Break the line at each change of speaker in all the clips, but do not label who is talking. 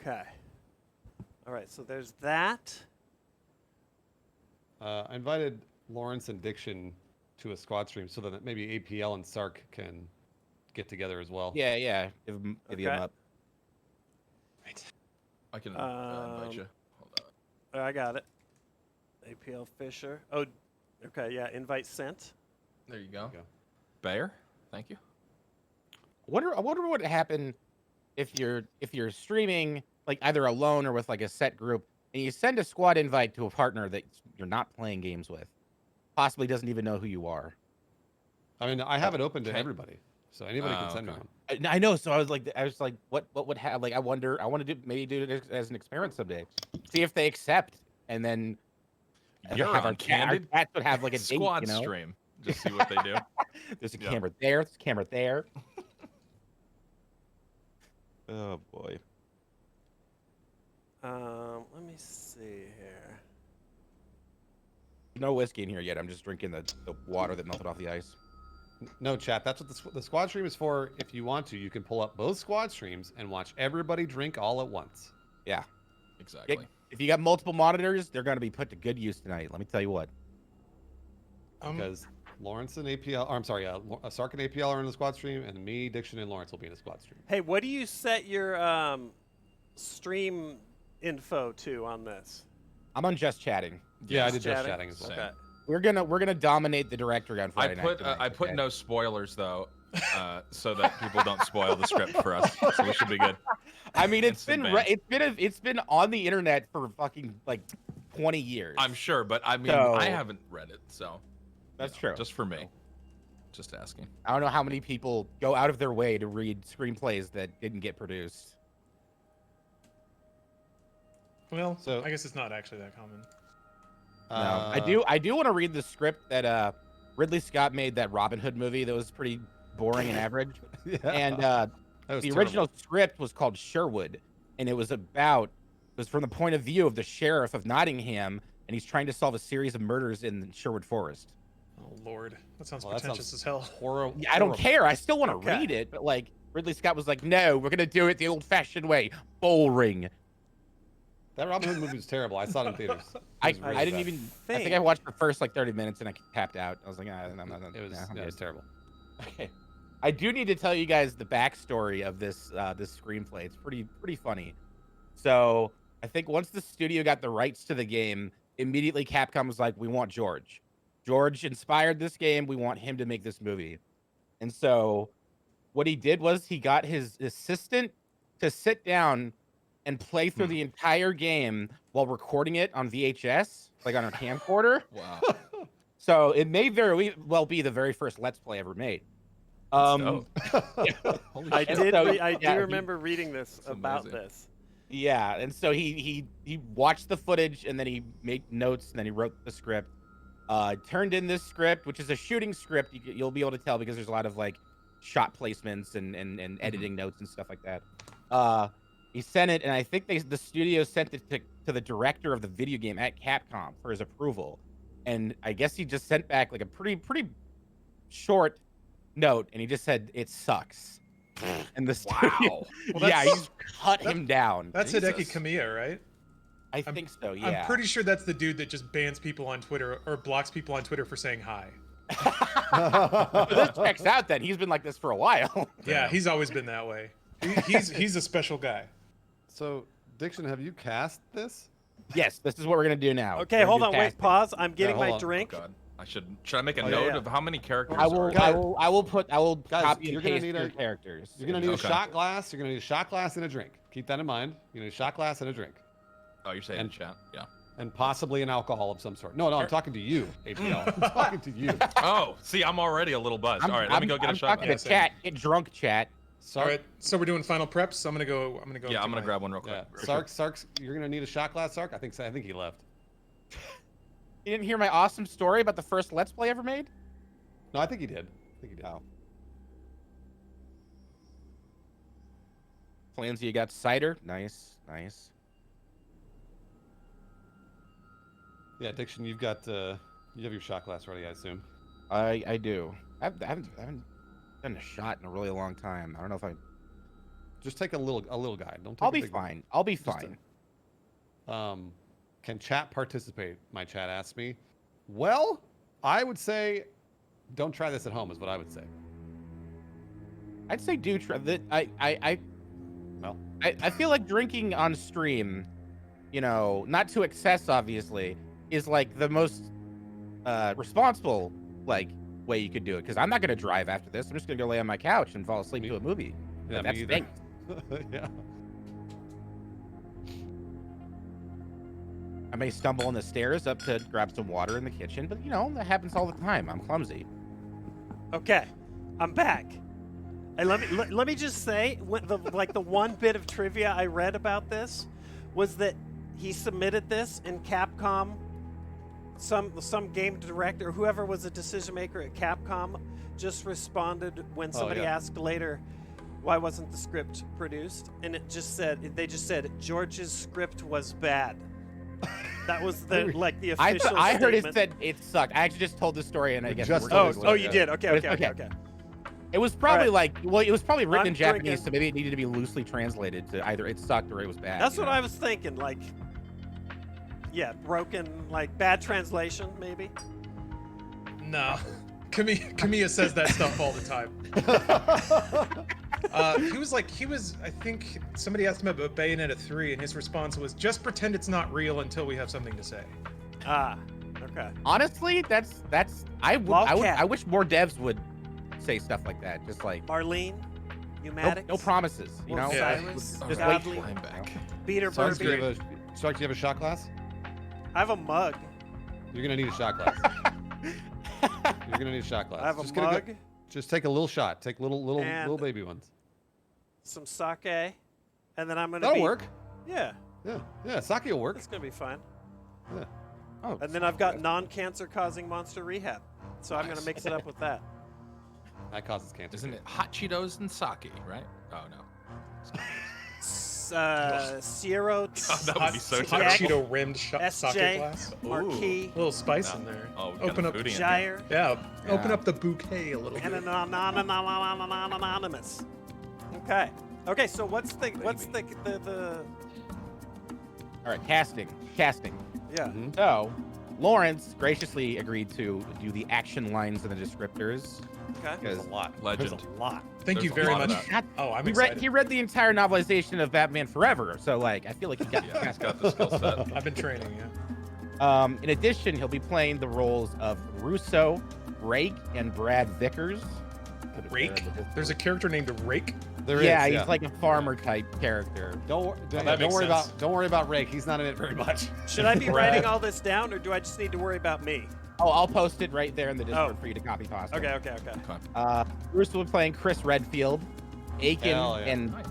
Okay. All right, so there's that.
I invited Lawrence and Diction to a squad stream so that maybe APL and Sark can get together as well.
Yeah. Give them
Okay.
up.
Right. I can invite you. Hold on.
I got it. APL Fisher. Oh, okay, yeah, invite sent.
There you go.
There you go.
Bayer, thank you.
I wonder what would happen if you're streaming like either alone or with like a set group, and you send a squad invite to a partner that you're not playing games with, possibly doesn't even know who you are.
I mean, I have it open to everybody, so anybody can send me
okay.
one.
I know, so I was like, what would have like? I want to do it as an experiment someday, see if they accept, and then
You're
have
on
our
Candid
cats would have like a
squad
date, you know?
stream. Just see what they do.
There's a
Yeah.
camera there. There's a camera there. Oh boy.
Let me see here.
No whiskey in here yet. I'm just drinking the water that melted off the ice.
No, chat. That's what the squad stream is for. If you want to, you can pull up both squad streams and watch everybody drink all at once.
Yeah.
Exactly.
If you got multiple monitors, they're going to be put to good use tonight. Let me tell you what.
Because Lawrence and APL, or I'm sorry, Sark and APL are in the squad stream, and me, Diction, and Lawrence will be in the squad stream.
Hey, what do you set your stream info to on this?
I'm on just chatting.
Yeah, I
Just
did just
chatting?
chatting as well.
Same.
Okay.
We're gonna dominate the directory on Friday night.
I put no spoilers though, so that people don't spoil the script for us. So we should be good.
I mean, it's
Instant
been on the internet for fucking like 20 years.
I'm sure, but I mean,
So-
I haven't read it, so
That's true.
just for me. Just asking.
I don't know how many people go out of their way to read screenplays that didn't get produced.
Well,
So-
I guess it's not actually that common.
No, I do want to read the script that Ridley Scott made, that Robin Hood movie that was pretty boring and average.
Yeah.
And
That was
the
terrible.
original script was called Sherwood, and it was from the point of view of the sheriff of Nottingham, and he's trying to solve a series of murders in Sherwood Forest.
Oh Lord, that sounds
Well, that
pretentious
sounds
as hell.
Horrible.
Yeah, I don't care. I still want to
Okay.
read it, but like Ridley Scott was like, "No, we're gonna do it the old-fashioned way, boring."
That Robin Hood movie was terrible. I saw it in theaters. It
I
was really
didn't
bad.
even. I think I watched the first like 30 minutes and I tapped out. I was like, I'm not.
It was.
nah, I'm
Yeah, it was
good."
terrible.
Okay. I do need to tell you guys the backstory of this this screenplay. It's pretty funny. So I think once the studio got the rights to the game, immediately Capcom was like, "We want George. George inspired this game. We want him to make this movie." And so what he did was he got his assistant to sit down and play through the entire game while recording it on VHS, like on a camcorder.
Wow.
So it may very well be the very first Let's Play ever made.
Holy
I
shit.
did.
So,
I
yeah,
do remember reading this
That's
about
amazing.
this.
Yeah, and so he watched the footage and then he made notes and then he wrote the script. Turned in this script, which is a shooting script. You'll be able to tell because there's a lot of like shot placements and editing notes and stuff like that. He sent it, and I think the studio sent it to the director of the video game at Capcom for his approval. And I guess he just sent back like a pretty short note, and he just said it sucks. And the studio,
Wow.
Well,
yeah, he
that's-
just cut him down.
That's
Jesus.
Hideki Kamiya, right?
I think so. Yeah.
I'm pretty sure that's the dude that just bans people on Twitter or blocks people on Twitter for saying hi.
But this checks out. Then he's been like this for a while.
Yeah,
Damn.
he's always been that way. He's a special guy.
So, Diction, have you cast this?
Yes, this is what we're gonna do now.
Okay,
We're
hold
gonna
on.
do
Wait,
casting.
pause. I'm getting
hold
my
on.
Oh
drink.
God. Should I make a
Oh,
note
yeah.
of how many characters
I
are
will.
there?
I will
Guys,
copy
you're
and
gonna
paste
need
your
a-
characters.
You're gonna need
Okay.
a shot glass. You're gonna need a shot glass and a drink. Keep that in mind. You're gonna need a shot glass and a drink,
Oh, you're saying
and-
chat? Yeah.
and possibly an alcohol of some sort. No, I'm talking to you, APL. I'm talking to you.
Oh, see, I'm already a little buzzed. All right, let me go get a shot.
I'm talking
Yeah,
to
same.
chat. Get drunk, chat.
All right, so we're doing final preps. So I'm gonna go.
Yeah, I'm
do
gonna
my-
grab one real
Yeah,
quick.
Sark's. You're gonna need a shot glass, Sark. I think he left.
You didn't hear my awesome story about the first Let's Play ever made?
No, I think he did. I think he did.
Oh. Flansy, you got cider. Nice.
Yeah, Diction, you've got you have your shot glass ready, I assume.
I do. I haven't done a shot in a really long time. I don't know if I.
Just take a little guide. Don't take
I'll
a
be
big one.
fine. I'll be
Just
fine.
Can chat participate? My chat asked me. Well, I would say, don't try this at home. Is what I would say.
I'd say do try that. I feel like drinking on stream, not to excess, obviously, is like the most responsible way you could do it. Because I'm not gonna drive after this. I'm just gonna go lay on my couch and fall asleep to a movie.
Yeah,
That's
me either.
thanks.
Yeah.
I may stumble on the stairs up to grab some water in the kitchen, but that happens all the time. I'm clumsy.
Okay, I'm back. And let me just say, the one bit of trivia I read about this was that he submitted this in Capcom. Some game director, whoever was a decision maker at Capcom, just responded when somebody asked later, why wasn't the script produced? And they just said George's script was bad. That was the official
I heard it
statement.
said it sucked. I actually just told this story, and I guess
Just
we're
told
going
us
Oh,
Yeah.
you did. Okay.
Okay. It was probably
Alright.
it was probably written
I'm
in Japanese,
drinking.
so maybe it needed to be loosely translated to either it sucked or it was bad.
That's what I was thinking. Broken, bad translation, maybe.
No. Kamiya says that stuff all the time. I think somebody asked him about Bayonetta 3, and his response was, just pretend it's not real until we have something to say.
Ah, okay.
Honestly, I wish more devs would say stuff like that. Just like
Marlene, Pneumatics.
no promises,
Will Cyrus,
Just
Godly,
I'm back.
Peter
Sark, do you
Burby.
have a shot glass?
I have a mug.
You're gonna need a shot glass. You're gonna need a shot glass.
I have a
Just
mug,
just take a little shot. Take little
And-
baby ones.
some sake, and then I'm gonna
That'll
be.
work.
Yeah,
Yeah. Sake will work.
that's gonna be fine.
Yeah.
oh,
And then I've got non-cancer causing monster rehab, so I'm gonna
Nice.
mix it up with that.
That causes cancer.
Isn't it hot Cheetos and sake, right? Oh no.
Sierra,
That would be so
Hot
Jack,
terrible.
Cheeto rimmed sake
SJ,
glass.
Marquis,
A little spice
No.
in there.
Oh, we've got
Open
the
up,
foodie in here.
Shire,
yeah, open
Yeah.
up the bouquet a little
and
bit.
an anonymous. Okay. Okay. So what's the
all right, casting.
yeah?
Mhm.
So, Lawrence graciously agreed to do the action lines and the descriptors.
Okay.
There's a
Because
lot.
Legend.
There's a lot.
Thank
There's
you
a
very
lot of
much.
that.
Oh, I'm
he
excited.
read the entire novelization of Batman Forever, so I feel like he got
Yeah, he's got the skill set.
I've been training, yeah.
In addition, he'll be playing the roles of Russo, Rake, and Brad Vickers.
Rake? There's a character named Rake?
There is,
yeah, he's like a farmer type character.
Don't
that makes
worry
sense.
don't worry about Rake. He's not in it very much.
Should I be
Brad.
writing all this down, or do I just need to worry about me?
Oh, I'll post it right there in the Discord
Oh.
for you to copy pasta.
Okay. Okay.
Bruce will be playing Chris Redfield, Aiken,
Hell yeah.
and
Nice.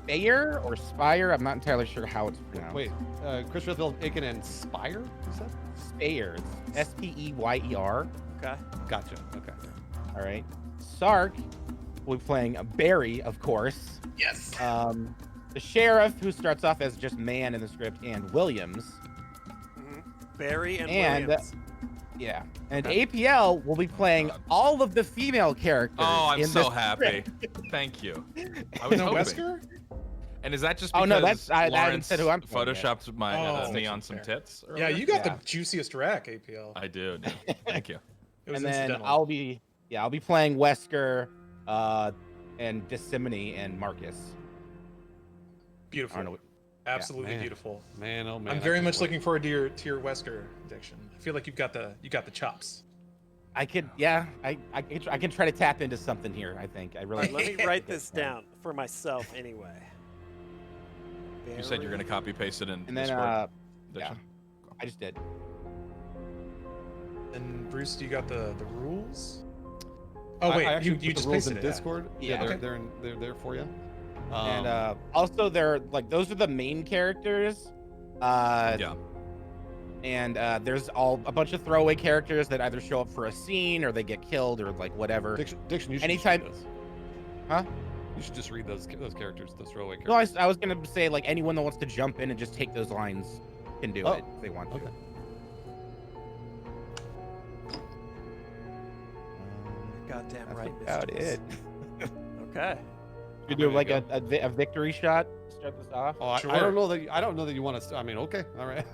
Bayer or Spire. I'm not entirely sure how it's pronounced.
Wait, Chris Redfield, Aiken, and Spire, you said?
Speyer. It's Speyer.
Okay.
Gotcha. Okay.
All right. Sark will be playing Barry, of course.
Yes.
The sheriff, who starts off as just man in the script, and Williams.
Barry and
And,
Williams.
Yeah. And APL will be playing all of the female characters.
Oh, I'm
in
so
this
happy.
script.
Thank you. I was
No
hoping.
Wesker?
And is that just
Oh,
because
no, that's- I haven't
Lawrence
said who I'm playing yet.
photoshopped my
Oh,
me on some
fair.
tits?
Yeah,
earlier?
you got
Yeah.
the juiciest rack, APL.
I do. dude. Thank you.
It was
And then
incidental.
I'll be playing Wesker, and Dissimony and Marcus. I
Beautiful.
don't know what-
Absolutely
Man.
beautiful.
Man, oh man.
I'm
I
very
can't
much
wait.
looking forward to your Wesker Diction. I feel like you got the chops.
I could, yeah, I can try to tap into something here. I think I really.
Let me write this down for myself anyway.
You said you're gonna copy paste it in
And then,
Discord.
yeah,
Diction?
I just did.
And Bruce, do you got the rules? Oh
I
wait,
actually
you
put the
just
rules
pasted
in
it. Yeah.
Discord.
Yeah.
they're
Okay.
they're there for you.
And also, they're like those are the main characters.
Yeah.
And there's a bunch of throwaway characters that either show up for a scene or they get killed or like whatever.
Diction, you should
Anytime-
just read those.
Huh?
You should just read those characters, those throwaway
No,
characters.
I was gonna say like anyone that wants to jump in and just take those lines can do
Oh,
it if they want to.
okay.
Goddamn
That's
right.
about
Mysteries.
it.
Okay.
You do like a victory shot to start this off.
Oh,
Sure.
I don't know that you want to. I mean, okay, all right.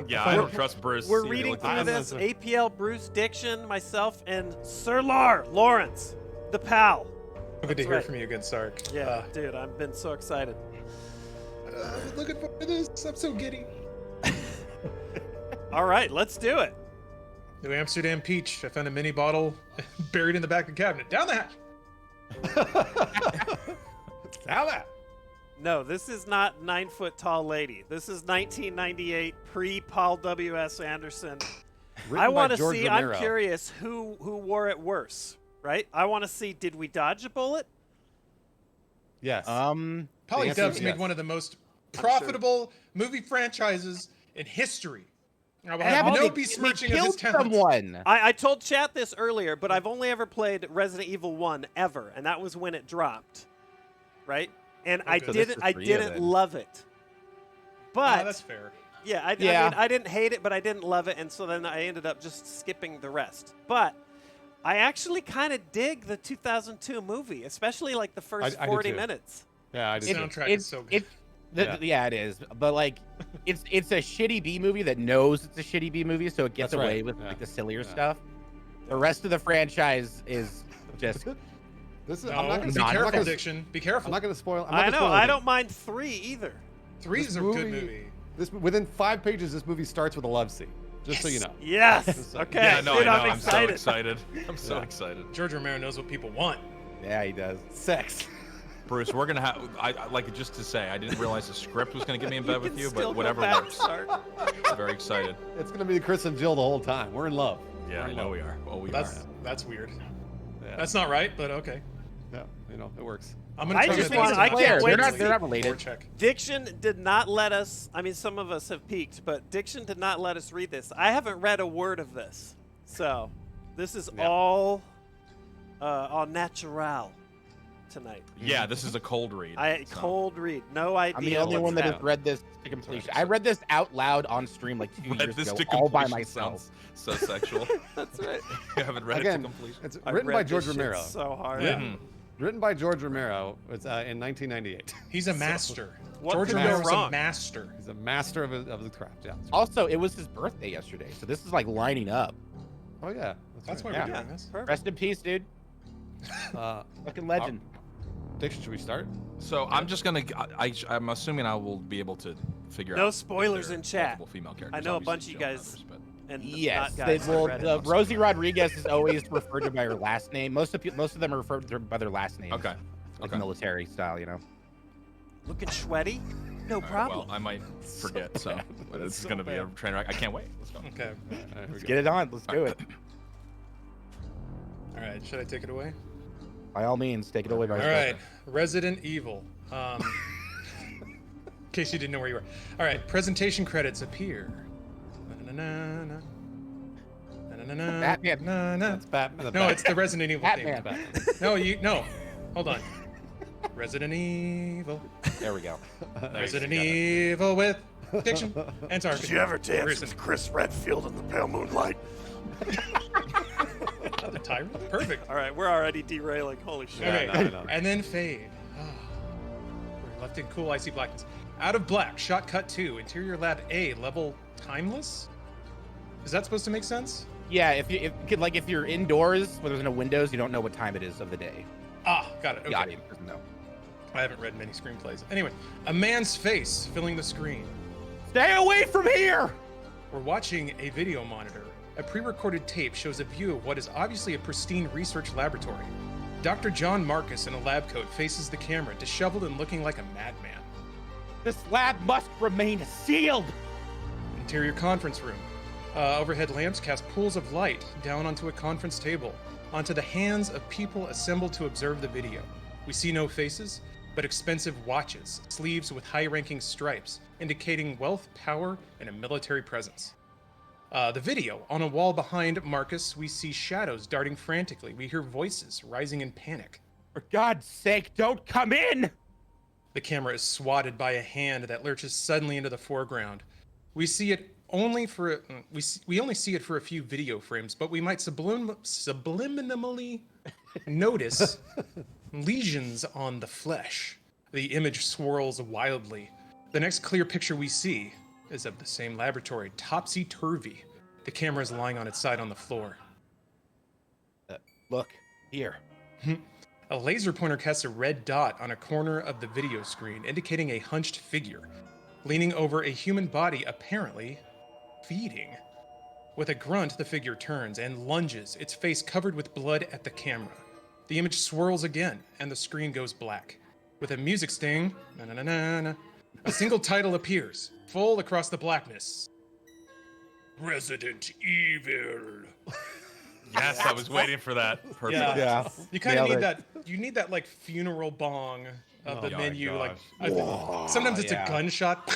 Yeah, I don't trust Bruce.
We're
He
reading
looked
through
at
this.
this.
APL, Bruce, Diction, myself, and Sir Lawrence, the pal.
Good to
That's
hear
right.
from you again, Sark.
Yeah, dude, I've been so excited.
Looking forward to this. I'm so giddy.
All right, let's do it.
New Amsterdam peach. I found a mini bottle buried in the back of the cabinet. Down the hatch.
How that?
No, this is not 9-foot tall lady. This is 1998 pre Paul W.S. Anderson.
Written
I
by
want to
George
see.
Romero.
I'm curious who wore it worse, right? I want to see. Did we dodge a bullet?
Yes.
Polly
The answer
Dubs
is
made
yes.
one of the most profitable movie franchises in history. I will
Yeah,
have
but
no
they
besmirching of his
killed
talents.
someone.
I told chat this earlier, but I've only ever played Resident Evil 1 ever, and that was when it dropped, right? And I
Okay. So
this
didn't
is
I
for you,
didn't
then.
love it. But
That's fair.
yeah, I
Yeah.
mean, I didn't hate it, but I didn't love it, and so then I ended up just skipping the rest. But I actually kind of dig the 2002 movie, especially like the first
I do
40
too.
minutes.
Yeah, I
The
did. too.
soundtrack is so good.
Yeah, it is. But like, it's a shitty B movie that knows it's a shitty B movie, so it gets
That's
away
right,
with
yeah.
like the sillier
Yeah.
stuff. The rest of the franchise is just
This is.
No,
I'm not gonna.
be
I'm not
careful,
gonna-
Diction. Be
I'm
careful.
not gonna spoil. I'm not
I
gonna
know.
spoil
I
anything.
don't mind 3 either.
Three is a good movie.
This within 5 pages, this movie starts with a love scene. Just so you know.
Yes. Okay.
Yeah, no,
Dude,
I know.
I'm
I'm so
excited.
excited. I'm so
Yeah.
excited.
George Romero knows what people want.
yeah, he does.
Sex.
Bruce, we're gonna have. I like just to say, I didn't realize the script was gonna get me in bed
can
with you,
still
but
go
whatever
back,
works.
Sark.
I'm very excited.
It's gonna be Chris and Jill the whole time. We're in love.
Yeah, I know we are. Oh, we
That's weird.
Yeah.
That's not right, but okay.
Yeah. You know, it works.
I'm gonna
I
try
just
my
want-
best
I
to
can't
not
wait
get
to
the
they're not
board
related.
check.
Diction did not let us. I mean, some of us have peeked, but Diction did not let us read this. I haven't read a word of this, so this is
Yeah.
all natural tonight.
Yeah, this is a cold read. so.
Cold read, no idea.
I'm the only
what's
one that has
happening.
read this to completion. I read this out loud on stream like 2
Read
years
this
ago,
to
all by
completion
myself.
sounds so sexual.
That's right.
You haven't read
Again,
it to completion.
it's
I
written by
read
George
this shit
Romero.
so hard.
Yeah.
Mhm.
Written by George Romero. It's in 1998.
He's a master.
What
George
could go
Romero's a
wrong?
master.
He's a master of the craft. Yeah.
Also, it was his birthday yesterday, so this is like lining up.
Oh yeah.
That's why
right.
we're
Yeah.
doing this.
Perfect.
Rest in peace, dude. Fucking legend.
Diction, should we start?
So I'm just gonna. I'm assuming I will be able to figure out.
No
if
spoilers
there are
in chat.
multiple female characters.
I know a
Obviously,
bunch of you
Jill and
guys-
others, but-
And
Yes,
not guys that read it.
Rosie Rodriguez is always referred to by her last name. Most of them are referred to by their last name.
Okay.
Like
Okay.
military style, you know.
Looking sweaty? No
All right,
problem.
well, I might forget, so but it's
so
gonna be a
bad.
train wreck. I can't wait. Let's go.
Okay.
Let's get it on. Let's do it.
All right. Should I take it away?
By all means, take it away.
All right. Resident Evil. In case you didn't know where you were. All right. Presentation credits appear. Na-na-na-na. Na-na-na-na.
Batman.
Na-na.
It's Batman.
No, it's the Resident Evil
Batman.
theme. No. Hold on. Resident Evil.
There we go.
Resident Evil with Diction and Sark.
Did you ever dance
Grayson.
with Chris Redfield in the pale moonlight?
The tyrant? Perfect.
All right, we're already derailing. Holy shit.
Okay,
no, I know.
and then fade. We're left in cool icy blackness. Out of black, shot cut 2, interior lab A, level timeless? Is that supposed to make sense?
Yeah, if you're indoors where there's no windows, you don't know what time it is of the day.
Ah, got it.
The
Okay.
audience doesn't know.
I haven't read many screenplays. Anyway, a man's face filling the screen.
Stay away from here!
We're watching a video monitor. A pre-recorded tape shows a view of what is obviously a pristine research laboratory. Dr. John Marcus in a lab coat faces the camera, disheveled and looking like a madman.
This lab must remain sealed!
Interior conference room. Overhead lamps cast pools of light down onto a conference table, onto the hands of people assembled to observe the video. We see no faces, but expensive watches, sleeves with high-ranking stripes, indicating wealth, power, and a military presence. The video. On a wall behind Marcus, we see shadows darting frantically. We hear voices rising in panic.
For God's sake, don't come in!
The camera is swatted by a hand that lurches suddenly into the foreground. We see it only for we only see it for a few video frames, but we might subliminally notice Lesions on the flesh. The image swirls wildly. The next clear picture we see is of the same laboratory, topsy-turvy. The camera is lying on its side on the floor.
Look, here.
A laser pointer casts a red dot on a corner of the video screen, indicating a hunched figure, leaning over a human body, apparently feeding. With a grunt, the figure turns and lunges, its face covered with blood at the camera. The image swirls again, and the screen goes black. With a music sting, na-na-na-na-na, a single title appears, full across the blackness. Resident Evil.
Yes, I was waiting for that. Perfect.
Yeah.
You kind of
Nailed
need
it.
that. You need that like funeral bong of the
Oh my
menu. Like
gosh.
sometimes it's
yeah.
a gunshot.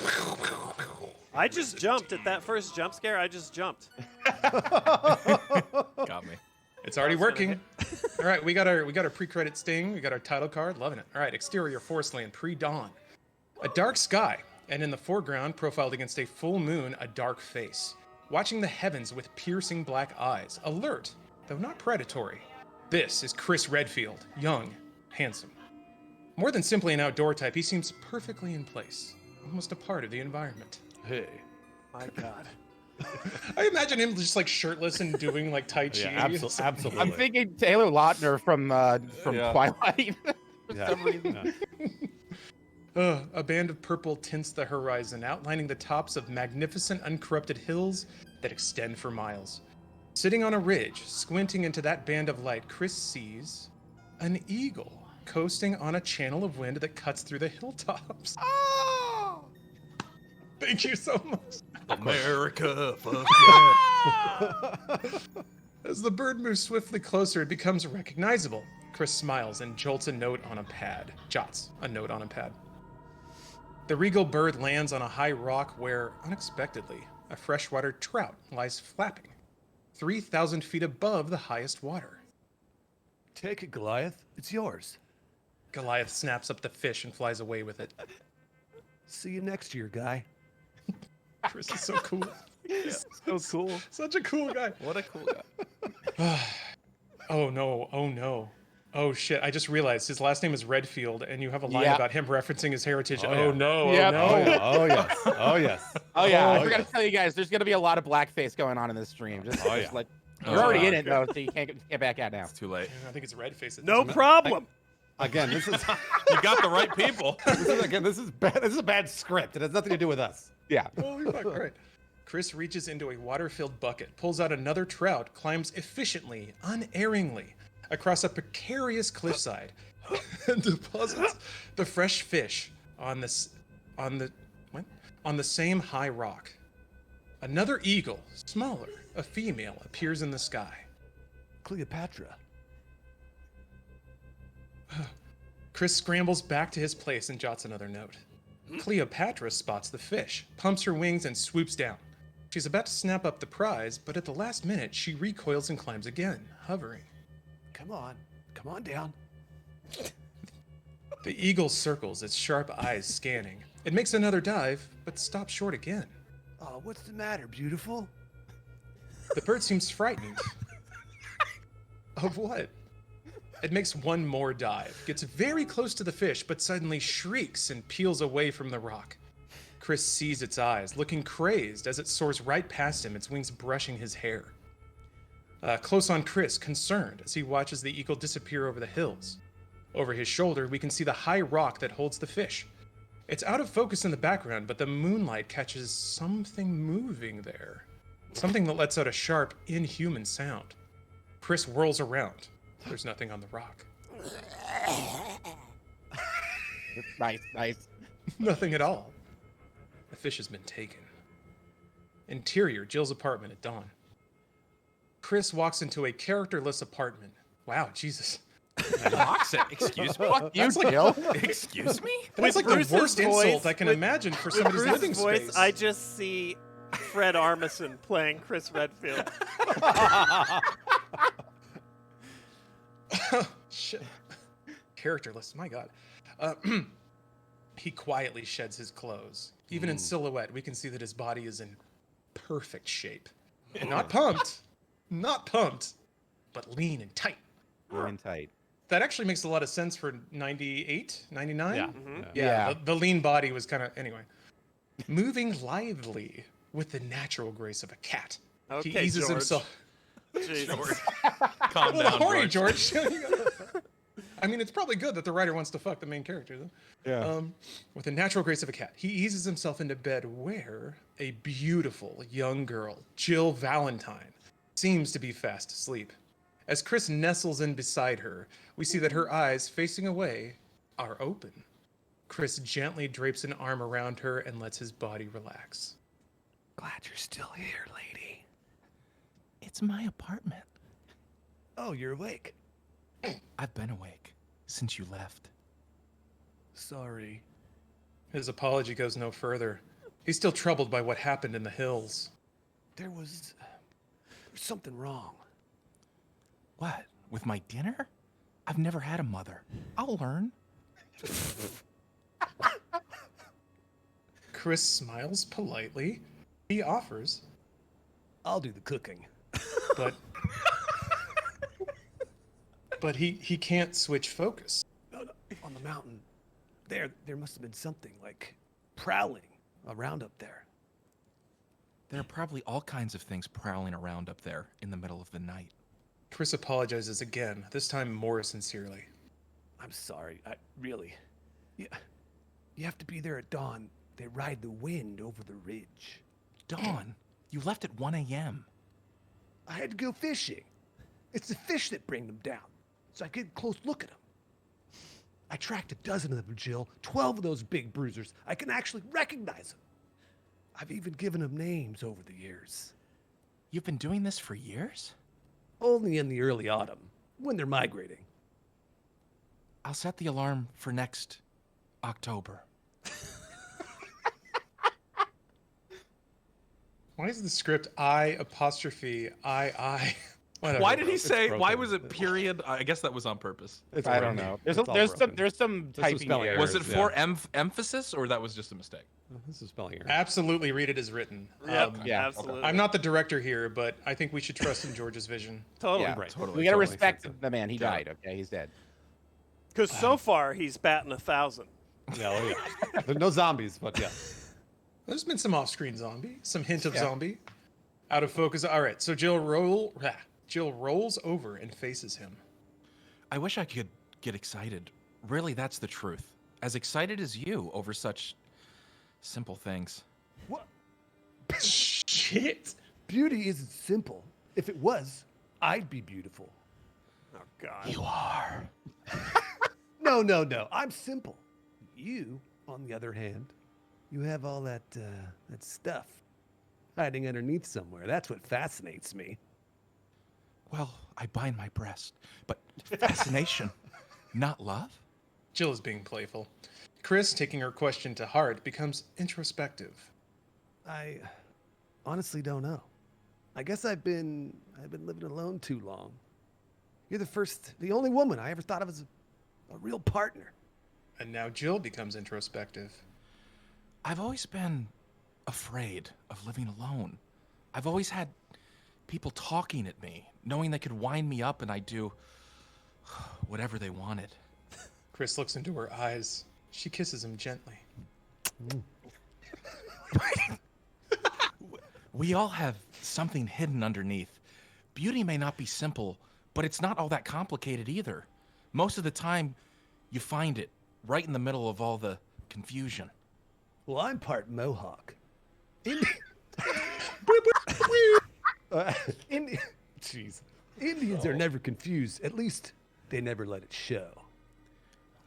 I just jumped at that first jump scare. I just jumped.
Got me.
It's already
I was gonna
working. All right, we got our pre-credit sting. We got our title card. Loving it. All right, exterior forest land pre-dawn. A dark sky, and in the foreground, profiled against a full moon, a dark face, watching the heavens with piercing black eyes, alert, though not predatory. This is Chris Redfield, young, handsome. More than simply an outdoor type, he seems perfectly in place, almost a part of the environment.
Hey.
My God.
I imagine him just like shirtless and doing like Tai Chi.
Yeah, absolutely.
I'm thinking Taylor Lautner from
Yeah.
Twilight. For
Yeah.
some reason.
Yeah.
A band of purple tints the horizon, outlining the tops of magnificent uncorrupted hills that extend for miles. Sitting on a ridge, squinting into that band of light, Chris sees an eagle coasting on a channel of wind that cuts through the hilltops. Oh! Thank you so much.
America, fuck
As the bird moves swiftly closer, it becomes recognizable. Chris smiles and jots a note on a pad. Jots a note on a pad. The regal bird lands on a high rock where, unexpectedly, a freshwater trout lies flapping, 3,000 feet above the highest water.
Take it, Goliath. It's yours.
Goliath snaps up the fish and flies away with it.
See you next year, guy.
Chris is so cool.
So cool.
Such a cool guy.
What a cool guy.
Oh no, oh no. Oh shit, I just realized his last name is Redfield, and you have a line
Yeah.
about him referencing his heritage.
Oh,
Oh,
yeah.
no,
Yep.
oh
Oh,
no.
yeah. Oh, yes. Oh, yes.
Oh yeah, I
Oh,
forgot
yeah.
to tell you guys. There's gonna be a lot of blackface going on in this stream. Just,
Oh,
just
yeah.
like
Oh,
you're already
wow.
in it though, so you can't get back out now.
It's too late.
I think it's Redface. at
No
this
problem.
Again, this is
You got the right people.
this is bad. This is a bad script. It has nothing to do with us.
Yeah.
Holy fuck, all right. Chris reaches into a water-filled bucket, pulls out another trout, climbs efficiently, unerringly, across a precarious cliffside, and deposits the fresh fish on the same high rock. Another eagle, smaller, a female, appears in the sky.
Cleopatra.
Chris scrambles back to his place and jots another note. Cleopatra spots the fish, pumps her wings, and swoops down. She's about to snap up the prize, but at the last minute, she recoils and climbs again, hovering.
Come on. Come on down.
The eagle circles, its sharp eyes scanning. It makes another dive, but stops short again.
Oh, what's the matter, beautiful?
The bird seems frightened. Of what? It makes one more dive, gets very close to the fish, but suddenly shrieks and peels away from the rock. Chris sees its eyes, looking crazed as it soars right past him, its wings brushing his hair. Close on Chris, concerned, as he watches the eagle disappear over the hills. Over his shoulder, we can see the high rock that holds the fish. It's out of focus in the background, but the moonlight catches something moving there. Something that lets out a sharp, inhuman sound. Chris whirls around. There's nothing on the rock.
Nice, nice.
Nothing at all. The fish has been taken. Interior, Jill's apartment at dawn. Chris walks into a characterless apartment. Wow, Jesus.
Toxic. Excuse me.
Fuck you, Jill.
Excuse me.
That's like
Bruce's
the worst
voice-
insult I can
with-
imagine for
With
somebody's
Bruce's
living
voice,
space.
I just see Fred Armisen playing Chris Redfield.
Shit. Characterless, my God. He quietly sheds his clothes. Even in silhouette, we can see that his body is in perfect shape. Not pumped, but lean and tight.
We're in tight.
that actually makes a lot of sense for 98, 99?
Yeah.
Mhm.
Yeah.
The lean body was kind of anyway. Moving lively with the natural grace of a cat. He
Okay,
eases
George.
himself.
Jesus.
George. Calm
A little
down,
horny,
George.
George. I mean, it's probably good that the writer wants to fuck the main character, though.
Yeah.
With the natural grace of a cat, he eases himself into bed where a beautiful young girl, Jill Valentine, seems to be fast asleep. As Chris nestles in beside her, we see that her eyes, facing away, are open. Chris gently drapes an arm around her and lets his body relax.
Glad you're still here, lady.
It's my apartment.
Oh, you're awake.
I've been awake since you left.
Sorry.
His apology goes no further. He's still troubled by what happened in the hills.
There's something wrong.
What? With my dinner? I've never had a mother. I'll learn.
Chris smiles politely. He offers,
I'll do the cooking.
but he can't switch focus.
No, on the mountain. There must have been something like prowling around up there.
There are probably all kinds of things prowling around up there in the middle of the night.
Chris apologizes again, this time more sincerely.
I'm sorry. I really. You have to be there at dawn. They ride the wind over the ridge.
Dawn, you left at 1 a.m.
I had to go fishing. It's the fish that bring them down, so I get a close look at them. I tracked a dozen of them, Jill. 12 of those big bruisers. I can actually recognize them. I've even given them names over the years.
You've been doing this for years?
Only in the early autumn, when they're migrating.
I'll set the alarm for next October.
Why is the script I apostrophe I? Whatever.
Why did he
It's
say? Why
broken.
was it period? I guess that was on purpose.
It's
I don't
broken.
know.
It's all broken.
There's some
There's some
typing
spelling
errors.
Was it
yeah.
for emphasis or that was just a mistake?
This is spelling error.
Absolutely read it as written.
Yep,
yeah,
absolutely.
I'm not the director here, but I think we should trust in George's vision.
Totally.
Yeah.
Right.
Totally.
We gotta
Totally
respect
makes sense.
the man. He
Yeah.
died. Okay, he's dead.
Because so far he's batting 1,000.
Yeah, oh, yeah. There's no zombies, but yeah.
There's been some off-screen zombie, some hint of
Yeah.
zombie. Out of focus. All right, so Jill rolls over and faces him.
I wish I could get excited. Really, that's the truth. As excited as you over such simple things.
What?
Shit.
Beauty isn't simple. If it was, I'd be beautiful.
Oh, God.
You are.
No. I'm simple. You, on the other hand, you have all that stuff hiding underneath somewhere. That's what fascinates me.
Well, I bind my breast. But fascination, not love?
Jill is being playful. Chris, taking her question to heart, becomes introspective.
I honestly don't know. I guess I've been living alone too long. You're the only woman I ever thought of as a real partner.
And now Jill becomes introspective.
I've always been afraid of living alone. I've always had people talking at me, knowing they could wind me up and I'd do whatever they wanted.
Chris looks into her eyes. She kisses him gently.
We all have something hidden underneath. Beauty may not be simple, but it's not all that complicated either. Most of the time, you find it right in the middle of all the confusion.
Well, I'm part Mohawk. Jeez. Indians are never confused. At least they never let it show.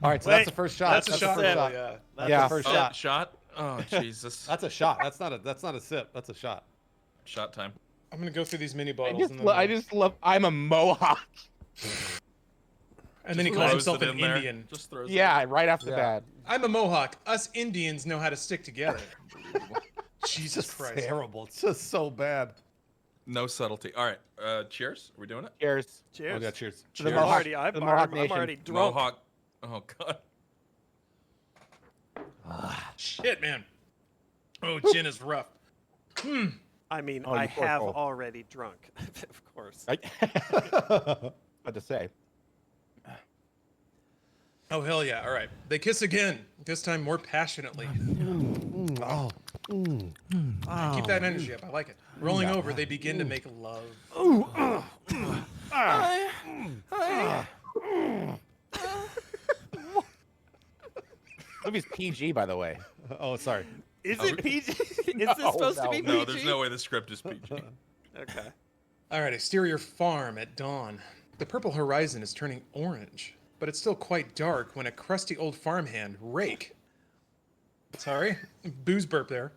All right, so
Wait,
that's the first shot.
That's a
the
shot.
first shot.
Yeah.
That's
Yeah.
the first shot.
Shot. Oh Jesus.
That's a shot. That's not a sip. That's a shot.
Shot time.
I'm gonna go through these mini
I
bottles,
just,
and then,
I just love. I'm a Mohawk.
and then he
Just
calls
throws
himself
it
an
in there.
Indian.
Just throws
Yeah, right off the
Yeah.
bat.
I'm a Mohawk. Us Indians know how to stick together. Jesus
It's
Christ.
terrible. It's just so bad.
No subtlety. All right. Cheers. Are we doing it?
Cheers.
Cheers.
Oh, yeah, cheers.
To the
I'm
Mohawk-
already, I'm,
the Mohawk
I'm
Nation.
already drunk.
Mohawk. Oh God.
Shit, man. Oh, gin is rough.
I mean,
Oh, you
I
poor
have
soul.
already drunk, of course.
What to say?
Oh, hell yeah. All right. They kiss again, this time more passionately. Keep that energy up. I like it. Rolling over, they begin to make love.
Movie's PG, by the way.
Oh, sorry.
Is it PG? Is this supposed to be PG?
No, there's no way the script is PG.
Okay.
All right, exterior farm at dawn. The purple horizon is turning orange, but it's still quite dark when a crusty old farmhand, Rake, sorry, booze burp there,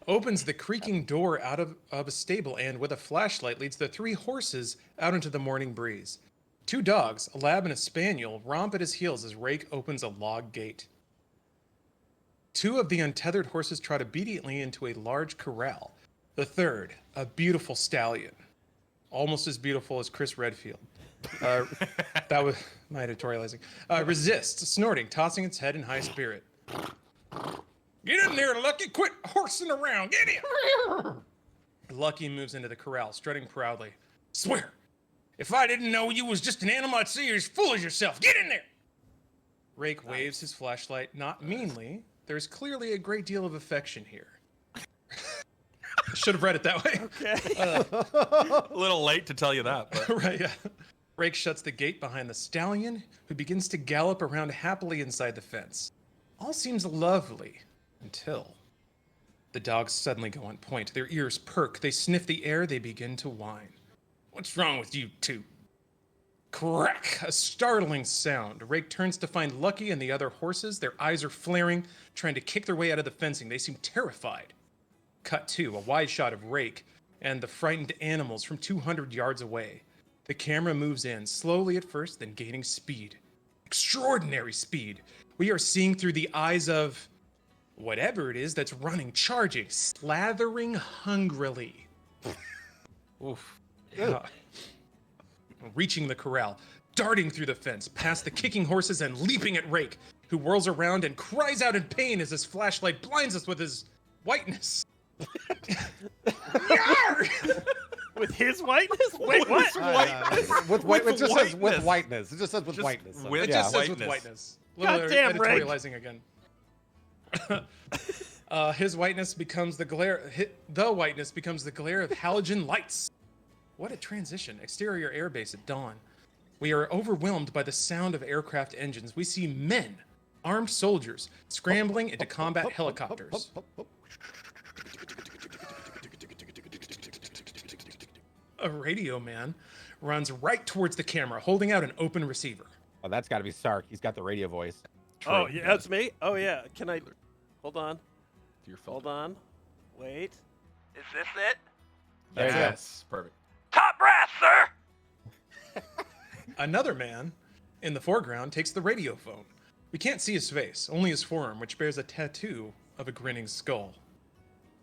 opens the creaking door out of a stable and, with a flashlight, leads the 3 horses out into the morning breeze. 2 dogs, a lab and a spaniel, romp at his heels as Rake opens a log gate. 2 of the untethered horses trot obediently into a large corral. The third, a beautiful stallion, almost as beautiful as Chris Redfield. That was my editorializing. Resists, snorting, tossing its head in high spirit. Get in there, Lucky! Quit horsing around! Get in! Lucky moves into the corral, strutting proudly. Swear, if I didn't know you was just an animal, I'd say you're as full as yourself. Get in there! Rake waves his flashlight, not meanly. There's clearly a great deal of affection here. Should have read it that way.
Okay.
A little late to tell you that, but
Right, yeah. Rake shuts the gate behind the stallion, who begins to gallop around happily inside the fence. All seems lovely, until the dogs suddenly go on point. Their ears perk, they sniff the air, they begin to whine. What's wrong with you two? Crack! A startling sound. Rake turns to find Lucky and the other horses. Their eyes are flaring, trying to kick their way out of the fencing. They seem terrified. Cut to a wide shot of Rake and the frightened animals from 200 yards away. The camera moves in, slowly at first, then gaining speed. Extraordinary speed. We are seeing through the eyes of whatever it is that's running, charging, slathering hungrily. Oof. Yeah. Reaching the corral, darting through the fence, past the kicking horses and leaping at Rake, who whirls around and cries out in pain as his flashlight blinds us with his whiteness. Yarr!
With his whiteness? Wait, what?
With white, it just says with whiteness. It just says with whiteness. So.
with
It just says
whiteness.
with whiteness. Little
Goddamn, Rake.
editorializing again. His whiteness becomes the glare. The whiteness becomes the glare of halogen lights. What a transition! Exterior airbase at dawn. We are overwhelmed by the sound of aircraft engines. We see men, armed soldiers, scrambling into combat helicopters. A radio man runs right towards the camera, holding out an open receiver.
Oh, that's got to be Sark. He's got the radio voice.
Oh, yeah, that's me? Oh, yeah. Can I... Hold on.
Your
Hold
filter.
on. Wait. Is this it?
There you go.
Yes, perfect.
Top brass, sir!
Another man in the foreground takes the radio phone. We can't see his face, only his forearm, which bears a tattoo of a grinning skull.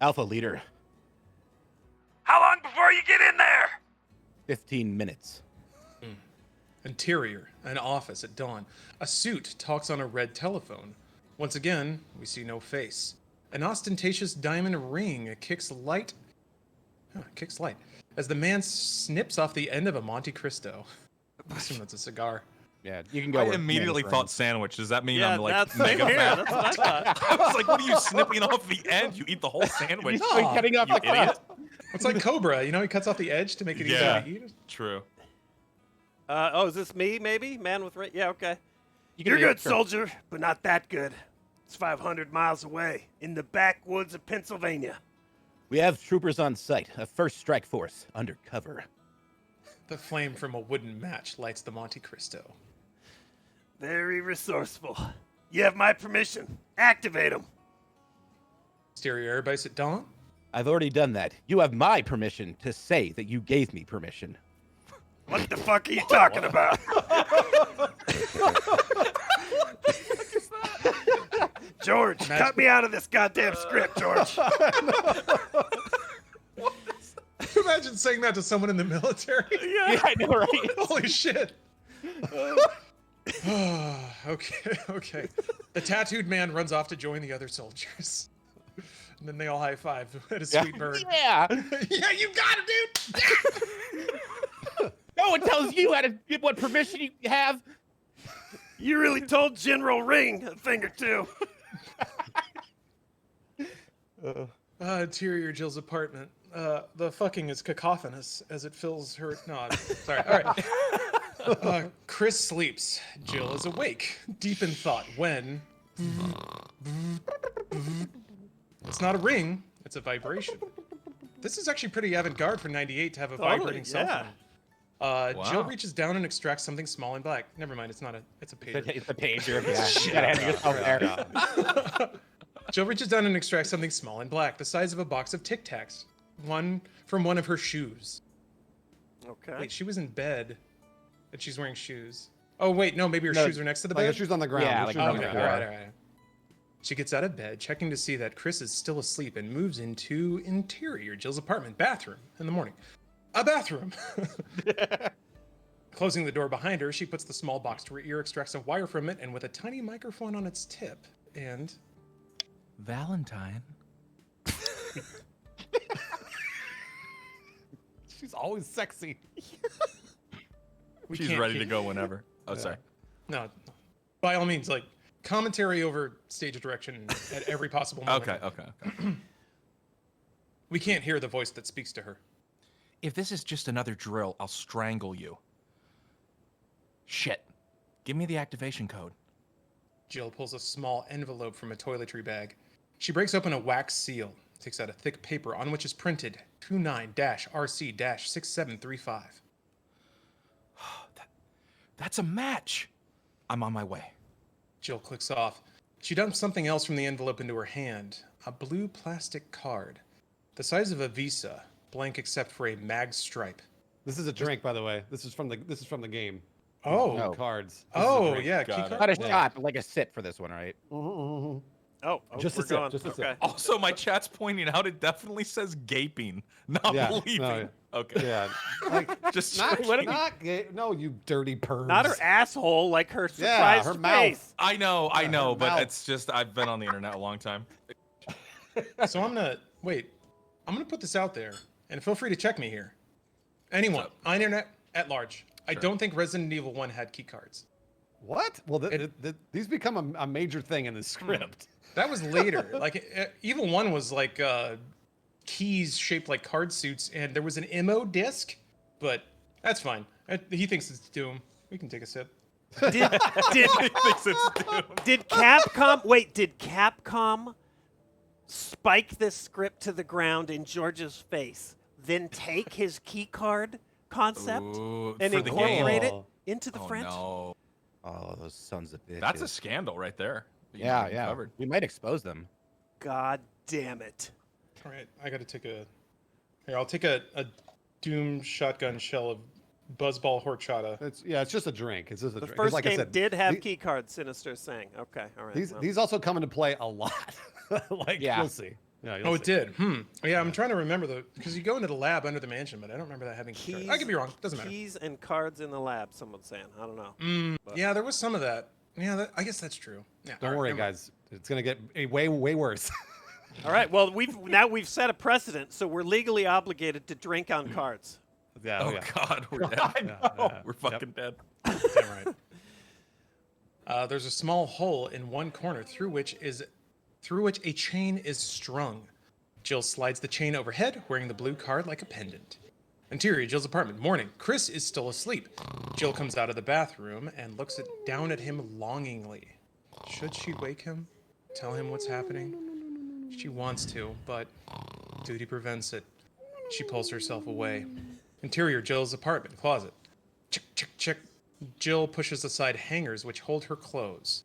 Alpha leader,
How long before you get in there?
15 minutes.
Interior, an office at dawn. A suit talks on a red telephone. Once again, we see no face. An ostentatious diamond ring kicks light. As the man snips off the end of a Monte Cristo. I assume that's a cigar.
Yeah, you can go.
I
with
immediately
man's
thought
ring.
sandwich. Does that mean
Yeah,
I'm like
that's
mega
here.
fat?
That's what I thought.
I was like, what are you snipping off the end? You eat the whole sandwich.
You're cutting off
You
the crust.
idiot.
It's like Cobra, you know, he cuts off the edge to make it easier
Yeah.
to eat.
True.
Oh, is this me, maybe? Man with red? Yeah, okay.
You can
You're
read
good,
it, sure.
soldier, but not that good. It's 500 miles away, in the backwoods of Pennsylvania.
We have troopers on site. A first strike force under cover.
The flame from a wooden match lights the Monte Cristo.
Very resourceful. You have my permission. Activate them.
Exterior airbase at dawn.
I've already done that. You have my permission to say that you gave me permission.
What the fuck are you talking about? George, cut me out of this goddamn script, George.
Imagine saying that to someone in the military.
Yeah, I know, right?
Holy shit. Okay. The tattooed man runs off to join the other soldiers. And then they all high five at a sweet bird.
Yeah.
Yeah, you got it, dude!
No one tells you how to what permission you have.
You really told General Ring a thing or two.
Interior Jill's apartment. The fucking is cacophonous as it fills her. No, sorry. All right. Chris sleeps. Jill is awake, deep in thought when. It's not a ring, it's a vibration. This is actually pretty avant-garde for 98 to have a vibrating cell phone. Jill reaches down and extracts something small and black. Never mind, it's not a, it's a pager.
It's a pager. Yeah. You gotta have yourself there.
Jill reaches down and extracts something small and black, the size of a box of Tic Tacs. One from one of her shoes.
Okay.
Wait, she was in bed, and she's wearing shoes. Oh wait, no, maybe her shoes are next to the
Like
bed.
her shoes on the ground.
Yeah,
her
like
shoes
on
on
the
the
Okay,
ground.
all right. She gets out of bed, checking to see that Chris is still asleep, and moves into interior Jill's apartment bathroom in the morning. A bathroom. Closing the door behind her, she puts the small box to her ear, extracts a wire from it, and with a tiny microphone on its tip, and
Valentine.
She's always sexy.
we
She's
can't
ready to
hear-
go whenever. Oh, sorry.
No, by all means, like commentary over stage direction at every possible moment.
Okay.
We can't hear the voice that speaks to her.
If this is just another drill, I'll strangle you. Shit. Give me the activation code.
Jill pulls a small envelope from a toiletry bag. She breaks open a wax seal, takes out a thick paper on which is printed 29-RC-6735.
That's a match. I'm on my way.
Jill clicks off. She dumps something else from the envelope into her hand, a blue plastic card, the size of a Visa, blank except for a mag stripe.
This is a drink, by the way. This is from the game.
Oh,
No.
Cards.
oh
drink.
yeah,
Got
key
it.
card.
Not a
Yeah.
shot, but like a sip for this one, right?
Oh,
Just a
we're
sip,
going.
just a sip.
Okay.
Also, my chat's pointing out it definitely says gaping, not
Yeah,
believing.
no, yeah.
Okay.
Yeah. Like,
Just
not gay. No, you dirty pervs.
Not her asshole, like her
Yeah,
surprised
her mouth.
face.
I know,
her
but
mouth.
it's just I've been on the internet a long time.
So I'm gonna put this out there, and feel free to check me here. Anyone on internet at large. I don't think Resident Evil 1 had key cards.
What? Well, these become a major thing in the script.
That was later. Evil 1 was like keys shaped like card suits, and there was an MO disc, but that's fine. He thinks it's Doom. We can take a sip.
Did Capcom spike this script to the ground in George's face, then take his key card concept
Ooh,
and
for the
incorporate
game.
it into the
Oh
French?
no,
Oh, those sons of bitches.
that's a scandal right there. that you
Yeah,
haven't
yeah.
covered.
We might expose them.
God damn it.
All right, I gotta take a. Here, I'll take a Doom shotgun shell of Buzzball horchata.
It's just a drink. It's just a
The
drink. 'Cause
first
like I
game
said,
did have
the-
key cards, Sinister saying. Okay, all right. well.
These also come into play a lot.
Yeah.
You'll see. Yeah, you'll
Oh,
see.
it did. Yeah, I'm trying to remember because you go into the lab under the mansion, but I don't remember that having key cards. I could be wrong. Doesn't matter.
Keys and cards in the lab, someone's saying. I don't know.
Yeah, there was some of that. Yeah, I guess that's true. Yeah,
Don't
all right,
worry,
never mind.
guys. It's gonna get way worse.
All right, well, we've set a precedent, so we're legally obligated to drink on cards.
yeah.
Oh
yeah.
God, we're dead.
Yeah.
We're fucking dead.
Damn right. There's a small hole in one corner through which a chain is strung. Jill slides the chain overhead, wearing the blue card like a pendant. Interior, Jill's apartment. Morning. Chris is still asleep. Jill comes out of the bathroom and looks down at him longingly. Should she wake him? Tell him what's happening? She wants to, but duty prevents it. She pulls herself away. Interior, Jill's apartment. Closet. Chick, chick, chick. Jill pushes aside hangers which hold her clothes.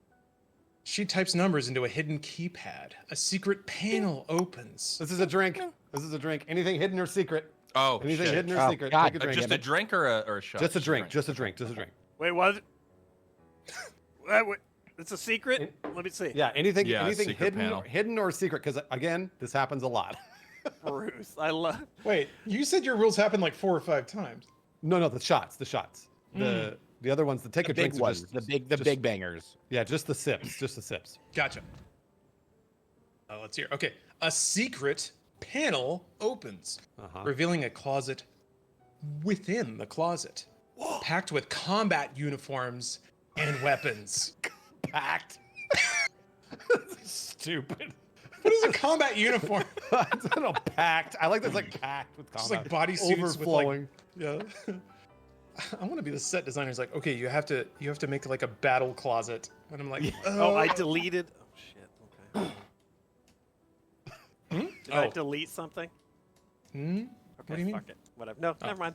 She types numbers into a hidden keypad. A secret panel opens.
This is a drink. This is a drink. Anything hidden or secret?
Oh
Anything
shit.
hidden or
Oh,
secret?
God.
Take a drink.
Just a drink or a shot?
Just a drink. Just a drink. Just a drink.
Wait, what? Wait, it's a secret? Let me see.
Yeah. Anything.
Yeah,
anything
secret panel.
hidden or secret? Because again, this happens a lot.
Bruce, I love.
Wait, you said your rules happened like 4 or 5 times.
No, the shots. The other ones, the take
The
a
big
drinks are
ones,
just
the
just-
big bangers.
Yeah, just the sips. Just the sips.
Gotcha. Let's hear. Okay. A secret panel opens, revealing a closet within the closet, packed with combat uniforms and weapons.
Packed. Stupid.
What is a combat uniform?
It's a little packed. I like this like packed with
Just
combat.
like bodysuits
overflowing.
with like, yeah. I want to be the set designer. He's like, okay, you have to make like a battle closet, and I'm like,
Oh, I deleted. Oh shit. Okay. Did I
Oh.
delete something?
Hmm?
Okay,
do you mean?
fuck it. Whatever. No, never mind.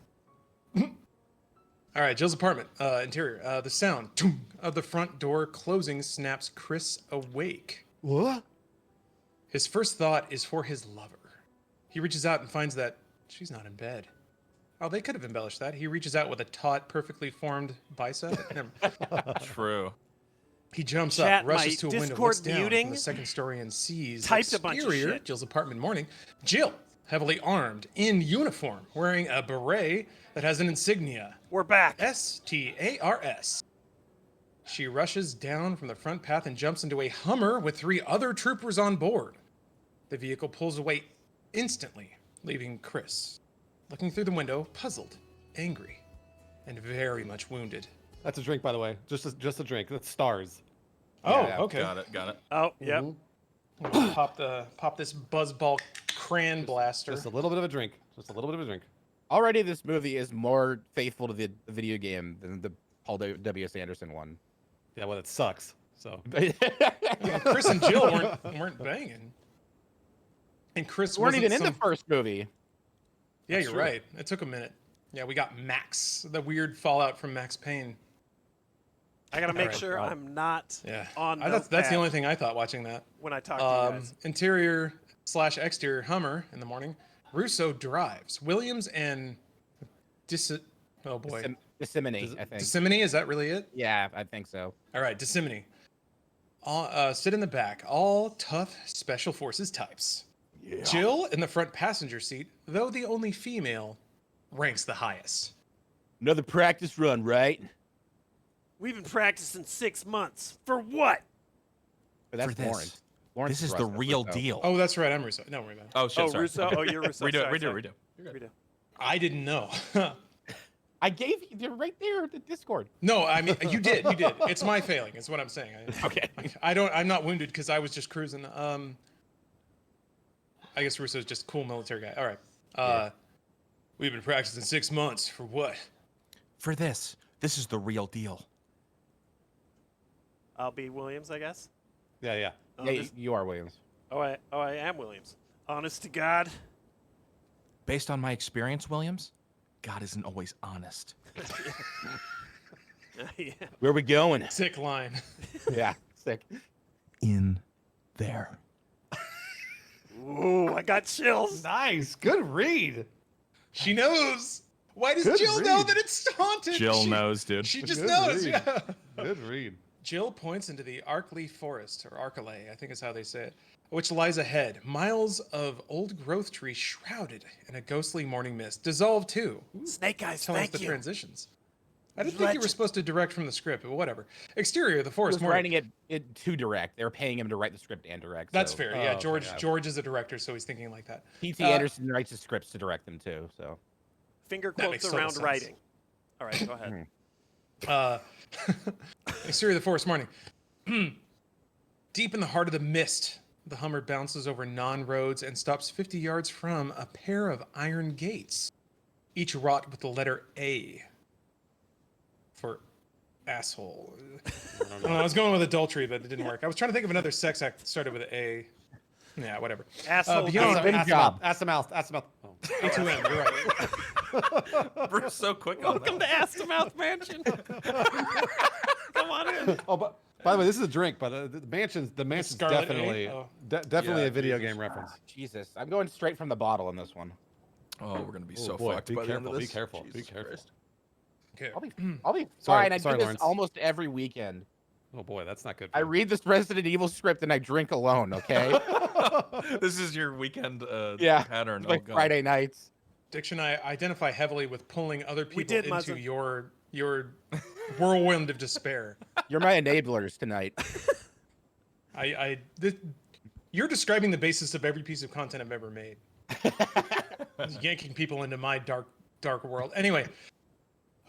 All right, Jill's apartment, interior. The sound of the front door closing snaps Chris awake.
What?
His first thought is for his lover. He reaches out and finds that she's not in bed. Oh, they could have embellished that. He reaches out with a taut, perfectly formed bicep.
True.
He jumps
Chat,
up, rushes
my
to a window,
Discord
looks down
muting
from the second story, and sees
typed a bunch of
exterior
shit.
Jill's apartment morning. Jill, heavily armed, in uniform, wearing a beret that has an insignia.
We're back.
STARS. She rushes down from the front path and jumps into a Hummer with 3 other troopers on board. The vehicle pulls away instantly, leaving Chris looking through the window, puzzled, angry, and very much wounded.
That's a drink, by the way. Just a drink. That's stars.
Oh,
Yeah,
okay.
Got it.
Oh, yep.
I'm gonna pop this buzzball cran blaster.
Just a little bit of a drink. Just a little bit of a drink.
Already, this movie is more faithful to the video game than the Paul W.S. Anderson one.
Yeah, well, it sucks. So.
Well, Chris and Jill weren't banging. And Chris
weren't
wasn't
even in the
some-
first movie.
Yeah,
That's
you're
true.
right. It took a minute. Yeah, we got Max, the weird fallout from Max Payne.
I gotta make
Alright,
sure
well,
I'm not
Yeah,
on.
that's the
notepad
only thing I thought watching that.
when I talk to you guys.
Interior/exterior Hummer in the morning. Russo drives. Williams and oh boy,
Disseminate, I think.
Dissimini, is that really it?
Yeah, I think so.
All right, Dissimini. All sit in the back. All tough special forces types. Yeah. Jill in the front passenger seat, though the only female, ranks the highest.
Another practice run, right?
We've been practicing 6 months for what?
But that's
For this.
Lawrence. Lawrence
This is
is
the
Russo.
real deal.
Oh, that's right. I'm Russo. No, worry about it.
Oh shit.
Oh,
sorry.
Russo. Oh, you're Russo.
Redo it.
Sorry,
Redo
sorry.
it.
Redo.
I didn't know.
I gave you, they're right there at the Discord.
No, I mean you did. You did. It's my failing. Is what I'm saying.
Okay.
I'm not wounded because I was just cruising. I guess Russo's just a cool military guy. All right. We've been practicing 6 months for what?
For this. This is the real deal.
I'll be Williams, I guess.
Yeah, yeah.
Oh,
Yeah,
this-
you are Williams.
I am Williams. Honest to God.
Based on my experience, Williams, God isn't always honest.
Yeah.
Where are we going?
Sick line.
Yeah, sick.
In there.
Ooh, I got chills.
Nice. Good read.
She knows. Why does
Good
Jill know
read.
that it's haunted?
Jill
She-
knows, dude.
She just
Good
knows.
read.
Yeah.
Good read.
Jill points into the Arkley Forest, or Arkley, I think is how they say it, which lies ahead. Miles of old growth tree shrouded in a ghostly morning mist. Dissolved too.
Snake Eyes,
Telling us
thank
the
you.
transitions. I didn't think you were
Legend.
supposed to direct from the script, but whatever. Exterior, the
He
forest
was
morning.
writing it to direct. They were paying him to write the script and direct.
That's
so.
fair.
Oh,
Yeah,
okay,
George.
yeah.
George is a director, so he's thinking like that.
P.T.
Uh,
Anderson writes the scripts to direct them too. So
Finger
That makes
quotes
total
around
sense.
writing. All right, go ahead.
Exterior of the forest morning. Deep in the heart of the mist, the Hummer bounces over non-roads and stops 50 yards from a pair of iron gates, each wrought with the letter A for asshole. I don't know, I was going with adultery, but it didn't work. I was trying to think of another sex act that started with an A. Yeah, whatever.
Asshole.
beyond-
Gates.
Good
Ass
job.
Ass them out. Ass them out. Oh.
A2M, you're right.
Bruce so quick on
Welcome
that.
to Ass to Mouth Mansion. Come on in.
Oh, but by the way, this is a drink, but the mansion's
Scarlet
definitely
A? Oh.
definitely
Yeah,
a video
Jesus.
game reference.
Jesus, I'm going straight from the bottle on this one.
Oh, we're gonna be
Oh,
so
boy,
fucked
be
by the end
careful,
of
be
this.
careful, be
Jesus
careful.
Christ.
Okay.
I'll be
Sorry-
fine. I
sorry,
do this
Lawrence.
almost every weekend.
Oh boy, that's not good.
I read this Resident Evil script and I drink alone. Okay.
This is your weekend
Yeah,
pattern.
like
Oh, God.
Friday nights.
Diction, I identify heavily with pulling other people
did,
into
Muzzin.
your whirlwind of despair.
You're my enablers tonight.
You're describing the basis of every piece of content I've ever made. Yanking people into my dark world. Anyway,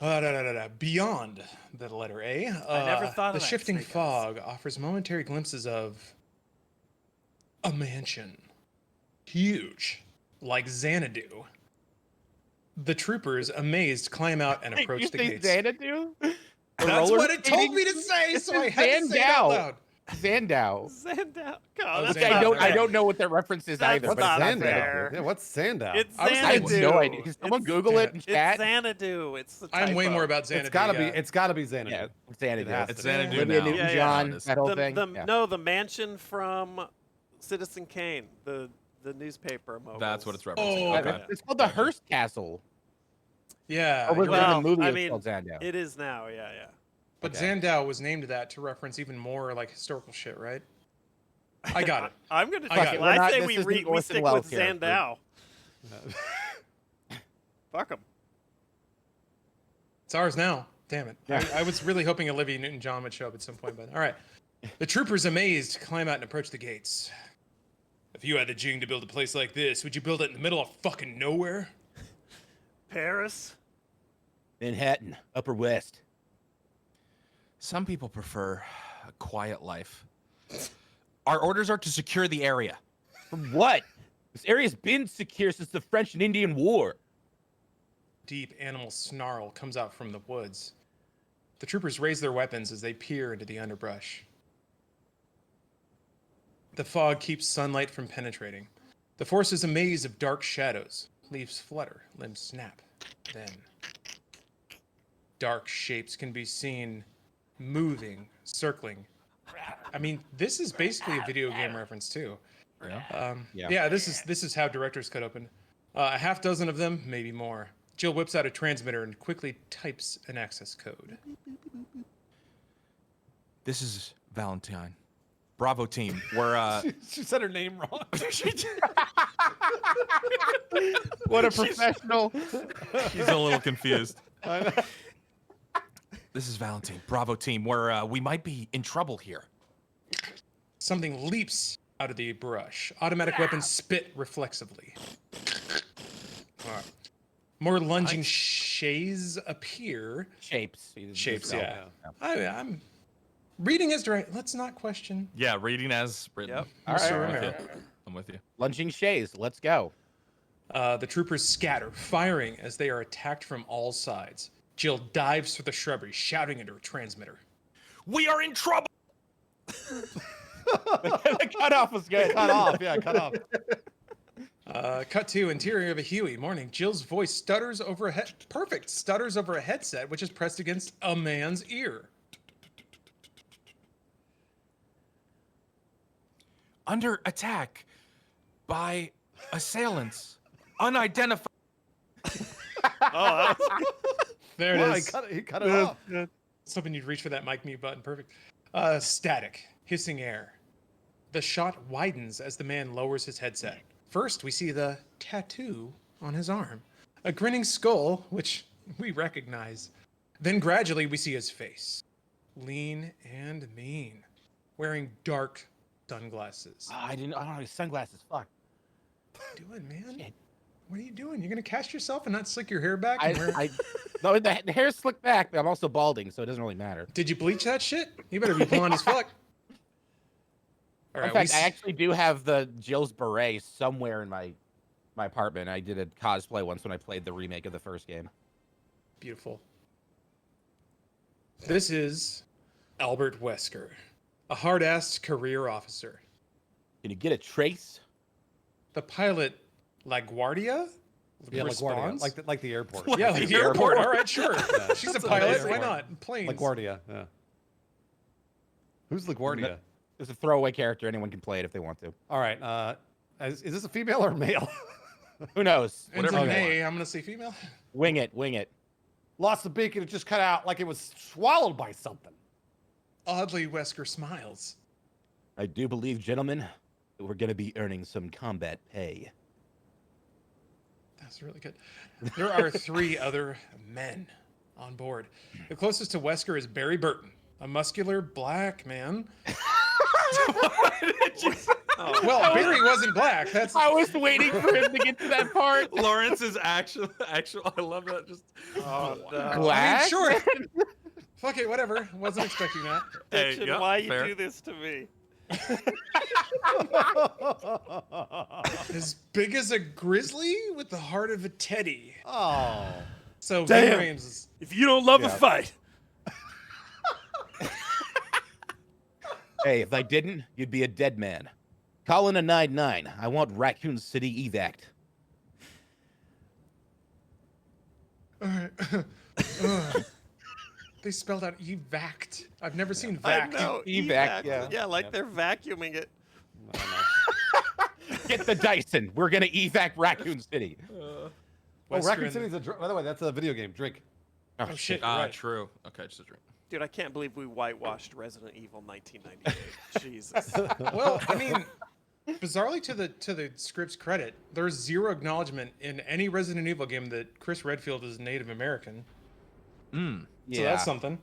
Beyond the letter A,
I never thought of
the
that,
shifting
Snake Eyes.
fog offers momentary glimpses of a mansion. Huge, like Xanadu. The troopers, amazed, climb out and approach the gates.
Xanadu?
That's what it told me to say, so I had to say it out loud.
Sandow.
Sandow. God,
Which
that's
I
not
don't. I
fair.
don't know what that reference is
That's
either.
What's
But
not
it's
Sandow?
fair.
Yeah, what's Sandow?
It's
I
Xanadu.
have
no idea. Can someone Google it in
It's
chat?
Xanadu. It's the
I'm way
typo.
more about Xanadu.
It's gotta be.
yeah.
It's gotta be Xanadu.
Yeah, Xanadu.
It has
It's
to be.
Xanadu
Olivia
now.
Newton-John,
Yeah.
that whole
the,
thing.
the-
Yeah.
No, the mansion from Citizen Kane, the newspaper. Mobiles.
That's what it's referencing.
Oh,
Okay.
It's called the Hearst Castle.
Yeah,
Or was
you're
it in
right.
the movie?
I
It's
mean,
called Sandow.
It is now. Yeah, yeah.
But
Okay.
Xandow was named that to reference even more like historical shit, right? I got it.
I'm gonna.
I got it.
We're
I
not-
say
this
we
isn't
we
Orson
stick
Welles
with
here.
Sandow. Fuck him.
It's ours now. Damn it.
Yeah.
I was really hoping Olivia Newton-John would show up at some point, but all right. The troopers, amazed, climb out and approach the gates. If you had the jing to build a place like this, would you build it in the middle of fucking nowhere?
Paris.
Manhattan, Upper West.
Some people prefer a quiet life. Our orders are to secure the area.
From what? This area's been secure since the French and Indian War.
Deep animal snarl comes out from the woods. The troopers raise their weapons as they peer into the underbrush. The fog keeps sunlight from penetrating. The forest is a maze of dark shadows. Leaves flutter, limbs snap. Then, dark shapes can be seen moving, circling. I mean, this is basically a video game reference too.
Yeah.
Yeah, this is how director's cut open. A half dozen of them, maybe more. Jill whips out a transmitter and quickly types an access code.
This is Valentine. Bravo team. We're
She said her name wrong.
What a professional.
He's a little confused.
this is Valentine. Bravo team. We might be in trouble here.
Something leaps out of the brush. Automatic weapons spit reflexively. More lunging shays appear.
Shapes.
Shapes,
So,
yeah. I'm reading is direct. Let's not question.
Yeah, reading as written.
Yep.
All right.
Mr.
all right.
Romero.
I'm with you.
Lunging shays. Let's go.
The troopers scatter, firing as they are attacked from all sides. Jill dives through the shrubbery, shouting into her transmitter.
We are in trouble.
The cutoff was good.
Cut off. Yeah, cut off.
Cut to interior of a Huey. Morning. Jill's voice stutters over a stutters over a headset, which is pressed against a man's ear.
Under attack by assailants. Unidentified.
Oh,
There it
Wow,
is.
he cut it off.
I was hoping you'd reach for that mic mute button. Perfect. Static, hissing air. The shot widens as the man lowers his headset. First, we see the tattoo on his arm, a grinning skull, which we recognize. Then gradually, we see his face, lean and mean, wearing dark sunglasses.
Oh, I don't know his sunglasses. Fuck.
What are you doing, man?
Shit.
What are you doing? You're gonna cast yourself and not slick your hair back? and wear-
No, the hair's slicked back, but I'm also balding, so it doesn't really matter.
Did you bleach that shit? You better be blonde as fuck. All
In
right, we
fact, I actually do have the Jill's beret somewhere in my apartment. I did a cosplay once when I played the remake of the first game.
Beautiful. This is Albert Wesker, a hard-assed career officer.
Can you get a trace?
The pilot LaGuardia
Yeah, LaGuardia,
responds.
like the airport.
Yeah, like the airport. All right, sure.
Yeah.
She's a
That's
pilot.
amazing.
Why not? Planes.
LaGuardia. Yeah. Who's LaGuardia?
It's a throwaway character. Anyone can play it if they want to.
All right. Is this a female or male?
Who knows?
Ends
Whatever
in
you
May. I'm gonna say female.
Wing it. Wing it.
Lost the beacon. It just cut out like it was swallowed by something.
Oddly, Wesker smiles.
I do believe, gentlemen, that we're going to be earning some combat pay.
That's really good. There are 3 other men on board. The closest to Wesker is Barry Burton, a muscular black man. Well, Barry wasn't black. That's
I was waiting for him to get to that part.
Lawrence is actual. I love that. Just
Oh, no.
I
Black?
mean, sure. Fuck it, whatever. Wasn't expecting that.
hey,
Diction,
yeah,
why
fair.
you do this to me?
As big as a grizzly with the heart of a teddy.
Oh.
So
Damn.
Ving Rhames is
If you don't love
Yeah.
a fight,
Hey, if I didn't, you'd be a dead man. Call in a 9-9. I want Raccoon City evac.
They spelled out evac. I've never seen
I
vac.
know.
Evac, yeah.
Yeah, like they're vacuuming it.
I don't know.
Get the Dyson. We're gonna evac Raccoon City.
Oh,
Wesker
Raccoon
and-
City's by the way, that's a video game. Drink.
Oh,
Oh shit!
Ah,
Right.
true. Okay, just a drink.
Dude, I can't believe we whitewashed Resident Evil 1998. Jesus.
Well, I mean, bizarrely to the script's credit, there's zero acknowledgement in any Resident Evil game that Chris Redfield is Native American.
Mm.
So that's something.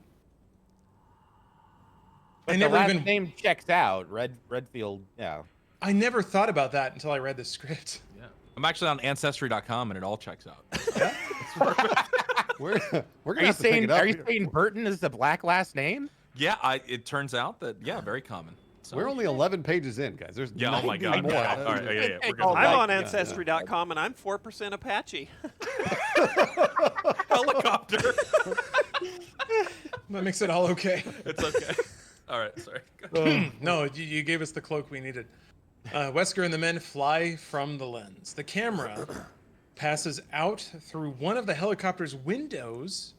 But
I
the
never
last
even
name checks out. Redfield. Yeah.
I never thought about that until I read the script.
Yeah. I'm actually on Ancestry.com and it all checks out.
We're
Are
gonna
you
have to pick
saying?
it up.
Are you saying Burton is the black last name?
Yeah, it turns out that very common. So,
We're only 11 pages in, guys. There's
yeah. Oh my
90
god.
more.
Yeah. All right. Yeah. We're
Oh,
gonna
I'm
like-
on
yeah,
Ancestry.com and I'm 4% Apache.
helicopter.
That makes it all okay.
It's okay. All right. Sorry.
No, you gave us the cloak we needed. Wesker and the men fly from the lens. The camera passes out through one of the helicopter's windows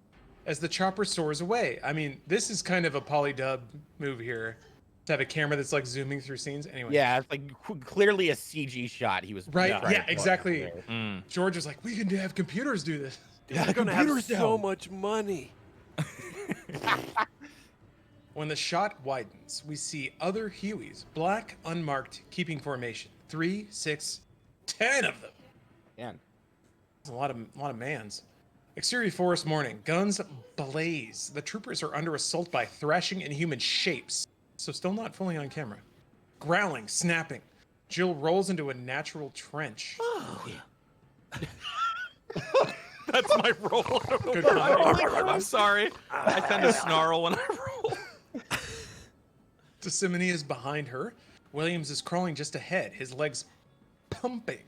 as the chopper soars away. I mean, this is kind of a polydub move here to have a camera that's like zooming through scenes. Anyway,
Yeah, it's like clearly a CG shot. He was
right.
trying
Yeah,
to-
exactly.
Mm.
George was like, "We can have computers do this."
They're gonna have so much money.
When the shot widens, we see other Hueys, black, unmarked, keeping formation. 3, 6, 10 of them.
Man.
That's a lot of mans. Exterior forest morning. Guns blaze. The troopers are under assault by thrashing inhuman shapes. So still not fully on camera. Growling, snapping. Jill rolls into a natural trench.
That's my roll.
Good comedy.
I'm sorry. I tend to snarl when I roll.
Dissimony is behind her. Williams is crawling just ahead, his legs pumping.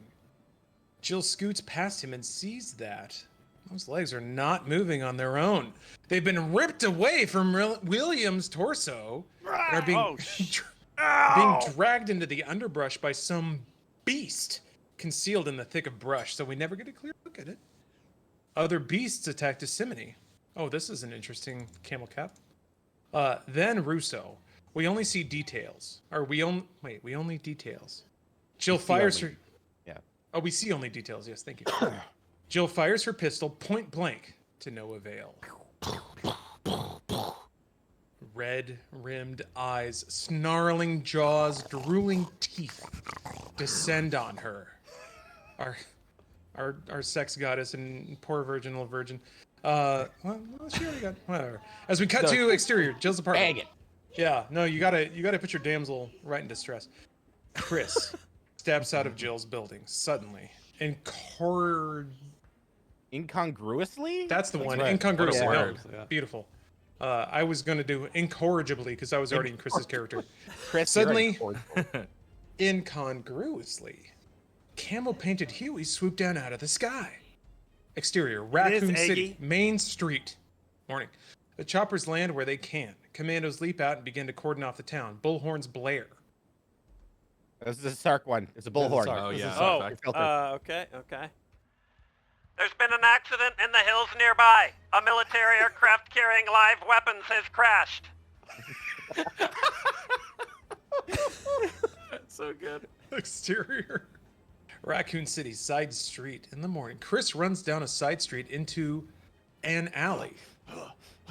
Jill scoots past him and sees that those legs are not moving on their own. They've been ripped away from Williams' torso and are being,
Oh,
being dragged into the underbrush by some beast concealed in the thick of brush, so we never get a clear look at it. Other beasts attack Dissimony. Oh, this is an interesting camel cap. Then Russo. We only see details. Or we only details. Jill fires her.
Yeah.
Oh, we see only details. Yes, thank you. Jill fires her pistol point blank to no avail. Red-rimmed eyes, snarling jaws, drooling teeth descend on her. Our sex goddess and poor virginal virgin. Well, she already got whatever. As we cut to exterior, Jill's apartment.
Bang it.
Yeah, no, you gotta put your damsel right in distress. Chris steps out of Jill's building suddenly.
Incongruously?
That's the one.
right.
Incongruously.
What a
No,
word.
Yeah.
beautiful. I was gonna do incorrigibly because I was already in Chris's character.
Chris,
Suddenly-
you're right.
Incongruously, camel-painted Huey swoop down out of the sky. Exterior, Raccoon City,
Eggy.
Main Street. Morning. The choppers land where they can. Commandos leap out and begin to cordon off the town. Bullhorns blare.
This is a Sark one. It's a
This is
bullhorn.
Sark.
Oh
This is
yeah.
Oh,
in fact.
okay. There's been an accident in the hills nearby. A military aircraft carrying live weapons has crashed. That's so good.
Exterior. Raccoon City, side street in the morning. Chris runs down a side street into an alley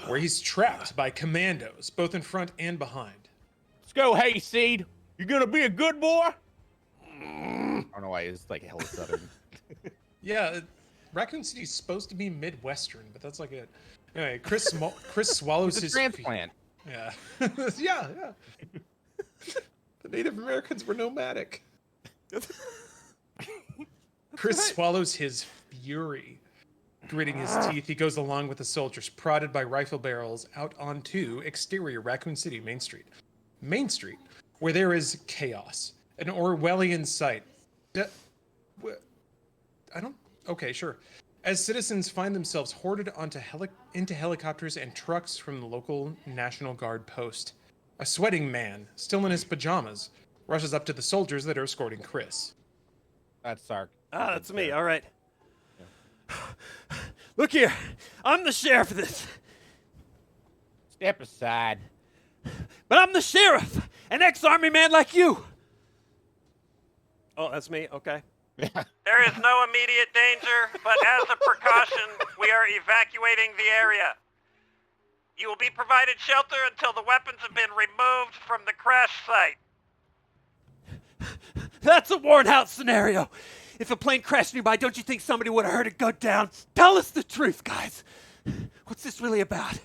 where he's trapped by commandos, both in front and behind.
Let's go, Hayseed. You gonna be a good boy? I don't know why it's like hella southern.
Yeah, Raccoon City's supposed to be Midwestern, but that's like it. Anyway, Chris swallows
It's a
his
transplant.
Yeah. yeah. Native Americans were nomadic. Chris swallows his fury. Gritting his teeth, he goes along with the soldiers, prodded by rifle barrels, out onto exterior Raccoon City, Main Street. Main Street, where there is chaos. An Orwellian sight. Okay, sure. As citizens find themselves hoarded into helicopters and trucks from the local National Guard post. A sweating man, still in his pajamas, rushes up to the soldiers that are escorting Chris.
That's Sark.
Ah, that's me. All right. Look here. I'm the sheriff of this.
Step aside.
But I'm the sheriff, an ex-army man like you. Oh, that's me? Okay. There is no immediate danger, but as a precaution, we are evacuating the area. You will be provided shelter until the weapons have been removed from the crash site. That's a worn out scenario. If a plane crashed nearby, don't you think somebody would have heard it go down? Tell us the truth, guys. What's this really about?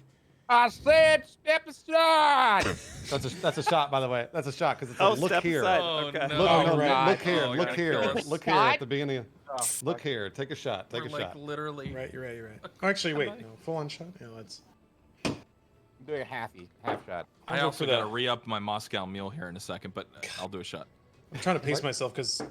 I said step aside.
That's a shot, by the way. That's a shot because it's a look
step
here.
aside.
Oh,
Okay.
no.
Look,
Oh,
no,
God.
look here,
Oh,
look
you're
here,
gonna kill us.
look here at the beginning. Look here, take a shot, take
We're
a
like
shot.
literally.
You're right. Oh, actually, wait, no, full on shot. Yeah, let's.
I'm doing a half shot.
I
go
also
for
got to
that.
re-up my Moscow Mule here in a second, but I'll do a shot.
I'm trying to pace myself because,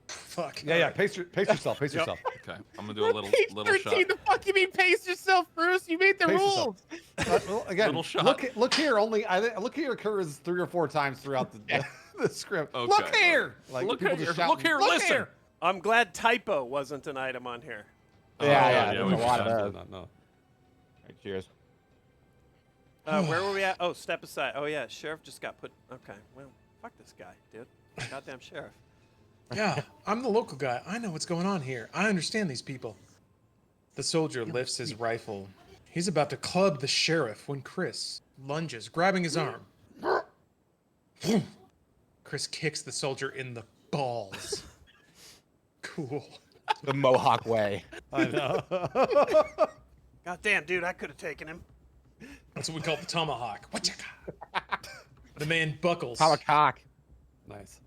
fuck.
Yeah, pace yourself, pace yourself.
Okay, I'm gonna do a little shot.
13, the fuck you mean pace yourself, Bruce? You made the
Pace
rules.
yourself. Well, again,
Little shot.
look here. Look here occurs 3 or 4 times throughout the script.
Okay.
Look here. Like
Look
people
here,
just shout,
look here, listen.
Here.
I'm glad typo wasn't an item on here.
Yeah,
yeah,
there's
we
a lot
should.
of those.
No.
All right, cheers.
Where were we at? Oh, step aside. Oh, yeah, sheriff just got put. Okay, well, fuck this guy, dude. Goddamn sheriff.
Yeah, I'm the local guy. I know what's going on here. I understand these people. The soldier lifts his rifle. He's about to club the sheriff when Chris lunges, grabbing his arm. Chris kicks the soldier in the balls. Cool.
The Mohawk way.
I know.
Goddamn, dude, I could have taken him.
That's what we call the tomahawk. The man buckles.
Tomahawk.
Nice.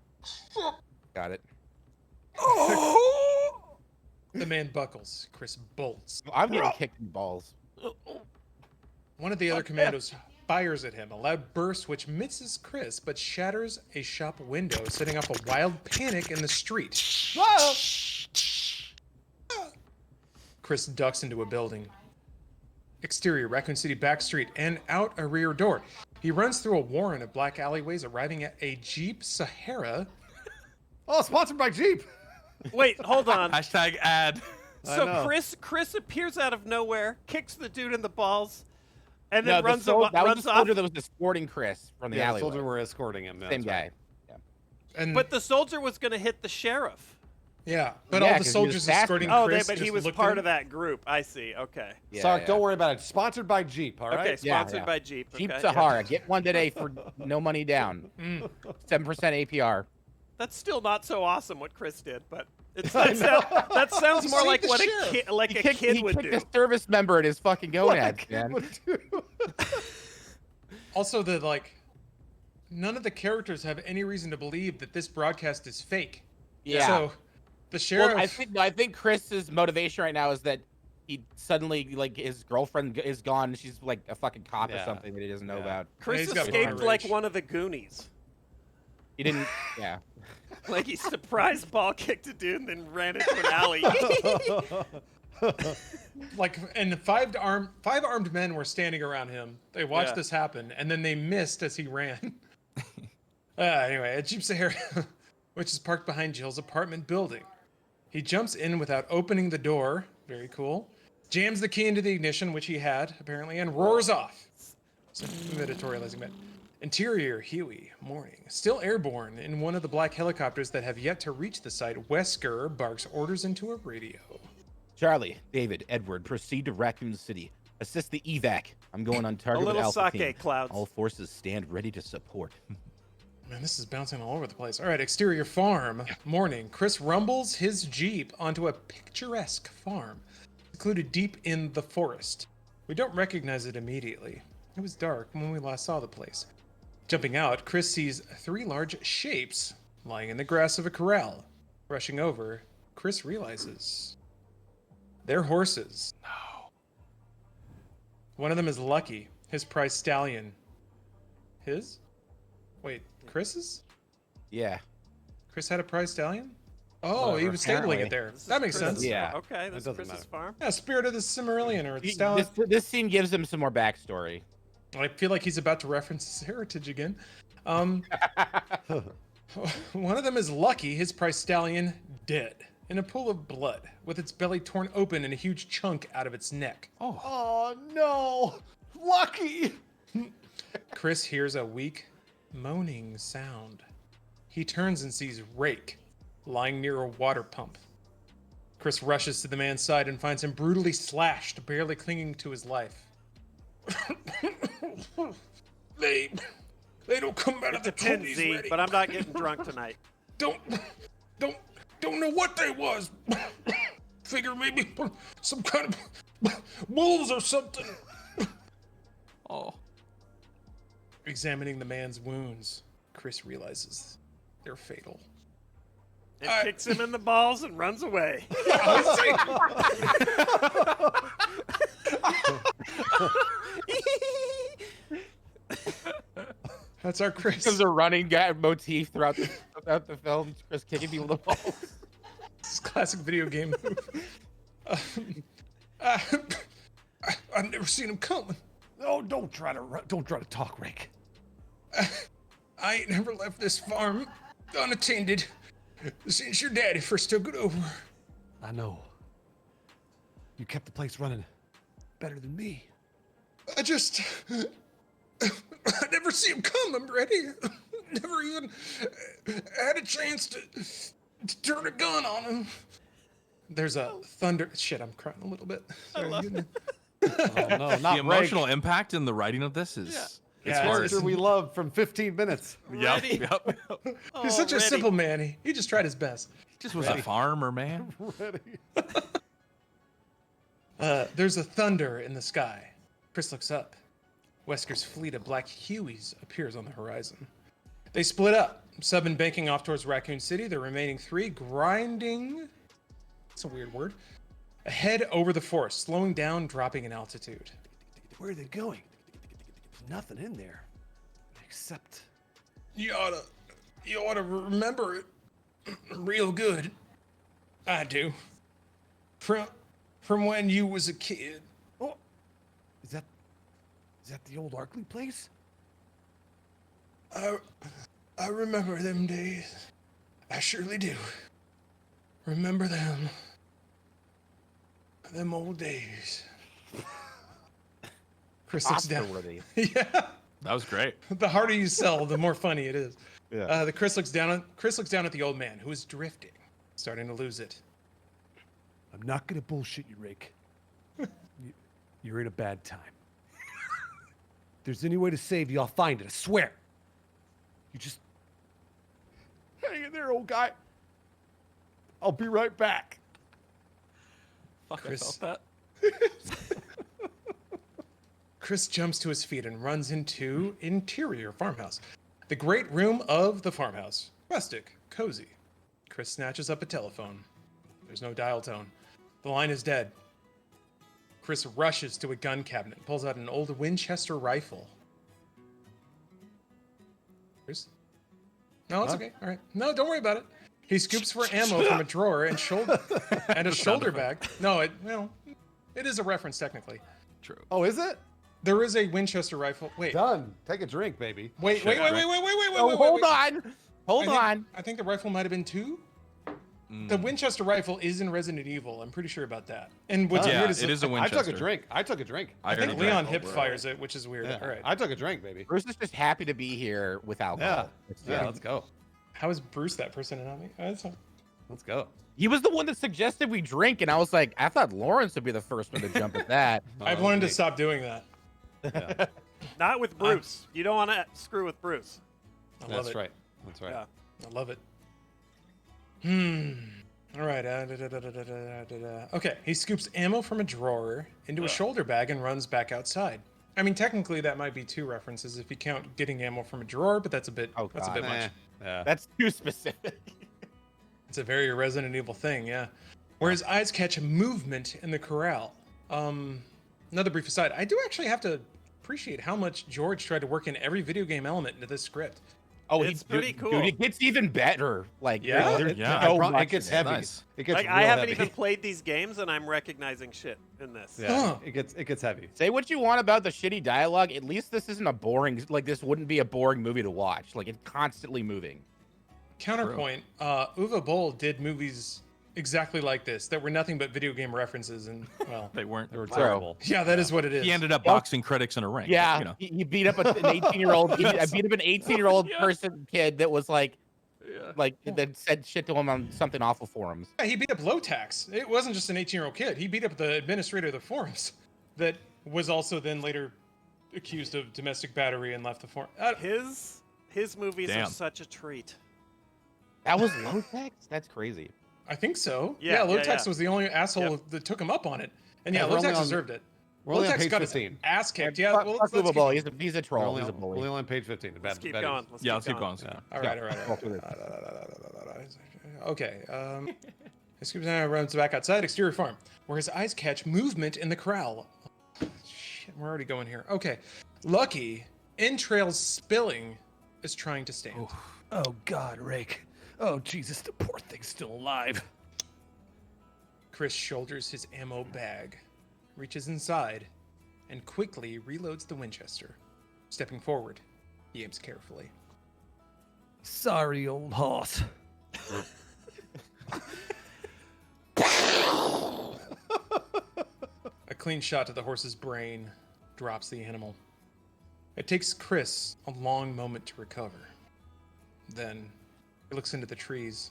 Got it.
The man buckles. Chris bolts.
I'm getting kicked in the balls.
One of the other commandos fires at him. A loud burst which misses Chris but shatters a shop window, setting off a wild panic in the street.
Whoa.
Chris ducks into a building. Exterior, Raccoon City back street, and out a rear door. He runs through a warren of black alleyways, arriving at a Jeep Sahara.
Oh, sponsored by Jeep.
Wait, hold on.
Hashtag ad.
I
So
know.
Chris appears out of nowhere, kicks the dude in the balls, and
No,
then
that
runs
was
runs
the
off.
soldier that was escorting Chris from the
Yeah, the
alleyway.
soldier were escorting him. Yeah,
Same
that's
guy.
right.
And
But the soldier was going to hit the sheriff.
yeah, but
Yeah,
all
'cause
the
he was
soldiers
faster.
escorting
Oh,
Chris.
but he
just
was
looked
part
at
of
him.
that group. I see. Okay.
Yeah,
Sark,
yeah.
don't worry about it. Sponsored by Jeep. All right.
Okay,
Yeah,
sponsored
yeah.
by Jeep.
Jeep
okay.
Sahara. Get one today for no money down. 7% APR.
That's still not so awesome what Chris did, but it's,
I
that sounds
He
more
saved
like
the
what
sheriff.
a
He
kid would
kicked
do.
a service member at his fucking
What a
gonads,
kid
man.
would do.
Also, none of the characters have any reason to believe that this broadcast is fake.
Yeah.
So, the sheriff.
Well, I think Chris's motivation right now is that he suddenly, like, his girlfriend is gone. And she's like a fucking cop or
Yeah.
something that he doesn't know
Yeah.
about.
Chris
he's got
escaped
Romeros.
like one of the Goonies.
He didn't. Yeah.
Like he surprise ball kicked a dude and then ran into an alley.
And five armed men were standing around him. They watched
Yeah.
this happen, and then they missed as he ran. Anyway, a Jeep Sahara, which is parked behind Jill's apartment building. He jumps in without opening the door. Very cool. Jams the key into the ignition, which he had, apparently, and roars off. So, I'm editorializing that. Interior, Huey, morning. Still airborne in one of the black helicopters that have yet to reach the site, Wesker barks orders into a radio.
Charlie, David, Edward, proceed to Raccoon City. Assist the evac. I'm going on target with
little
Alpha
sake
Team.
clouds.
All forces stand ready to support.
Man, this is bouncing all over the place. All right, exterior farm, morning. Chris rumbles his Jeep onto a picturesque farm, secluded deep in the forest. We don't recognize it immediately. It was dark when we last saw the place. Jumping out, Chris sees 3 large shapes lying in the grass of a corral. Rushing over, Chris realizes they're horses.
No.
One of them is Lucky, his prize stallion. His? Wait, Chris's?
Yeah.
Chris had a prize stallion? Oh, he
Whatever,
was stabling it
apparently.
there.
This is
That makes
Chris's-
sense.
Yeah.
Okay, this is
doesn't
Chris's
matter.
farm.
Yeah, Spirit of the Cimmerian or
He-
stallion.
This scene gives him some more backstory.
I feel like he's about to reference his heritage again. One of them is Lucky, his prize stallion, dead in a pool of blood, with its belly torn open and a huge chunk out of its neck.
Oh no, Lucky.
Chris hears a weak, moaning sound. He turns and sees Rake lying near a water pump. Chris rushes to the man's side and finds him brutally slashed, barely clinging to his life. They don't come out of
It's
the
a 10
Tony's
Z,
ready.
but I'm not getting drunk tonight.
Don't know what they was. Figure maybe some kind of wolves or something.
Oh.
Examining the man's wounds, Chris realizes they're fatal.
And kicks him in the balls and runs away.
That's our Chris.
There's a running motif throughout the film. Chris kicking people in the balls.
This classic video game move. I've never seen him coming.
Oh, don't try to talk, Rick.
I ain't never left this farm unattended since your daddy first took it over.
I know. You kept the place running better than me.
I never see him come. I'm ready. Never even had a chance to turn a gun on him. There's a thunder. Shit, I'm crying a little bit. Sorry,
Oh no,
The
not
emotional impact in the writing of this is it's
Yeah,
hard.
it's-
character we love from 15 minutes.
Yep,
Ready?
yep.
He's such a
Already.
simple man. He just tried his best.
Just was a farmer, man.
Ready?
There's a thunder in the sky. Chris looks up. Wesker's fleet of black Hueys appears on the horizon. They split up, Sub and banking off towards Raccoon City. The remaining 3 grinding. That's a weird word. Ahead over the forest, slowing down, dropping in altitude.
Where are they going? There's nothing in there. Except...
You ought to remember it real good. I do. From when you was a kid.
Oh, is that the old Arkley place?
I remember them days. I surely do. Remember them. Them old days. Chris looks down.
Oscar-worthy.
Yeah.
That was great.
The harder you sell, the more funny it is.
Yeah.
The Chris looks down at the old man who is drifting, starting to lose it.
I'm not gonna bullshit you, Rick. You're in a bad time. If there's any way to save you, I'll find it, I swear. You just hang in there, old guy. I'll be right back.
Fuck,
Chris.
I felt that.
Chris jumps to his feet and runs into interior farmhouse. The great room of the farmhouse. Rustic, cozy. Chris snatches up a telephone. There's no dial tone. The line is dead. Chris rushes to a gun cabinet, pulls out an old Winchester rifle. Chris? No, it's okay. All right. No, don't worry about it. He scoops for ammo from a drawer and a shoulder bag. No, it is a reference technically.
True.
Oh, is it?
There is a Winchester rifle. Wait.
Done. Take a drink, baby.
Wait.
Oh, hold on. Hold on.
I think the rifle might have been 2. The Winchester rifle is in Resident Evil. I'm pretty sure about that. And what's
Yeah,
weird is
it is a
I
Winchester.
took a drink. I took a drink.
I think
heard
Leon
that.
hip fires it, which is weird.
Yeah.
All right.
I took a drink, baby.
Bruce is just happy to be here with alcohol.
Yeah. Let's go.
How is Bruce that person and not me? That's fine.
Let's go.
He was the one that suggested we drink, and I was like, I thought Lawrence would be the first one to jump at that.
I've wanted to stop doing that.
Yeah.
Not with Bruce. You don't want to screw with Bruce.
I love
That's
it.
right. That's right.
Yeah.
I love it. All right. Okay. He scoops ammo from a drawer into a shoulder bag and runs back outside. I mean, technically that might be 2 references if you count getting ammo from a drawer, but that's a bit
Oh,
that's a
God.
bit much.
Yeah.
That's too specific.
It's a very Resident Evil thing, yeah. Where his eyes catch movement in the corral. Another brief aside, I do actually have to appreciate how much George tried to work in every video game element into this script.
Oh,
It's pretty cool.
Dude, it gets even better. Like,
Yeah?
there's
Yeah.
so
It
much
gets
in it.
heavy.
Nice.
It gets
Like
real
I haven't
heavy.
even played these games, and I'm recognizing shit in this.
Yeah,
Huh.
it gets heavy.
Say what you want about the shitty dialogue. At least this isn't a boring. Like, this wouldn't be a boring movie to watch. Like, it's constantly moving.
Counterpoint, Uwe Boll did movies exactly like this that were nothing but video game references, and well,
They weren't.
They were
Bro.
terrible.
yeah, that is what it is.
He ended up boxing critics in a ring.
Yeah,
You know.
he beat up an 18-year-old. I beat up an 18-year-old kid that was like that said shit to him on something awful forums.
Yeah, he beat up Low Tax. It wasn't just an 18-year-old kid. He beat up the administrator of the forums that was also then later accused of domestic battery and left the forum.
His movies
Damn.
are such a treat.
That was low text. That's crazy.
I think so.
Yeah,
Low
yeah,
Tax
yeah.
was the only asshole
Yep.
that took him up on it. And yeah,
Yeah, we're
Low Tax
only on-
deserved it.
We're only
Low
on
Tax
page
got his
15.
ass kicked. Yeah,
Fuck,
well,
fuck
let's
Uwe
keep
Boll.
going.
He's a
We're
troll.
only
He's a bully.
on page 15. The
Let's keep
bad
going.
news.
Yeah, let's keep going.
Yeah.
All right. Okay. Scoops runs back outside exterior farm, where his eyes catch movement in the corral. Shit, we're already going here. Okay. Lucky, entrails spilling, is trying to stand.
Oh, God, Rake. Oh, Jesus, the poor thing's still alive.
Chris shoulders his ammo bag, reaches inside, and quickly reloads the Winchester. Stepping forward, he aims carefully.
Sorry, old horse.
A clean shot to the horse's brain drops the animal. It takes Chris a long moment to recover. Then he looks into the trees.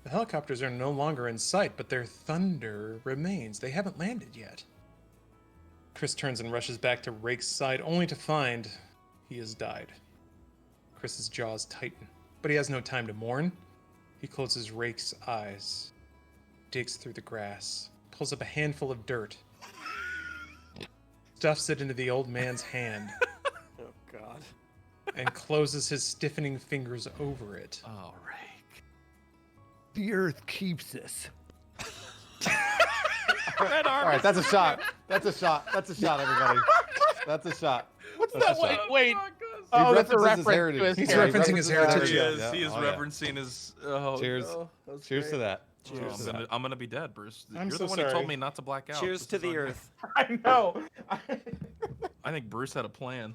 The helicopters are no longer in sight, but their thunder remains. They haven't landed yet. Chris turns and rushes back to Rake's side, only to find he has died. Chris's jaws tighten, but he has no time to mourn. He closes Rake's eyes, digs through the grass, pulls up a handful of dirt, stuffs it into the old man's hand,
Oh God.
and closes his stiffening fingers over it.
Oh, Rake.
The earth keeps us.
Red
All right, that's a shot. That's a shot. That's a shot, everybody. That's a shot.
What's
That's
that?
a
Wait,
shot.
wait.
He
Oh, that's a
references his
reference to
heritage.
his
He's
heritage.
referencing his heritage.
He
Yeah,
is.
yeah.
He is
Oh, yeah.
referencing his. Oh,
Cheers.
no, that was
Cheers
great.
to that.
Oh,
Cheers to that.
I'm gonna be dead, Bruce.
I'm
You're
so
the one who
sorry.
told me not to black out.
Cheers
This
to
is
the
on you.
earth.
I know.
I think Bruce had a plan.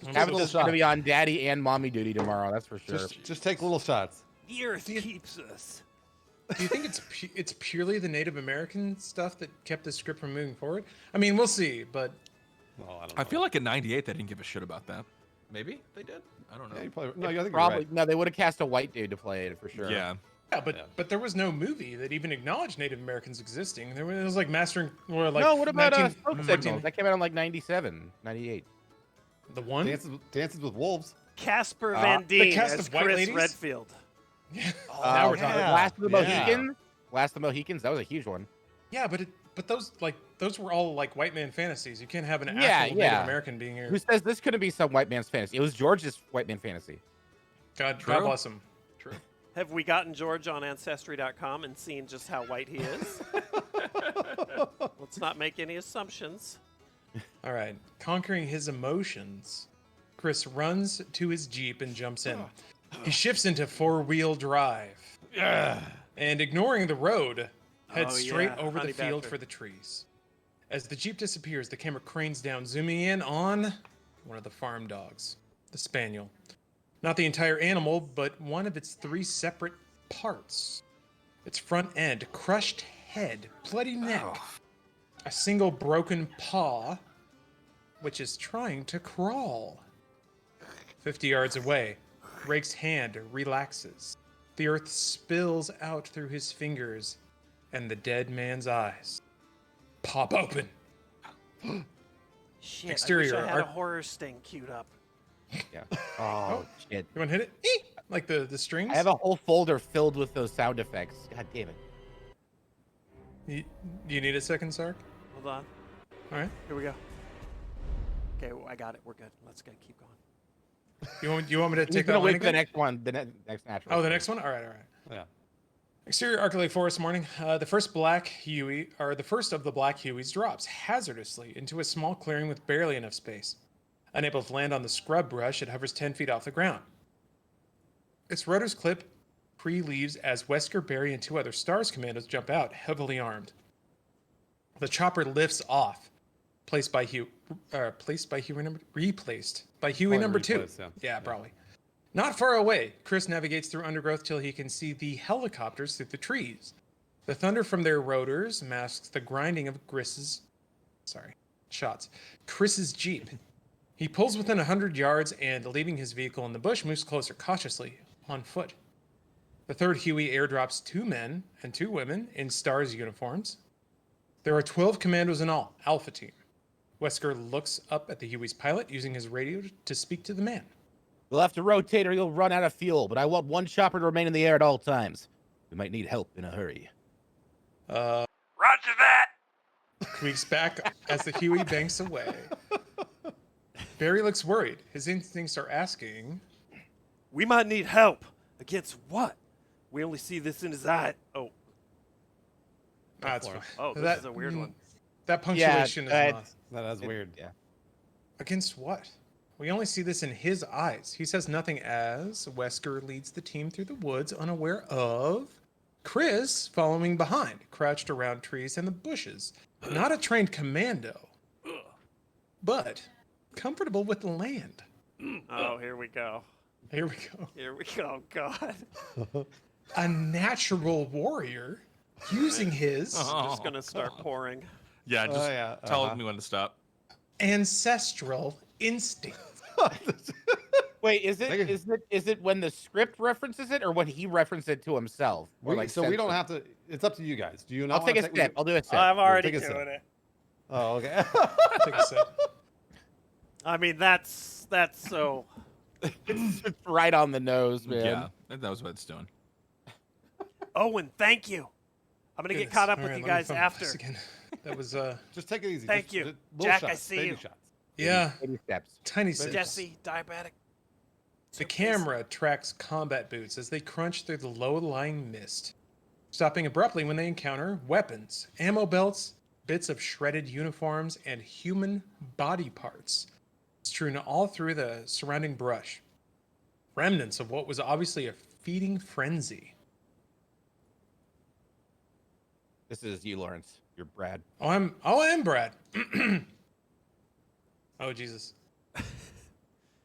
Travis
little
is going to
shot.
be on daddy and mommy duty tomorrow. That's for sure.
Just take little shots.
The earth keeps us.
Do you think it's purely the Native American stuff that kept this script from moving forward? I mean, we'll see, but
Oh, I don't know.
I feel like in '98 they didn't give a shit about that.
Maybe they did. I don't know.
Yeah, you probably, no, I think
Probably
you're right.
no. They would have cast a white dude to play it for sure.
Yeah.
but there was no movie that even acknowledged Native Americans existing. There was like mastering or like
No. What about
19
Smoke
14
Signals? That came out in like '97, '98.
the one?
Dances with Wolves.
Casper Van Dien
cast
as
of white
Chris
ladies?
Redfield.
Now we're talking.
yeah.
Last of the
Yeah.
Mohicans. Last of the Mohicans. That was a huge one.
Yeah, but those were all like white man fantasies. You can't have an
Yeah,
actual
yeah.
Native American being here.
Who says this couldn't be some white man's fantasy? It was George's white man fantasy.
God
True.
bless him.
True.
Have we gotten George on Ancestry.com and seen just how white he is? Let's not make any assumptions.
All right, conquering his emotions, Chris runs to his Jeep and jumps in. He shifts into four-wheel drive. And ignoring the road, heads
Oh,
straight
yeah,
over
Honey
the field
Badger.
for the trees. As the Jeep disappears, the camera cranes down, zooming in on one of the farm dogs, the spaniel. Not the entire animal, but one of its three separate parts. Its front end, crushed head, bloody neck, a single broken paw, which is trying to crawl. 50 yards away, Rake's hand relaxes. The earth spills out through his fingers, and the dead man's eyes pop open.
Shit, I
Exterior
wish I had
art-
a horror sting queued up.
Yeah. Oh shit.
You want to hit it? Eek! Like the strings?
I have a whole folder filled with those sound effects. God damn it.
You need a second, Sark?
Hold on.
All right.
Here we go. Okay, well, I got it. We're good. Let's go. Keep going.
You want me to
He's
take
gonna
that line
wait for the
again?
next one. The next natural.
Oh, the next one. All right.
Yeah.
Exterior Arc Lake Forest morning. The first of the black Hueys drops hazardously into a small clearing with barely enough space. Unable to land on the scrub brush, it hovers 10 feet off the ground. Its rotors clip pre-leaves as Wesker, Barry, and 2 other STARS commandos jump out, heavily armed. The chopper lifts off, replaced by Huey number 2.
Replaced, yeah.
Probably. Not far away, Chris navigates through undergrowth till he can see the helicopters through the trees. The thunder from their rotors masks the grinding of Chris's Jeep. He pulls within 100 yards and, leaving his vehicle in the bush, moves closer cautiously, on foot. The third Huey airdrops 2 men and 2 women in STARS uniforms. There are 12 commandos in all, Alpha Team. Wesker looks up at the Huey's pilot, using his radio to speak to the man.
We'll have to rotate or you'll run out of fuel, but I want one chopper to remain in the air at all times. We might need help in a hurry.
Roger that.
Tweaks back as the Huey banks away. Barry looks worried. His instincts are asking,
We might need help. Against what? We only see this in his eye. Oh,
that's fine.
this is a weird one.
That punctuation is not.
That's weird.
Yeah.
Against what? We only see this in his eyes. He says nothing as Wesker leads the team through the woods, unaware of Chris following behind, crouched around trees and the bushes. Not a trained commando, but comfortable with the land.
Oh, here we go.
Here we go.
Here we go. God.
A natural warrior using his
I'm just gonna start pouring.
Yeah, just tell me when to stop.
ancestral instinct.
Wait, is it when the script references it or when he references it to himself? Or like
So we don't have to. It's up to you guys. Do you not?
I'll take a sip. I'll do a sip.
I'm already
take a
doing
sip.
it.
Oh, okay.
Take a sip.
I mean, that's so.
It's right on the nose, man.
Yeah, that knows what it's doing.
Owen, thank you. I'm gonna get caught up
All
with
right,
you
let me
guys
find
after.
this again. That was
Just take it easy.
Thank you.
little
Jack, I
shots,
see
baby
you.
shots.
yeah,
80 steps.
tiny sips.
Jesse, diabetic.
The camera tracks combat boots as they crunch through the low-lying mist, stopping abruptly when they encounter weapons, ammo belts, bits of shredded uniforms, and human body parts strewn all through the surrounding brush. Remnants of what was obviously a feeding frenzy.
This is you, Lawrence. You're Brad.
I am Brad. Oh, Jesus.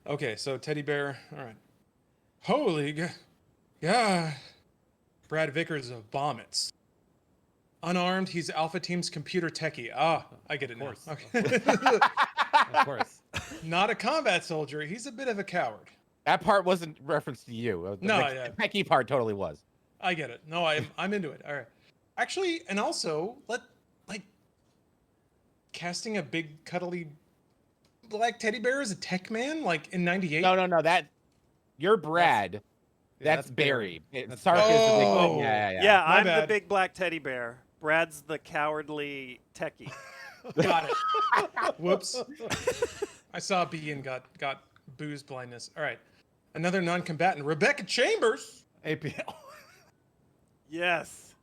Okay, so teddy bear. All right. Holy God. Brad Vickers of Vomits. Unarmed, he's Alpha Team's computer techie. Ah, I get it now.
Of course.
Okay.
Of course.
Not a combat soldier. He's a bit of a coward.
That part wasn't referenced to you.
No,
the
yeah.
techie part totally was.
I get it. No, I'm into it. All right. Actually, and also, casting a big cuddly black teddy bear as a tech man, like in '98.
No. You're Brad. That's
that's
Barry.
Barry. That's
Sark is the big
Oh.
one. Yeah.
Yeah,
My
I'm the
bad.
big black teddy bear. Brad's the cowardly techie.
Got it. Whoops. I saw a bee and got booze blindness. All right. Another non-combatant, Rebecca Chambers,
APL.
Yes.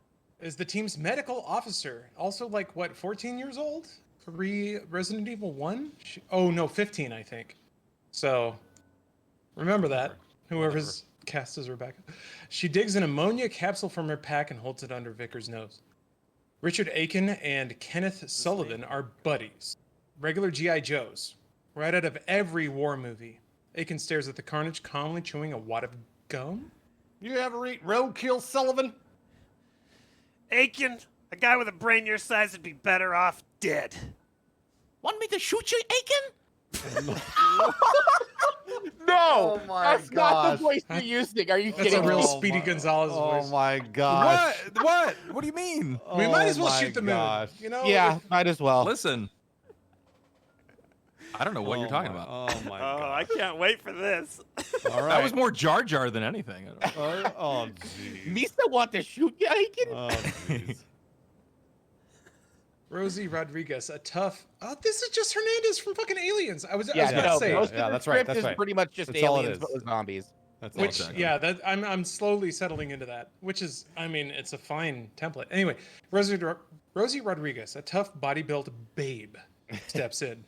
is the team's medical officer. Also, 14 years old? Resident Evil 1? Oh, no, 15, I think. So, remember that. Whoever's cast as Rebecca. She digs an ammonia capsule from her pack and holds it under Vickers' nose. Richard Aiken and Kenneth Sullivan are buddies. Regular G.I. Joes. Right out of every war movie. Aiken stares at the carnage, calmly chewing a wad of gum.
You ever eat roadkill, Sullivan?
Aiken, a guy with a brain your size would be better off dead.
Want me to shoot you, Aiken?
No,
Oh my
that's not
gosh.
the voice you're using. Are you
That's
kidding
a real
me?
Speedy Gonzalez
Oh
voice.
my gosh.
What? What do you mean?
We might as well
Oh
shoot the
my
moon.
gosh.
You know?
Yeah, might as well.
Listen. I don't know what you're talking about.
Oh my
Oh, I
god.
can't wait for this.
All right.
That was more Jar Jar than anything.
Oh jeez.
Misa want to shoot you, Aiken?
Oh jeez.
Rosie Rodriguez, a tough. Oh, this is just Hernandez from fucking Aliens. I was
Yeah,
about
no,
to say.
most of
Yeah,
the
that's right,
script
that's
is
right.
pretty much just
That's all it
aliens
is.
but with zombies.
That's
Which,
all.
yeah, that I'm slowly settling into that. Which is, I mean, it's a fine template. Anyway, Rosie Rodriguez, a tough body-built babe, steps in.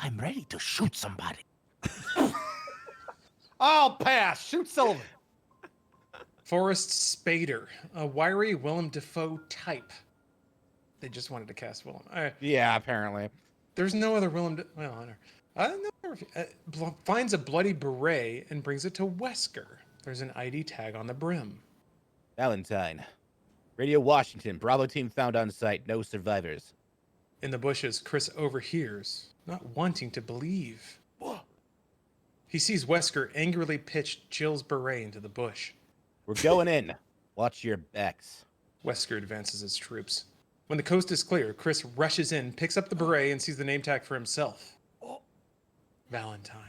I'm ready to shoot somebody.
I'll pass. Shoot Sullivan.
Forrest Spader, a wiry Willem Dafoe type. They just wanted to cast Willem. All right.
Yeah, apparently.
There's no other Willem. Well, I don't know. Finds a bloody beret and brings it to Wesker. There's an ID tag on the brim.
Valentine. Radio Washington. Bravo team found on site. No survivors.
In the bushes, Chris overhears, not wanting to believe. He sees Wesker angrily pitch Jill's beret into the bush.
We're going in. Watch your backs.
Wesker advances his troops. When the coast is clear, Chris rushes in, picks up the beret, and sees the name tag for himself. Valentine.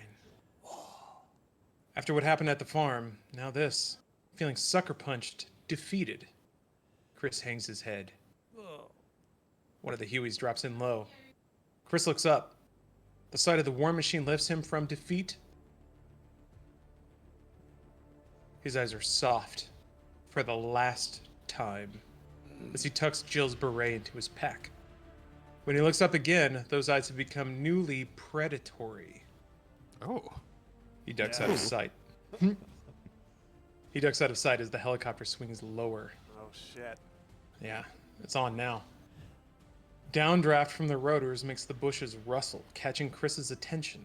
After what happened at the farm, now this. Feeling sucker punched, defeated. Chris hangs his head. One of the Hueys drops in low. Chris looks up. The sight of the war machine lifts him from defeat. His eyes are soft for the last time as he tucks Jill's beret into his pack. When he looks up again, those eyes have become newly predatory.
Oh.
He ducks out of sight. He ducks out of sight as the helicopter swings lower.
Oh shit.
Yeah, it's on now. Downdraft from the rotors makes the bushes rustle, catching Chris's attention.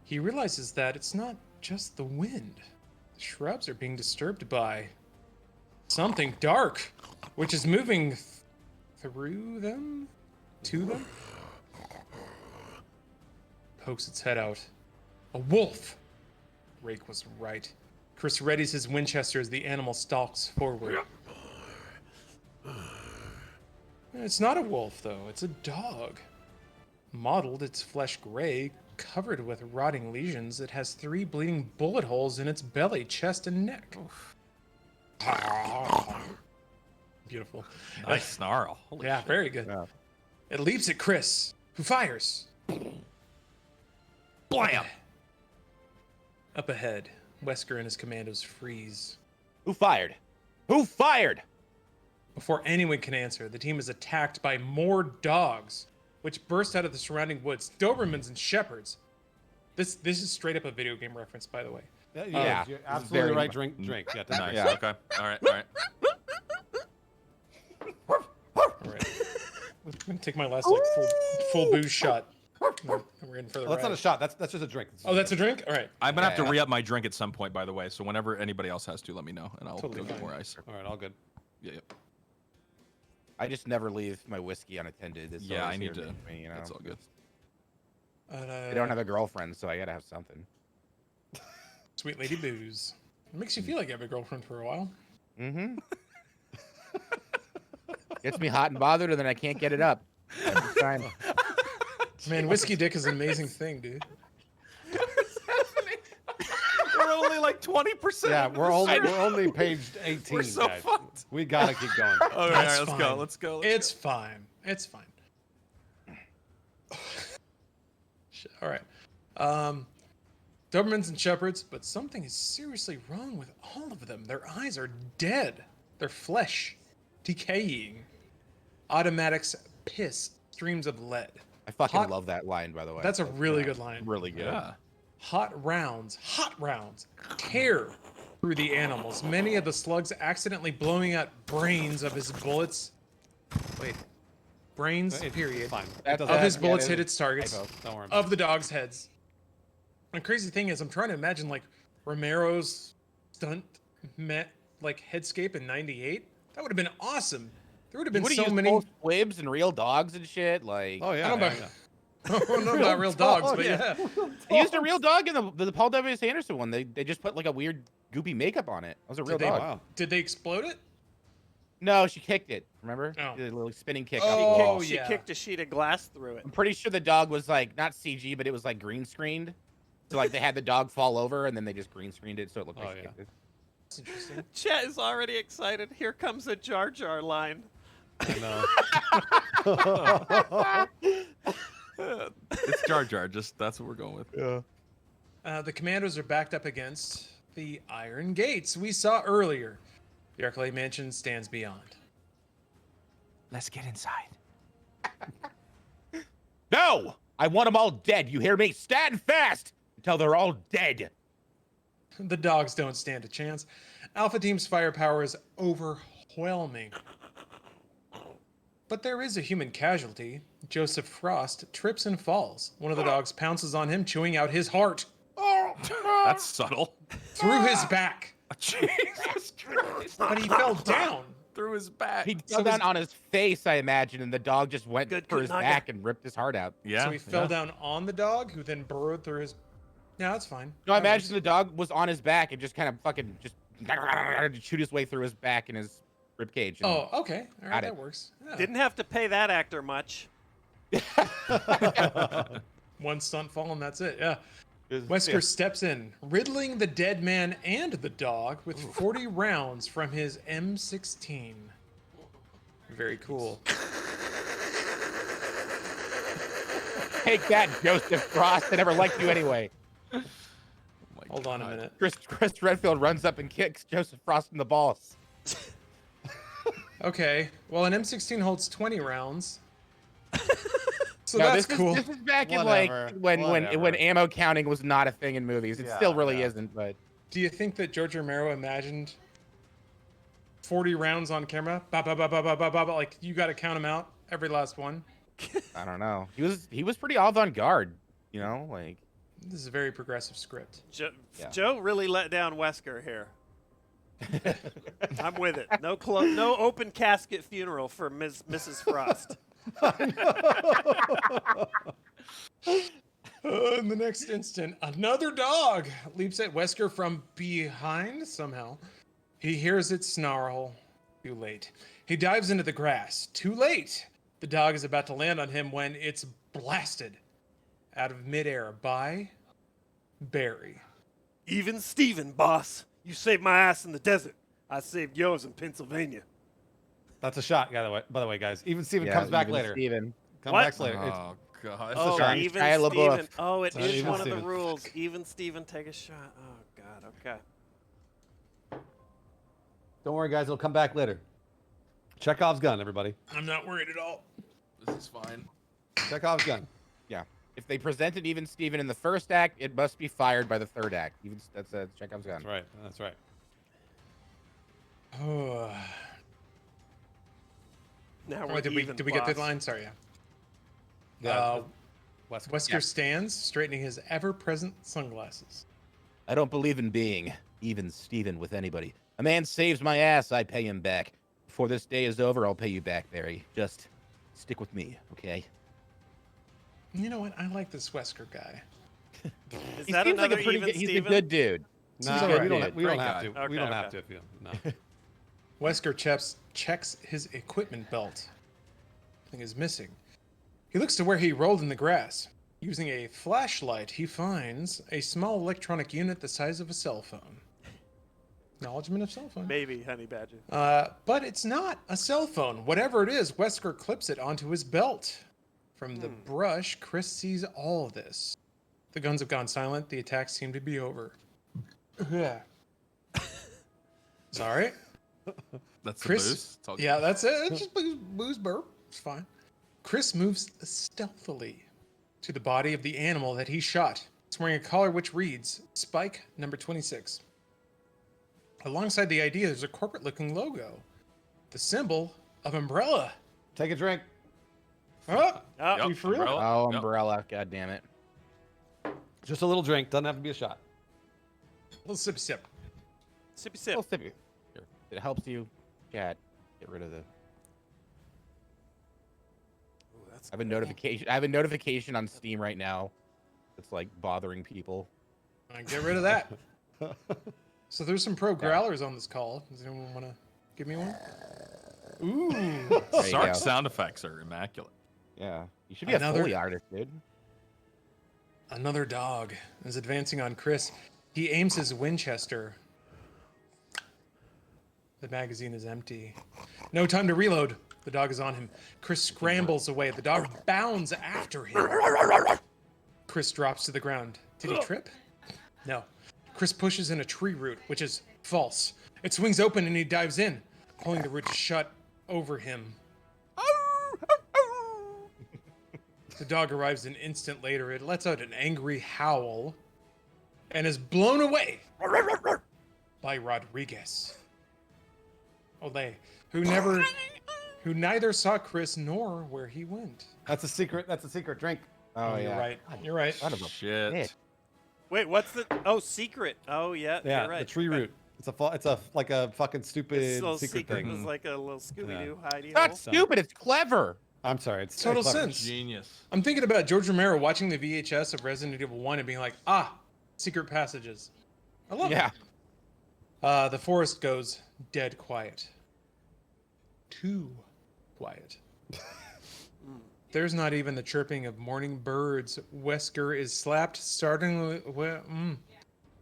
He realizes that it's not just the wind. The shrubs are being disturbed by something dark, which is moving through them, to them. Pokes its head out. A wolf! Rake was right. Chris readies his Winchester as the animal stalks forward. It's not a wolf, though. It's a dog. Mottled, its flesh gray, covered with rotting lesions. It has 3 bleeding bullet holes in its belly, chest, and neck. Beautiful.
Nice snarl. Holy
Yeah,
shit.
very good.
Yeah.
It leaps at Chris, who fires.
Blam!
Up ahead, Wesker and his commandos freeze.
Who fired? Who fired?
Before anyone can answer, the team is attacked by more dogs, which burst out of the surrounding woods. Dobermans and shepherds. This is straight up a video game reference, by the way.
Yeah,
You're
it's
absolutely
very
right.
much-
Drink. Yeah,
Nice.
Yeah.
Okay. All right. All right.
All right. I'm gonna take my last full booze shot. No, we're in for the
Well, that's not a
ride.
shot. That's just a drink.
Oh, that's a drink. All right.
I'm gonna have to
Yeah.
re-up my drink at some point, by the way. So whenever anybody else has to, let me know, and I'll
Totally
go get
fine.
more ice.
All right, all good.
Yeah. Yep.
I just never leave my whiskey unattended. It's
Yeah,
always
I need
here
to.
with me, you know?
That's all good.
I don't have a girlfriend, so I gotta have something.
Sweet Lady Booze. It makes you feel like you have a girlfriend for a while.
Mm-hmm. Gets me hot and bothered, and then I can't get it up. Every time.
Man, whiskey dick is an amazing thing, dude.
We're only like 20%.
Yeah, we're only page 18.
We're so
guys.
fucked.
We gotta keep going.
All right, all right,
It's
let's
fine.
go. Let's go.
It's fine. It's fine. Shit, all right. Dobermans and shepherds, but something is seriously wrong with all of them. Their eyes are dead. Their flesh decaying. Automatics piss streams of lead.
I fucking
Hot-
love that line, by the way.
That's a really good line.
really good.
Yeah.
Hot rounds tear through the animals. Many of the slugs accidentally blowing out brains of his bullets. Wait. Brains, period.
Fine.
That's-
It doesn't
Of his
matter.
bullets
Yeah,
hit
it-
its targets.
Don't worry about
Of the dogs' heads. And crazy thing is, I'm trying to imagine like Romero's stunt headscape in '98. That would have been awesome. There would have been
Would
so
used
many.
full squibs and real dogs and shit. Like,
Oh yeah.
I don't know
yeah,
about-
yeah.
I don't know about real dogs, but yeah.
they used a real dog in the Paul W. S. Anderson one. They just put like a weird goopy makeup on it. It was a real
Did they-
dog.
Wow.
Did they explode it?
No, she kicked it. Remember?
Oh.
Did a little spinning kick.
Oh,
up the wall.
She
yeah.
kicked a sheet of glass through it.
I'm pretty sure the dog was like not CG, but it was like green screened. So like they had the dog fall over and then they just green screened it so it looked like
Oh,
she
yeah.
kicked it.
That's interesting.
Chet is already excited. Here comes a Jar Jar line.
I know.
It's Jar Jar. Just that's what we're going with.
Yeah.
The commandos are backed up against the iron gates we saw earlier. The Arclight Mansion stands beyond.
Let's get inside.
No! I want them all dead. You hear me? Stand fast until they're all dead.
The dogs don't stand a chance. Alpha Team's firepower is overwhelming. But there is a human casualty. Joseph Frost trips and falls. One of the dogs pounces on him, chewing out his heart
That's subtle.
through his back.
Jesus Christ.
But he fell down.
Through his back.
He fell down on his face, I imagine, and the dog just went
Good
for his
nugget.
back and ripped his heart out.
Yeah.
So he fell down on the dog, who then burrowed through his. No, that's fine.
No, I
That
imagine
works.
the dog was on his back and just kind of fucking just shoot his way through his back and his rib cage. And
Oh, okay. All right,
Got
that
it.
works. Yeah.
Didn't have to pay that actor much.
One stunt fall and that's it. Yeah.
It was-
Wesker
yeah.
steps in, riddling the dead man and the dog with 40 rounds from his M16. Very cool.
Take that, Joseph Frost. I never liked you anyway.
Oh my
Hold on a
God.
minute.
Chris Redfield runs up and kicks Joseph Frost in the balls.
Okay. Well, an M16 holds 20 rounds. So
No,
that's
this
cool.
Is, this is back in
Whatever,
like when
whatever.
ammo counting was not a thing in movies. It
Yeah,
still really
yeah.
isn't, but
Do you think that George Romero imagined 40 rounds on camera? Ba ba ba ba ba ba ba. ba, Like you got to count them out, every last one.
I don't know. He was pretty avant-garde, you know, like
This is a very progressive script.
Yeah.
Joe really let down Wesker here. I'm with it. No open casket funeral for Mrs. Frost.
In the next instant, another dog leaps at Wesker from behind somehow. He hears it snarl. Too late. He dives into the grass. Too late. The dog is about to land on him when it's blasted out of midair by Barry.
Even Steven, boss. You saved my ass in the desert. I saved yours in Pennsylvania.
That's a shot, by the way, guys. Even Steven comes back later.
Steven.
Comes
What?
back later. It's-
Oh God.
Oh,
shot.
even
Shia LaBeouf.
Steven. Oh, it
It's
is
even
one of the
Steven.
rules. Even Steven, take a shot. Oh, God. Okay.
Don't worry, guys. It'll come back later. Chekhov's gun, everybody.
I'm not worried at all.
This is fine.
Chekhov's gun.
Yeah. If they presented even Steven in the first act, it must be fired by the third act. Even that's Chekhov's gun.
That's right. That's right.
Oh,
Now we're
did we
even,
get the
boss.
line? Sorry, yeah.
Yeah. Wesker.
Wesker stands, straightening his ever-present sunglasses.
I don't believe in being even Steven with anybody. A man saves my ass, I pay him back. Before this day is over, I'll pay you back, Barry. Just stick with me, okay?
You know what? I like this Wesker guy.
Is
He
that
seems like
another
a pretty
even
good, he's a
Steven?
good dude.
No,
He's all right.
we don't.
Dude,
We don't
great
have
guy.
to. We don't
Okay,
have to.
okay.
If you. No.
Wesker checks his equipment belt. Something is missing. He looks to where he rolled in the grass. Using a flashlight, he finds a small electronic unit the size of a cell phone. Acknowledgement of cell phone.
Maybe, Honey Badger.
But it's not a cell phone. Whatever it is, Wesker clips it onto his belt. From the brush, Chris sees all of this. The guns have gone silent. The attacks seem to be over. Yeah. Sorry.
That's
Chris-
the boost. It's all good.
Yeah, that's it. It's just booze burp. It's fine. Chris moves stealthily to the body of the animal that he shot. It's wearing a collar which reads Spike number 26. Alongside the idea, there's a corporate-looking logo. The symbol of Umbrella.
Take a drink.
Oh,
Oh,
you for real?
Umbrella.
Oh,
Yep.
umbrella, god damn it.
Just a little drink. Doesn't have to be a shot.
Little sip sip.
sippy sip.
Well, sip it. Here. It helps you get rid of the.
Ooh, that's
I have a notification. I have a notification on Steam right now. It's like bothering people.
Get rid of that. So there's some pro growlers on this call. Does anyone want to give me one? Ooh.
There you
Sark
go.
sound effects are immaculate.
Yeah, you should be a
Another-
Foley artist, dude.
Another dog is advancing on Chris. He aims his Winchester. The magazine is empty. No time to reload. The dog is on him. Chris scrambles away. The dog bounds after him. Chris drops to the ground. Did he trip? No. Chris pushes in a tree root, which is false. It swings open and he dives in, pulling the root shut over him. The dog arrives an instant later. It lets out an angry howl and is blown away by Rodriguez. Olay, who neither saw Chris nor where he went.
That's a secret. That's a secret drink.
Oh,
You're
yeah.
right. You're right.
Son of a
Shit.
bitch.
Wait, what's the? Oh, secret. Oh, yeah.
Yeah,
you're right.
the tree root. It's a like a fucking stupid
This little
secret
secret
thing.
was like a little Scooby-Doo hidey
It's not
hole.
stupid. It's clever.
I'm sorry. It's
Total
clever.
sense.
Genius.
I'm thinking about George Romero watching the VHS of Resident Evil 1 and being like, secret passages. I love
Yeah.
it. The forest goes dead quiet. Too quiet. There's not even the chirping of morning birds. Wesker is slapped, starting with...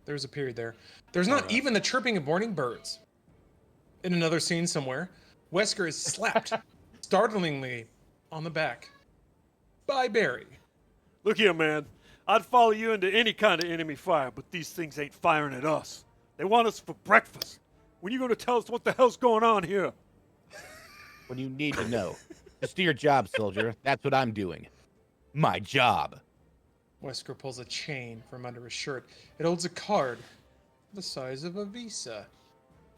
There's a period there. There's not even the chirping of morning birds. In another scene somewhere, Wesker is slapped, startlingly, on the back by Barry.
Look here, man. I'd follow you into any kind of enemy fire, but these things ain't firing at us. They want us for breakfast. When you gonna tell us what the hell's going on here?
When you need to know. Just do your job, soldier. That's what I'm doing. My job.
Wesker pulls a chain from under his shirt. It holds a card the size of a visa.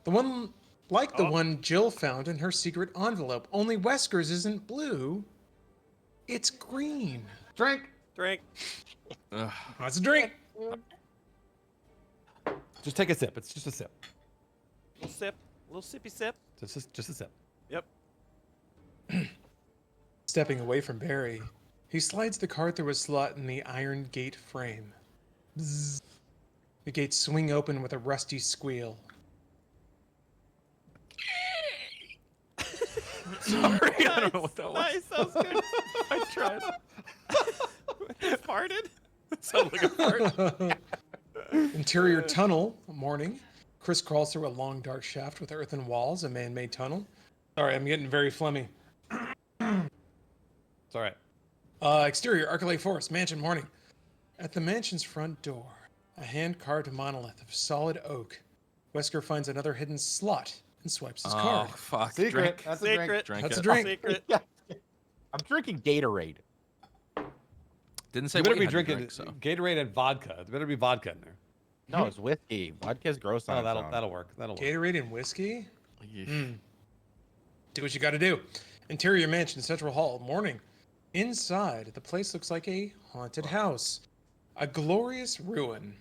The one like the one Jill found in her secret envelope. Only Wesker's isn't blue. It's green.
Drink.
Drink.
That's a drink.
Just take a sip. It's just a sip.
Little sip. Little sippy sip.
Just a sip.
Yep.
Stepping away from Barry, he slides the card through a slot in the iron gate frame. Bzzz. The gates swing open with a rusty squeal.
Sorry, I don't know what that was.
Nice, that was good. I tried. Farted?
Sounded like a fart.
Interior tunnel, morning. Chris crawls through a long dark shaft with earthen walls, a man-made tunnel. Sorry, I'm getting very phlegmy.
It's all right.
Exterior, Arcalay Forest, mansion, morning. At the mansion's front door, a hand-carved monolith of solid oak. Wesker finds another hidden slot and swipes his
Oh,
card.
fuck.
Secret.
Drink.
That's a
Secret.
drink.
Drink
That's
it.
a drink.
Secret.
I'm drinking Gatorade.
Didn't say
You
what
better
you
be
had to
drinking
drink, so.
Gatorade and vodka. There better be vodka in there.
No, it's whiskey. Vodka's gross on
Oh,
its
that'll
own.
work. That'll work.
Gatorade and whiskey?
Yeesh.
Do what you gotta do. Interior mansion, central hall, morning. Inside, the place looks like a haunted house. A glorious ruin.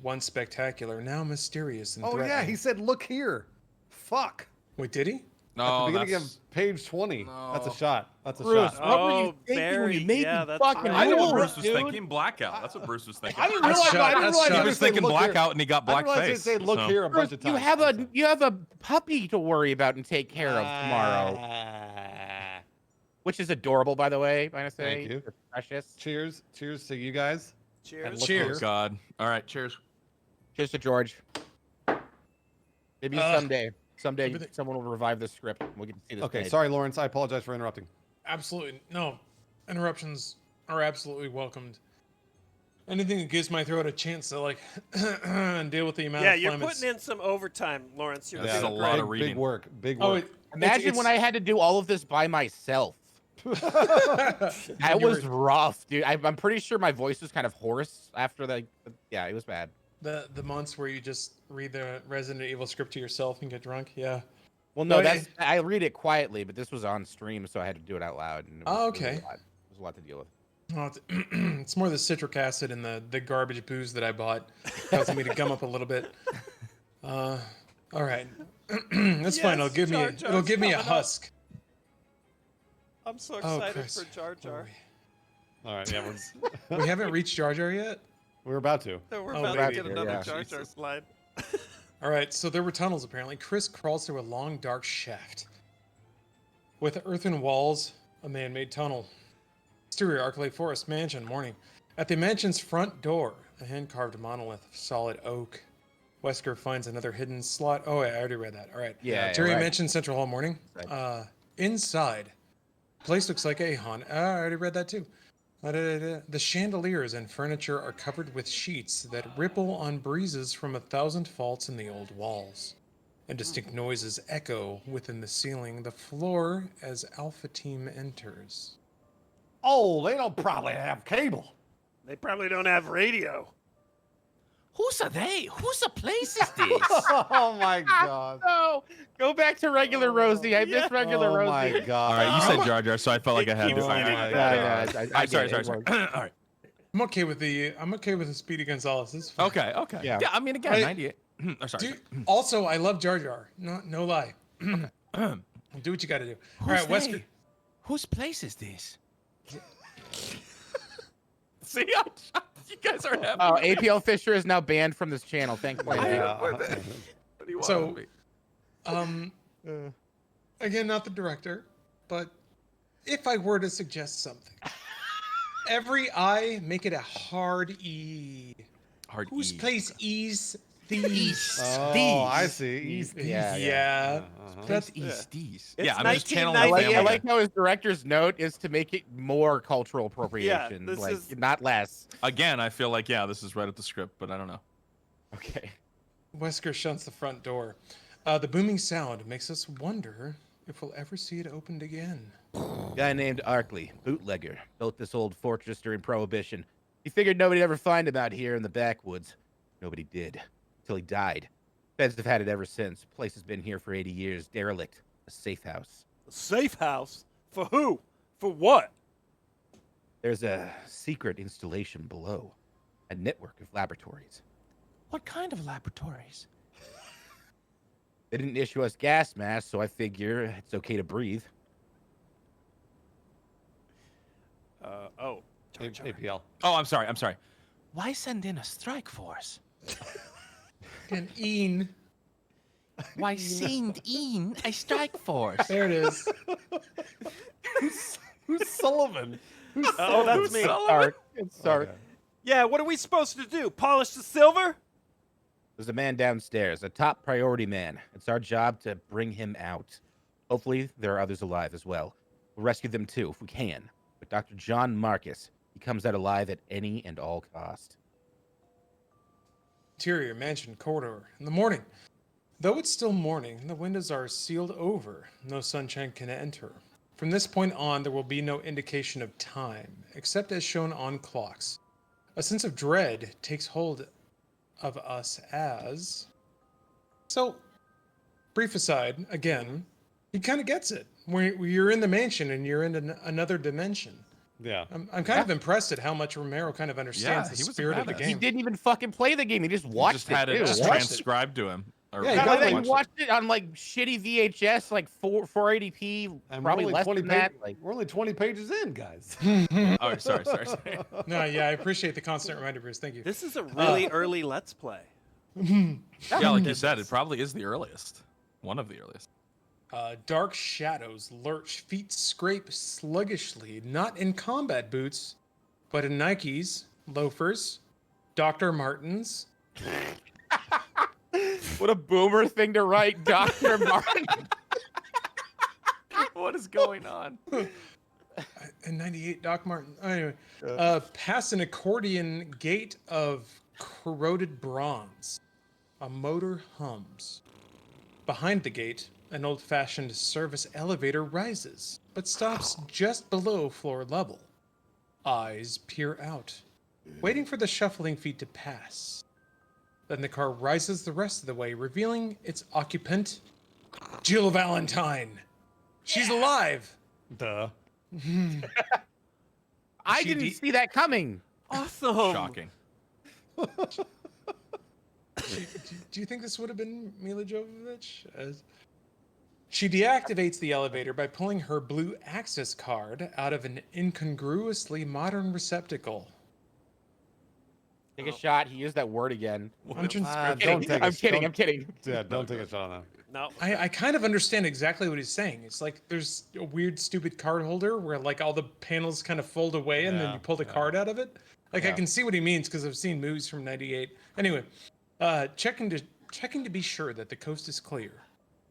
Once spectacular, now mysterious and
Oh
threatening.
yeah, he said, "Look here." Fuck.
Wait, did he?
At
No,
the beginning
that's...
of page 20. That's a shot. That's a
Bruce,
shot.
what were you
Oh,
thinking when
Barry,
you made
yeah,
the
that's
fucking
right.
I know what
rules,
Bruce was
dude?
thinking. Blackout. That's what Bruce was thinking.
I didn't
That's
realize.
shot,
I didn't
that's
realize
shot.
he
He was thinking
"Look here."
blackout and he got
I
black
didn't realize
face.
he said, "Look
so-
here" a bunch
Bruce,
of times.
you have a puppy to worry about and take care of tomorrow, which is adorable, by the way. I say,
Thank you.
They're precious.
Cheers to you guys.
Cheers.
look
Cheers.
Oh, God. All right, cheers.
Cheers to George. Maybe someday
everything-
someone will revive this script. And we get to see this.
Okay,
page.
sorry, Lawrence. I apologize for interrupting.
Absolutely. No. Interruptions are absolutely welcomed. Anything that gives my throat a chance to, like, and deal with the amount
Yeah,
of
you're
phlegm
putting in some overtime, Lawrence. You're
This is
doing
a lot
great.
of
Big
reading.
work. Big
Oh,
work.
Imagine when I had to do all of this by myself. That
you
was
were-
rough, dude. I'm pretty sure my voice was kind of hoarse after the. Yeah, it was bad.
the months where you just read the Resident Evil script to yourself and get drunk. Yeah.
Well, no,
No,
that's I read it quietly, but this was on stream, so I had to do it out loud. And it was,
Oh,
it was a
okay.
lot. It was a lot to deal with.
Oh, it's more the citric acid and the garbage booze that I bought causing me to gum up a little bit. All right, that's fine.
Yes,
It'll give me
Jar Jar's
it'll give me a
coming up.
husk.
I'm so
Oh,
excited
Chris.
for Jar Jar.
All right, yeah,
We haven't reached Jar Jar yet.
we're about to.
So we're
Oh,
about
baby.
to get another
Yeah.
Jar Jar slide.
All right, so there were tunnels apparently. Chris crawls through a long, dark shaft with earthen walls, a man-made tunnel. Exterior Arcalay Forest mansion, morning. At the mansion's front door, a hand-carved monolith of solid oak. Wesker finds another hidden slot. Oh, I already read that. All right.
Yeah,
Terry
right.
mentioned Central Hall, morning.
Right.
Inside, place looks like Ahon. I already read that too. The chandeliers and furniture are covered with sheets that ripple on breezes from 1,000 faults in the old walls. Indistinct noises echo within the ceiling, the floor as Alpha Team enters.
Oh, they don't probably have cable.
They probably don't have radio.
Who's are they? Whose place is this?
Oh my god.
No, go back to regular Rosie. I miss regular
Oh
Rosie.
my god.
All right, you said Jar Jar, so I felt like I had to.
keeps
All right,
getting
all right,
better.
all right.
I
I'm sorry,
get
sorry,
it.
sorry. All right.
I'm okay with the Speedy Gonzalez. It's fine.
Okay, okay.
Yeah.
Yeah, I mean, again,
I-
98.
Oh, sorry.
Dude, also, I love Jar Jar. No lie. Do what you got to do. All right,
Who's
Wesker.
they? Whose place is this?
See, you guys are happy.
Oh, APL Fisher is now banned from this channel. Thankfully.
Yeah.
What do you want
So-
of me?
Again, not the director, but if I were to suggest something, every I make it a hard E.
Hard
Whose
E.
place is these?
Oh, I see.
Yeah.
That's
That's
East East.
It's
Yeah, I'm just channeling
I
the
like,
family.
I like how his director's note is to make it more cultural appropriation,
this
like
is-
not less.
Again, I feel like, yeah, this is right at the script, but I don't know.
Okay.
Wesker shuts the front door. The booming sound makes us wonder if we'll ever see it opened again.
Guy named Arkley, bootlegger, built this old fortress during Prohibition. He figured nobody'd ever find him out here in the backwoods. Nobody did, till he died. Feds have had it ever since. Place has been here for 80 years, derelict, a safe house.
A safe house? For who? For what?
There's a secret installation below, a network of laboratories.
What kind of laboratories?
They didn't issue us gas masks, so I figure it's okay to breathe.
Oh.
APL.
Oh, I'm sorry. I'm sorry.
Why send in a strike force?
And Ian.
Why send in a strike force?
There it is.
Who's Sullivan?
Oh, that's me.
Sark. It's Sark.
Okay.
Yeah, what are we supposed to do? Polish the silver?
There's a man downstairs, a top priority man. It's our job to bring him out. Hopefully, there are others alive as well. We'll rescue them too, if we can. But Dr. John Marcus, he comes out alive at any and all cost.
Interior mansion corridor. In the morning. Though it's still morning, the windows are sealed over. No sunshine can enter. From this point on, there will be no indication of time, except as shown on clocks. A sense of dread takes hold of us as... So, brief aside, again, he kind of gets it. Where you're in the mansion and you're in another dimension.
Yeah.
I'm kind of impressed at how much Romero kind of understands the
he was a
spirit of the
badass.
game.
He didn't even fucking play the game. He just watched
Just had
it.
it
too.
just
watched it.
transcribed to him. Or
Yeah, he
Not
got
only
it.
that, he watched it on like shitty VHS, like 480p,
And
probably
we're only
less
20
than that. Like,
We're only 20 pages in, guys.
Oh, sorry.
No, yeah, I appreciate the constant reminder, Bruce. Thank you.
This is a really early Let's Play.
Yeah, like you said, it probably is the earliest. One of the earliest.
Dark shadows lurch, feet scrape sluggishly, not in combat boots, but in Nikes, loafers, Dr. Martens.
what a boomer thing to write, Dr. Martin.
What is going on?
And 98 Doc Martin. Anyway, past an accordion gate of corroded bronze. A motor hums. Behind the gate, an old-fashioned service elevator rises, but stops just below floor level. Eyes peer out, waiting for the shuffling feet to pass. Then the car rises the rest of the way, revealing its occupant, Jill Valentine. She's alive.
Duh.
I
She
didn't
de-
see that coming.
Awesome.
Shocking.
Do you think this would have been Mila Jovovich? She deactivates the elevator by pulling her blue access card out of an incongruously modern receptacle.
Take a shot. He used that word again.
I'm just
Don't
kidding.
take
I'm
a-
kidding.
don't-
I'm kidding.
Yeah, don't take a shot on that.
No.
I kind of understand exactly what he's saying. It's like there's a weird, stupid card holder where like all the panels kind of fold away and then
Yeah,
you pull the
yeah.
card out of it. Like I
Yeah.
can see what he means because I've seen movies from '98. Anyway, checking to be sure that the coast is clear.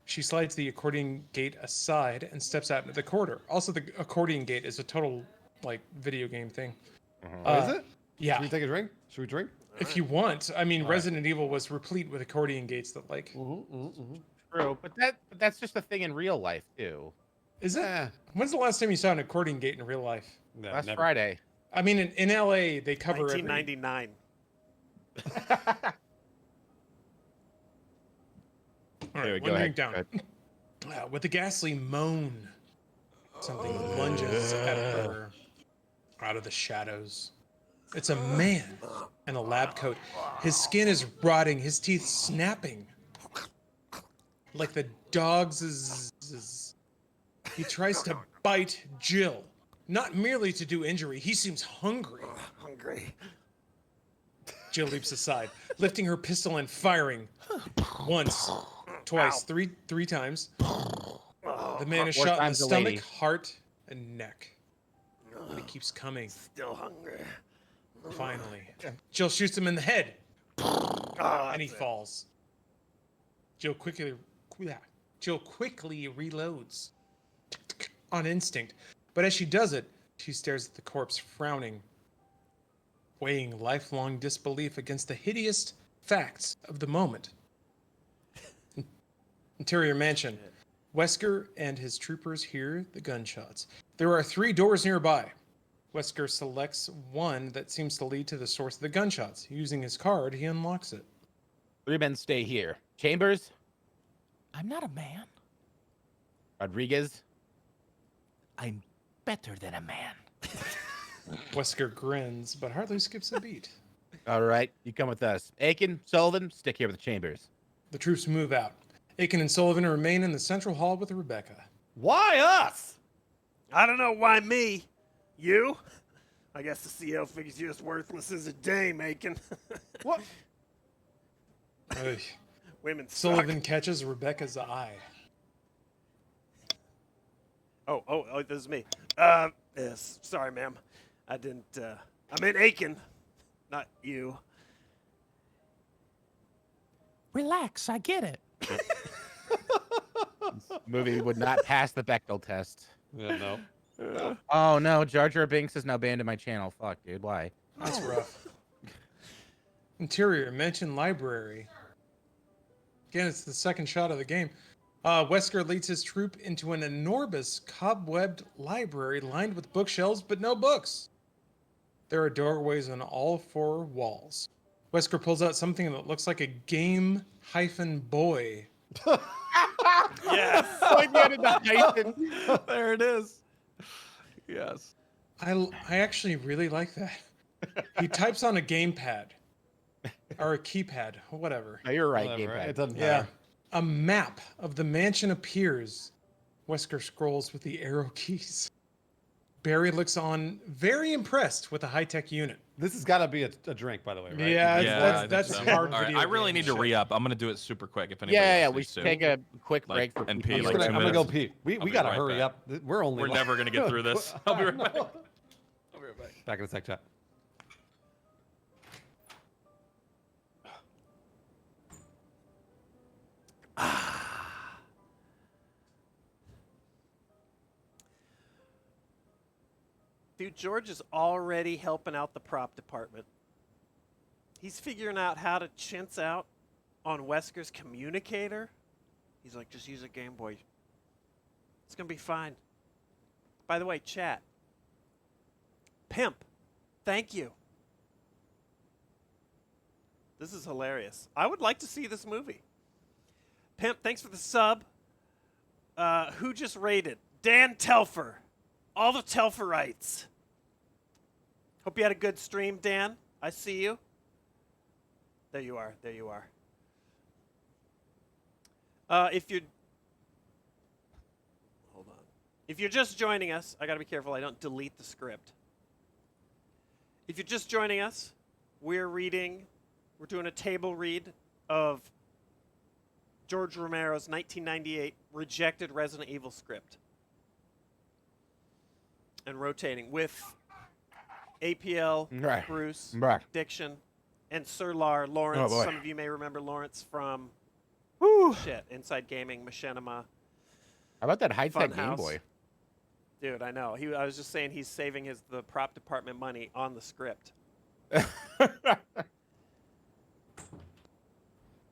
She slides the accordion gate aside and steps out into the corridor. Also, the accordion gate is a total like video game thing.
Is it?
Yeah.
Should we take a drink? Should we drink?
If you want, I mean,
All right.
Resident Evil was replete with accordion gates that like.
True, but that's just a thing in real life too.
Is it?
Eh.
When's the last time you saw an accordion gate in real life?
No,
Last
never.
Friday.
I mean, in LA, they cover every.
1999.
All
There we
right,
go,
one
ahead,
drink down.
go ahead.
With a ghastly moan, something lunges at her out of the shadows. It's a man in a lab coat. His skin is rotting, his teeth snapping. Like the dog's. He tries to bite Jill, not merely to do injury. He seems hungry.
Hungry.
Jill leaps aside, lifting her pistol and firing. Once, twice, three times. The man is
Four
shot in the
times a
stomach,
lady.
heart, and neck. And he keeps coming.
Still hungry.
Finally, Jill shoots him in the head, and he falls. Jill quickly reloads on instinct, but as she does it, she stares at the corpse, frowning, weighing lifelong disbelief against the hideous facts of the moment. Interior mansion. Wesker and his troopers hear the gunshots. There are 3 doors nearby. Wesker selects one that seems to lead to the source of the gunshots. Using his card, he unlocks it.
3 men stay here. Chambers,
I'm not a man.
Rodriguez.
I'm better than a man.
Wesker grins, but hardly skips a beat.
All right, you come with us. Aiken, Sullivan, stick here with the Chambers.
The troops move out. Aiken and Sullivan remain in the central hall with Rebecca.
Why us?
I don't know why me. You? I guess the CO figures you as worthless as a dame, Aiken.
What?
Ugh.
Women suck.
Sullivan catches Rebecca's eye.
Oh, this is me. Yes, sorry, ma'am. I didn't, I meant Aiken, not you.
Relax, I get it.
Movie would not pass the Bechdel test.
Yeah, no.
Oh no, Jar Jar Binks is now banned in my channel. Fuck, dude, why?
That's rough. Interior mention library. Again, it's the second shot of the game. Wesker leads his troop into an enormous cobwebbed library lined with bookshelves, but no books. There are doorways on all 4 walls. Wesker pulls out something that looks like a game-boy.
Yes.
There it is. Yes.
I actually really like that. He types on a gamepad. Or a keypad, whatever.
No, you're right,
Whatever,
gamepad.
it doesn't
Yeah.
matter.
A map of the mansion appears. Wesker scrolls with the arrow keys. Barry looks on, very impressed with the high-tech unit.
This has got to be a drink, by the way, right?
Yeah,
Yeah,
that's
I think so.
hard
All right,
video
I really
game
need to
shit.
re-up. I'm gonna do it super quick. If anybody
Yeah,
else
we
needs
should
to.
take a quick
Like,
break for
NP,
people.
like,
I'm
2
gonna go
minutes.
pee. We
I'll be
got to
right
hurry
back.
up. We're only.
We're never gonna get through this. I'll be right back.
I'll be right back. Back in a sec, chat.
Dude, George is already helping out the prop department. He's figuring out how to chintz out on Wesker's communicator. He's like, just use a Game Boy. It's going to be fine. By the way, chat. Pimp, thank you. This is hilarious. I would like to see this movie. Pimp, thanks for the sub. Who just raided? Dan Telfer. All the Telferites. Hope you had a good stream, Dan. I see you. There you are. There you are. If you're... Hold on. If you're just joining us, I got to be careful I don't delete the script. If you're just joining us, we're doing a table read of George Romero's 1998 rejected Resident Evil script. And rotating with APL,
Right.
Bruce,
Right.
Diction, and Sir Lawrence.
Oh, boy.
Some of you may remember Lawrence from Shit, Inside Gaming, Machinima.
How about that high-tech Game
Funhouse.
Boy?
Dude, I know. I was just saying he's saving the prop department money on the script.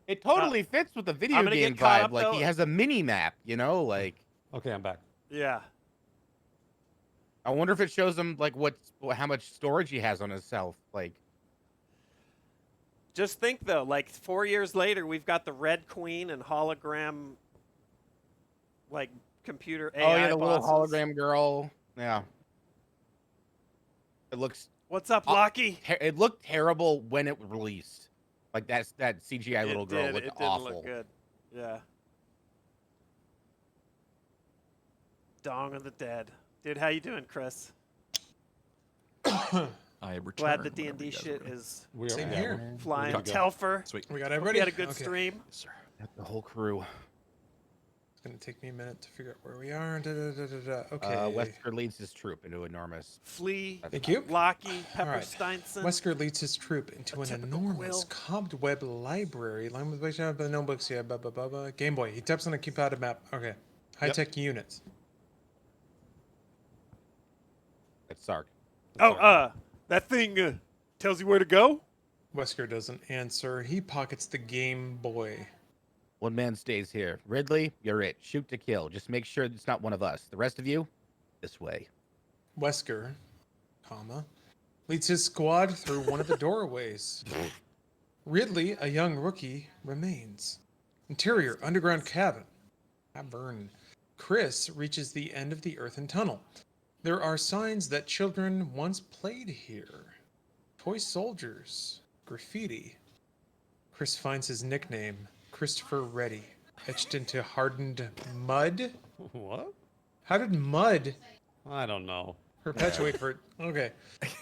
It totally fits with the video
I'm gonna
game
get caught
vibe.
up,
Like
though.
he has a mini map, you know. Like
Okay, I'm back.
Yeah.
I wonder if it shows him like how much storage he has on himself. Like
Just think though, like 4 years later, we've got the Red Queen and hologram, like computer AI.
oh yeah, the
bosses.
little hologram girl. Yeah. It looks.
What's up, Lockie?
It looked terrible when it released. Like that CGI little girl
It
looked
didn't
awful.
look good. Yeah. Dong of the Dead, dude. How you doing, Chris?
I returned.
Glad the
whenever
D&D
you guys
shit
were ready.
is
Same here.
flying.
good to go.
Telfer.
Sweet.
We got
Hope
everybody.
you had a good
Okay.
stream.
Yes, sir.
The whole crew.
It's gonna take me a minute to figure out where we are. Okay.
Wesker leads his troop into enormous.
Flea.
Thank you.
Lockie. Pepper
All right.
Steinson.
Wesker leads his troop into an
typical
enormous
quill.
cobweb library. Line with which the notebooks. Yeah, blah, blah, blah, blah. Game Boy. He taps on a keypad map. Okay. High-tech units.
It's Sark.
Oh, that thing tells you where to go.
Wesker doesn't answer. He pockets the Game Boy.
One man stays here. Ridley, you're it. Shoot to kill. Just make sure it's not one of us. The rest of you, this way.
Wesker, leads his squad through one of the doorways. Ridley, a young rookie, remains. Interior, underground cabin. Chris reaches the end of the earthen tunnel. There are signs that children once played here. Toy soldiers. Graffiti. Chris finds his nickname, Christopher Reddy, etched into hardened mud.
What?
How did mud
I don't know.
perpetuate for it? Okay.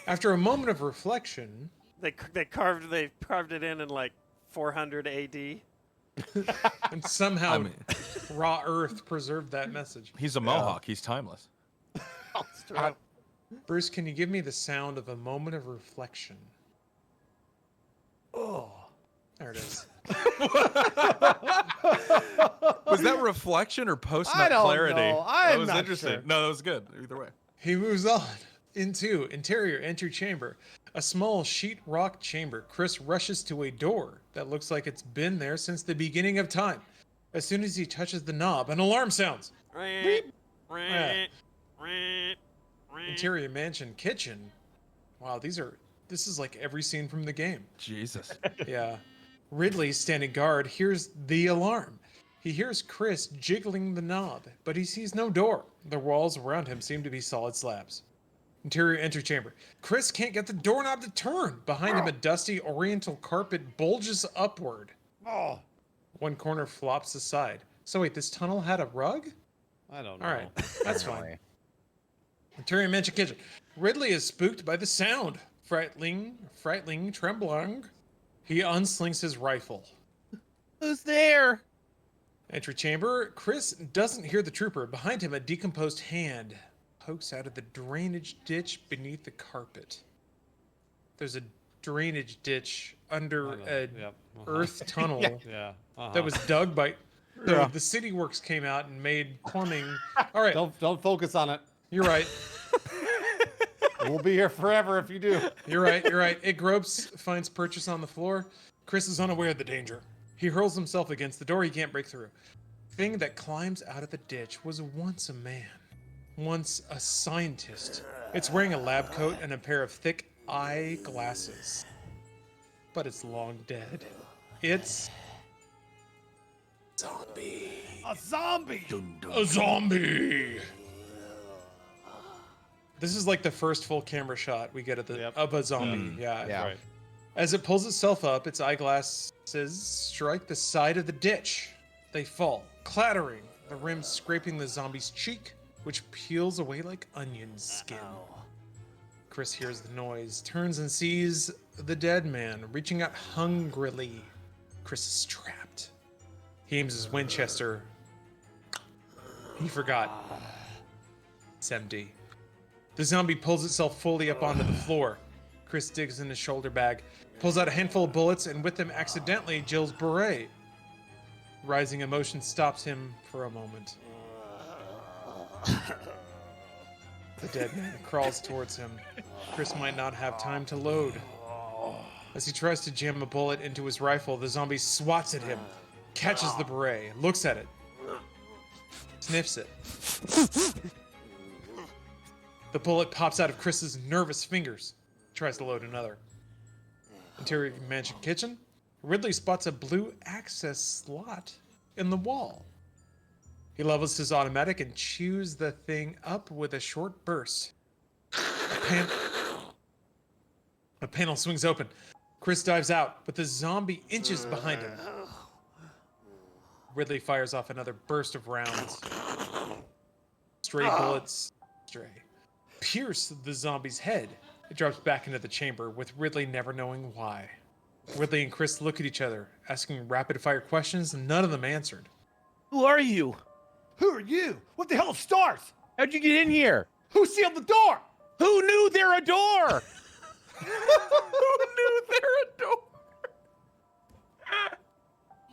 After a moment of reflection,
They carved it in like 400 AD.
and somehow
I mean,
raw earth preserved that message.
he's a Mohawk. He's timeless.
Bruce, can you give me the sound of a moment of reflection?
Oh.
There it is.
Was that reflection or post
I
nut
don't
clarity?
know.
That
I'm
was
not
interesting.
sure.
No, that was good. Either way.
He moves on into interior entry chamber. A small sheetrock chamber. Chris rushes to a door that looks like it's been there since the beginning of time. As soon as he touches the knob, an alarm sounds. Interior mansion kitchen. Wow, this is like every scene from the game.
Jesus.
Yeah. Ridley, standing guard, hears the alarm. He hears Chris jiggling the knob, but he sees no door. The walls around him seem to be solid slabs. Interior antechamber. Chris can't get the doorknob to turn. Behind him, a dusty oriental carpet bulges upward.
Oh,
One corner flops aside. So wait, this tunnel had a rug?
I don't know.
All right, that's fine.
Apparently.
Interior mansion kitchen. Ridley is spooked by the sound. Frightening, trembling. He unslings his rifle.
Who's there?
Entry chamber. Chris doesn't hear the trooper. Behind him, a decomposed hand pokes out of the drainage ditch beneath the carpet. There's a drainage ditch under a
Yep.
earth tunnel
Yeah.
that was dug by. So the city works came out and made plumbing. All right,
Don't focus on it.
you're right.
We'll be here forever if you do.
You're right. You're right. It gropes, finds purchase on the floor. Chris is unaware of the danger. He hurls himself against the door he can't break through. Thing that climbs out of the ditch was once a man, once a scientist. It's wearing a lab coat and a pair of thick eyeglasses. But it's long dead. It's
A zombie!
a zombie. This is like the first full camera shot we get of a zombie. Yeah.
Yeah.
Right.
As it pulls itself up, its eyeglasses strike the side of the ditch. They fall, clattering, the rim scraping the zombie's cheek, which peels away like onion skin. Chris hears the noise, turns and sees the dead man reaching out hungrily. Chris is trapped. He aims his Winchester. He forgot. It's empty. The zombie pulls itself fully up onto the floor. Chris digs in his shoulder bag, pulls out a handful of bullets, and with them accidentally Jill's beret. Rising emotion stops him for a moment. The dead man crawls towards him. Chris might not have time to load. As he tries to jam a bullet into his rifle, the zombie swats at him, catches the beret, looks at it, sniffs it. The bullet pops out of Chris's nervous fingers. Tries to load another. Interior mansion kitchen. Ridley spots a blue access slot in the wall. He levels his automatic and chews the thing up with a short burst. A panel swings open. Chris dives out, but the zombie inches behind him. Ridley fires off another burst of rounds. Stray bullets pierce the zombie's head. It drops back into the chamber, with Ridley never knowing why. Ridley and Chris look at each other, asking rapid-fire questions, and none of them answered.
Who are you?
Who are you? What the hell are stars?
How'd you get in here?
Who sealed the door?
Who knew they're a door?
Who knew they're a door?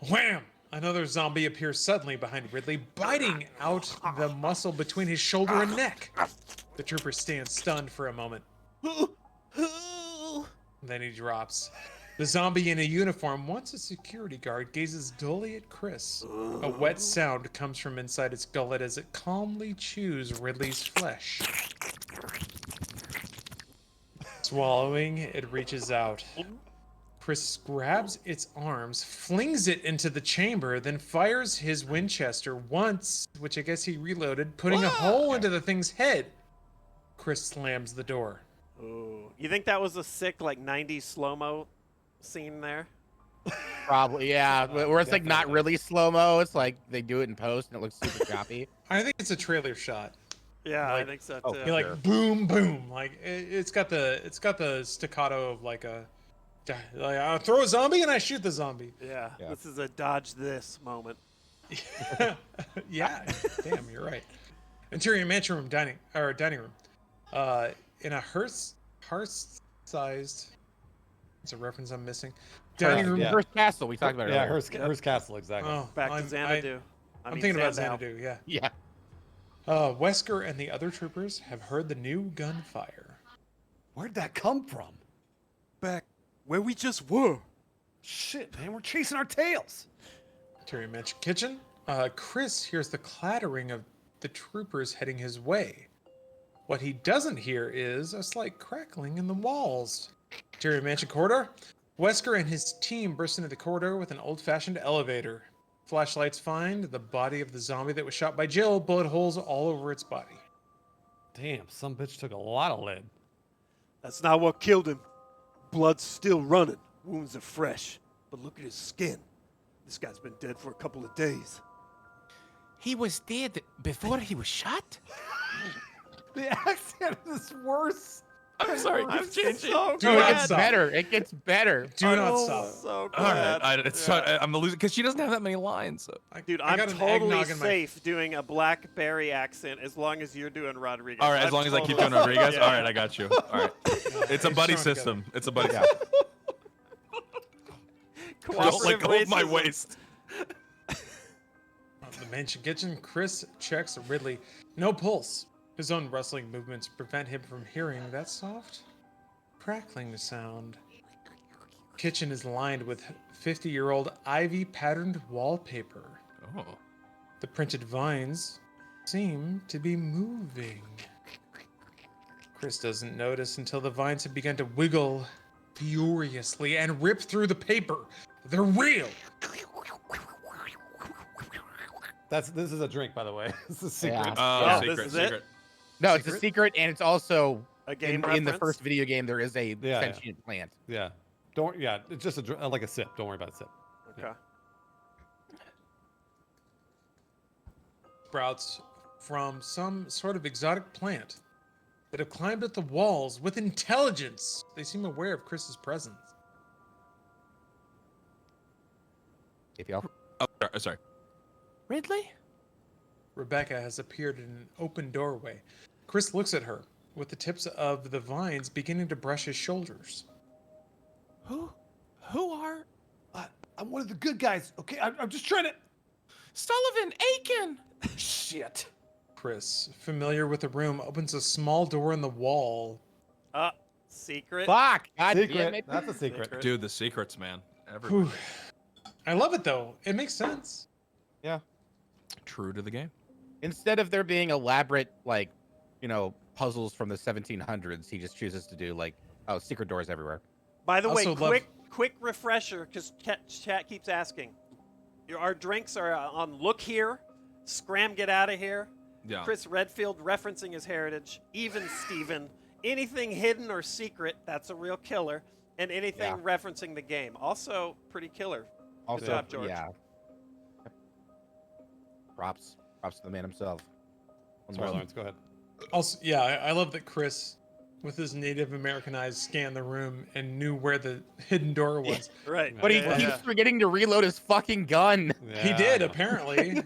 Wham! Another zombie appears suddenly behind Ridley, biting out the muscle between his shoulder and neck. The trooper stands stunned for a moment. Then he drops. The zombie in a uniform, once a security guard, gazes dully at Chris. A wet sound comes from inside its gullet as it calmly chews Ridley's flesh. Swallowing, it reaches out. Chris grabs its arms, flings it into the chamber, then fires his Winchester once, which I guess he reloaded, putting a hole into the thing's head. Chris slams the door.
Ooh. You think that was a sick, like, 90s slow-mo scene there?
Probably, yeah. Where it's like not really slow-mo. It's like they do it in post and it looks super choppy.
I think it's a trailer shot.
Yeah,
Like-
I think so,
oh,
too.
You're like boom, boom. Like it's got the staccato of like I throw a zombie and I shoot the zombie.
Yeah,
Yeah.
this is a dodge this moment.
Yeah, damn, you're right. Interior mansion room, dining room. In a hearth-sized. It's a reference I'm missing. Dining room.
yeah.
First castle, we talked about it
Yeah,
earlier.
hers castle, exactly.
Oh,
Back to Xanadu.
I'm thinking about Xanadu. Yeah.
Yeah.
Wesker and the other troopers have heard the new gunfire.
Where'd that come from?
Back where we just were.
Shit, man, we're chasing our tails.
Interior mansion kitchen. Chris hears the clattering of the troopers heading his way. What he doesn't hear is a slight crackling in the walls. Interior mansion corridor. Wesker and his team burst into the corridor with an old-fashioned elevator. Flashlights find the body of the zombie that was shot by Jill, bullet holes all over its body.
Damn, some bitch took a lot of lead.
That's not what killed him. Blood's still running. Wounds are fresh. But look at his skin. This guy's been dead for a couple of days.
He was dead before he was shot?
The accent is worse.
I'm sorry,
I'm
keep changing.
so
Dude,
It
glad.
gets better. It gets better.
Do not
Oh,
stop.
So
All
glad.
right, I'm losing because she doesn't have that many lines. So.
Dude,
I
I'm
got an
totally
eggnog in my-
safe doing a Blackberry accent as long as you're doing Rodriguez.
All right, as
I'm
long as I keep
totally
doing Rodriguez.
safe.
All right, I got you. All right, it's a buddy
It's thrown
system.
together.
It's a buddy.
Yeah.
system. Don't let
Cooperative
go of my
racism.
waist.
The mansion kitchen, Chris checks Ridley. No pulse. His own rustling movements prevent him from hearing that soft, crackling sound. Kitchen is lined with 50-year-old ivy-patterned wallpaper.
Oh.
The printed vines seem to be moving. Chris doesn't notice until the vines have begun to wiggle furiously and rip through the paper. They're real.
This is a drink, by the way. This is a secret.
Yeah.
Oh,
Yeah,
secret,
this is it?
secret.
No, it's a secret, and it's also
A game
in the
reference?
first video game. There is a
Yeah.
sentient plant.
Yeah. It's just like a sip. Don't worry about a sip.
Okay.
Sprouts from some sort of exotic plant that have climbed up the walls with intelligence. They seem aware of Chris's presence.
APL.
Oh, sorry.
Ridley?
Rebecca has appeared in an open doorway. Chris looks at her, with the tips of the vines beginning to brush his shoulders.
Who are?
I'm one of the good guys, okay? I'm just trying to...
Sullivan, Aiken.
Shit.
Chris, familiar with the room, opens a small door in the wall.
Secret.
Fuck! God damn
Secret.
it.
That's a secret.
Dude, the secrets, man. Everywhere.
Whew. I love it though. It makes sense.
Yeah.
True to the game.
Instead of there being elaborate, like, puzzles from the 1700s, he just chooses to do secret doors everywhere.
By the way,
Also love-
quick refresher, because chat keeps asking. Our drinks are on look here, scram get out of here.
Yeah.
Chris Redfield referencing his heritage. Even Steven. Anything hidden or secret, that's a real killer. And anything
Yeah.
referencing the game. Also pretty killer.
Also,
Good job, George.
yeah. Props to the man himself.
Sorry, Lawrence, go ahead.
Also, yeah, I love that Chris, with his Native American eyes, scanned the room and knew where the hidden door was.
Right.
But he
Yeah.
keeps forgetting to reload his fucking gun.
He did, apparently.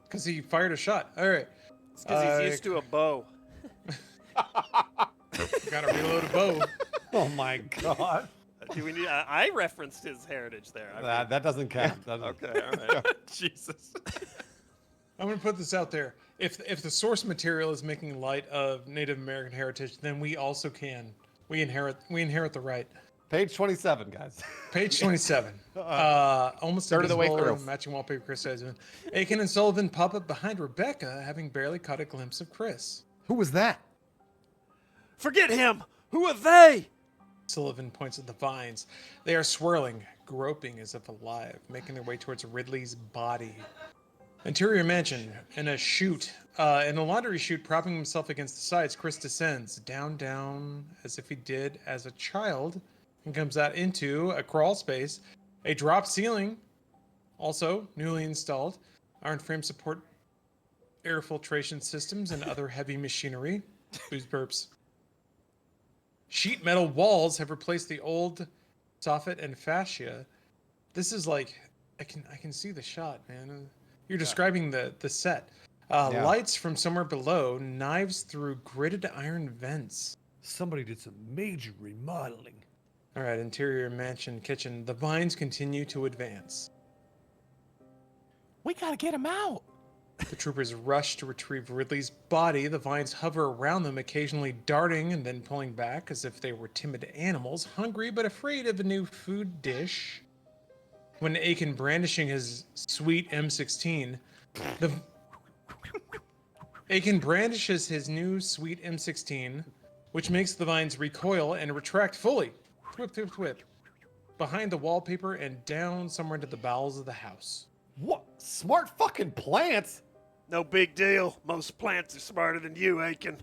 Because he fired a shot. All right.
It's because he's used to a bow.
Gotta reload a bow.
Oh my god.
Do we need? I referenced his heritage there. I mean,
That doesn't count.
okay, all right.
Jesus.
I'm gonna put this out there. If the source material is making light of Native American heritage, then we also can. We inherit the right.
Page 27, guys.
Page 27. Almost
Third of the way
invisible,
through.
matching wallpaper Chris says. Aiken and Sullivan pop up behind Rebecca, having barely caught a glimpse of Chris.
Who was that?
Forget him. Who are they?
Sullivan points at the vines. They are swirling, groping as if alive, making their way towards Ridley's body. Interior mansion, in a laundry chute, propping himself against the sides, Chris descends, down, as if he did as a child, and comes out into a crawl space, a drop ceiling, also newly installed, iron frame support, air filtration systems, and other heavy machinery. Booze burps. Sheet metal walls have replaced the old soffit and fascia. This is like, I can see the shot, man. You're describing the set.
Yeah.
Lights from somewhere below, knives through gridded iron vents.
Somebody did some major remodeling.
All right, interior mansion kitchen. The vines continue to advance.
We gotta get him out.
The troopers rush to retrieve Ridley's body. The vines hover around them, occasionally darting and then pulling back as if they were timid animals, hungry but afraid of a new food dish. When Aiken brandishing his sweet M16, Aiken brandishes his new sweet M16, which makes the vines recoil and retract fully. Whip, whip, whip. Behind the wallpaper and down somewhere into the bowels of the house.
What? Smart fucking plants?
No big deal. Most plants are smarter than you, Aiken.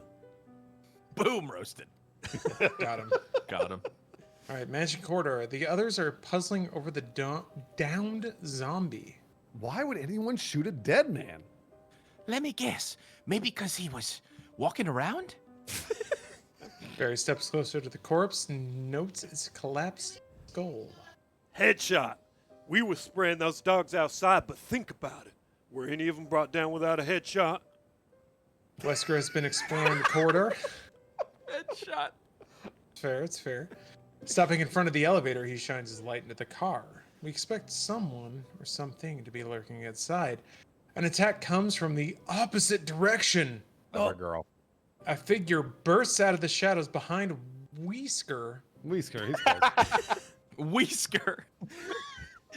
Boom, roasted.
Got him.
Got him.
All right, mansion corridor. The others are puzzling over the downed zombie.
Why would anyone shoot a dead man?
Let me guess. Maybe because he was walking around?
Barry steps closer to the corpse and notes its collapsed skull.
Headshot. We were spraying those dogs outside, but think about it. Were any of them brought down without a headshot?
Wesker has been exploring the corridor.
Headshot.
It's fair. Stopping in front of the elevator, he shines his light into the car. We expect someone or something to be lurking outside. An attack comes from the opposite direction.
Poor girl.
A figure bursts out of the shadows behind Wesker.
Wesker, he's good.
Whisker.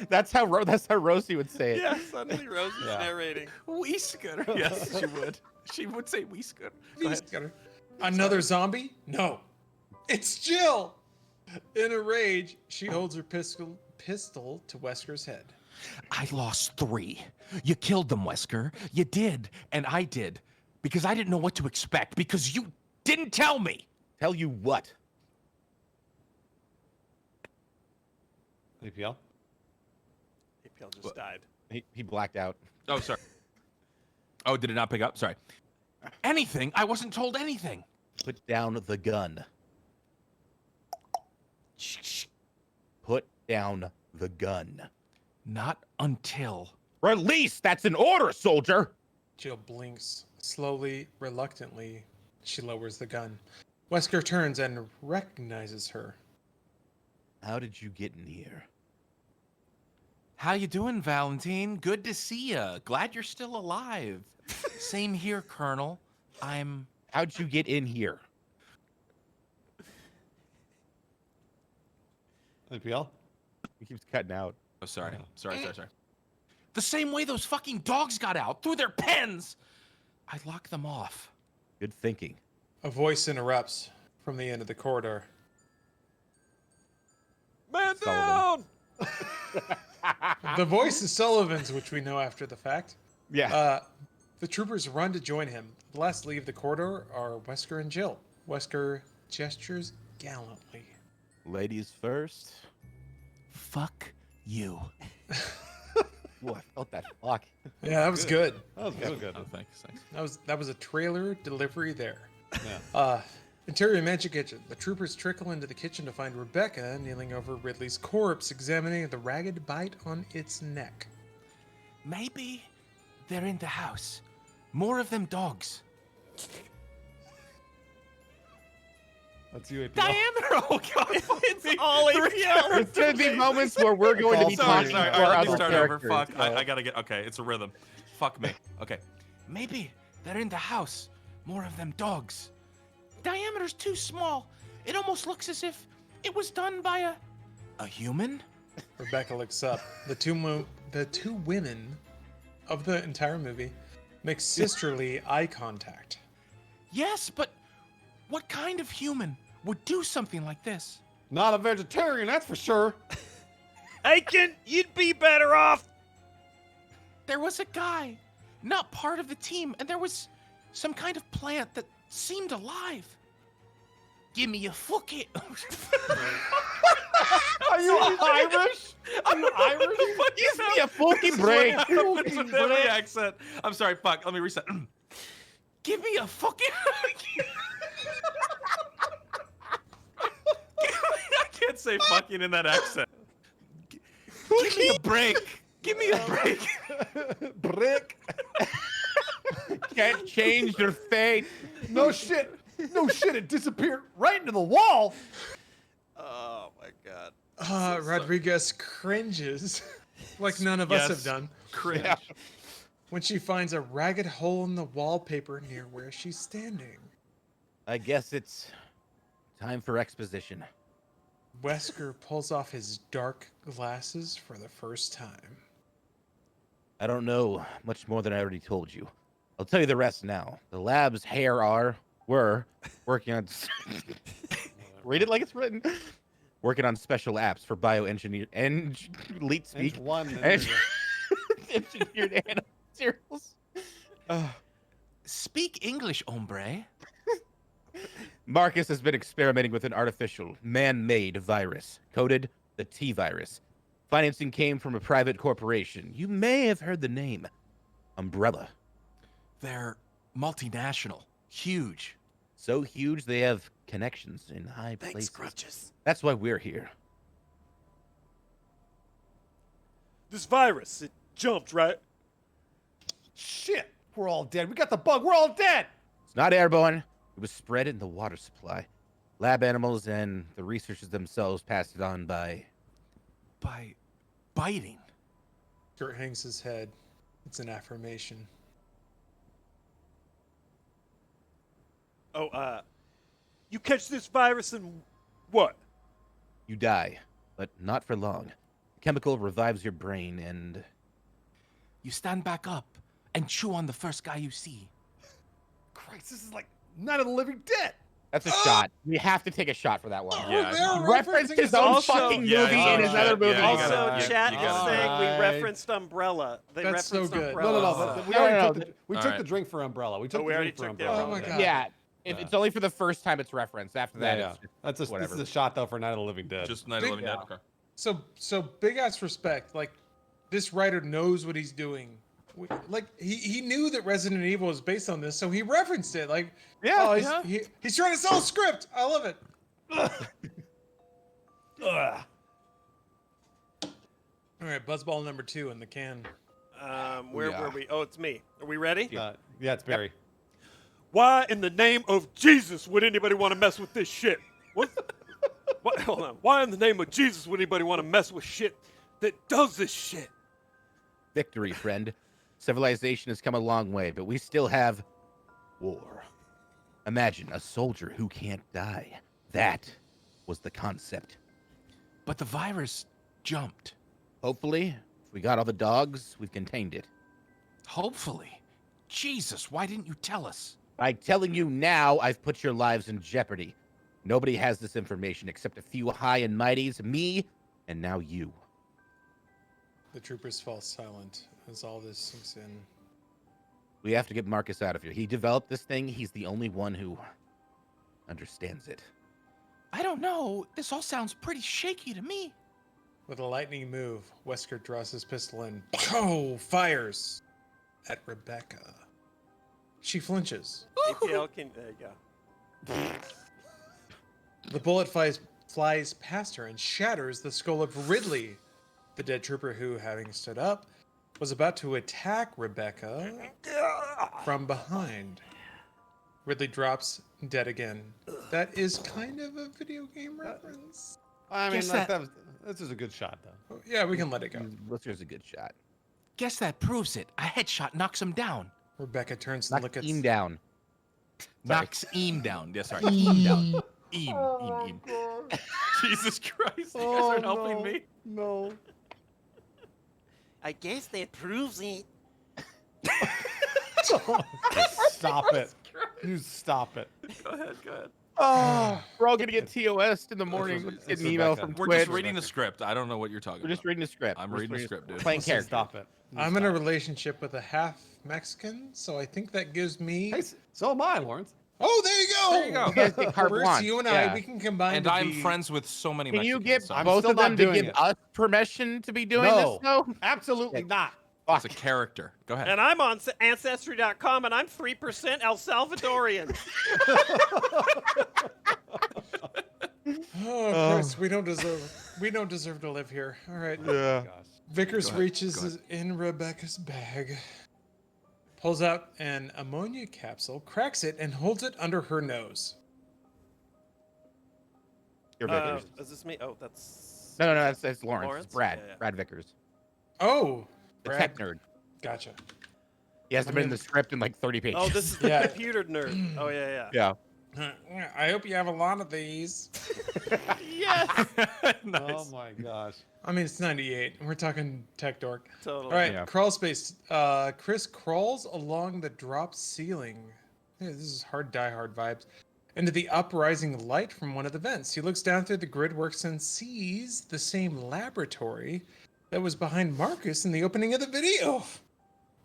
That's how Rosie would say it.
Yeah, suddenly Rosie's
Yeah.
narrating.
Whisker. Yes, she would. She would say whisker. Go ahead.
Wesker. Another zombie? No. It's Jill! In a rage, she holds her pistol to Wesker's head.
I lost 3. You killed them, Wesker. You did, and I did. Because I didn't know what to expect, because you didn't tell me.
Tell you what?
APL?
APL just died.
He blacked out.
Oh, sorry. Oh, did it not pick up? Sorry.
Anything? I wasn't told anything.
Put down the gun. Put down the gun.
Not until.
Release! That's an order, soldier!
Jill blinks. Slowly, reluctantly, she lowers the gun. Wesker turns and recognizes her.
How did you get in here?
How you doing, Valentine? Good to see ya. Glad you're still alive. Same here, Colonel.
How'd you get in here?
APL?
He keeps cutting out.
Oh, sorry. Sorry.
The same way those fucking dogs got out, through their pens. I locked them off.
Good thinking.
A voice interrupts from the end of the corridor.
Man
Sullivan.
down!
The voice is Sullivan's, which we know after the fact.
Yeah.
The troopers run to join him. The last to leave the corridor are Wesker and Jill. Wesker gestures gallantly.
Ladies first.
Fuck you.
Ooh, I felt that fuck.
Yeah, that was good.
That was real good.
Oh, thanks.
That was a trailer delivery there.
Yeah.
Interior Mansion kitchen. The troopers trickle into the kitchen to find Rebecca kneeling over Ridley's corpse, examining the ragged bite on its neck.
Maybe they're in the house. More of them dogs.
That's you, APL.
Diameter! Oh, God. It's all
There's going to be moments where we're going to be
Sorry.
talking
All
to our
right, let me
other
start over.
characters.
Fuck. I gotta get. Okay, it's a rhythm. Fuck me. Okay.
Maybe they're in the house. More of them dogs. Diameter's too small. It almost looks as if it was done by a human.
Rebecca looks up. The two women of the entire movie make sisterly eye contact.
Yes, but what kind of human would do something like this?
Not a vegetarian, that's for sure.
Aiken, you'd be better off.
There was a guy, not part of the team, and there was some kind of plant that seemed alive. Give me a fuck it.
Are you Irish?
I'm Irish.
Give me a fucking break.
It's with every accent. I'm sorry. Fuck. Let me reset.
Give me a fucking.
I can't say fucking in that accent.
Give me a break. Give me a break.
Brick.
Can't change your fate.
No shit. No shit, it disappeared right into the wall.
Oh my God.
Rodriguez cringes, like none of us have done,
Cringe.
when she finds a ragged hole in the wallpaper near where she's standing.
I guess it's time for exposition.
Wesker pulls off his dark glasses for the first time.
I don't know much more than I already told you. I'll tell you the rest now. The lab's were working on... Read it like it's written. Working on special apps for bioengineered elite speak. Engineered materials.
Speak English, hombre.
Marcus has been experimenting with an artificial, man-made virus, coded the T-virus. Financing came from a private corporation. You may have heard the name. Umbrella.
They're multinational. Huge.
So huge they have connections in high
Thanks,
places.
Crutches.
That's why we're here.
This virus, it jumped, right?
Shit, we're all dead. We got the bug. We're all dead.
It's not airborne. It was spread in the water supply. Lab animals and the researchers themselves passed it on by...
By biting.
Kurt hangs his head. It's an affirmation.
Oh, you catch this virus and what?
You die, but not for long. Chemical revives your brain and...
You stand back up and chew on the first guy you see.
Christ, this is like Night of the Living Dead.
That's a shot. We have to take a shot for that one.
Yeah.
They're
Referenced
referencing
his own
also-
fucking
Yeah,
movie
yeah,
in his
yeah,
other movie.
yeah, you
Also,
gotta-
chat
you
is
gotta-
saying we
Right.
referenced Umbrella. They
That's so
referenced
good.
Umbrella.
No. We
No,
already
no,
took the, we
All
took
right.
the drink for Umbrella. We took
we
the
already
drink for
took the
Umbrella.
Oh my
Umbrella.
God.
Yeah,
Yeah.
it's only for the first time it's referenced. After that,
Yeah.
it's just
That's this
whatever.
is a shot though for Night of the Living Dead.
Just Night of the Living Dead.
Yeah.
Okay.
So big ass respect. Like, this writer knows what he's doing. Like, he knew that Resident Evil was based on this, so he referenced it. Like,
Yeah,
he's trying to sell a script. I love it.
Ugh.
All right, buzzball number 2 in the can.
Where
Yeah.
were we? Oh, it's me. Are we ready?
Yeah, it's Barry.
Why in the name of Jesus would anybody want to mess with this shit? What? Hold on. Why in the name of Jesus would anybody want to mess with shit
that does this shit.
Victory, friend. Civilization has come a long way, but we still have war. Imagine a soldier who can't die. That was the concept.
But the virus jumped.
Hopefully, if we got all the dogs, we've contained it.
Hopefully. Jesus, why didn't you tell us?
By telling you now, I've put your lives in jeopardy. Nobody has this information except a few high and mighties, me, and now you.
The troopers fall silent as all this sinks in.
We have to get Marcus out of here. He developed this thing. He's the only one who understands it.
I don't know. This all sounds pretty shaky to me.
With a lightning move, Wesker draws his pistol and fires at Rebecca. She flinches.
APL can. There you go.
The bullet flies past her and shatters the skull of Ridley, the dead trooper who, having stood up, was about to attack Rebecca from behind. Ridley drops dead again. That is kind of a video game reference.
I mean,
Guess
this is a good shot, though.
Oh, yeah, we can let it go.
Lister's a good shot.
Guess that proves it. A headshot knocks him down.
Rebecca turns to
Knock
look at
him down.
Knocks Eam down. Yeah, sorry. Eam down. Eam.
Jesus Christ, you guys aren't helping me.
No.
I guess that proves it.
Stop it. You stop it.
Go ahead.
Oh, we're all gonna get TOS in the morning.
This is-
Get an
this is
email
Rebecca.
from
We're
Twitch.
just reading the script. I don't know what you're talking
We're
about.
just reading the script.
I'm
We're
reading the
just
script, dude.
Playing
Listen,
character.
Stop it.
I'm in a relationship with a half Mexican, so I think that gives me.
Hey, so am I, Lawrence.
Oh, there you go.
There you go.
You guys get carte
Bruce,
blanche.
you and
Yeah.
I, we can combine.
And
to
I'm
be-
friends with so many
Can you
Mexicans.
get
so
I'm
both
still
of them
not
to
doing
give
it.
us permission to be doing
No.
this? No.
Absolutely not.
It's a character. Go ahead.
And I'm on Ancestry.com, and I'm 3% El Salvadorian.
Oh, Chris, we don't deserve to live here. All right.
Yeah.
Gosh.
Vickers
Go ahead,
reaches in Rebecca's bag, pulls out an ammonia capsule, cracks it, and holds it under her nose.
You're Vickers.
Is this me? Oh, that's.
No, that's Lawrence.
Lawrence?
It's Brad.
Yeah.
Brad Vickers.
Oh,
The
Brad.
tech nerd.
Gotcha.
He hasn't been in the script in like 30 pages.
Oh, this is the
Yeah.
computer nerd. Oh, yeah.
Yeah.
I hope you have a lot of these.
Yes.
Oh my gosh.
I mean, it's 98. We're talking tech dork.
Totally.
All right,
Yeah.
crawl space. Chris crawls along the drop ceiling. Yeah, this is hard Die Hard vibes. Into the uprising light from one of the vents. He looks down through the grid works and sees the same laboratory that was behind Marcus in the opening of the video.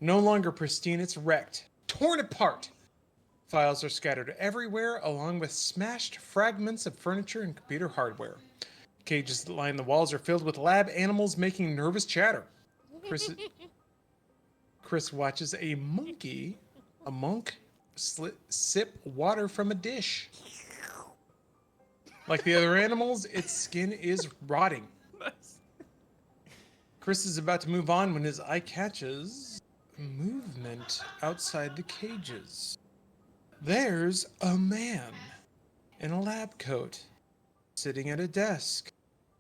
No longer pristine, it's wrecked, torn apart. Files are scattered everywhere, along with smashed fragments of furniture and computer hardware. Cages that line the walls are filled with lab animals making nervous chatter. Chris watches a monk sip water from a dish. Like the other animals, its skin is rotting. Chris is about to move on when his eye catches movement outside the cages. There's a man in a lab coat, sitting at a desk,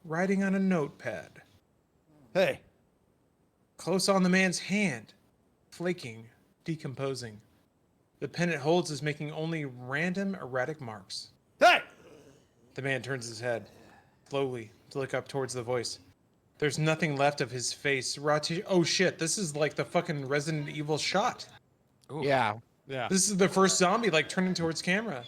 writing on a notepad.
Hey.
Close on the man's hand, flaking, decomposing. The pen it holds is making only random erratic marks.
Hey.
The man turns his head, slowly, to look up towards the voice. There's nothing left of his face. Raw tissue. Oh shit, this is like the fucking Resident Evil shot.
Yeah.
Yeah.
This is the first zombie like turning towards camera.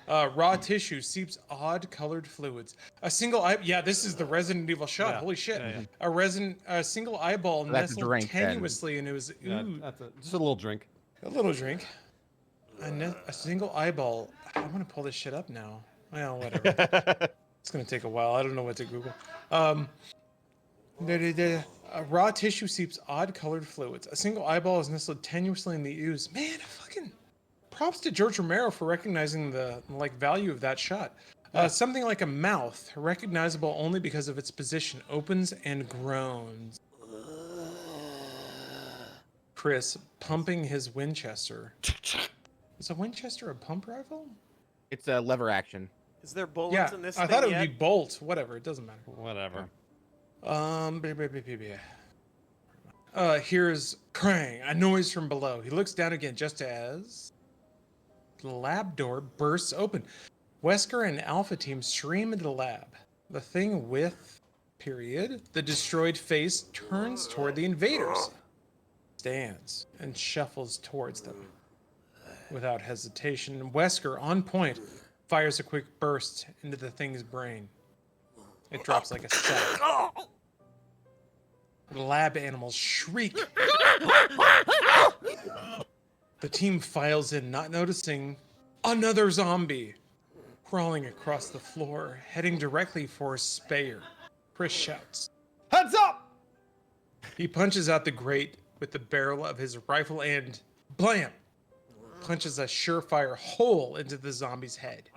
Raw tissue seeps odd colored fluids. A single eye. Yeah, this is the Resident Evil shot.
Yeah.
Holy shit.
Yeah.
A single eyeball
So that's a
nestled
drink, then.
tenuously, and it was
Yeah,
ooh,
that's just a little drink.
a little drink. A single eyeball. I'm gonna pull this shit up now. Well, whatever. It's gonna take a while. I don't know what to Google. Raw tissue seeps odd colored fluids. A single eyeball is nestled tenuously in the ooze. Man, fucking props to George Romero for recognizing the value of that shot. Something like a mouth, recognizable only because of its position, opens and groans. Chris pumping his Winchester. Is a Winchester a pump rifle?
It's a lever action.
Is there bullets
Yeah,
in this
I
thing
thought it
yet?
would be bolt. Whatever, it doesn't matter.
Whatever.
Here's Krang, a noise from below. He looks down again just as the lab door bursts open. Wesker and Alpha Team stream into the lab. The thing with, the destroyed face turns toward the invaders, stands, and shuffles towards them. Without hesitation, Wesker, on point, fires a quick burst into the thing's brain. It drops like a sack. The lab animals shriek. The team files in, not noticing another zombie crawling across the floor, heading directly for Speyer. Chris shouts,
Heads up!
He punches out the grate with the barrel of his rifle and, blam, punches a surefire hole into the zombie's head.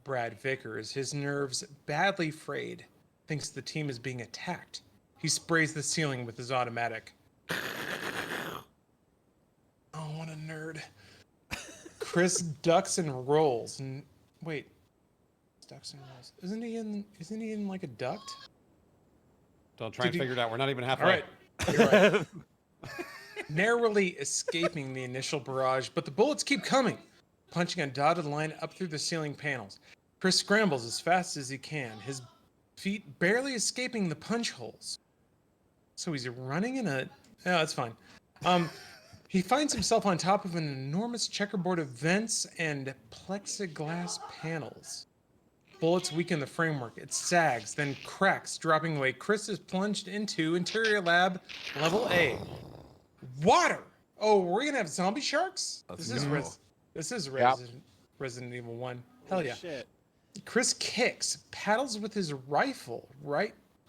Brad Vickers, his nerves badly frayed, thinks the team is being attacked. He sprays the ceiling with his automatic. Oh, what a nerd. Chris ducks and rolls. Wait. Ducks and rolls. Isn't he in like a duct?
Don't try and figure it out. We're not even halfway.
All right. You're right. Narrowly escaping the initial barrage, but the bullets keep coming, punching a dotted line up through the ceiling panels. Chris scrambles as fast as he can, his feet barely escaping the punch holes. So he's running in a... No, that's fine. He finds himself on top of an enormous checkerboard of vents and plexiglass panels. Bullets weaken the framework. It sags, then cracks, dropping away. Chris is plunged into Interior Lab Level A. Water! Oh, we're gonna have zombie sharks?
Let's
This is Resident Evil 1. Hell yeah.
Shit.
Chris kicks, paddles with his rifle,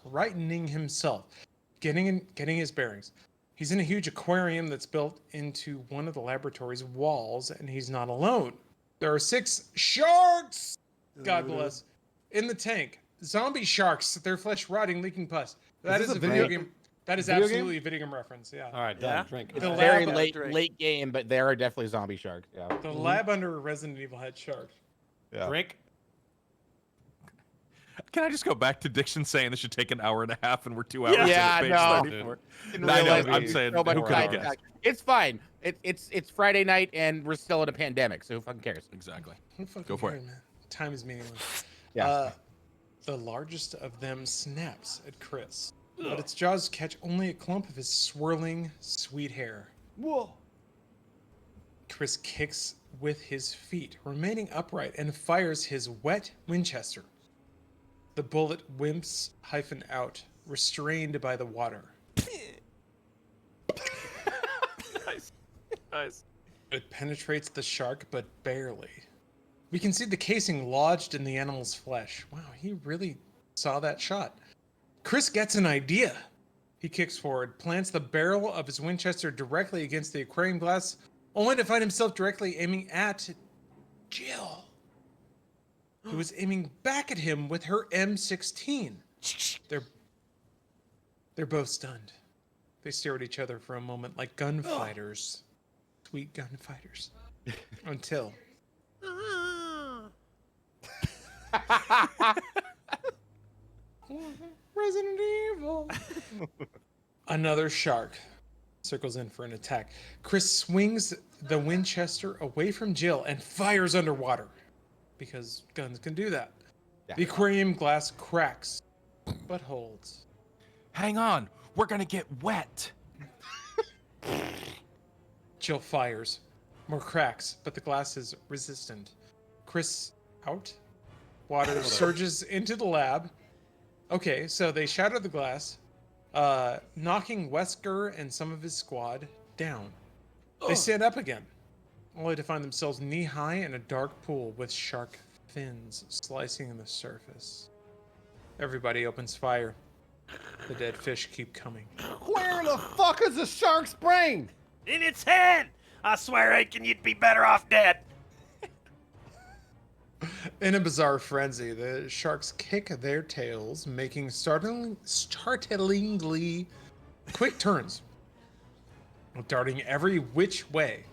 rightening himself, getting his bearings. He's in a huge aquarium that's built into one of the laboratory's walls, and he's not alone. There are 6 sharks! God bless. In the tank. Zombie sharks, their flesh rotting, leaking pus. That is a video game. That is absolutely a video game reference, yeah.
All right, done. Drink.
The
Very
lab,
late game, but there are definitely zombie sharks. Yeah.
the lab under Resident Evil had sharks.
Yeah. Drink.
Can I just go back to Diction saying this should take an hour and a half and we're 2 hours
Yeah,
into
no.
page 34?
Didn't
I know,
realize
I'm
it.
saying,
So much
who could have
time.
guessed?
It's fine. It's Friday night and we're still in a pandemic, so who fucking cares?
Exactly.
Who fucking
Go for
cares,
it.
man? Time is meaningless.
Yeah.
The largest of them snaps at Chris, but its jaws catch only a clump of his swirling, sweet hair.
Whoa.
Chris kicks with his feet, remaining upright, and fires his wet Winchester. The bullet wimps out, restrained by the water.
Nice.
It penetrates the shark, but barely. We can see the casing lodged in the animal's flesh. Wow, he really saw that shot. Chris gets an idea. He kicks forward, plants the barrel of his Winchester directly against the aquarium glass, only to find himself directly aiming at Jill, who is aiming back at him with her M16. They're both stunned. They stare at each other for a moment like gunfighters. Sweet gunfighters. Until... Resident Evil. Another shark circles in for an attack. Chris swings the Winchester away from Jill and fires underwater, because guns can do that.
Yeah.
The aquarium glass cracks, but holds.
Hang on, we're gonna get wet.
Jill fires. More cracks, but the glass is resistant. Chris out. Water surges into the lab. Okay, so they shatter the glass, knocking Wesker and some of his squad down. They stand up again, only to find themselves knee-high in a dark pool with shark fins slicing the surface. Everybody opens fire. The dead fish keep coming.
Where the fuck is the shark's brain?
In its head! I swear, Aiken, you'd be better off dead.
In a bizarre frenzy, the sharks kick their tails, making startlingly quick turns, darting every which way,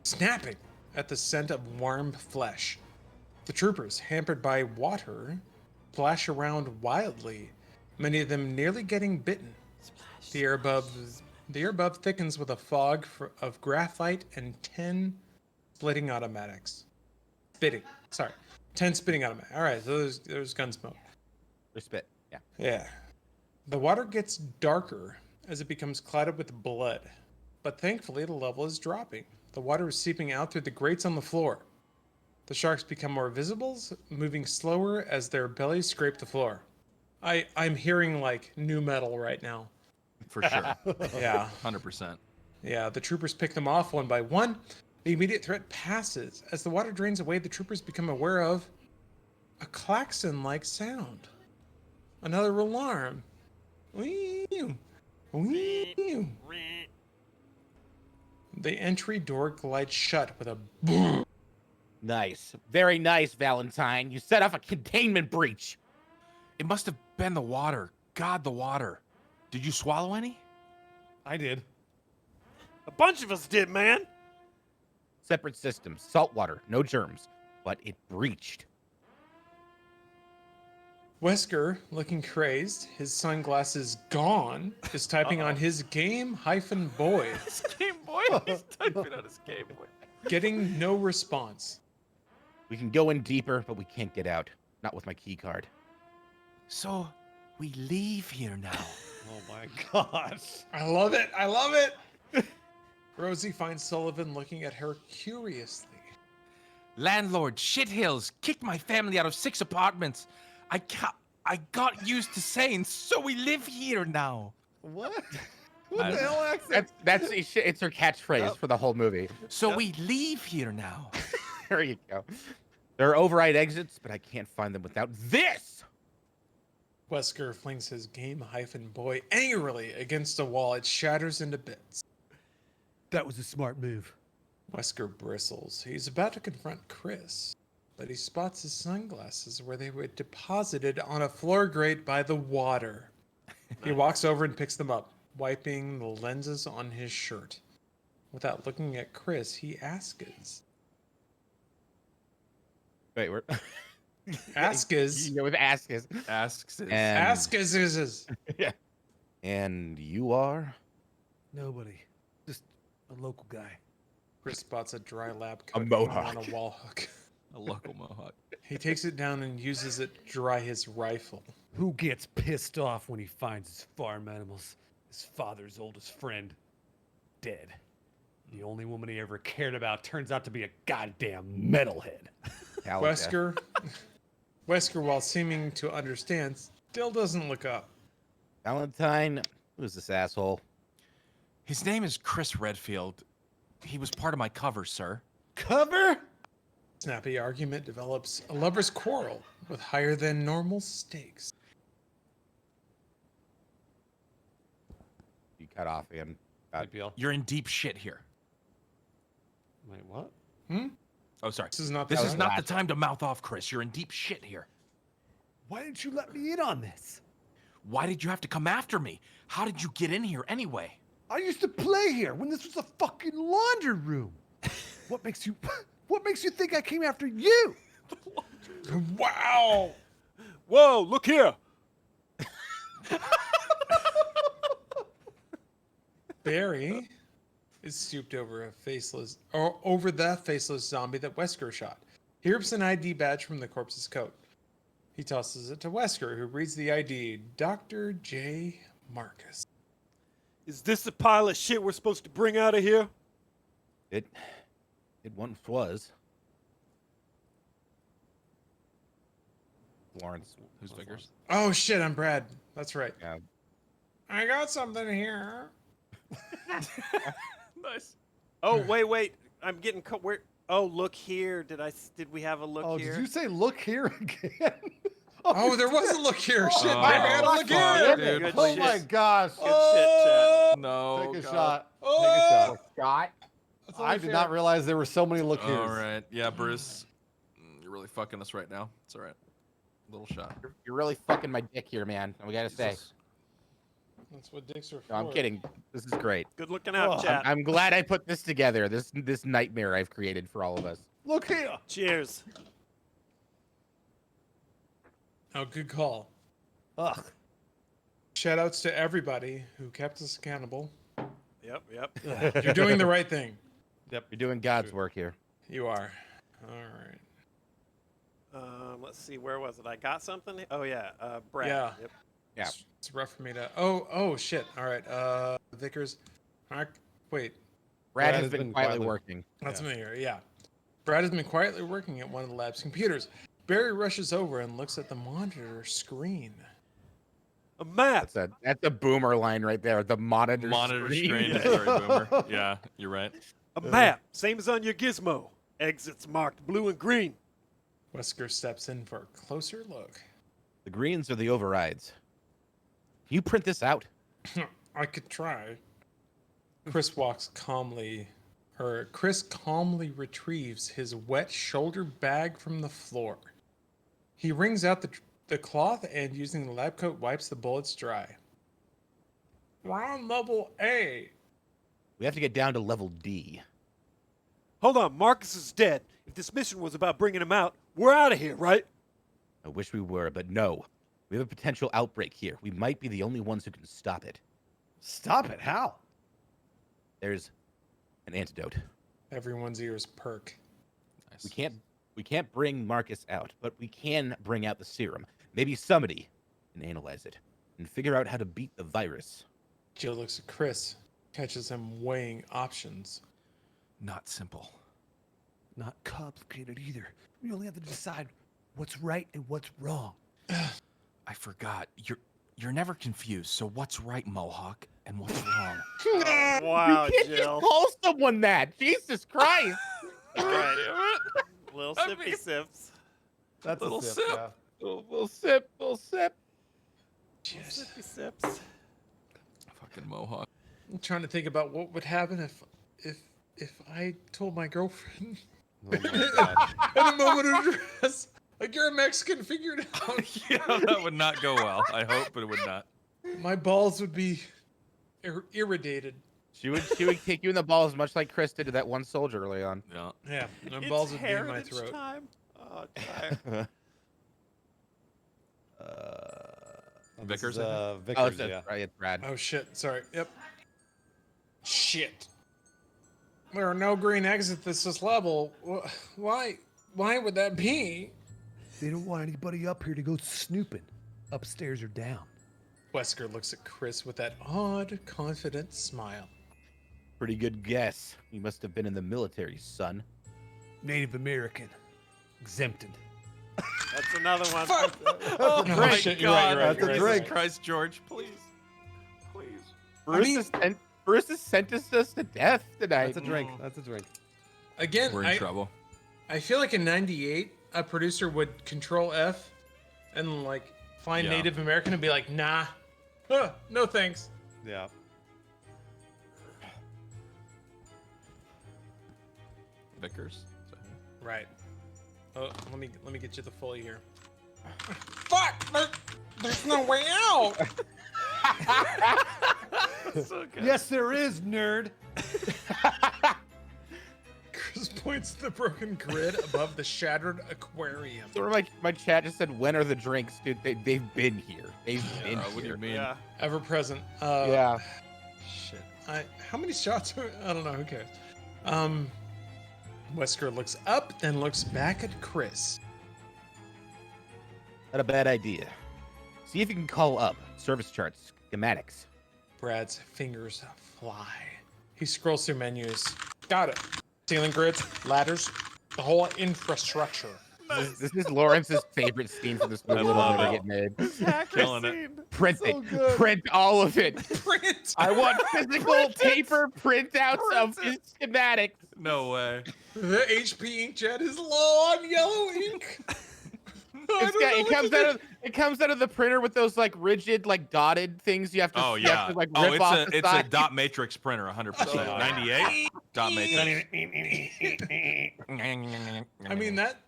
snapping at the scent of warm flesh. The troopers, hampered by water, splash around wildly, many of them nearly getting bitten. The air above thickens with a fog of graphite and 10 splitting automatics. 10 spitting automatics. All right, so there's gun smoke.
There's spit. Yeah.
Yeah. The water gets darker as it becomes clouded with blood, but thankfully the level is dropping. The water is seeping out through the grates on the floor. The sharks become more visible, moving slower as their bellies scrape the floor. I'm hearing like new metal right now.
For sure.
Yeah.
100%.
Yeah, the troopers pick them off one by one. The immediate threat passes. As the water drains away, the troopers become aware of a klaxon-like sound. Another alarm. Wee! Wee! The entry door glides shut with a boom.
Nice. Very nice, Valentine. You set off a containment breach.
It must have been the water. God, the water. Did you swallow any?
I did.
A bunch of us did, man.
Separate systems. Salt water. No germs. But it breached.
Wesker, looking crazed, his sunglasses gone, is typing on his game-boy,
His Game Boy. He's typing on his Game Boy.
getting no response.
We can go in deeper, but we can't get out. Not with my key card.
So, we leave here now.
Oh my gosh.
I love it. I love it. Rosie finds Sullivan looking at her curiously.
Landlord Shithills kicked my family out of 6 apartments. I got used to saying, so we live here now.
What? What the hell accent?
It's her catchphrase for the whole movie.
So we leave here now.
There you go. There are override exits, but I can't find them without this.
Wesker flings his game-boy angrily against a wall. It shatters into bits.
That was a smart move.
Wesker bristles. He's about to confront Chris, but he spots his sunglasses where they were deposited on a floor grate by the water. He walks over and picks them up, wiping the lenses on his shirt. Without looking at Chris, he asks.
Wait, we're
Asks.
You know, with asks.
Asks is.
Asks.
Yeah. And you are?
Nobody. Just a local guy.
Chris spots a dry lab coat
mohawk.
on a wall hook.
A local Mohawk.
He takes it down and uses it to dry his rifle.
Who gets pissed off when he finds his farm animals? His father's oldest friend. Dead. The only woman he ever cared about turns out to be a goddamn metalhead.
Wesker, while seeming to understand, still doesn't look up.
Valentine, who's this asshole?
His name is Chris Redfield. He was part of my cover, sir.
Cover?
Snappy argument develops a lover's quarrel with higher than normal stakes.
You cut off him.
APL.
You're in deep shit here.
Wait, what?
Oh, sorry.
This is not
This
the
is
time.
not the time to mouth off, Chris. You're in deep shit here.
Why didn't you let me in on this?
Why did you have to come after me? How did you get in here anyway?
I used to play here when this was a fucking laundry room. What makes you think I came after you?
Wow!
Whoa, look here.
Barry is stooped over the faceless zombie that Wesker shot. He rips an ID badge from the corpse's coat. He tosses it to Wesker, who reads the ID, Dr. J. Marcus.
Is this the pile of shit we're supposed to bring out of here?
It once was. Lawrence.
Whose fingers?
Oh shit, I'm Brad. That's right.
Yeah.
I got something here.
Nice.
Oh, wait. I'm getting where? Oh, look here. Did we have a look
Oh,
here?
did you say look here again?
Oh, there was a look here. Shit,
Oh,
maybe I gotta look
fuck,
here.
dude.
Good
Oh
shit.
my gosh.
Good shit, chat.
No.
Take a
God.
shot.
Oh!
Take a shot.
Scott.
That's only
I did
fair.
not realize there were so many look here's.
All right. Yeah, Bruce. You're really fucking us right now. It's all right. Little shot.
You're really fucking my dick here, man. We gotta say.
Jesus.
That's what dicks are for.
No, I'm kidding. This is great.
Good looking out,
Oh,
chat.
I'm glad I put this together. This nightmare I've created for all of us.
Look here.
Cheers.
Oh, good call.
Ugh.
Shout outs to everybody who kept us accountable.
Yep.
You're doing the right thing.
Yep, you're doing God's work here.
You are. All right.
Let's see, where was it? I got something. Oh yeah, Brad.
Yeah.
Yep.
Yeah.
It's rough for me to. Oh shit. All right. Vickers. Wait.
Brad has been quietly working.
That's me here. Yeah. Brad has been quietly working at one of the lab's computers. Barry rushes over and looks at the monitor screen.
A map.
That's a boomer line right there. The monitor
screen is very boomer. Yeah, you're right.
A map, same as on your gizmo. Exits marked blue and green.
Wesker steps in for a closer look.
The greens are the overrides. Can you print this out?
I could try. Chris calmly retrieves his wet shoulder bag from the floor. He wrings out the cloth and, using the lab coat, wipes the bullets dry. We're on level A.
We have to get down to level D.
Hold on, Marcus is dead. If this mission was about bringing him out, we're out of here, right?
I wish we were, but no. We have a potential outbreak here. We might be the only ones who can stop it.
Stop it? How?
There's an antidote.
Everyone's ears perk.
Nice.
We can't bring Marcus out, but we can bring out the serum. Maybe somebody can analyze it and figure out how to beat the virus.
Jill looks at Chris, catches him weighing options.
Not simple.
Not complicated either. We only have to decide what's right and what's wrong.
I forgot. You're never confused. So what's right, Mohawk, and what's wrong?
Wow,
You can't just
Jill.
call someone that. Jesus Christ.
Right. Little sippy sips.
That's
Little
a sip.
sip.
Yeah.
Little sip.
Sippy sips.
Fucking Mohawk.
I'm trying to think about what would happen if I told my girlfriend
Oh my God.
in a moment of stress, like, you're a Mexican, figure it out.
Yeah, that would not go well. I hope, but it would not.
My balls would be irritated.
She would kick you in the balls, much like Chris did to that one soldier early on.
Yeah.
Yeah, my
It's
balls would be in my
heritage
throat.
time. Oh, tired.
Vickers,
This is,
I
Oh,
Vickers,
it's
yeah.
right, it's Brad.
Oh shit! Sorry. Yep. Shit. There are no green exits at this level. Why? Why would that be?
They don't want anybody up here to go snooping, upstairs or down.
Wesker looks at Chris with that odd, confident smile.
Pretty good guess. You must have been in the military, son.
Native American, exempted.
That's another one.
Oh
No,
my
shit,
God!
you're right,
That's a
Jesus
drink.
Christ, George, please, please.
Bruce has sentenced us to death tonight.
That's a drink. That's a drink.
Again,
We're in trouble.
I feel like in '98, a producer would Control F, and like find
Yeah.
Native American and be like, nah, no thanks.
Yeah.
Vickers.
Right. Oh, let me get you the fully here. Fuck! There's no way out.
Yes, there is, nerd.
Chris points to the broken grid above the shattered aquarium.
Sort of like my chat just said, when are the drinks? Dude, they've been here. They've been
What do
here.
you mean?
Yeah.
Ever present.
Yeah.
Shit. How many shots are? I don't know. Who cares? Wesker looks up, then looks back at Chris.
Not a bad idea. See if you can call up service charts, schematics.
Brad's fingers fly. He scrolls through menus. Got it. Ceiling grids, ladders, the whole infrastructure.
This is Lawrence's favorite scene for this movie.
I
That'll
love
never
it.
get made.
Killing it.
Print
So
it.
good.
Print all of it.
Print.
I want physical paper printouts of his schematics.
No way.
The HP inkjet is low on yellow ink.
It comes out of the printer with those like rigid like dotted things you have to.
Oh
you have
yeah.
to, like,
Oh,
rip off the
it's a
side.
dot matrix printer, 100%. 98 dot matrix.
I mean that.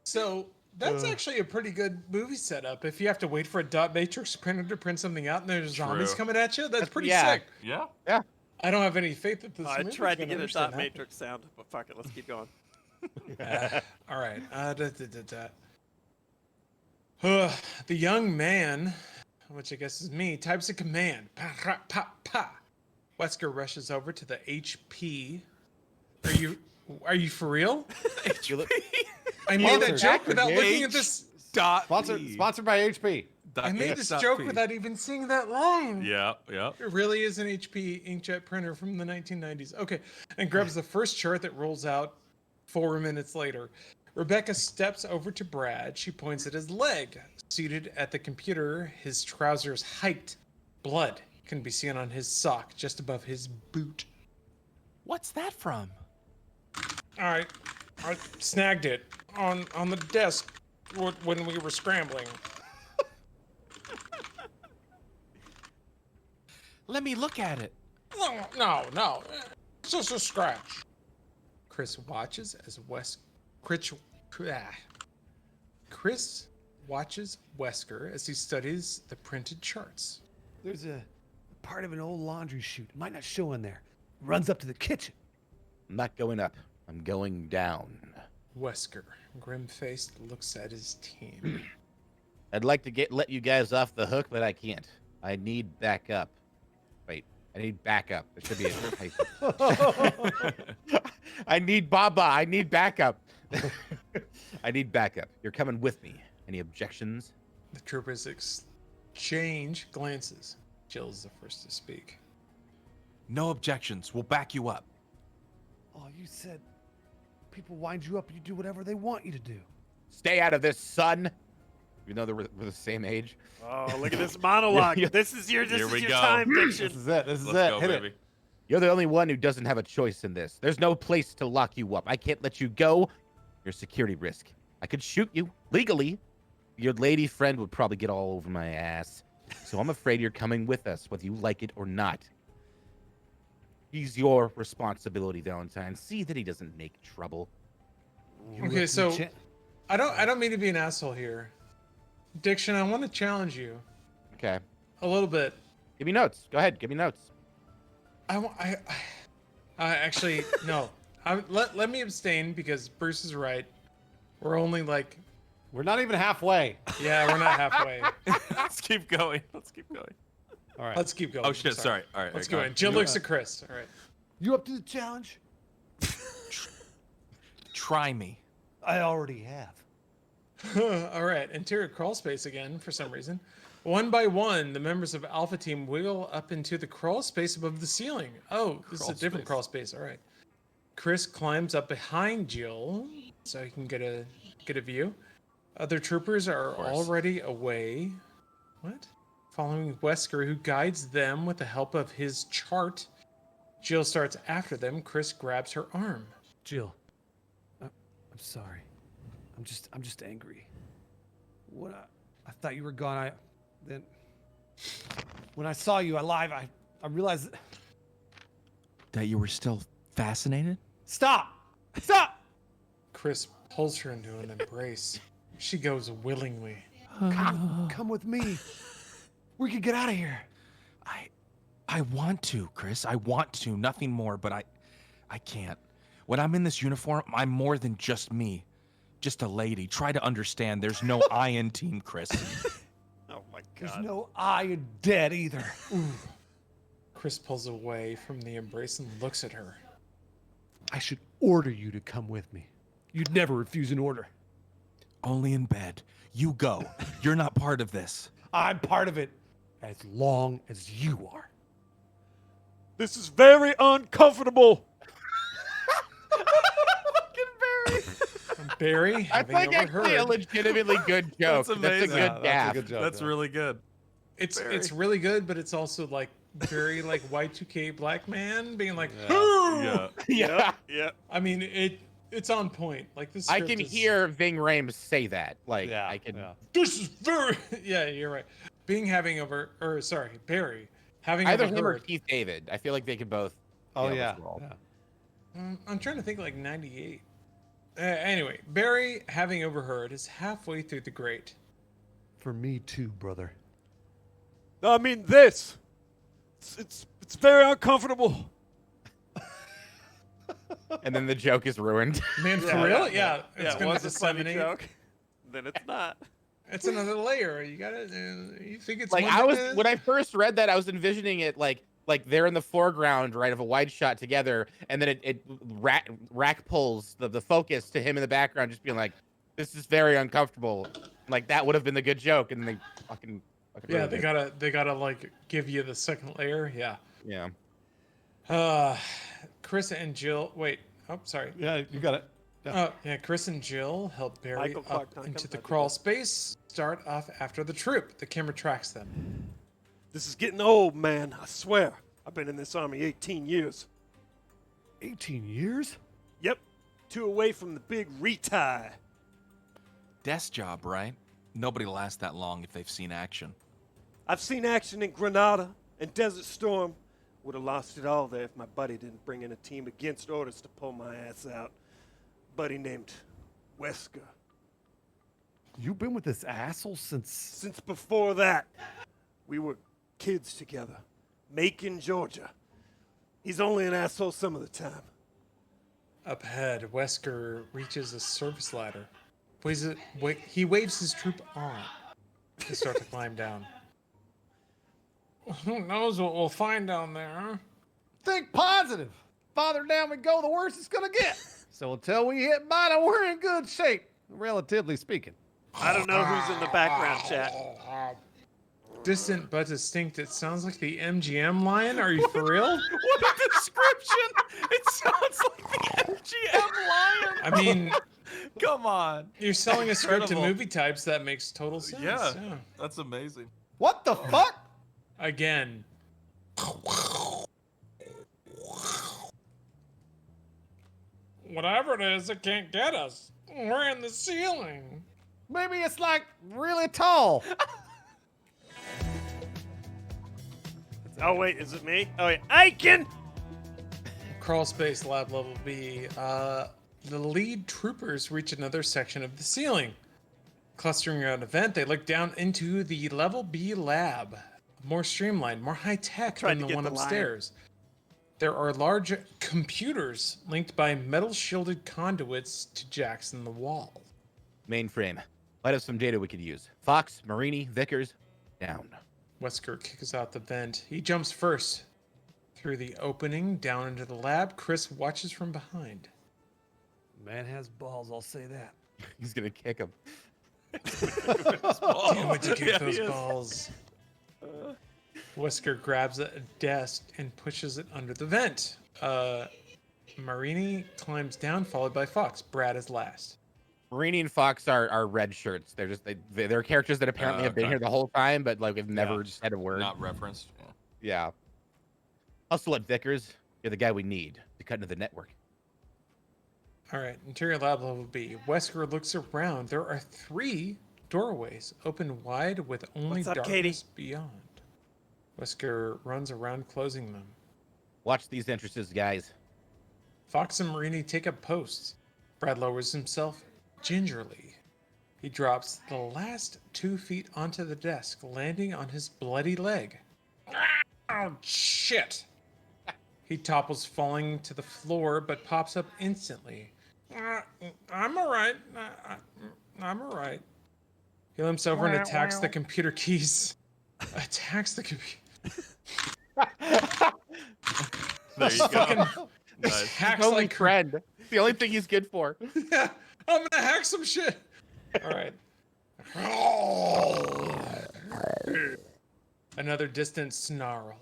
So that's actually a pretty good movie setup. If you have to wait for a dot matrix printer to print something out, and there's zombies
True.
coming at you, that's pretty
Yeah.
sick.
Yeah.
I don't have any faith that this.
I
movie's
tried to
gonna
get a
understand
dot
that.
matrix sound, but fuck it, let's keep going.
All right. The young man. which I guess is me, types a command. Pa, ra, pa, pa. Wesker rushes over to the HP. Are you for real?
You look-
I made that
Sponsored.
joke without looking at
H
this.
dot
Sponsored by HP.
I made this joke without even seeing that line.
Yeah.
It really is an HP inkjet printer from the 1990s. Okay, and grabs the first chart that rolls out 4 minutes later. Rebecca steps over to Brad. She points at his leg. Seated at the computer, his trousers hiked. Blood can be seen on his sock just above his boot.
What's that from?
All right, I snagged it on the desk when we were scrambling.
Let me look at it.
No. It's just a scratch. Chris watches as Chris watches Wesker as he studies the printed charts.
There's a part of an old laundry chute. It might not show in there. Runs up to the kitchen.
I'm not going up. I'm going down.
Wesker, grim-faced, looks at his team.
I'd like to let you guys off the hook, but I can't. I need backup. Wait, I need backup. There should be a hyphen. I need Baba. I need backup. I need backup. You're coming with me. Any objections?
The troopers exchange glances. Jill's the first to speak.
No objections. We'll back you up.
Oh, you said people wind you up, you do whatever they want you to do.
Stay out of this, son. Even though we're the same age.
Oh, look at this monologue.
Yeah.
This is your
Here we go.
time, Diction.
This is it. This is
Let's
it.
go,
Hit
baby.
it.
You're the only one who doesn't have a choice in this. There's no place to lock you up. I can't let you go. You're a security risk. I could shoot you legally. Your lady friend would probably get all over my ass. So I'm afraid you're coming with us, whether you like it or not. He's your responsibility, Valentine. See that he doesn't make trouble.
Okay, so I don't mean to be an asshole here. Diction, I want to challenge you
Okay.
a little bit.
Give me notes. Go ahead. Give me notes.
I actually no. Let me abstain because Bruce is right. We're only like,
We're not even halfway.
yeah, we're not halfway.
Let's keep going. Let's keep going.
All right.
Let's keep going.
Oh
I'm
shit! Sorry. All right.
Let's
go
go
on.
in. Jill looks at Chris. All right.
You up to the challenge?
Try me.
I already have.
All right. Interior crawl space again for some reason. One by one, the members of Alpha Team wiggle up into the crawl space above the ceiling. Oh, this is a different crawl space. All right. Chris climbs up behind Jill so he can get a view. Other troopers are already away. What? Following Wesker, who guides them with the help of his chart. Jill starts after them. Chris grabs her arm.
Jill, I'm sorry. I'm just angry. I thought you were gone. Then when I saw you alive, I realized
That you were still fascinated?
Stop!
Chris pulls her into an embrace. She goes willingly.
Come with me. We could get out of here.
I want to, Chris. I want to. Nothing more, but I can't. When I'm in this uniform, I'm more than just me. Just a lady. Try to understand. There's no I in team, Chris.
Oh my
There's
god.
no I in dead either.
Chris pulls away from the embrace and looks at her.
I should order you to come with me. You'd never refuse an order.
Only in bed. You go. You're not part of this.
I'm part of it as long as you are.
This is very uncomfortable.
Barry,
I
having
think actually a
overheard.
legitimately good joke.
That's
That's a
amazing.
good
Yeah, that's a
gaffe.
good joke.
That's
yeah.
really good.
It's really good, but it's also like very like Y2K black man being like,
Yeah.
Yeah.
Yeah.
I mean it's on point. Like this.
I
script
can
is-
hear Ving Rhames say that. Like
Yeah.
I can.
Yeah.
This is very. Yeah, you're right. Barry having
Either him or
overheard.
Keith David. I feel like they could both.
Oh
nail
yeah.
this role.
yeah.
I'm trying to think like 98. Anyway, Barry, having overheard, is halfway through the grate.
For me too, brother.
I mean this. It's very uncomfortable.
And then the joke is ruined.
Man, for real? Yeah.
Yeah,
It's
it
gonna
was a funny
disseminate.
joke. Then it's not.
It's another layer. You gotta. You think it's
Like
one thing
when I first read that, I was envisioning it like they're in the foreground, right, of a wide shot together, and then it rack pulls the focus to him in the background, just being like, "This is very uncomfortable." Like that would have been the good joke, and then they fucking
Yeah,
ruined it.
they gotta like give you the second layer. Yeah.
Yeah.
Chris and Jill. Wait. Oh, sorry.
Yeah, you got it. Yeah.
Yeah. Chris and Jill help Barry
Michael Clark
up
Duncan,
into the
I did
crawl
that.
space. Start off after the troop. The camera tracks them.
This is getting old, man. I swear. I've been in this army 18 years.
18 years?
Yep. 2 away from the big retie.
Desk job, right? Nobody lasts that long if they've seen action.
I've seen action in Grenada and Desert Storm. Would have lost it all there if my buddy didn't bring in a team against orders to pull my ass out. Buddy named Wesker.
You've been with this asshole since...
Since before that, we were kids together. Macon, Georgia. He's only an asshole some of the time.
Up ahead, Wesker reaches a service ladder. He waves his troop on to start to climb down. Who knows what we'll find down there?
Think positive. Farther down we go, the worse it's gonna get. So until we hit bottom, we're in good shape, relatively speaking.
I don't know who's in the background chat.
Distant but distinct. It sounds like the MGM line. Are you for real?
What a description! It sounds like the MGM lion.
I mean,
Come on.
you're selling a script to
Incredible.
movie types. That makes total sense.
Yeah, that's amazing.
What the fuck?
Again. Whatever it is, it can't get us. We're in the ceiling.
Maybe it's like really tall.
Oh, wait, is it me? Oh, yeah. Aiken!
Crawl space lab level B. The lead troopers reach another section of the ceiling. Clustering around a vent, they look down into the level B lab. More streamlined, more high tech
Tried
than
to
the
get
one
the lion.
upstairs. There are large computers linked by metal shielded conduits to jacks in the wall.
Mainframe. Might have some data we could use. Fox, Marini, Vickers, down.
Wesker kicks out the vent. He jumps first through the opening down into the lab. Chris watches from behind.
Man has balls, I'll say that.
He's gonna kick him.
Damn it, to kick
Yeah,
those
he is.
balls. Wesker grabs a desk and pushes it under the vent. Marini climbs down, followed by Fox. Brad is last.
Marini and Fox are red shirts. They're just they're characters that apparently have been
Okay.
here the whole time, but like have never
Yeah.
said a word.
Not referenced. Yeah.
Yeah. Hustle at Vickers. You're the guy we need to cut into the network.
All right, interior lab level B. Wesker looks around. There are 3 doorways open wide with only
What's up,
darkness
Katie?
beyond. Wesker runs around closing them.
Watch these entrances, guys.
Fox and Marini take up posts. Brad lowers himself gingerly. He drops the last 2 feet onto the desk, landing on his bloody leg. Oh, shit! He topples, falling to the floor, but pops up instantly. I'm alright. I'm alright. He limps over and attacks the computer keys. Attacks the computer.
There you go. Nice.
Hacks
Only
like
friend. It's the only thing he's good for.
Yeah, I'm gonna hack some shit. All right. Another distant snarl.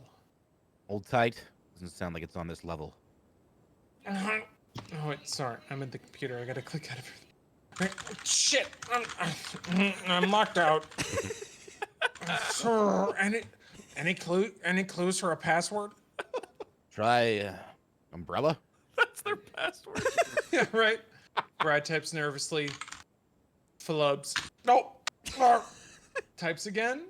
Hold tight. Doesn't sound like it's on this level.
Oh wait, sorry. I'm in the computer. I gotta click out of it. Shit! I'm locked out. Any clues for a password?
Try umbrella.
That's their password.
Yeah, right. Brad types nervously. Flubs. Nope. Types again.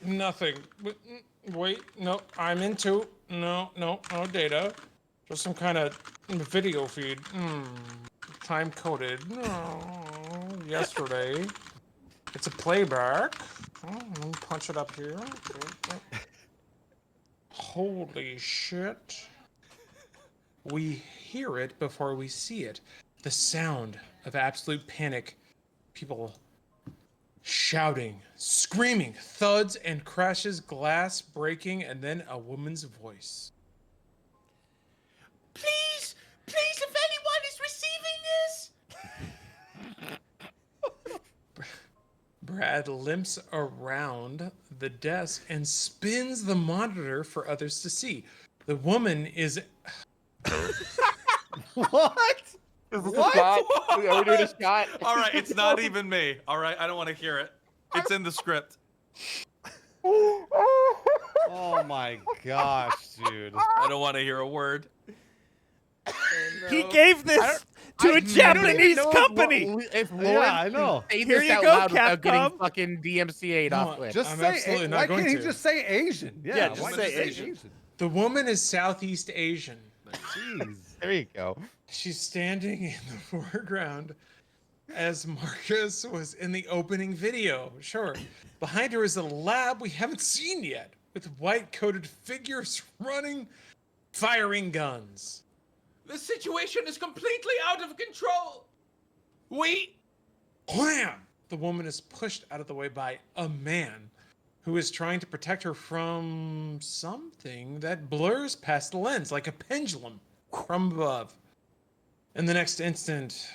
Nothing. Wait, no, I'm into. No data. Just some kind of video feed. Time coded. No, yesterday. It's a playback. Let me punch it up here. Holy shit. We hear it before we see it. The sound of absolute panic People shouting, screaming, thuds and crashes, glass breaking, and then a woman's voice.
Please, if anyone is receiving this.
Brad limps around the desk and spins the monitor for others to see. The woman is.
What?
What? Are we doing a shot?
All right, it's not even me. All right, I don't want to hear it. It's in the script.
Oh my gosh, dude.
I don't want to hear a word.
He gave this to a Japanese company.
If
Yeah, I know.
Say
Here
this
you
out
go,
loud without
Capcom.
getting fucking DMCA'd off
No,
it.
Just
I'm
say.
absolutely not
Why
going
can't he
to.
just say Asian?
Yeah, just
why
say
say
Asian.
The woman is Southeast Asian.
Jeez.
There you go.
She's standing in the foreground as Marcus was in the opening video. Sure. Behind her is a lab we haven't seen yet, with white-coated figures running, firing guns.
The situation is completely out of control.
Wham! The woman is pushed out of the way by a man who is trying to protect her from something that blurs past the lens like a pendulum from above. In the next instant,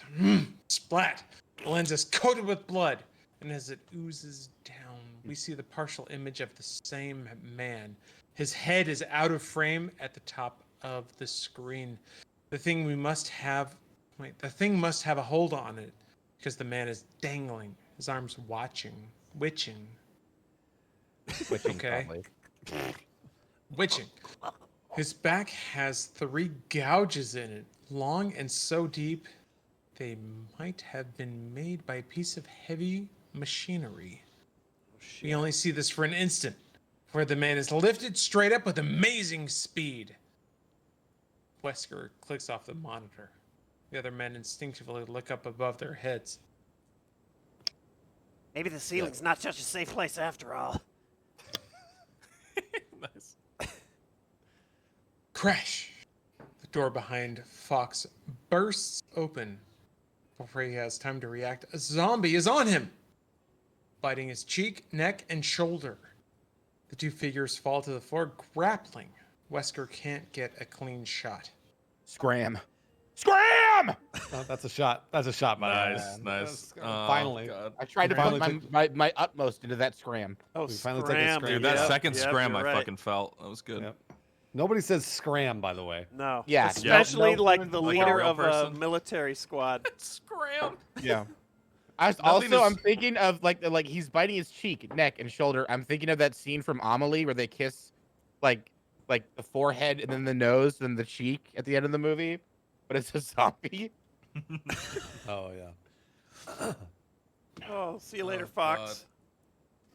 splat! The lens is coated with blood, and as it oozes down, we see the partial image of the same man. His head is out of frame at the top of the screen. The thing must have a hold on it, because the man is dangling, his arms witching. Okay.
Probably.
Witching. His back has 3 gouges in it, long and so deep they might have been made by a piece of heavy machinery. We only see this for an instant, where the man is lifted straight up with amazing speed. Wesker clicks off the monitor. The other men instinctively look up above their heads.
Maybe the ceiling's not such a safe place after all.
Nice.
Crash! The door behind Fox bursts open. Before he has time to react, a zombie is on him, biting his cheek, neck, and shoulder. The 2 figures fall to the floor, grappling. Wesker can't get a clean shot.
Scram.
Oh, that's a shot. That's a shot, by the way.
Nice, nice. Oh,
Finally.
God.
I tried to
Finally
put my utmost into that scram.
Oh,
We finally take a
scram.
scram.
Dude, that
Yep,
second
yep,
scram
you're
I
right.
fucking felt. That was good.
Yep. Nobody says scram, by the way.
No.
Yeah,
Especially
no-
like the
like a
leader
real
of a
person.
military squad.
Scram.
Yeah. I was
Nothing
also,
is-
I'm thinking of like he's biting his cheek, neck, and shoulder. I'm thinking of that scene from Amelie where they kiss, like the forehead and then the nose and the cheek at the end of the movie, but it's a zombie.
Oh yeah.
Oh, see you later,
Oh,
Fox.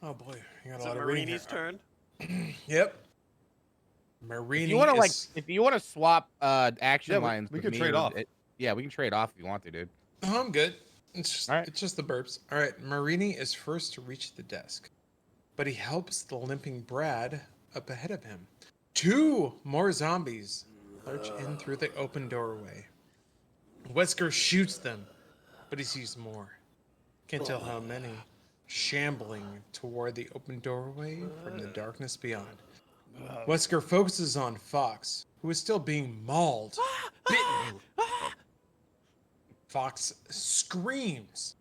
Oh boy, you got
Is
a
it
lot of reading
Marini's
here.
turn?
Yep. Marini
If you want to
is...
if you want to swap action
Yeah, we-
lines,
we
with
could
me
trade
or-
off.
Yeah, we can trade off if you want to, dude.
Oh, I'm good. It's
All right.
just the burps. All right, Marini is first to reach the desk, but he helps the limping Brad up ahead of him. 2 more zombies lurch in through the open doorway. Wesker shoots them, but he sees more. Can't tell how many. Shambling toward the open doorway from the darkness beyond. Wesker focuses on Fox, who is still being mauled, bitten. Fox screams.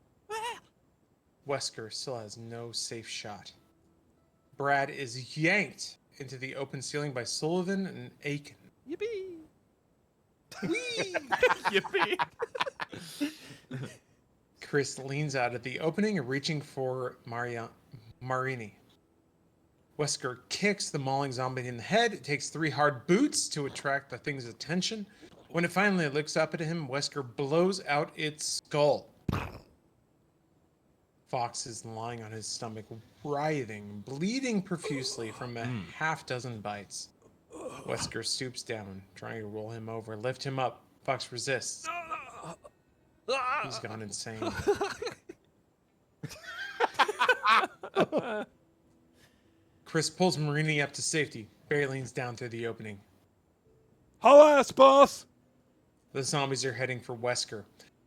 Wesker still has no safe shot. Brad is yanked into the open ceiling by Sullivan and Aiken.
Yippee!
Yippee.
Chris leans out of the opening, reaching for Marini. Wesker kicks the mauling zombie in the head. It takes 3 hard boots to attract the thing's attention. When it finally looks up at him, Wesker blows out its skull. Fox is lying on his stomach, writhing, bleeding profusely from a half-dozen bites. Wesker stoops down, trying to roll him over, lift him up. Fox resists. He's gone insane. Chris pulls Marini up to safety. Barry leans down through the opening.
Haul ass, boss!
The zombies are heading for Wesker.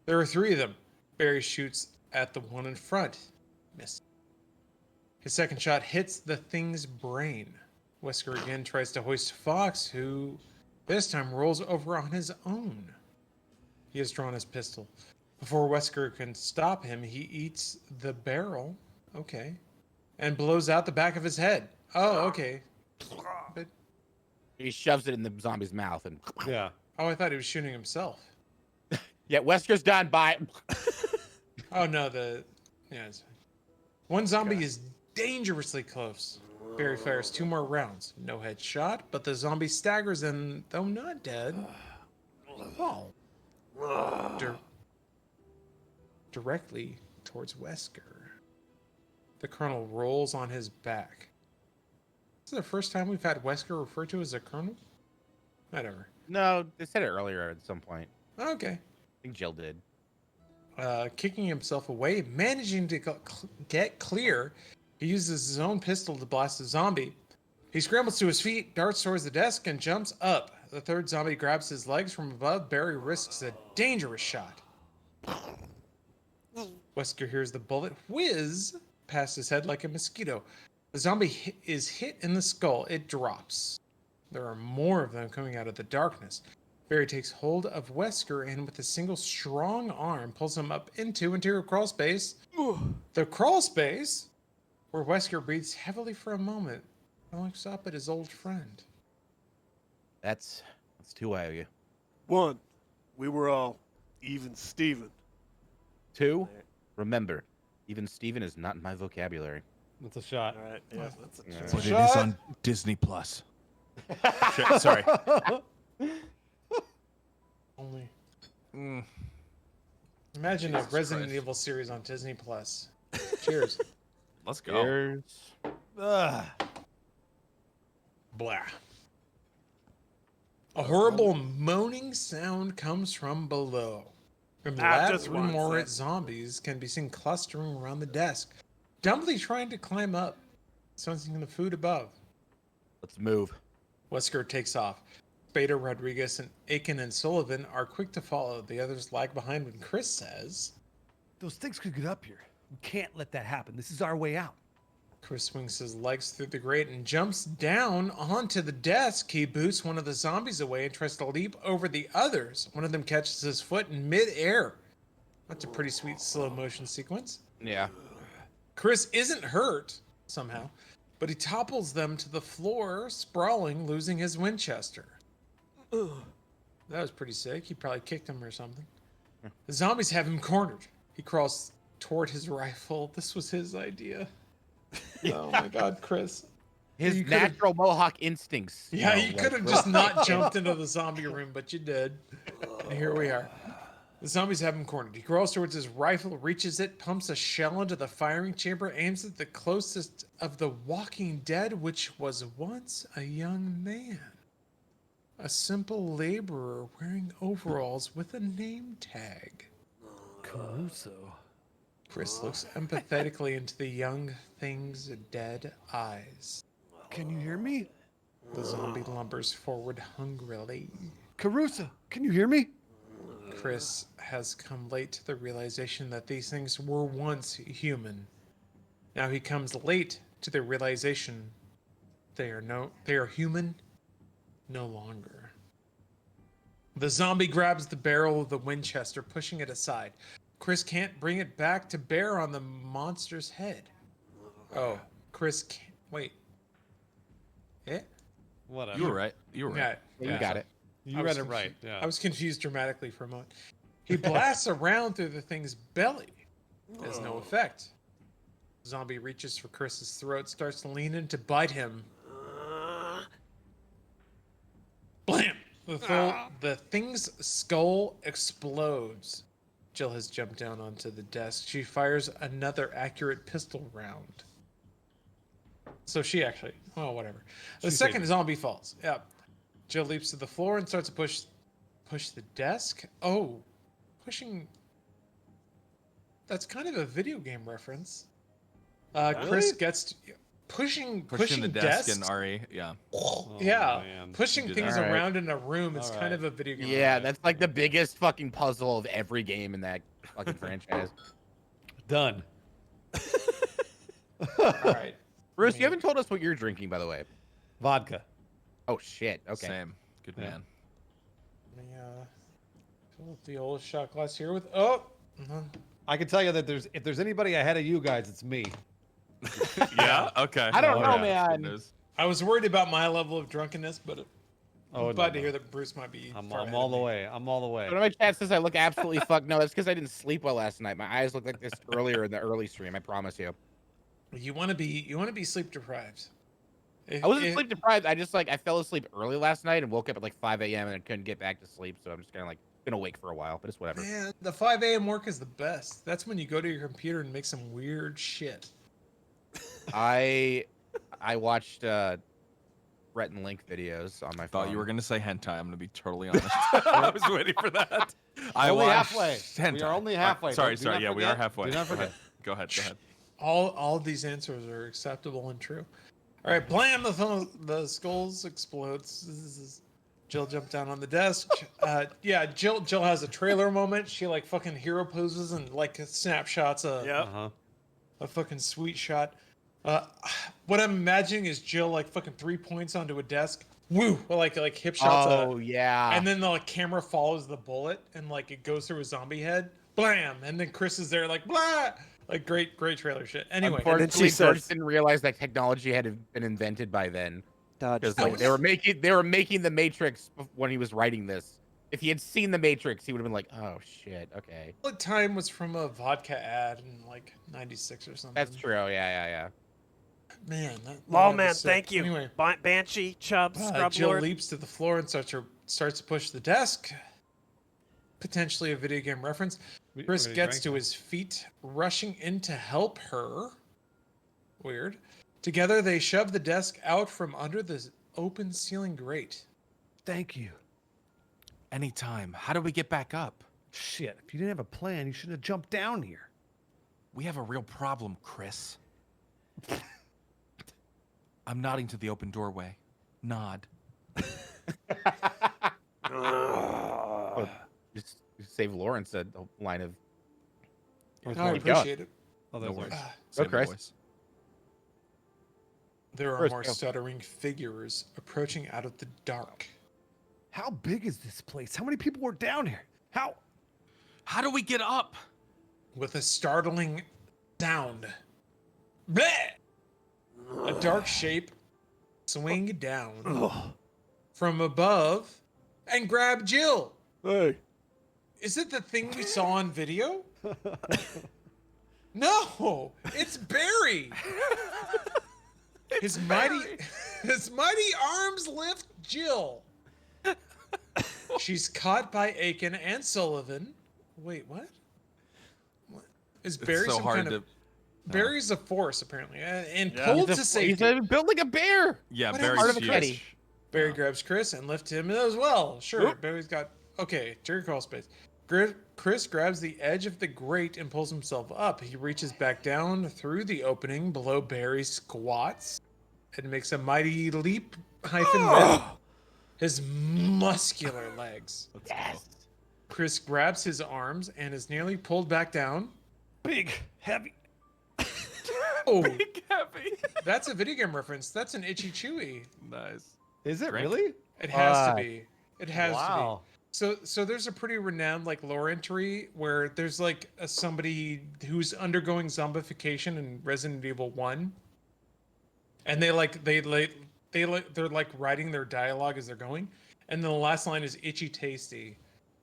There are 3 of them. Barry shoots at the one in front. Miss. His second shot hits the thing's brain. Wesker again tries to hoist Fox, who this time rolls over on his own. He has drawn his pistol. Before Wesker can stop him, he eats the barrel. Okay. And blows out the back of his head. Oh, okay. But,
He shoves it in the zombie's mouth and
Yeah.
oh, I thought he was shooting himself.
yeah, Wesker's done. Bye.
Oh, no, yeah. One zombie is dangerously close. Barry fires 2 more rounds. No headshot, but the zombie staggers and, though not dead, fall. Directly towards Wesker. The colonel rolls on his back. This is the first time we've had Wesker referred to as a colonel? Whatever.
No, they said it earlier at some point.
Okay.
I think Jill did.
Kicking himself away, managing to get clear, he uses his own pistol to blast the zombie. He scrambles to his feet, darts towards the desk, and jumps up. The third zombie grabs his legs from above. Barry risks a dangerous shot. Wesker hears the bullet whiz past his head like a mosquito. The zombie is hit in the skull. It drops. There are more of them coming out of the darkness. Barry takes hold of Wesker and with a single strong arm pulls him up into interior crawl space. The crawl space where Wesker breathes heavily for a moment and looks up at his old friend.
That's 2 of you.
1. We were all even Steven.
2. Remember, even Steven is not in my vocabulary.
That's a shot.
All right. Yeah, that's a
Yeah.
But it is on Disney Plus.
Shit, sorry.
Only.
Mm.
Imagine a
Jesus
Resident
Christ.
Evil series on Disney Plus. Cheers.
Let's go.
Cheers.
Ugh.
Blah. A horrible moaning sound comes from below. And
just once,
more zombies can be seen clustering around the desk, dumbly trying to climb up, sensing the food above.
Let's move.
Wesker takes off. Beta, Rodriguez, and Aiken and Sullivan are quick to follow. The others lag behind when Chris says,
Those things could get up here. We can't let that happen. This is our way out.
Chris swings his legs through the grate and jumps down onto the desk. He boosts one of the zombies away and tries to leap over the others. One of them catches his foot in midair. That's a pretty sweet slow motion sequence.
Yeah.
Chris isn't hurt, somehow, but he topples them to the floor, sprawling, losing his Winchester. That was pretty sick. He probably kicked him or something. The zombies have him cornered. He crawls toward his rifle. This was his idea. Oh my god, Chris.
His
You could've-
natural Mohawk instincts.
Yeah,
know,
you
like,
could have just not jumped into the zombie room, but you did. And here we are. The zombies have him cornered. He crawls towards his rifle, reaches it, pumps a shell into the firing chamber, aims at the closest of the Walking Dead, which was once a young man. A simple laborer wearing overalls with a name tag.
Caruso.
Chris looks empathetically into the young thing's dead eyes.
Can you hear me?
The zombie lumbers forward hungrily.
Caruso, can you hear me?
Chris has come late to the realization that these things were once human. Now he comes late to the realization they are human no longer. The zombie grabs the barrel of the Winchester, pushing it aside. Chris can't bring it back to bear on the monster's head. Oh, Chris can't. Wait. Eh?
Whatever.
You were right. You were right.
You got it.
You
I
read
was
it right.
confused.
Yeah.
I was confused dramatically for a moment. He blasts around through the thing's belly. Has no effect. Zombie reaches for Chris's throat, starts to lean in to bite him. Blam! The thing's skull explodes. Jill has jumped down onto the desk. She fires another accurate pistol round. So she actually, oh, whatever. The second zombie falls. Yeah. Jill leaps to the floor and starts to push the desk. Oh, pushing. That's kind of a video game reference. Chris gets to, pushing
the desk
desks.
and RE. Yeah.
Yeah,
man.
pushing
did
things
that.
around in a room is
All
kind
right.
of a video game.
Yeah, that's like the biggest fucking puzzle of every game in that fucking franchise.
Done.
All right.
Bruce, you haven't told us what you're drinking, by the way.
Vodka.
Oh shit. Okay.
Same. Good
Yeah.
man.
Let me fill up the old shot glass here with. Oh.
I can tell you that if there's anybody ahead of you guys, it's me.
Yeah. Okay.
I don't know,
yeah. Good
man.
news.
I was worried about my level of drunkenness, but I'm glad to hear that Bruce might be.
I'm
far ahead
all
of
the
me.
way. I'm all the way.
One of my chat says I look absolutely fucked. No, that's because I didn't sleep well last night. My eyes looked like this earlier in the early stream. I promise you.
You want to be sleep deprived.
I wasn't sleep deprived. I just I fell asleep early last night and woke up at like 5 a.m. and I couldn't get back to sleep. So I'm just kind of gonna wake for a while, but it's whatever.
Man, the 5 a.m. work is the best. That's when you go to your computer and make some weird shit.
I watched Rhett and Link videos on my phone.
Thought you were gonna say hentai. I'm gonna be totally honest. I was waiting for that.
Only
watched
halfway.
hentai.
We are only halfway.
Sorry.
Do not
Yeah, we are
forget.
halfway.
Do not forget.
Go ahead.
All of these answers are acceptable and true. All right, blam! The skulls explodes. Jill jumped down on the desk. Yeah, Jill has a trailer moment. She fucking hero poses and snapshots a fucking sweet shot. What I'm imagining is Jill fucking 3 points onto a desk. Woo! Like hip shots.
Oh yeah.
And then the camera follows the bullet and it goes through a zombie head. Blam! And then Chris is there blah! Great trailer shit. Anyway.
Unfortunately,
she
George
says-
didn't realize that technology had been invented by then.
Dodge.
Because they were making the Matrix when he was writing this. If he had seen the Matrix, he would have been like, "Oh shit, okay."
Bullet time was from a vodka ad in '96 or something.
That's true. Yeah.
Man,
Lawman,
was sick.
thank you.
Anyway,
Banshee, Chubb, Scrub
Jill
Lord.
leaps to the floor and starts to push the desk. Potentially a video game reference. Chris gets to his feet, rushing in to help her. Weird. Together, they shove the desk out from under the open ceiling grate.
Thank you.
Anytime. How do we get back up?
Shit, if you didn't have a plan, you shouldn't have jumped down here.
We have a real problem, Chris. I'm nodding to the open doorway. Nod.
Just save Lawrence a line of.
I appreciate it.
Oh,
No worries.
Go,
Same
Chris.
voice.
There are
Chris,
more
go.
stuttering figures approaching out of the dark.
How big is this place? How many people were down here?
How do we get up?
With a startling sound. Bleh! A dark shape swing down from above and grab Jill.
Hey.
Is it the thing we saw on video? No, it's Barry. His mighty arms lift Jill. She's caught by Aiken and Sullivan. Wait, what? Is
It's
Barry
so
some
hard
kind
to.
of? Barry's a force apparently, and
Yeah.
pulled
He's
to safety.
He's built like a bear.
Yeah,
What
Barry's
happened to
huge.
Teddy?
Barry grabs Chris and lifts him as well. Sure,
Oop.
Barry's got. Okay, Jerry crawl space. Chris grabs the edge of the grate and pulls himself up. He reaches back down through the opening below Barry squats and makes a mighty leap bend. His muscular legs.
Yes.
Chris grabs his arms and is nearly pulled back down.
Big, heavy.
Oh,
Big heavy.
that's a video game reference. That's an Itchy Chewy.
Nice.
Is it
Drink.
really?
It has to
Fuck.
be. It has to
Wow.
be. So there's a pretty renowned lore entry where there's somebody who's undergoing zombification in Resident Evil 1, and they're writing their dialogue as they're going, and then the last line is itchy tasty,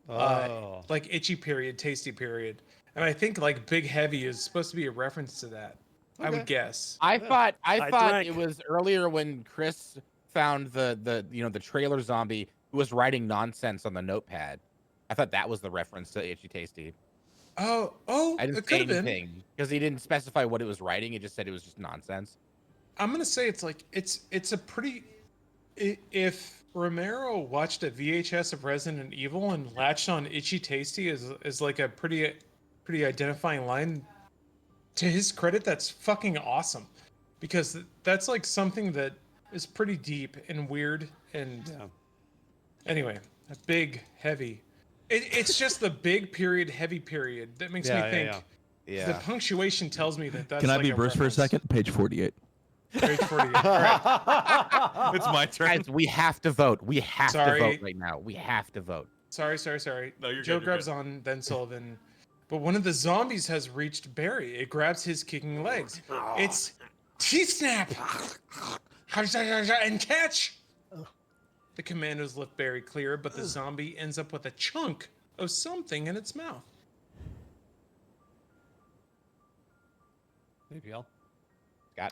Oh.
itchy period tasty period, and I think Big Heavy is supposed to be a reference to that. I would guess.
I thought
drank.
it was earlier when Chris found the trailer zombie who was writing nonsense on the notepad. I thought that was the reference to Itchy Tasty.
Oh,
I didn't
it
say
could have been.
anything because he didn't specify what it was writing. He just said it was just nonsense.
I'm gonna say it's a pretty. If Romero watched a VHS of Resident Evil and latched on Itchy Tasty is a pretty identifying line. To his credit, that's fucking awesome, because that's something that is pretty deep and weird and.
Yeah.
Anyway, a big heavy. It's just the big period, heavy period that makes me think. The punctuation tells me that that's
Can I
like
be verse for a
reference.
second? Page 48.
Page 48. All right.
It's my turn.
Guys, we have to vote. We have to
Sorry.
vote right now. We have to vote.
Sorry.
No, you're
Joe
good, you're
grabs
good.
on, then Sullivan. But one of the zombies has reached Barry. It grabs his kicking legs. It's T-snap! And catch! The commandos lift Barry clear, but the zombie ends up with a chunk of something in its mouth.
APL.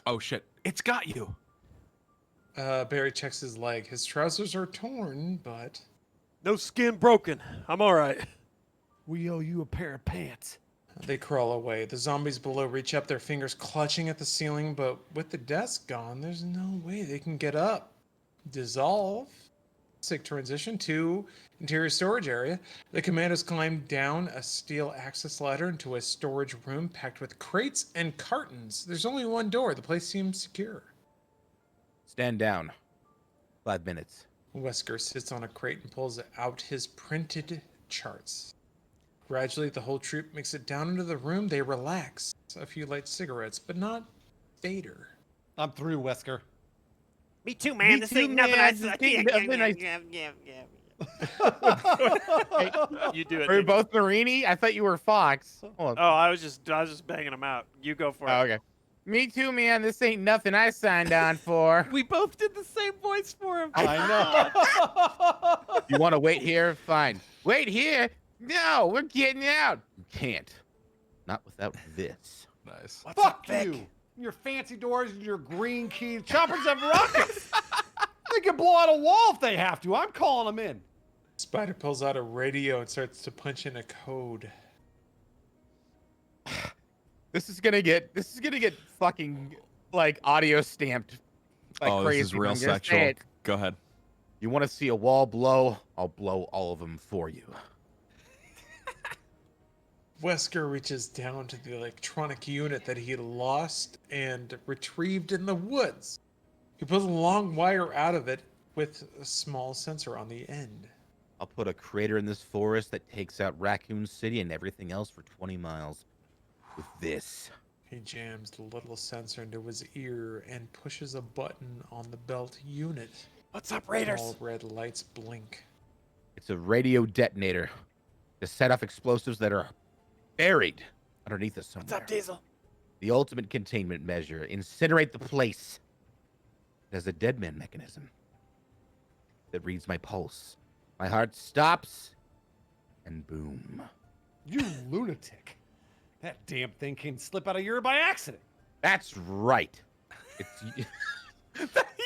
Oh shit! It's got you.
Barry checks his leg. His trousers are torn, but...
No skin broken. I'm all right.
We owe you a pair of pants.
They crawl away. The zombies below reach up, their fingers clutching at the ceiling, but with the desk gone, there's no way they can get up. Dissolve. Sick transition to interior storage area. The commandos climb down a steel access ladder into a storage room packed with crates and cartons. There's only one door. The place seems secure.
Stand down. 5 minutes.
Wesker sits on a crate and pulls out his printed charts. Gradually, the whole troop makes it down into the room. They relax. A few light cigarettes, but not Vader.
I'm through, Wesker.
Me too, man.
Me
This
too,
ain't nothing.
man.
I
This
can't.
ain't nothing.
You do it.
Are we
Nick.
both Marini? I thought you were Fox. Hold on.
Oh, I was just banging them out. You go for it.
Oh, okay. Me too, man. This ain't nothing I signed on for.
We both did the same voice for him.
I know.
You want to wait here? Fine. Wait here? No, we're getting out. You can't. Not without this.
Nice.
Fuck you. Your fancy doors and your green key. Choppers have rockets. They can blow out a wall if they have to. I'm calling them in.
Spider pulls out a radio and starts to punch in a code.
This is gonna get fucking like audio stamped like
Oh,
crazy.
this is real
I'm gonna say
sexual.
it.
Go ahead.
You want to see a wall blow? I'll blow all of them for you.
Wesker reaches down to the electronic unit that he lost and retrieved in the woods. He pulls a long wire out of it with a small sensor on the end.
I'll put a crater in this forest that takes out Raccoon City and everything else for 20 miles. With this.
He jams the little sensor into his ear and pushes a button on the belt unit.
What's up, Raiders?
All red lights blink.
It's a radio detonator to set off explosives that are buried underneath us somewhere.
What's up, Diesel?
The ultimate containment measure. Incinerate the place. It has a dead man mechanism that reads my pulse. My heart stops, and boom.
You lunatic. That damn thing can slip out of your ear by accident.
That's right. It's,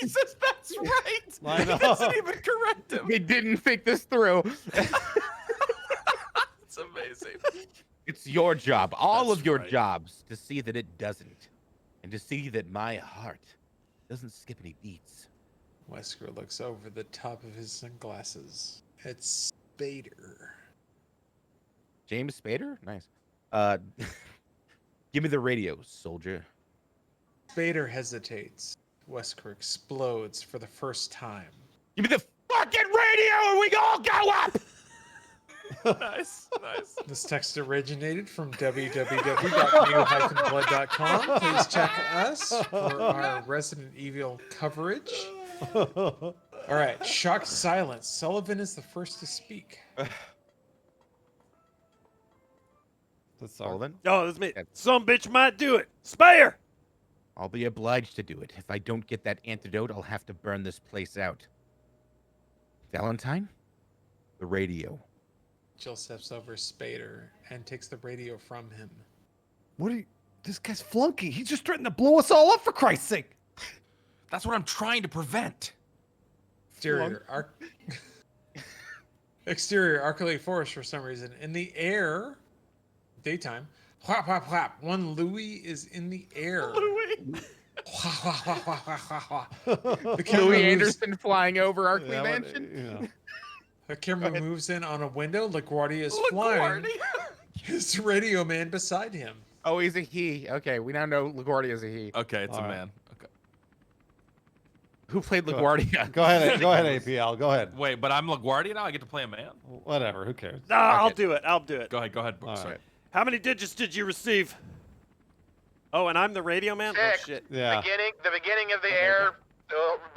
He says that's right.
I know.
He doesn't even correct him.
we didn't think this through.
It's amazing.
It's your job, all
That's
of your
right.
jobs, to see that it doesn't. And to see that my heart doesn't skip any beats.
Wesker looks over the top of his sunglasses. It's Spader.
James Spader? Nice. Give me the radio, soldier.
Spader hesitates. Wesker explodes for the first time.
Give me the fucking radio and we all go up!
Nice.
This text originated from www.new-blood.com. Please check us for our Resident Evil coverage. All right, shocked silence. Sullivan is the first to speak.
That's Sark.
Sullivan?
Oh, that's me. Some bitch might do it. Spare!
I'll be obliged to do it. If I don't get that antidote, I'll have to burn this place out. Valentine? The radio.
Jill steps over Spader and takes the radio from him.
What are you? This guy's flunky. He's just threatening to blow us all up for Christ's sake.
That's what I'm trying to prevent.
Exterior Arcade Forest for some reason. In the air, daytime. Whap, whap, whap. One Louis is in the air.
Louis.
The camera
Louis
moves-
Anderson flying over Arkley
Yeah,
Mansion?
you know.
The camera moves in on a window. LaGuardia is flying. His radio man beside him.
Oh, he's a he. Okay, we now know LaGuardia is a he.
Okay, it's
All
a
right.
man. Okay.
Who played LaGuardia?
Go ahead, APL. Go ahead.
Wait, but I'm LaGuardia now. I get to play a man.
Whatever. Who cares?
No, I'll do it.
Go ahead.
All
Sorry.
right.
How many digits did you receive? Oh, and I'm the radio man? Oh,
6.
shit.
Yeah.
The beginning of the air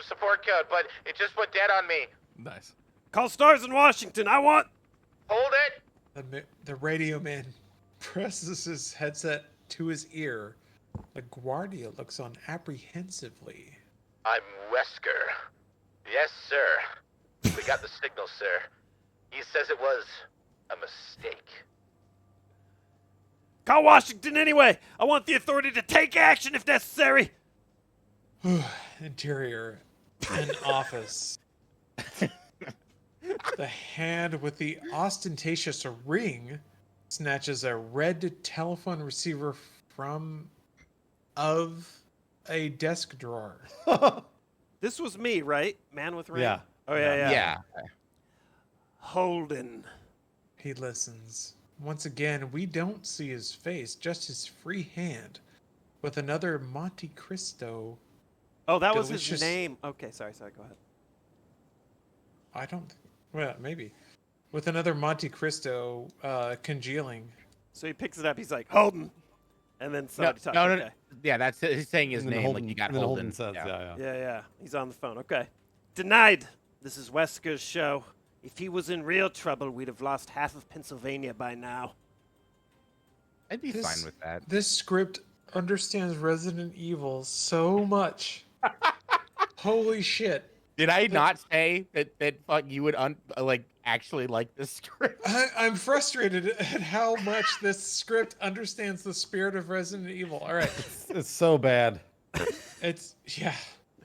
support code, but it just went dead on me.
Nice.
Call Stars in Washington. I want...
Hold it.
The radio man presses his headset to his ear. LaGuardia looks on apprehensively.
I'm Wesker. Yes, sir. We got the signal, sir. He says it was a mistake.
Call Washington anyway. I want the authority to take action if necessary.
Interior. An office. The hand with the ostentatious ring snatches a red telephone receiver of a desk drawer.
This was me, right? Man with ring?
Yeah.
Oh, yeah.
Yeah.
Holden.
He listens. Once again, we don't see his face, just his free hand with another Monte Cristo.
Oh, that was his
Delicious.
name. Okay, sorry, go ahead.
I don't. Well, maybe. With another Monte Cristo congealing.
So he picks it up. He's like, Holden. And then
No,
somebody talks.
no,
Okay.
Yeah, that's it. He's saying his
And then
name
Holden,
like you got
and then
Holden.
says,
Yeah.
Yeah. He's on the phone. Okay. Denied. This is Wesker's show. If he was in real trouble, we'd have lost half of Pennsylvania by now.
I'd be fine with that.
This script understands Resident Evil so much. Holy shit.
Did I not say that fuck you would actually like this script?
I'm frustrated at how much this script understands the spirit of Resident Evil. All right.
It's so bad.
It's, yeah.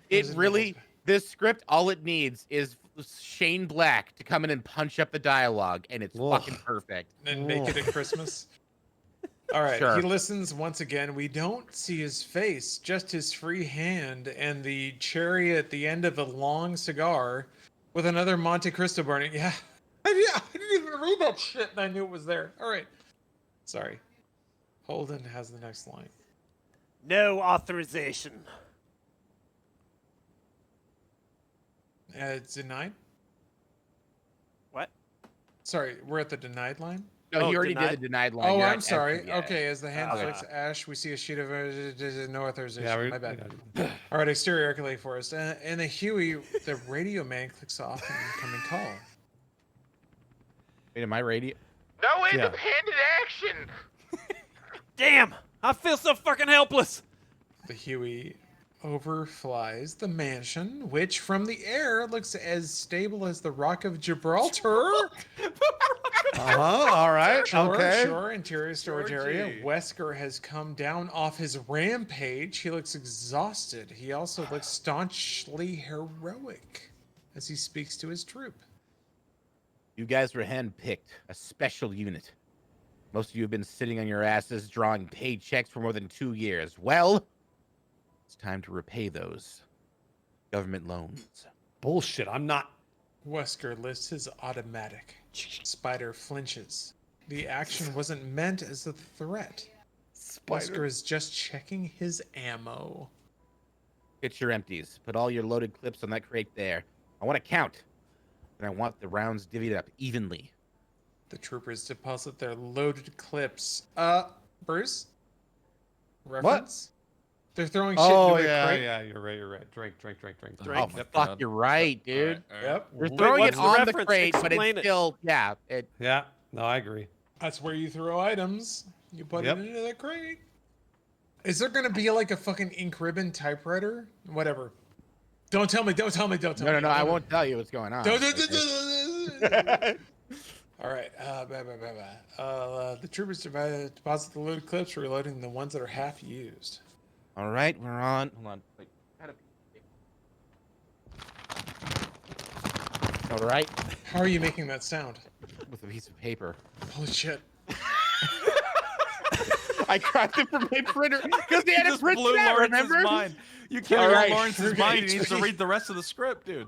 It
Resident
really,
Evil's bad.
this script, all it needs is Shane Black to come in and punch up the dialogue, and it's
Ugh.
fucking perfect.
And make it at Christmas. All right,
Sure.
he listens once again. We don't see his face, just his free hand and the cherry at the end of a long cigar with another Monte Cristo burning. Yeah, I didn't even read that shit and I knew it was there. All right. Sorry. Holden has the next line.
No authorization.
It's denied?
What?
Sorry, we're at the denied line?
No,
Oh,
he already
denied?
did the denied line.
Oh,
You're
I'm
at
sorry.
FDA.
Okay, as the hand
Okay.
flicks ash, we see a sheet of no authorization.
Yeah,
My bad. All right, exterior Arcade Forest. And the Huey, the radio man clicks off an incoming call.
Wait, am I radio?
No
Yeah.
independent action.
Damn! I feel so fucking helpless.
The Huey overflies the mansion, which from the air looks as stable as the Rock of Gibraltar.
All right.
Sure,
Okay.
sure. Interior storage area.
Georgie.
Wesker has come down off his rampage. He looks exhausted. He also looks staunchly heroic as he speaks to his troop.
You guys were handpicked, a special unit. Most of you have been sitting on your asses drawing paychecks for more than 2 years. Well, it's time to repay those government loans.
Bullshit. I'm not.
Wesker lifts his automatic. Spider flinches. The action wasn't meant as a threat. Wesker is just checking his ammo.
Get your empties. Put all your loaded clips on that crate there. I want to count. And I want the rounds divvied up evenly.
The troopers deposit their loaded clips. Bruce? Reference? They're throwing shit
Oh,
into a
yeah,
crate.
yeah. You're right. Drink.
Oh, fuck, you're right, dude.
All right.
Yep.
You're throwing
what's
it
the
on the
reference?
crate, but
Explain
it's
it.
still, yeah.
Yeah. No, I agree.
That's where you throw items. You put
Yep.
it into the crate. Is there gonna be like a fucking ink ribbon typewriter? Whatever. Don't tell me.
No, I won't tell you what's going on.
All right. The troopers deposit the loaded clips, reloading the ones that are half used.
All right, we're on. Hold on. Wait. All right,
How are you making that sound?
with a piece of paper.
Holy shit.
I grabbed it from my printer because they had
You
to
just
print
blew
it out,
Lawrence's
remember?
mind. You can't
All
read
right.
Lawrence's
Okay,
mind. He needs to
Tree.
read the rest of the script, dude.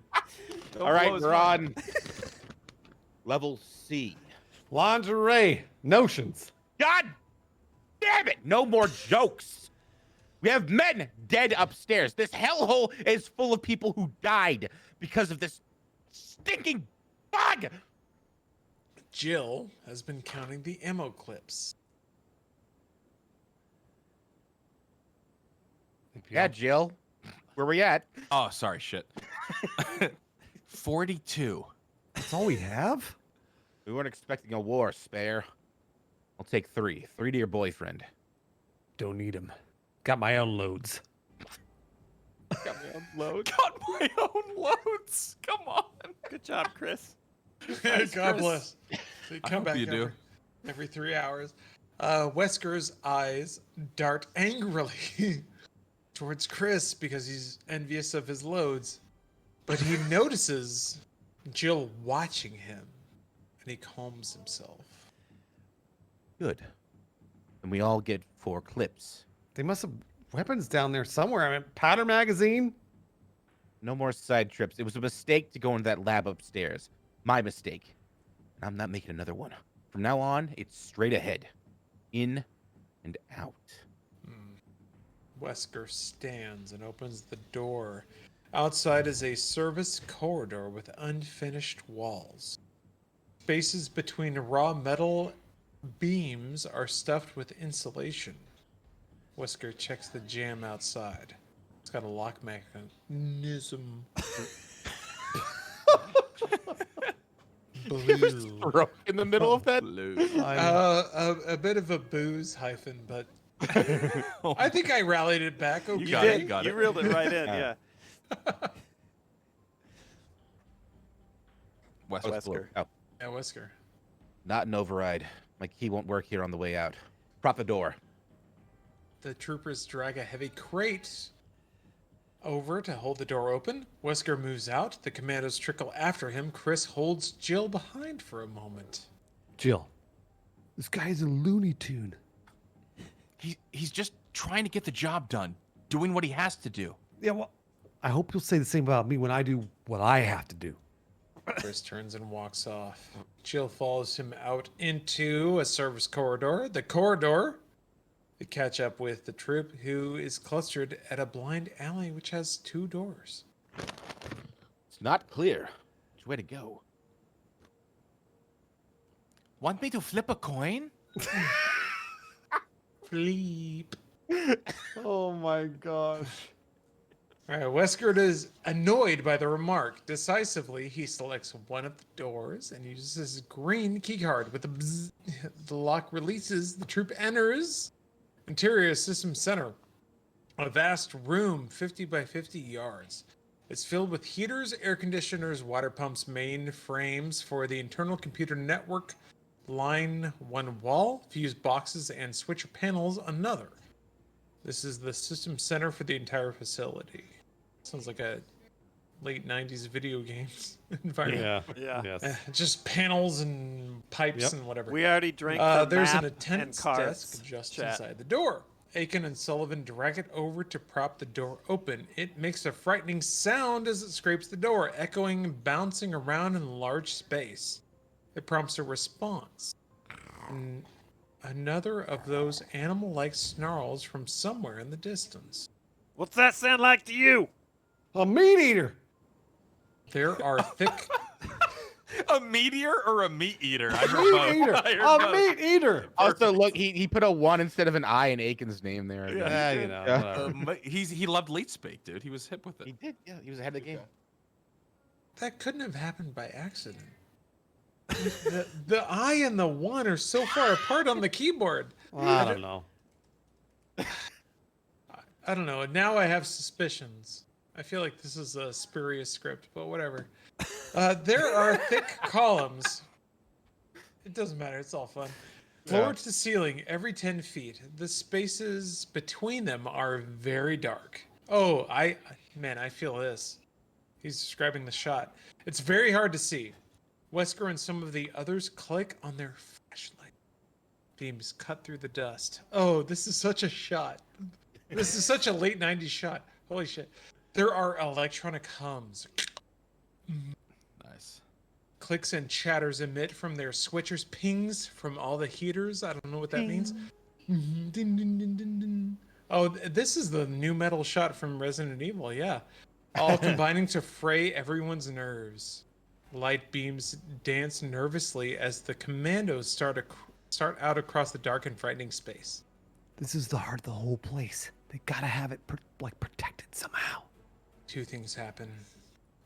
Don't
All right,
blow his
we're
mind.
on level C.
Lingerie. Notions.
God damn it! No more jokes. We have men dead upstairs. This hellhole is full of people who died because of this stinking bug.
Jill has been counting the ammo clips.
Yeah, Jill. Where we at?
Oh, sorry, shit.
42.
That's all we have?
We weren't expecting a war, Spare. I'll take 3. 3 to your boyfriend.
Don't need him. Got my own loads.
Got my own load.
Got my own loads. Come on.
Good job, Chris.
God bless. They come
hope
back
you do.
every 3 hours. Wesker's eyes dart angrily towards Chris because he's envious of his loads. But he notices Jill watching him, and he calms himself.
Good. And we all get 4 clips.
They must have weapons down there somewhere. I mean, powder magazine.
No more side trips. It was a mistake to go into that lab upstairs. My mistake. And I'm not making another one. From now on, it's straight ahead. In and out.
Wesker stands and opens the door. Outside is a service corridor with unfinished walls. Spaces between raw metal beams are stuffed with insulation. Wesker checks the jam outside. It's got a lock mechanism. Blue.
In the middle of that?
A bit of a booze hyphen, but I think I rallied it back. Okay.
You got it. You got
You
it.
reeled it right in, yeah.
Wesker.
Oh,
Yeah, Wesker.
not an override. My key won't work here on the way out. Prop the door.
The troopers drag a heavy crate over to hold the door open. Wesker moves out. The commandos trickle after him. Chris holds Jill behind for a moment.
Jill, this guy's a Looney Tune.
He's just trying to get the job done, doing what he has to do.
Yeah, well, I hope you'll say the same about me when I do what I have to do.
Chris turns and walks off. Jill follows him out into a service corridor. The corridor, they catch up with the troop, who is clustered at a blind alley which has 2 doors.
It's not clear. Which way to go?
Want me to flip a coin?
Bleep.
Oh my gosh.
All right, Wesker is annoyed by the remark. Decisively, he selects one of the doors and uses his green keycard. With the bzz, the lock releases. The troop enters. Interior system center. A vast room, 50 by 50 yards. It's filled with heaters, air conditioners, water pumps, main frames for the internal computer network. Line one wall, fuse boxes, and switcher panels another. This is the system center for the entire facility. Sounds like a late 90s video games environment.
Yeah.
Yeah.
Yes.
Just panels and pipes
Yep.
and whatever.
We already drank the
There's
map
an attendant's
and cards
desk just
chat.
inside the door. Aiken and Sullivan drag it over to prop the door open. It makes a frightening sound as it scrapes the door, echoing and bouncing around in large space. It prompts a response. Another of those animal-like snarls from somewhere in the distance.
What's that sound like to you?
A meat eater.
There are thick...
A meteor or a meat eater? I heard
Meat
both.
eater.
I heard
A
both.
meat eater.
Also, look, he put a 1 instead of an I in Aiken's name there.
Yeah, you know.
Yeah.
Whatever.
He loved late speak, dude. He was hip with it.
He did, yeah. He was ahead of the game.
That couldn't have happened by accident. The I and the 1 are so far apart on the keyboard.
Well, I don't know.
I don't know. Now I have suspicions. I feel like this is a spurious script, but whatever. There are thick columns. It doesn't matter. It's all fun. Floor to ceiling, every 10 feet. The spaces between them are very dark. Oh, I feel this. He's describing the shot. It's very hard to see. Wesker and some of the others click on their flashlight. Beams cut through the dust. Oh, this is such a shot. This is such a late 90s shot. Holy shit. There are electronic hums.
Nice.
Clicks and chatters emit from their switchers, pings from all the heaters. I don't know what that means. Ding, ding, ding, ding, ding. Oh, this is the new metal shot from Resident Evil, yeah. All combining to fray everyone's nerves. Light beams dance nervously as the commandos start out across the dark and frightening space.
This is the heart of the whole place. They gotta have it protected somehow.
Two things happen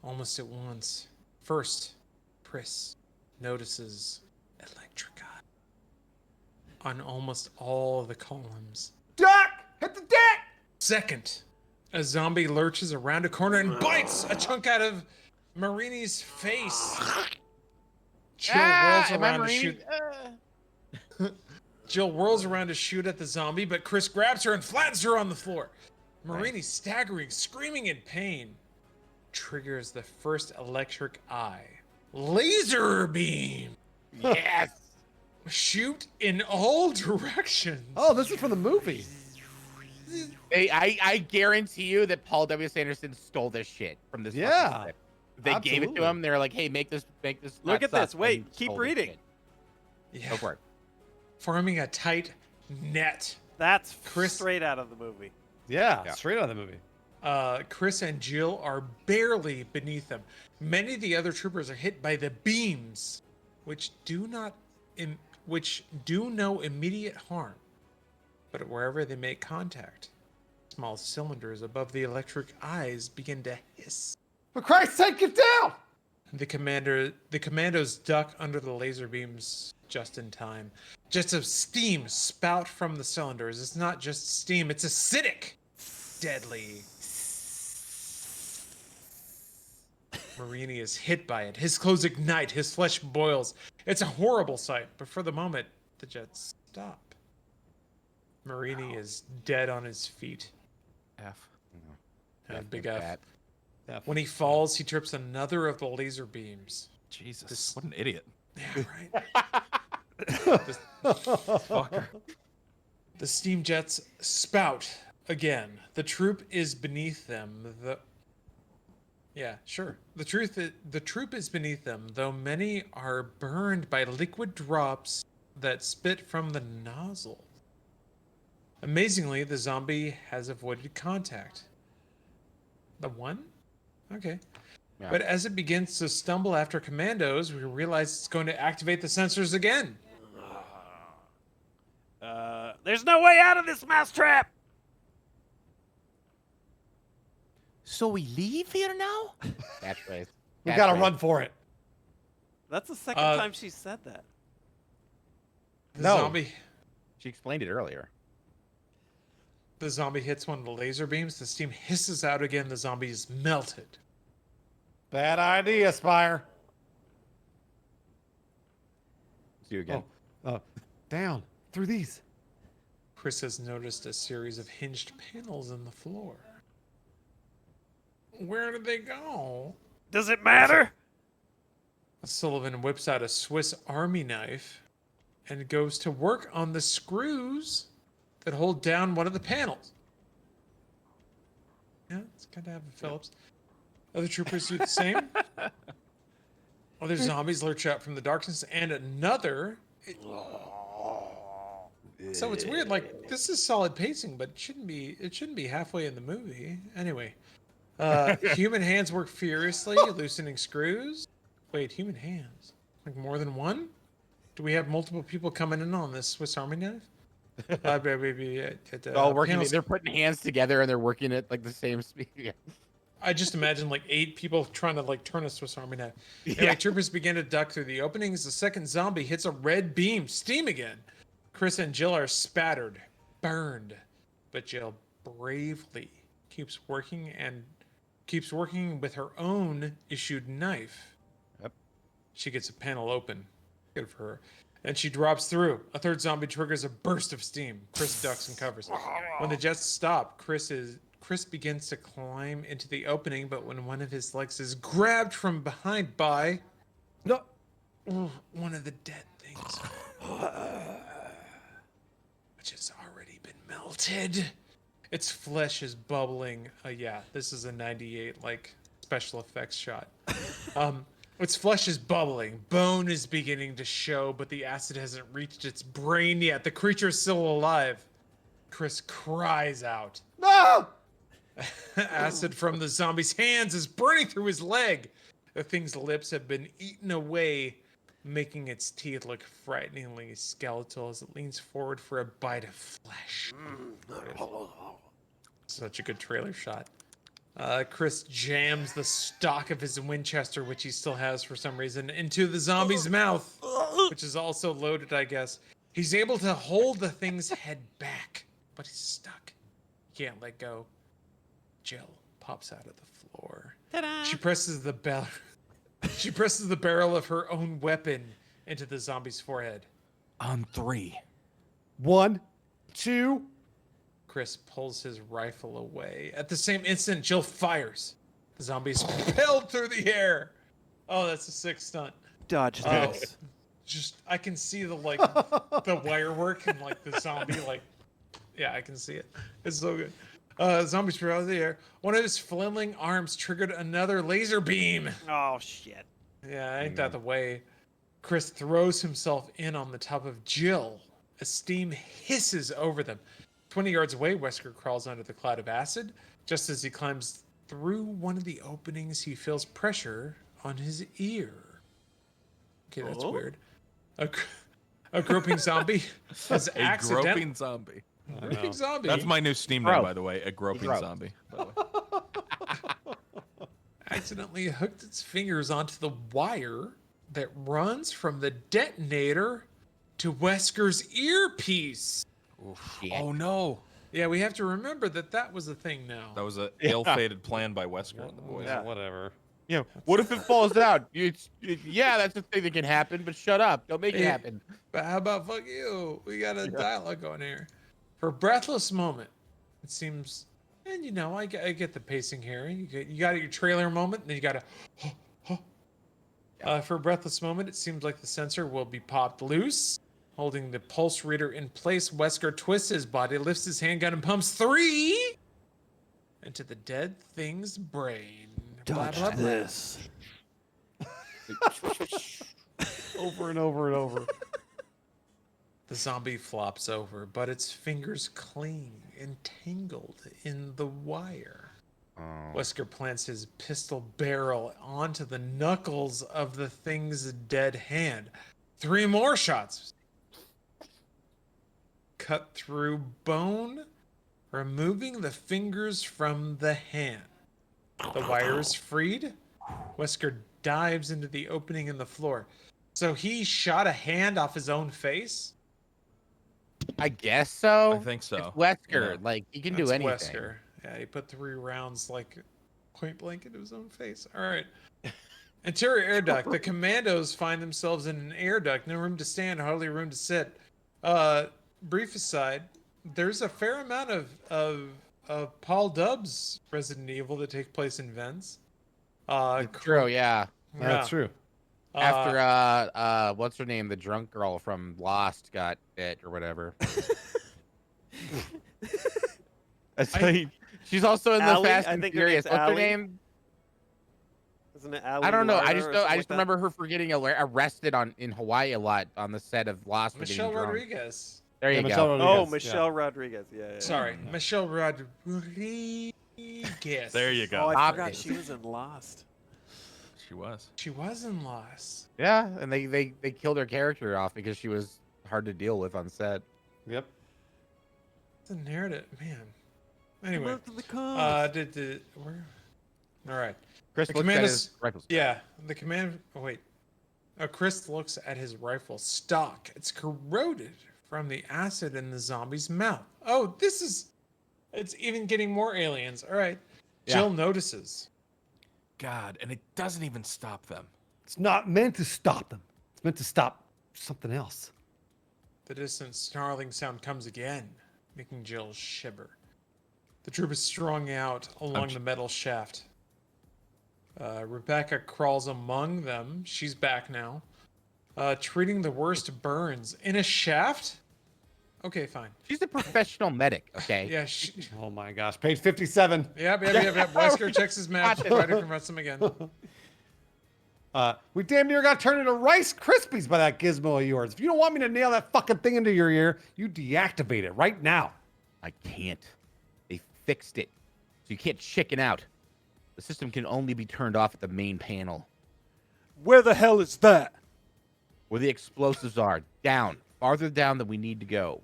almost at once. First, Chris notices electric eye on almost all the columns.
Duck! Hit the deck!
Second, a zombie lurches around a corner and bites a chunk out of Marini's face. Jill whirls around to shoot. Jill whirls around to shoot at the zombie, but Chris grabs her and flattens her on the floor. Marini, staggering, screaming in pain, triggers the first electric eye. Laser beam!
Yes!
Shoot in all directions.
Oh, this is from the movie.
I guarantee you that Paul W. Sanderson stole this shit from this.
Yeah,
fucking script. They gave it to
absolutely.
him. They're like, "Hey, make this."
Look
not
at
suck,"
this. Wait,
and
keep
stole this
reading.
shit.
Yeah.
Go for it.
Forming a tight net.
That's
Chris-
straight out of the movie.
Yeah, straight out of the movie.
Chris and Jill are barely beneath them. Many of the other troopers are hit by the beams, which do no immediate harm. But wherever they make contact, small cylinders above the electric eyes begin to hiss.
For Christ's sake, get down!
The commandos duck under the laser beams just in time. Jets of steam spout from the cylinders. It's not just steam, it's acidic. Deadly. Marini is hit by it. His clothes ignite. His flesh boils. It's a horrible sight, but for the moment, the jets stop. Marini is dead on his feet.
F.
Big F.
That.
When he falls, he trips another of the laser beams.
Jesus, what an idiot.
Yeah, right.
Fucker.
The steam jets spout again. The troop is beneath them. Yeah, sure. The troop is beneath them, though many are burned by liquid drops that spit from the nozzle. Amazingly, the zombie has avoided contact. The one? Okay.
Yeah.
But as it begins to stumble after commandos, we realize it's going to activate the sensors again.
There's no way out of this mousetrap.
So we leave here now? That's right.
We gotta run for it.
That's the second time she said that.
The
No.
zombie.
She explained it earlier.
The zombie hits one of the laser beams. The steam hisses out again. The zombie is melted.
Bad idea, Spire.
See you again.
Down through these.
Chris has noticed a series of hinged panels in the floor. Where did they go?
Does it matter?
Sullivan whips out a Swiss Army knife and goes to work on the screws that hold down one of the panels. Yeah, it's kind of having Phillips. Other troopers do the same. Other zombies lurch out from the darkness, and another. So it's weird. Like, this is solid pacing, but it shouldn't be halfway in the movie. Anyway, human hands work furiously, loosening screws. Wait, human hands? Like more than one? Do we have multiple people coming in on this Swiss Army knife?
They're putting hands together and they're working at like the same speed. Yeah.
I just imagine like 8 people trying to like turn a Swiss Army knife. Anyway, troopers begin to duck through the openings. The second zombie hits a red beam, steam again. Chris and Jill are spattered, burned, but Jill bravely keeps working with her own issued knife.
Yep.
She gets a panel open. Good for her. And she drops through. A third zombie triggers a burst of steam. Chris ducks and covers. When the jets stop, Chris begins to climb into the opening, but when one of his legs is grabbed from behind by one of the dead things, which has already been melted. Its flesh is bubbling. Yeah, this is a 98 like special effects shot. Its flesh is bubbling. Bone is beginning to show, but the acid hasn't reached its brain yet. The creature is still alive. Chris cries out.
No!
Acid from the zombie's hands is burning through his leg. The thing's lips have been eaten away making its teeth look frighteningly skeletal as it leans forward for a bite of flesh. Such a good trailer shot. Chris jams the stock of his Winchester, which he still has for some reason, into the zombie's mouth, which is also loaded, I guess. He's able to hold the thing's head back, but he's stuck. He can't let go. Jill pops out of the floor.
Ta-da!
She presses the bell. She presses the barrel of her own weapon into the zombie's forehead.
On 3.
1, 2.
Chris pulls his rifle away. At the same instant, Jill fires. The zombie is propelled through the air. Oh, that's a sick stunt.
Dodge
Oh,
this.
just I can see the the wire work and like the zombie yeah, I can see it. It's so good. Zombies through out of the air. One of his flailing arms triggered another laser beam.
Oh shit.
Yeah, ain't that the way? Chris throws himself in on the top of Jill. As steam hisses over them. 20 yards away, Wesker crawls under the cloud of acid. Just as he climbs through one of the openings, he feels pressure on his ear. Okay, that's weird. A groping zombie has
A groping zombie.
Groping zombie.
That's my new Steam name, by the way. A groping zombie. By the way.
Accidentally hooked its fingers onto the wire that runs from the detonator to Wesker's earpiece.
Oh no.
Yeah, we have to remember that was a thing now.
That was an ill-fated plan by Wesker and the boys.
Yeah, whatever.
Yeah. What if it falls out? Yeah, that's a thing that can happen, but shut up. Don't make it happen.
But how about fuck you? We got a dialogue going here. For a breathless moment, it seems, and I get the pacing here. You got your trailer moment, and then you got a. For a breathless moment, it seems like the sensor will be popped loose. Holding the pulse reader in place, Wesker twists his body, lifts his handgun, and pumps 3 into the dead thing's brain.
Dodge this.
Over and over and over.
The zombie flops over, but its fingers cling, entangled in the wire. Wesker plants his pistol barrel onto the knuckles of the thing's dead hand. 3 more shots. Cut through bone, removing the fingers from the hand. The wire is freed. Wesker dives into the opening in the floor. So he shot a hand off his own face?
I guess so.
I think so.
It's Wesker.
Yeah.
Like, he can
That's
do anything.
Wesker. Yeah, he put 3 rounds like point blank into his own face. All right. Interior air duct. The commandos find themselves in an air duct. No room to stand, hardly room to sit. Brief aside, there's a fair amount of Paul Dubs Resident Evil that take place in vents.
True, yeah.
That's true.
After what's her name, the drunk girl from Lost got it or whatever. She's also in the
Allie?
Fast
I
and
think her
Furious.
name's
What's her
Allie.
name?
Isn't it Ali
I don't know. I
Larter
just
or
know. I
something
just
like
remember her for getting arrested in Hawaii a lot on the set of Lost. For
Michelle
getting drunk.
Rodriguez.
There you
Michelle
go.
that?
Rodriguez,
Oh, Michelle Rodriguez. Yeah.
Sorry, Michelle Rodriguez.
There you go.
Oh, I
Stop
forgot
it.
she was in Lost.
She was.
She was in Lost.
Yeah, and they killed her character off because she was hard to deal with on set.
Yep.
The narrative, man. Anyway,
Come out to the cons.
where? All right.
Chris
The
looks at
command
his
is-
rifles.
Yeah, the command. Oh, wait. Chris looks at his rifle stock. It's corroded from the acid in the zombie's mouth. Oh, it's even getting more aliens. All right.
Yeah.
Jill notices.
God, and it doesn't even stop them.
It's not meant to stop them. It's meant to stop something else.
The distant snarling sound comes again, making Jill shiver. The troop is strung out along the metal shaft. Rebecca crawls among them. She's back now. Treating the worst burns. In a shaft? Okay, fine.
She's a professional medic. Okay.
Yeah,
Oh my gosh. Page 57.
Yep. Wesker checks his map. Ryder confronts him again.
We damn near got turned into Rice Krispies by that gizmo of yours. If you don't want me to nail that fucking thing into your ear, you deactivate it right now.
I can't. They fixed it. So you can't chicken out. The system can only be turned off at the main panel.
Where the hell is that?
where the explosives are. Down. Farther down than we need to go.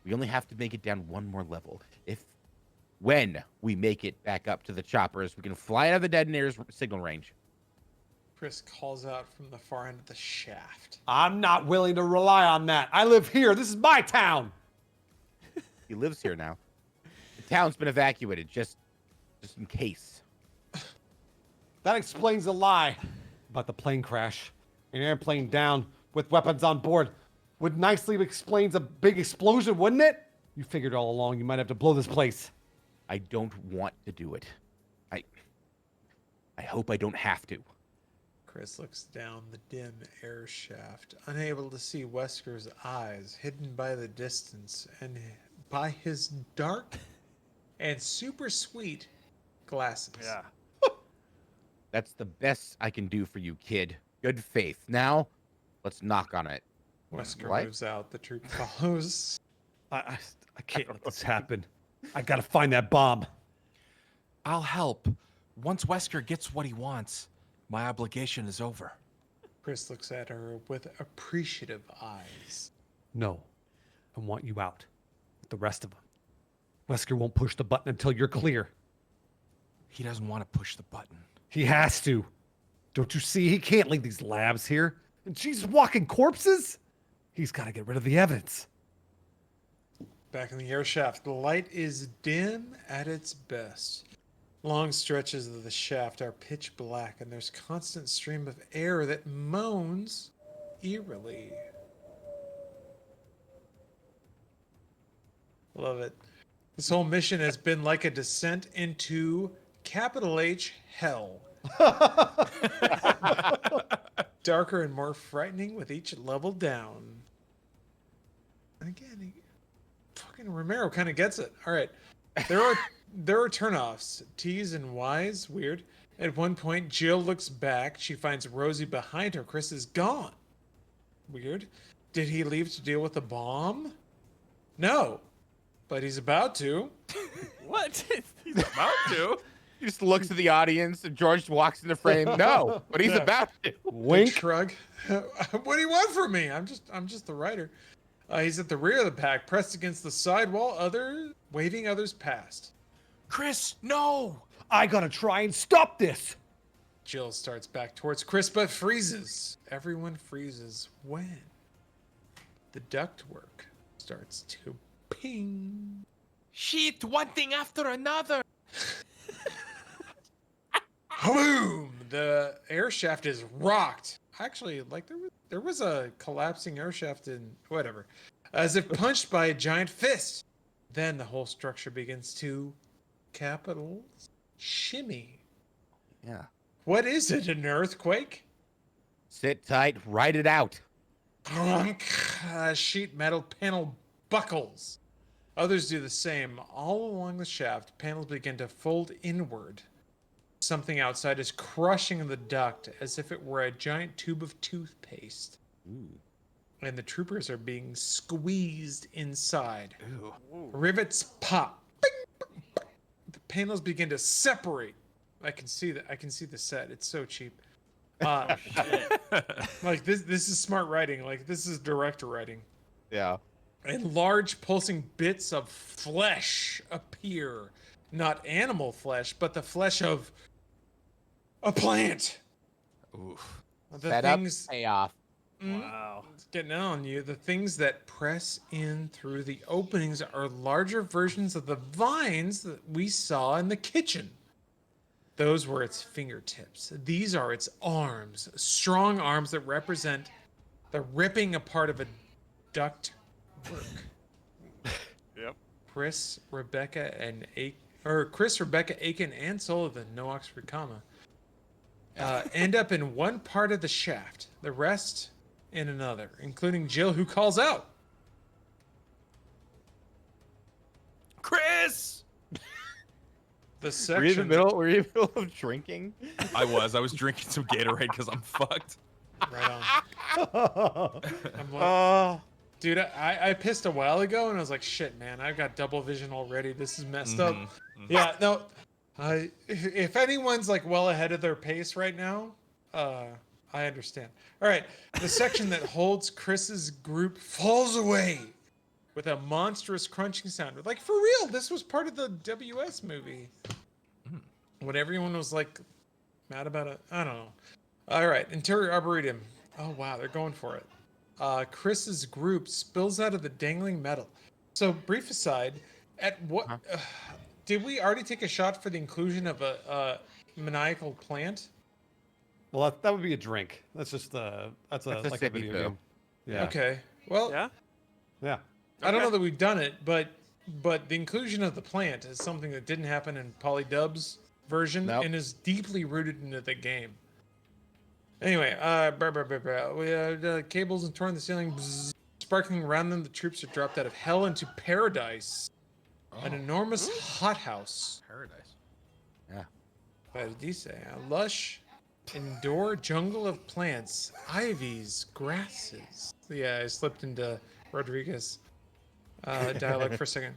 We only have to make it down one more level. When we make it back up to the choppers, we can fly out of the detonator's signal range.
Chris calls out from the far end of the shaft.
I'm not willing to rely on that. I live here. This is my town.
He lives here now. The town's been evacuated, just in case.
That explains the lie about the plane crash. An airplane down with weapons on board would nicely explains a big explosion, wouldn't it? You figured all along you might have to blow this place.
I don't want to do it. I hope I don't have to.
Chris looks down the dim air shaft, unable to see Wesker's eyes, hidden by the distance and by his dark and super sweet glasses.
Yeah.
That's the best I can do for you, kid. Good faith. Now, let's knock on it.
Wesker moves out. The troop follows.
I can't let this happen. I gotta find that bomb.
I'll help. Once Wesker gets what he wants, my obligation is over.
Chris looks at her with appreciative eyes.
No, I want you out with the rest of them. Wesker won't push the button until you're clear.
He doesn't want to push the button.
He has to. Don't you see? He can't leave these labs here. And she's walking corpses? He's got to get rid of the evidence.
Back in the air shaft, the light is dim at its best. Long stretches of the shaft are pitch black, and there's constant stream of air that moans eerily. Love it. This whole mission has been like a descent into capital H hell. Darker and more frightening with each level down. And again, fucking Romero kind of gets it. All right. There are turnoffs. T's and Y's. Weird. At one point, Jill looks back. She finds Rosie behind her. Chris is gone. Weird. Did he leave to deal with the bomb? No. But he's about to.
What? He's about to?
He just looks at the audience and George walks in the frame. No, but he's about to.
Wink. Shrug. What do you want from me? I'm just the writer. He's at the rear of the pack, pressed against the sidewall, waving others past.
Chris, no!
I gotta try and stop this.
Jill starts back towards Chris, but freezes. Everyone freezes when the ductwork starts to ping.
Shit, one thing after another.
Boom! The air shaft is rocked. Actually, like there was a collapsing air shaft in whatever, as if punched by a giant fist. Then the whole structure begins to capitals shimmy.
Yeah.
What is it? An earthquake?
Sit tight, write it out.
Sheet metal panel buckles. Others do the same. All along the shaft, panels begin to fold inward. Something outside is crushing the duct as if it were a giant tube of toothpaste.
Ooh.
And the troopers are being squeezed inside.
Ooh.
Rivets pop. Bing, bing, bing. The panels begin to separate. I can see the set. It's so cheap. Like this is smart writing. Like this is director writing.
Yeah.
And large pulsing bits of flesh appear. Not animal flesh, but the flesh of a plant.
Oof.
The
Fed
things
up, payoff.
Wow.
It's getting on you. The things that press in through the openings are larger versions of the vines that we saw in the kitchen. Those were its fingertips. These are its arms, strong arms that represent the ripping apart of a duct work.
Yep.
Chris, Rebecca, Aiken, and Sullivan, no Oxford comma, end up in one part of the shaft. The rest in another, including Jill, who calls out,
Chris!
the
Were you in the
section.
middle of drinking?
I was drinking some Gatorade because I'm fucked.
Right on. I'm like, dude, I pissed a while ago and I was like, shit, man, I've got double vision already. This is messed up. Yeah, no. If anyone's like well ahead of their pace right now, I understand. All right. The section that holds Chris's group falls away with a monstrous crunching sound. Like, for real, this was part of the WS movie. When everyone was like mad about it. I don't know. All right. Interior Arboretum. Oh, wow. They're going for it. Chris's group spills out of the dangling metal. So, brief aside, at what did we already take a shot for the inclusion of a maniacal plant?
Well, that would be a drink. That's just that's
a
like a
sippy
video
poo.
game. Yeah.
Okay. Well,
Yeah.
Yeah.
I don't know that we've done it, but the inclusion of the plant is something that didn't happen in Polydub's version
Nope.
and is deeply rooted into the game. Anyway, we cables and torn the ceiling, bzzz, sparkling around them. The troops are dropped out of hell into paradise, an enormous hothouse.
Paradise.
Paradise, a lush indoor jungle of plants, ivies, grasses. Yeah, I slipped into Rodriguez dialogue for a second.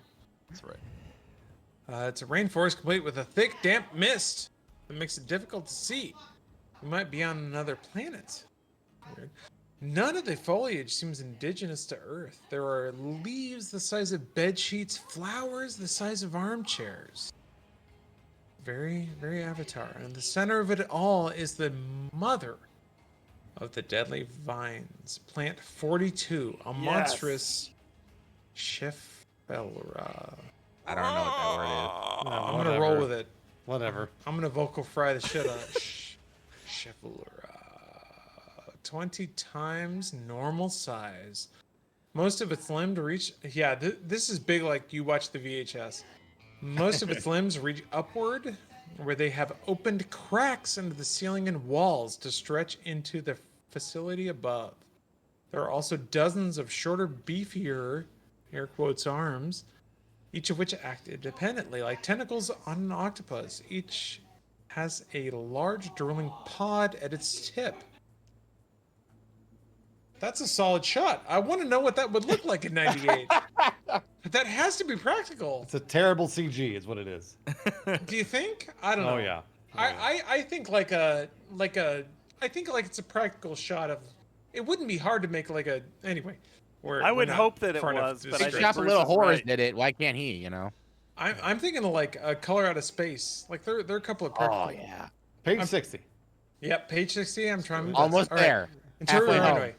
That's right.
It's a rainforest complete with a thick, damp mist that makes it difficult to see. We might be on another planet. Weird. None of the foliage seems indigenous to Earth. There are leaves the size of bed sheets, flowers the size of armchairs. Very, very Avatar. And the center of it all is the mother of the deadly vines. Plant 42, a monstrous Schefflera.
I don't know what that word is.
No, I'm gonna roll with it.
Whatever.
I'm gonna vocal fry the shit out of Schefflera. 20 times normal size. Most of its limbs reach. Yeah, this is big. Like you watch the VHS. Most of its limbs reach upward, where they have opened cracks into the ceiling and walls to stretch into the facility above. There are also dozens of shorter, beefier, air quotes, arms, each of which act independently, like tentacles on an octopus. Each has a large drilling pod at its tip. That's a solid shot. I want to know what that would look like in 98. That has to be practical.
It's a terrible CG, is what it is.
Do you think? I don't know.
Oh yeah.
I think I think it's a practical shot of. It wouldn't be hard to make like a anyway.
I would hope that it was, but I think
Shop
Bruce
Little
is
Horrors
right.
did it. Why can't he? You know.
I'm thinking of like a Color Out of Space. Like there are a couple of practical.
Oh yeah.
Page 60.
Yep, page 60. I'm trying to
Almost
all right.
there.
Interior
Halfway home.
runway.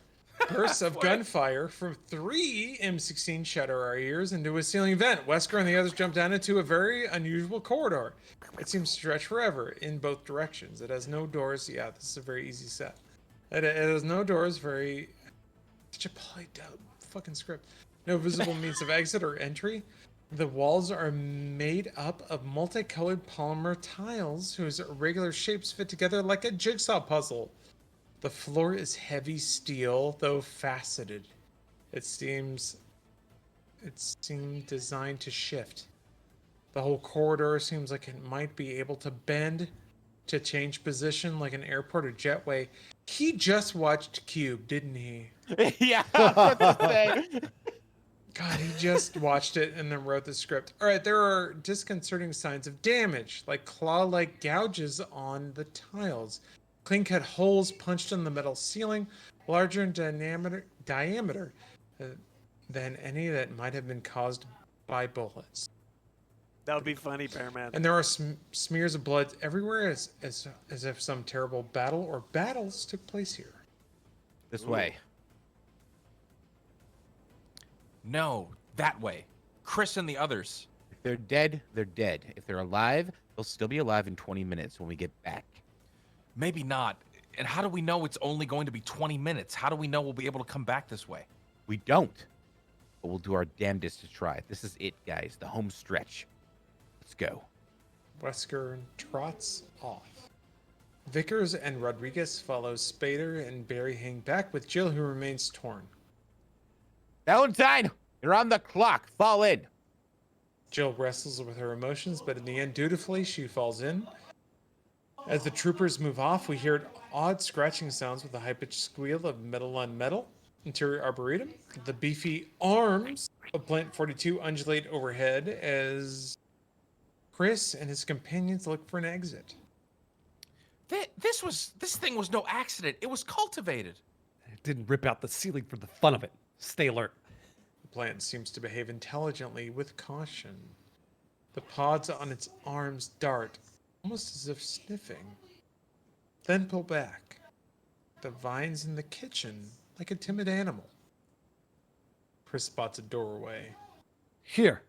Bursts of gunfire from 3 M16 shatter our ears into a ceiling vent. Wesker and the others jump down into a very unusual corridor. It seems to stretch forever in both directions. It has no doors. Yeah, this is a very easy set. It has no doors. Very such a polydub fucking script. No visible means of exit or entry. The walls are made up of multicolored polymer tiles whose irregular shapes fit together like a jigsaw puzzle. The floor is heavy steel, though faceted. It seemed designed to shift. The whole corridor seems like it might be able to bend, to change position like an airport or jetway. He just watched Cube, didn't he?
Yeah. I was about to say.
God, he just watched it and then wrote the script. All right, there are disconcerting signs of damage, like claw-like gouges on the tiles. Clean-cut holes punched in the metal ceiling, larger in diameter than any that might have been caused by bullets.
That would be funny, Bearman.
And there are smears of blood everywhere, as if some terrible battle or battles took place here.
This way.
No, that way. Chris and the others.
If they're dead, they're dead. If they're alive, they'll still be alive in 20 minutes when we get back.
Maybe not. And how do we know it's only going to be 20 minutes? How do we know we'll be able to come back this way?
We don't. But we'll do our damnedest to try. This is it, guys. The home stretch. Let's go.
Wesker trots off. Vickers and Rodriguez follow. Spader and Barry hang back with Jill, who remains torn.
Valentine, you're on the clock. Fall in.
Jill wrestles with her emotions, but in the end, dutifully, she falls in. As the troopers move off, we hear odd scratching sounds with a high-pitched squeal of metal on metal. Interior Arboretum. The beefy arms of Plant 42 undulate overhead as Chris and his companions look for an exit.
This thing was no accident. It was cultivated.
It didn't rip out the ceiling for the fun of it. Stay alert.
The plant seems to behave intelligently with caution. The pods on its arms dart, almost as if sniffing, then pull back. The vines in the kitchen, like a timid animal. Chris spots a doorway.
Here.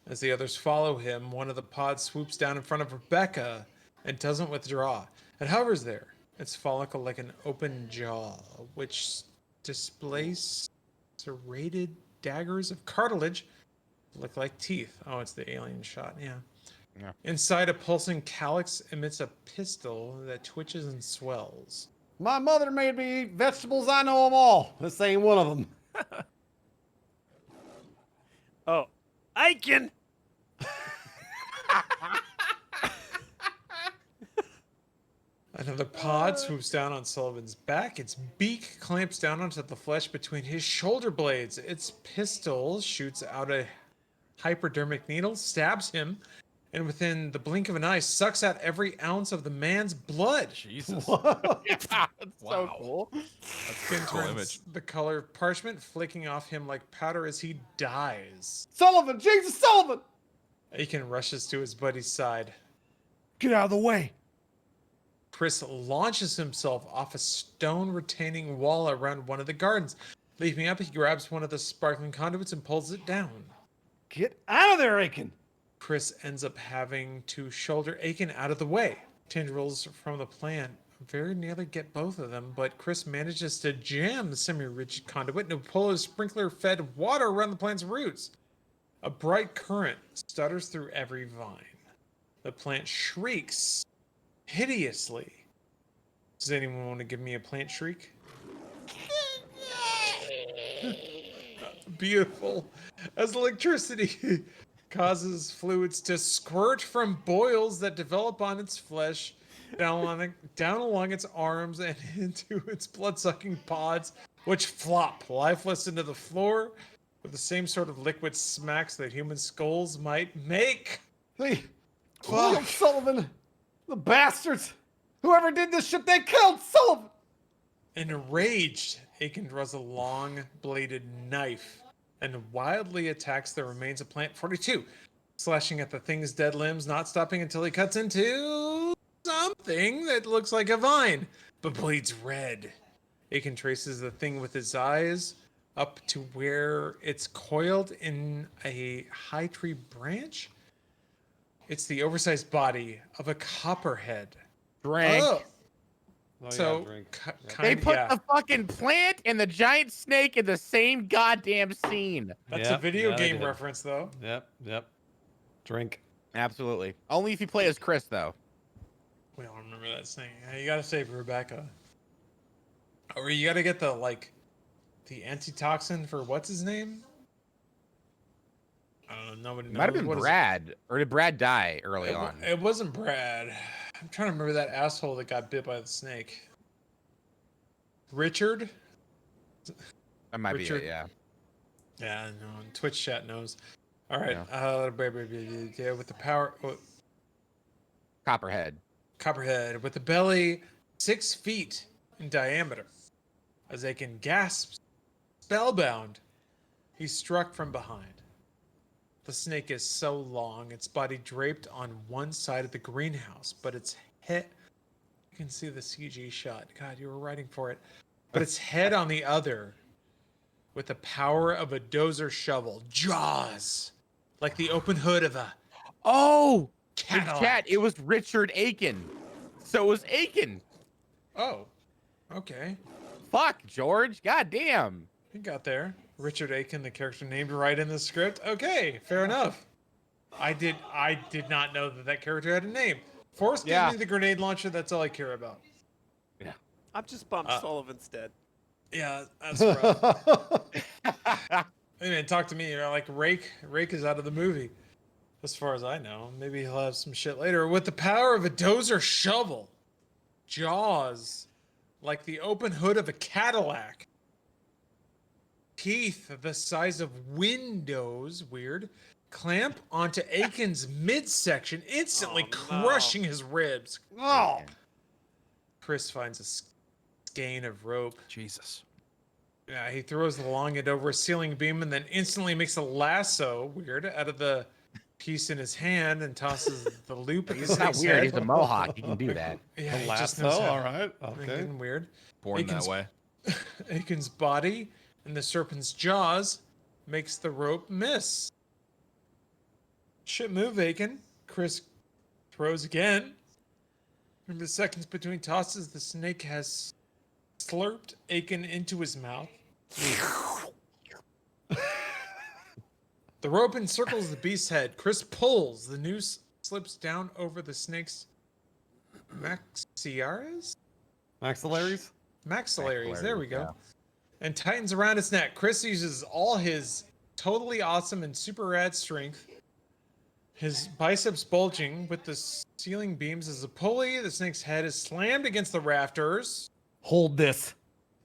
As the others follow him, one of the pods swoops down in front of Rebecca and doesn't withdraw. It hovers there, its follicle like an open jaw, which displays serrated daggers of cartilage that look like teeth. Oh, it's the alien shot, yeah. Inside, a pulsing calyx emits a pistol that twitches and swells.
My mother made me eat vegetables. I know them all. This ain't one of them.
Oh, Aiken!
Another pod swoops down on Sullivan's back. Its beak clamps down onto the flesh between his shoulder blades. Its pistol shoots out a hypodermic needle, stabs him, and within the blink of an eye, sucks out every ounce of the man's blood.
Jesus.
That's so
Wow.
cool.
Skin
cool
turns
image.
the color of parchment, flicking off him like powder as he dies.
Sullivan! Jesus Sullivan!
Aiken rushes to his buddy's side.
Get out of the way.
Chris launches himself off a stone retaining wall around one of the gardens. Leaping up, he grabs one of the sparkling conduits and pulls it down.
Get out of there, Aiken.
Chris ends up having to shoulder Aiken out of the way. Tendrils from the plant very nearly get both of them, but Chris manages to jam the semi-rigid conduit and pull his sprinkler-fed water around the plant's roots. A bright current stutters through every vine. The plant shrieks hideously. Does anyone want to give me a plant shriek? Beautiful. As electricity causes fluids to squirt from boils that develop on its flesh, down along its arms and into its blood-sucking pods, which flop lifeless into the floor with the same sort of liquid smacks that human skulls might make.
Hey, William Sullivan. The bastards. Whoever did this shit, they killed Sullivan.
Enraged, Aiken draws a long-bladed knife and wildly attacks the remains of Plant 42, slashing at the thing's dead limbs, not stopping until he cuts into something that looks like a vine, but bleeds red. Aiken traces the thing with his eyes up to where it's coiled in a high tree branch. It's the oversized body of a copperhead.
Drink.
Oh.
Oh,
So,
yeah, drink.
They put
yeah.
the fucking plant and the giant snake in the same goddamn scene.
That's
Yep,
a video
yeah, they
game
did.
reference, though.
Yep. Drink.
Absolutely. Only if you play as Chris, though.
We all remember that saying. You gotta save Rebecca. Or you gotta get the antitoxin for what's his name? I don't know. Nobody knows.
Might have been
What is it?
Brad. Or did Brad die early
It,
on?
it wasn't Brad. I'm trying to remember that asshole that got bit by the snake. Richard?
That might
Richard.
be it, yeah.
Yeah, no. Twitch chat knows. All right.
Yeah.
With the power.
Copperhead.
Copperhead with the belly 6 feet in diameter. As Aiken gasps, spellbound, he's struck from behind. The snake is so long, its body draped on one side of the greenhouse, but its head, you can see the CG shot. God, you were writing for it. But its head on the other, with the power of a dozer shovel. Jaws, like the open hood of a
Oh! The
Cadillac.
chat, it was Richard Aiken. So it was Aiken.
Oh, okay.
Fuck, George. God damn.
You got there. Richard Aiken, the character named right in the script. Okay, fair enough. I did not know that character had a name. Forrest
Yeah.
gave me the grenade launcher. That's all I care about.
I'm just bummed Sullivan's dead.
Yeah, that's rough. Hey man, talk to me. You know, like Rake is out of the movie, as far as I know. Maybe he'll have some shit later. With the power of a dozer shovel, Jaws, like the open hood of a Cadillac. Teeth the size of windows, weird, clamp onto Aiken's midsection, instantly
Oh, no.
crushing his ribs.
Oh.
Chris finds a skein of rope.
Jesus.
Yeah, he throws along it over a ceiling beam and then instantly makes a lasso, weird, out of the piece in his hand and tosses the loop at the
He's not
snake's
weird.
head.
He's a mohawk. He can do that.
Yeah,
The
he just
lasso,
knows how.
all right.
I'm
Okay.
getting weird.
Born
Aiken's-
that way.
Aiken's body and the serpent's jaws makes the rope miss. Shit move, Aiken. Chris throws again. In the seconds between tosses, the snake has slurped Aiken into his mouth. The rope encircles the beast's head. Chris pulls. The noose slips down over the snake's maxillaries?
Maxillaries?
Maxillaries. There we go.
Yeah.
And tightens around its neck. Chris uses all his totally awesome and super rad strength. His biceps bulging with the ceiling beams as a pulley. The snake's head is slammed against the rafters.
Hold this.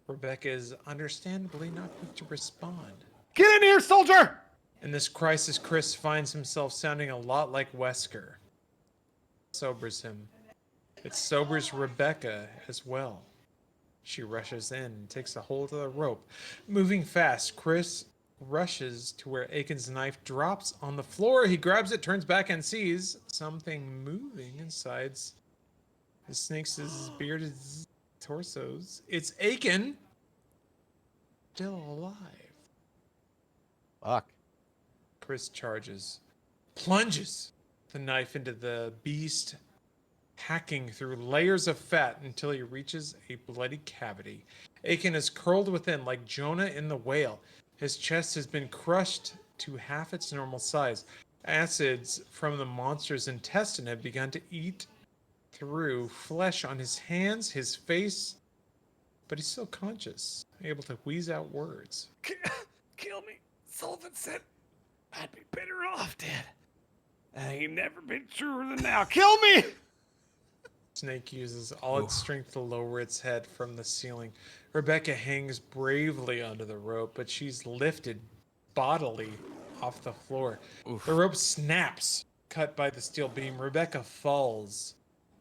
Rebecca is understandably not quick to respond.
Get in here, soldier!
In this crisis, Chris finds himself sounding a lot like Wesker. Sobers him. It sobers Rebecca as well. She rushes in and takes a hold of the rope. Moving fast, Chris rushes to where Aiken's knife drops on the floor. He grabs it, turns back, and sees something moving inside the snake's bearded torsos. It's Aiken, still alive.
Fuck.
Chris charges, plunges the knife into the beast, hacking through layers of fat until he reaches a bloody cavity. Aiken is curled within like Jonah in the whale. His chest has been crushed to half its normal size. Acids from the monster's intestine have begun to eat through flesh on his hands, his face, but he's still conscious, able to wheeze out words.
Kill me. Sullivan said I'd be better off dead. I ain't never been truer than now. Kill me!
Snake uses all its strength to lower its head from the ceiling. Rebecca hangs bravely onto the rope, but she's lifted bodily off the floor. The rope snaps, cut by the steel beam. Rebecca falls.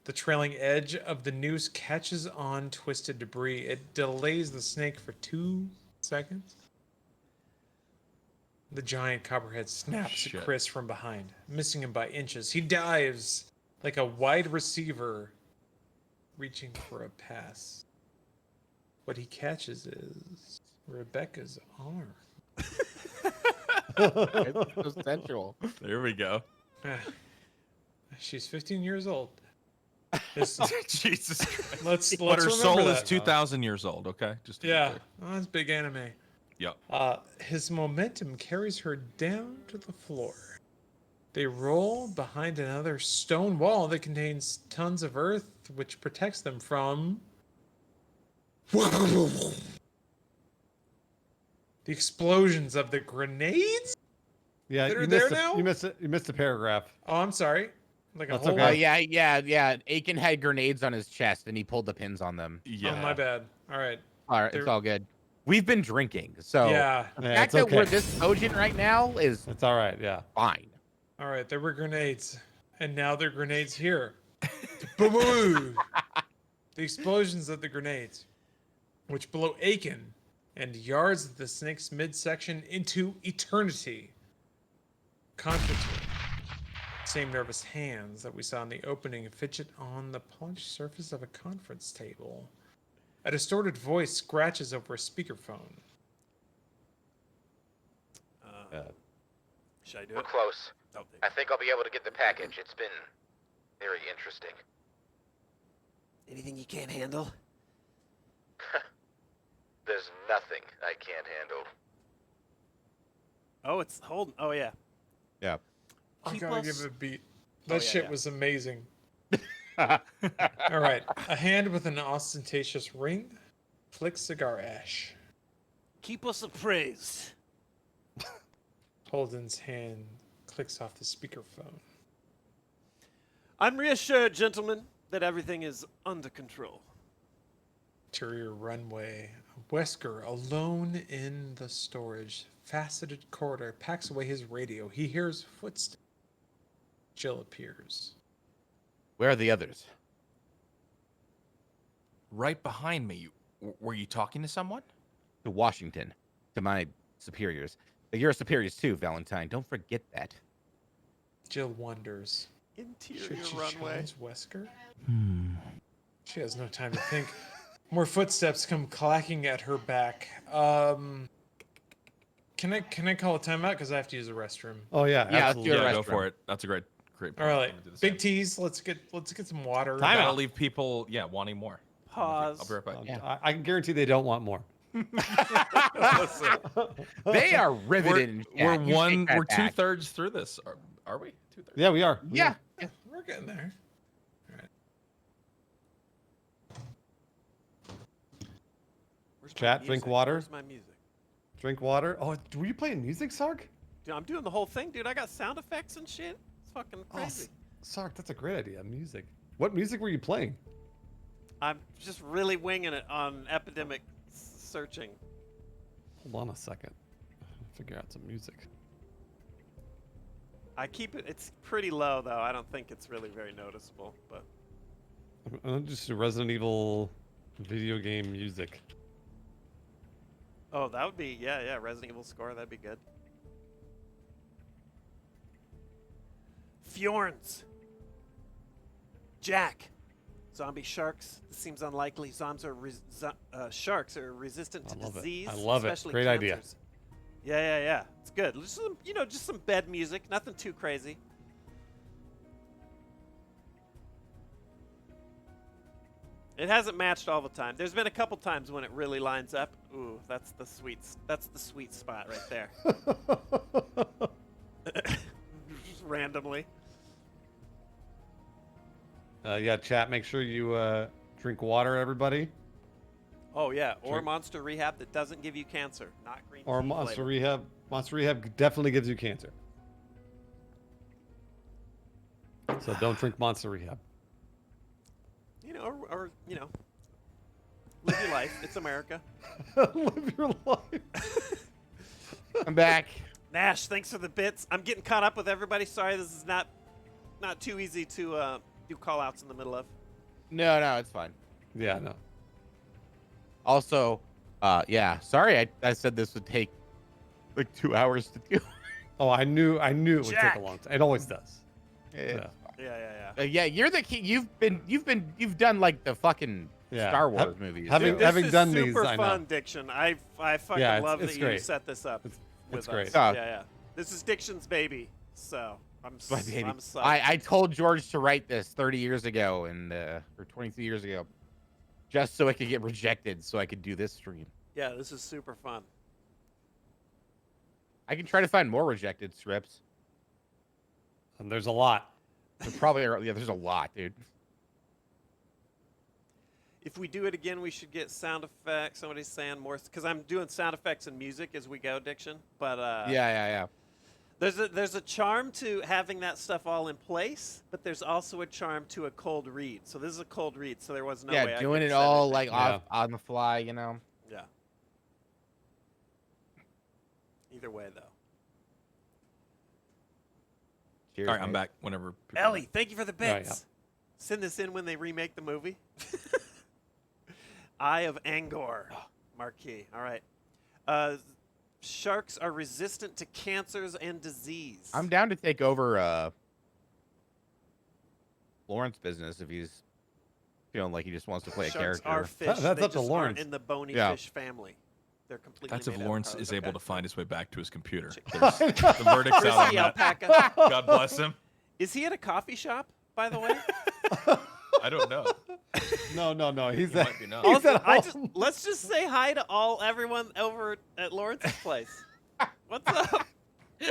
The trailing edge of the noose catches on twisted debris. It delays the snake for 2 seconds. The giant copperhead snaps at Chris from behind, missing him by inches. He dives like a wide receiver, reaching for a pass. What he catches is Rebecca's arm.
It's so sensual.
There we go.
She's 15 years old. This,
Jesus Christ.
let's
But her
remember
soul is
that.
2,000 years old, okay? Just to be
Yeah,
clear.
well, that's big anime.
Yep.
His momentum carries her down to the floor. They roll behind another stone wall that contains tons of earth, which protects them from the explosions of the grenades.
Yeah,
That are
you
there
missed,
now?
you missed a paragraph.
Oh, I'm sorry. Like a
That's
whole.
okay.
Yeah. Aiken had grenades on his chest, and he pulled the pins on them.
Yeah.
Oh, my bad. All right.
All right, it's
They're-
all good. We've been drinking, so
Yeah.
the
Yeah,
fact
it's
that we're
okay.
this cogent right now is
It's all right, yeah.
fine.
All right. There were grenades, and now there are grenades here. Boo-boo! The explosions of the grenades, which blow Aiken and yards of the snake's midsection into eternity. Conference room. Same nervous hands that we saw in the opening fidget on the polished surface of a conference table. A distorted voice scratches over a speakerphone.
Should I do
We're
it?
close.
Oh,
I think I'll be able to get the package. It's been very interesting.
anything you can't handle?
There's nothing I can't handle.
Oh, it's holding. Oh yeah.
Yeah.
I
Keep
gotta
us-
give it a beat.
Oh,
That
yeah,
shit
yeah.
was amazing. All right. A hand with an ostentatious ring flicks cigar ash.
Keep us appraised.
Holden's hand clicks off the speakerphone.
I'm reassured, gentlemen, that everything is under control.
Interior runway. Wesker, alone in the storage, faceted corridor, packs away his radio. He hears footsteps. Jill appears.
Where are the others?
right behind me. Were you talking to someone?
To Washington, to my superiors. Your superiors too, Valentine. Don't forget that.
Jill wonders.
Interior
Should she
runway.
challenge Wesker? She has no time to think. More footsteps come clacking at her back. Can I call a timeout because I have to use the restroom?
Oh yeah,
Yeah,
absolutely.
let's do
Yeah,
a
go
restroom.
for it. That's a great
All
point.
right,
I'm gonna do the
big
same.
T's. Let's get some water.
Time
Gotta
out.
leave people, wanting more.
Pause.
I'll be right back.
Yeah.
I can guarantee they don't want more.
Listen,
They are riveted in chat. You take that
we're
back.
2/3 through this. Are we? 2/3.
Yeah, we are.
Yeah.
We're getting there.
Where's my
Chat, drink
music?
water.
Where's my music?
Drink water. Oh, were you playing music, Sark?
Dude, I'm doing the whole thing, dude. I got sound effects and shit. It's fucking
Oh,
crazy.
Sark, that's a great idea. Music. What music were you playing?
I'm just really winging it on epidemic searching.
Hold on a second. Figure out some music.
I keep it. It's pretty low though. I don't think it's really very noticeable. But
Just a Resident Evil video game music.
oh, that would be yeah. Resident Evil score. That'd be good. Fjorns. Jack. Zombie sharks. This seems unlikely. Sharks are resistant to
I love it.
disease.
I love it.
especially
Great idea.
cancers. Yeah. It's good. Just some, just some bed music. Nothing too crazy. It hasn't matched all the time. There's been a couple times when it really lines up. Ooh, that's the sweet spot right there. Just randomly.
Yeah, chat. Make sure you drink water, everybody.
Oh yeah, or
Drink.
Monster Rehab that doesn't give you cancer, not green
Or
tea
Monster
flavor.
Rehab. Monster Rehab definitely gives you cancer. So don't drink Monster Rehab.
Or live your life. It's America.
Live your life.
I'm back.
Nash, thanks for the bits. I'm getting caught up with everybody. Sorry, this is not too easy to do call outs in the middle of.
No, it's fine.
Yeah, no.
Also, yeah. Sorry, I said this would take like 2 hours to do.
Oh, I knew it would take
Jack.
a long time. It always does.
Yeah.
Yeah.
Yeah, you're the key. You've done like the fucking
Yeah.
Star Wars movies.
having-
Dude, this
having
is
done these,
super
I know.
fun, Diction. I fucking
Yeah,
love
it's
that you
great.
set this up.
It's
with
great.
us.
Oh.
Yeah. This is Diction's baby, so I'm
My baby.
I'm psyched.
I told George to write this 30 years ago or 22 years ago, just so it could get rejected, so I could do this stream.
Yeah, this is super fun.
I can try to find more rejected scripts.
And there's a lot.
There probably are. Yeah, there's a lot, dude.
If we do it again, we should get sound effects. Somebody's saying more because I'm doing sound effects and music as we go, Diction. But
Yeah.
there's a charm to having that stuff all in place, but there's also a charm to a cold read. So this is a cold read, so there was no way.
Yeah,
I
doing
could
it
set
all
anything.
like
Yeah.
on the fly, you know.
Yeah. Either way, though.
Cheers,
All right, I'm
mate.
back whenever. people-
Ellie, thank you for the bits.
yeah.
Send this in when they remake the movie. Eye of Angor. Marquee. All right. Sharks are resistant to cancers and disease.
I'm down to take over Lawrence business if he's feeling like he just wants to play a
Sharks
character.
are fish.
That's
They
up to
just aren't
Lawrence.
in the bony
Yeah.
fish family. They're completely.
That's if
made out of
Lawrence
carbon.
is able
Okay.
to find his way back to his computer.
Chick-
There's the verdict's
Where's
out on
the
that.
alpaca?
God bless him.
Is he at a coffee shop, by the way?
I don't know.
No. He's
He
at,
might be not.
he's
Also,
at home.
let's just say hi to everyone over at Lawrence's place. What's up?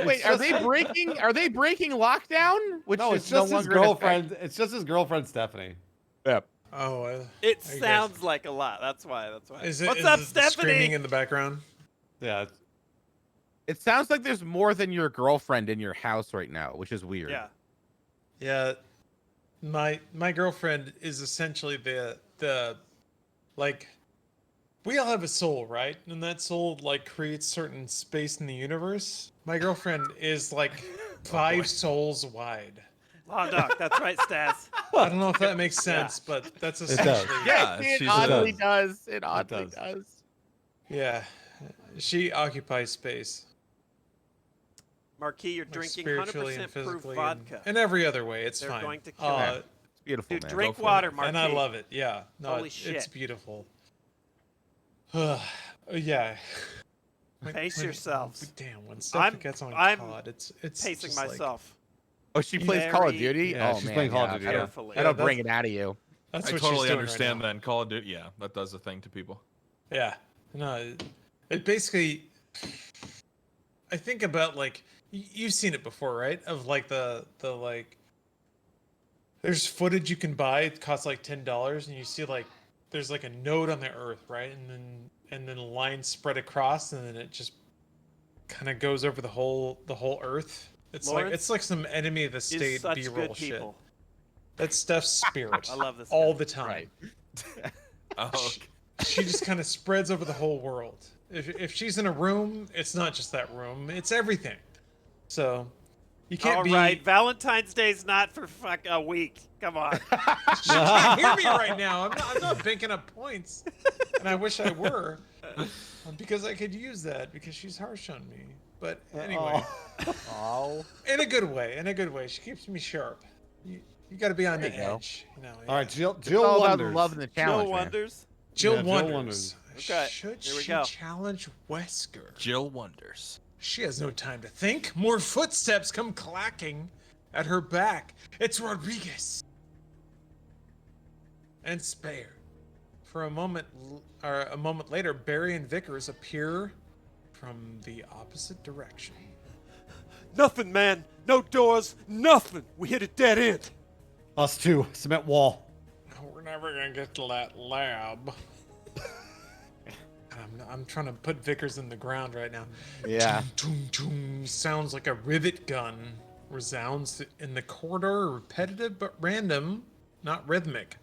Wait, are they breaking? Are they breaking lockdown? Which
No,
is
it's just
no
his
longer in effect?
girlfriend. It's just his girlfriend, Stephanie.
Yep.
Oh,
It
I guess.
sounds like a lot. That's why.
Is it?
What's
is
up,
the
Stephanie?
Screaming in the background.
Yeah. it's-
It sounds like there's more than your girlfriend in your house right now, which is weird.
Yeah.
Yeah, my girlfriend is essentially the like we all have a soul, right? And that soul like creates certain space in the universe. My girlfriend is like 5 souls wide.
Oh, no, that's right, Stas.
I don't know if that makes sense, but that's
does.
essentially.
Yeah,
It
she's
oddly
a,
does. It oddly
does.
does.
Yeah, she occupies space.
Marquis, you're
Like
drinking
spiritually
100%
and
proof
physically
vodka.
and every other way. It's
They're
fine.
going to kill
It's beautiful,
Dude,
man.
drink
for
water,
it.
Marquis.
and I love it. Yeah, no,
Holy
it's
shit.
beautiful. Yeah.
Pace yourselves.
Damn, when stuff gets on
I'm
COD, it's
Pacing
just like-
myself.
Oh, she plays Call of
Very-
Duty?
Yeah,
Oh,
she's
man,
playing Call of
yeah,
Duty,
That'll,
yeah.
Carefully.
that'll
Yeah,
bring it out of you.
that's
I
what
totally
she's doing
understand
right
that in Call of Duty. Yeah, that does a thing to people.
now. Yeah, no, it basically. I think about like you've seen it before, right? Of like the like. There's footage you can buy. It costs like $10, and you see like there's like a node on the Earth, right? And then lines spread across, and then it just kind of goes over the whole Earth. It's
Lawrence
like some enemy of the
Is
state
such
B-roll
good
shit.
people.
That's Steph's spirit.
I love this
all
guy.
the time.
Right.
Oh, okay.
She just kind of spreads over the whole world. If she's in a room, it's not just that room; it's everything. So you can't
All
be.
right, Valentine's Day's not for a week. Come on.
She can't hear me right now. I'm not banking up points, and I wish I were, because I could use that because she's harsh on me. But anyway,
Oh.
in a good way. In a good way. She keeps me sharp. You got to be on
There
the
you go.
edge. You know.
All right, Jill
It's all about the
wonders.
love and the challenge,
Jill
man.
Wonders.
Jill
Yeah, Jill
wonders.
wonders.
Okay,
Should
here we
she
go.
challenge Wesker?
Jill wonders.
She has no time to think. More footsteps come clacking at her back. It's Rodriguez and Spare. For a moment later, Barry and Vickers appear from the opposite direction.
Nothing, man. No doors. Nothing. We hit a dead end.
Us too. Cement wall.
We're never gonna get to that lab. I'm trying to put Vickers in the ground right now.
Yeah.
Toom, toom, sounds like a rivet gun. Resounds in the corridor, repetitive but random, not rhythmic.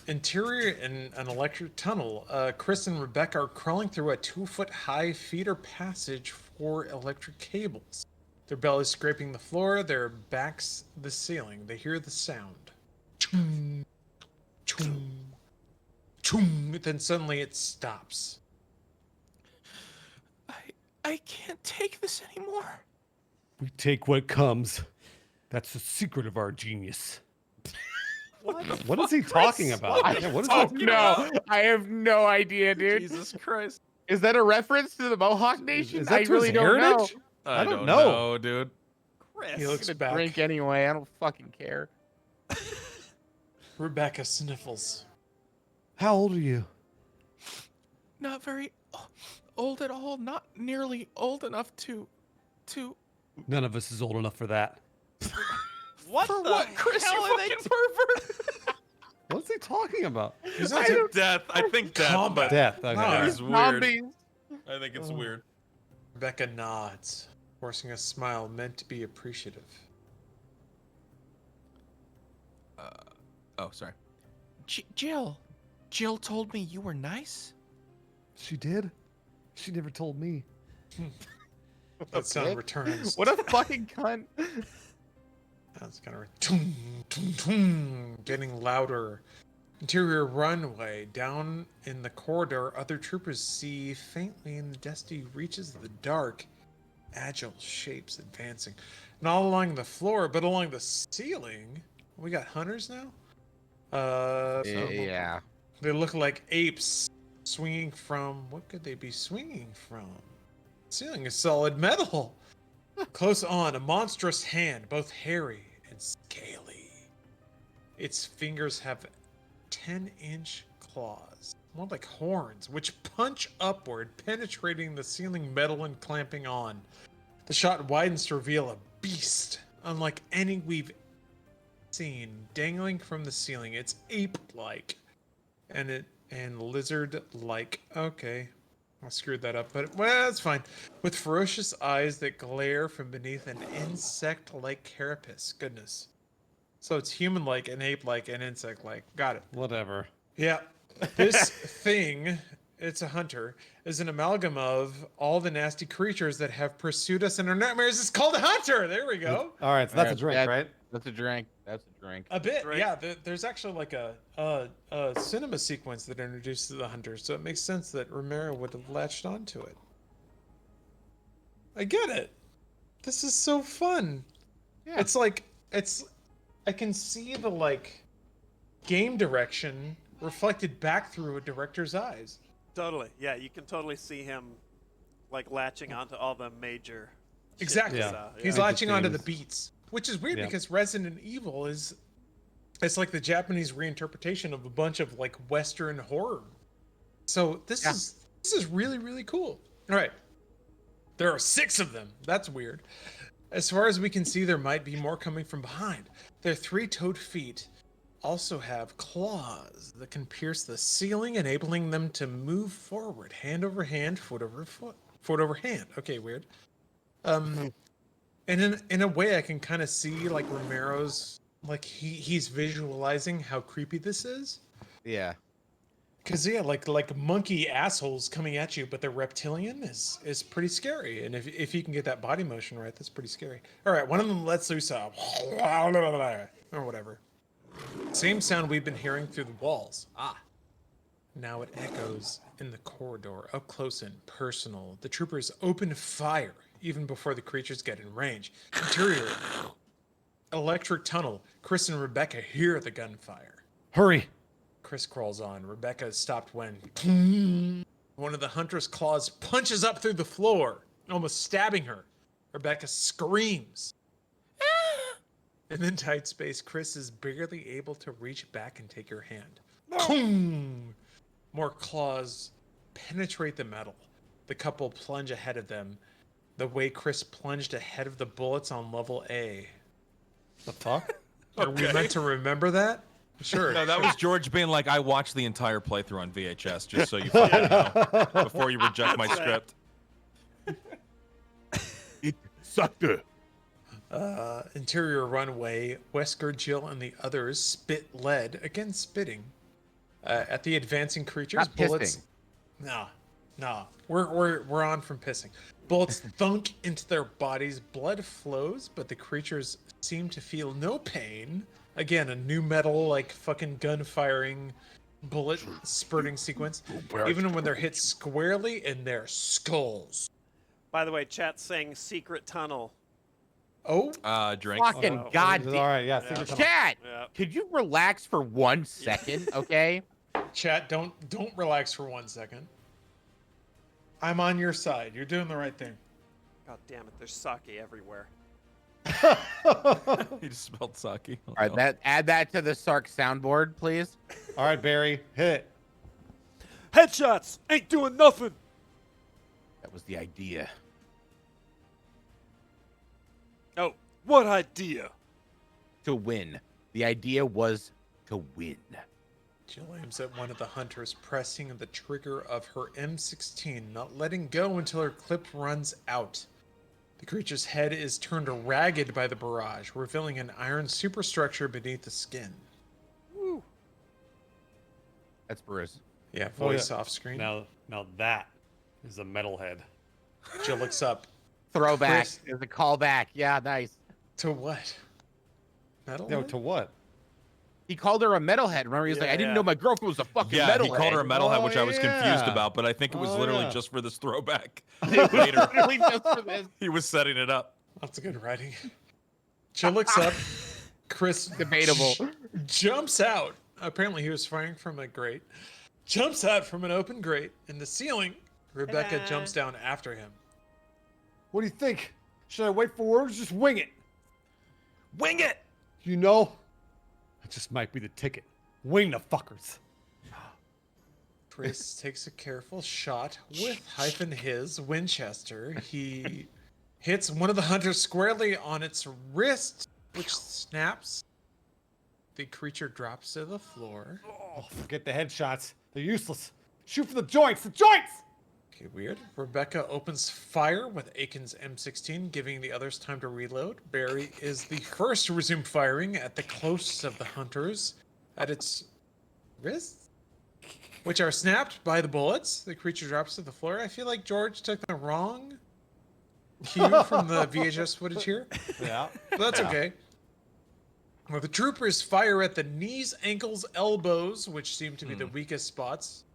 Interior in an electric tunnel. Chris and Rebecca are crawling through a 2-foot-high feeder passage for electric cables. Their bellies scraping the floor, their backs the ceiling. They hear the sound. Choom, choom, choom. Then suddenly it stops.
I can't take this anymore.
We take what comes. That's the secret of our genius. What is he talking about? Yeah, what is
Oh
he
no, I have no idea, dude.
Jesus Christ.
Is that a reference to the Mohawk Nation?
Is that
I
to
really
his
don't know.
heritage?
I
don't
don't
know.
know, dude.
Chris.
He looks
I'm
back.
gonna drink anyway. I don't fucking care.
Rebecca sniffles.
How old are you?
Not very old at all. Not nearly old enough to.
None of us is old enough for that.
What
For
the
what, Chris?
hell
You
are they
fucking pervert!
What's he talking about?
He's not doing
Death. I think death.
combat.
Death. Okay.
No.
It's weird.
Zombies.
I think it's weird.
Rebecca nods, forcing a smile meant to be appreciative.
Oh, sorry.
Jill. Jill told me you were nice.
She did? She never told me.
That sound returns.
What a fucking cunt.
That's kind of toom, toom, toom, getting louder. Interior runway. Down in the corridor, other troopers see faintly in the dusty reaches of the dark, agile shapes advancing. Not along the floor, but along the ceiling. We got hunters now?
Yeah.
They look like apes swinging from. What could they be swinging from? Ceiling is solid metal. Close on, a monstrous hand, both hairy and scaly. Its fingers have 10-inch claws, more like horns, which punch upward, penetrating the ceiling metal and clamping on. The shot widens to reveal a beast, unlike any we've seen, dangling from the ceiling. It's ape-like, and lizard-like. Okay, I screwed that up, but well, that's fine. With ferocious eyes that glare from beneath an insect-like carapace. Goodness. So it's human-like, and ape-like, and insect-like. Got it.
Whatever.
Yeah. This thing it's a hunter, is an amalgam of all the nasty creatures that have pursued us in our nightmares. It's called a hunter. There we go.
All right, so that's a drink, right?
That's a drink. That's a drink.
A bit,
Drink.
yeah. There's actually like a cinema sequence that introduces the hunter, so it makes sense that Romero would have latched onto it. I get it. This is so fun.
Yeah.
It's like I can see the like game direction reflected back through a director's eyes.
Totally. Yeah, you can totally see him like latching onto all the major. shit
Exactly.
he
Yeah.
saw.
He's
Yeah.
latching onto the
Themes.
beats, which is weird
Yeah.
because Resident Evil is it's like the Japanese reinterpretation of a bunch of like Western horror. So this is really, really cool. All right. There are 6 of them. That's weird. As far as we can see, there might be more coming from behind. Their 3-toed feet also have claws that can pierce the ceiling, enabling them to move forward, hand over hand, foot over foot, foot over hand. Okay, weird. And in a way, I can kind of see like Romero's, like he's visualizing how creepy this is.
Yeah.
Cause yeah, like monkey assholes coming at you, but they're reptilian is pretty scary. And if you can get that body motion right, that's pretty scary. All right, one of them lets loose a or whatever. Same sound we've been hearing through the walls. Now it echoes in the corridor, up close and personal. The troopers open fire even before the creatures get in range. Interior, electric tunnel. Chris and Rebecca hear the gunfire.
Hurry.
Chris crawls on. Rebecca is stopped when one of the hunter's claws punches up through the floor, almost stabbing her. Rebecca screams. In the tight space, Chris is barely able to reach back and take her hand. More claws penetrate the metal. The couple plunge ahead of them, the way Chris plunged ahead of the bullets on level A.
The fuck?
Are we meant to remember that? Sure.
No, that was George being like, I watched the entire playthrough on VHS, just so you fucking know, before you reject my script.
It sucker.
Interior runway, Wesker, Jill, and the others spit lead, again spitting, at the advancing creatures.
Not
Bullets.
pissing.
No. We're on from pissing. Bullets thunk into their bodies, blood flows, but the creatures seem to feel no pain. Again, a new metal, like fucking gun firing, bullet spurting sequence. Even when they're hit squarely in their skulls.
By the way, chat's saying secret tunnel.
Oh,
Drink.
Fucking
Oh,
goddamn.
All right, yeah. secret tunnel.
Chat,
Yeah.
could you relax for 1 second, okay?
chat, don't relax for 1 second. I'm on your side. You're doing the right thing.
God damn it, there's sake everywhere.
He just spelled sake. Oh,
All right, add that to the Sark soundboard, please.
All right, Barry, hit it.
Headshots ain't doing nothing.
That was the idea.
Oh, what idea?
To win. The idea was to win.
Jill aims at one of the hunters, pressing the trigger of her M16, not letting go until her clip runs out. The creature's head is turned ragged by the barrage, revealing an iron superstructure beneath the skin.
Woo.
That's Bruce.
Yeah,
Oh,
voice
yeah.
off screen.
Now that is a metalhead.
Jill looks up.
Throwback.
Chris-
There's a callback. Yeah, nice.
To what? Metal?
No, to what?
He called her a metalhead. Remember, he was like, I didn't know my girlfriend was a fucking
Yeah,
metalhead.
he called her a metalhead, which I was confused
yeah.
about, but I think it was
Oh,
literally
yeah.
just for this throwback.
Later. Really just for this.
He was setting it up.
That's good writing. Jill looks up. Chris
Debatable.
Jumps out. Apparently he was firing from a grate. Jumps out from an open grate in the ceiling. Rebecca
Ta-da.
jumps down after him.
What do you think? Should I wait for orders? Just wing it.
Wing it!
You know, that just might be the ticket. Wing the fuckers.
Chris takes a careful shot with his Winchester. He hits one of the hunters squarely on its wrist, which snaps. The creature drops to the floor.
Oh, forget the headshots. They're useless. Shoot for the joints. The joints!
Okay, weird. Rebecca opens fire with Aiken's M16, giving the others time to reload. Barry is the first to resume firing at the closest of the hunters, at its wrist. which are snapped by the bullets. The creature drops to the floor. I feel like George took the wrong cue from the VHS footage here.
Yeah.
But that's okay. Well, the troopers fire at the knees, ankles, elbows, which seem to be the weakest spots.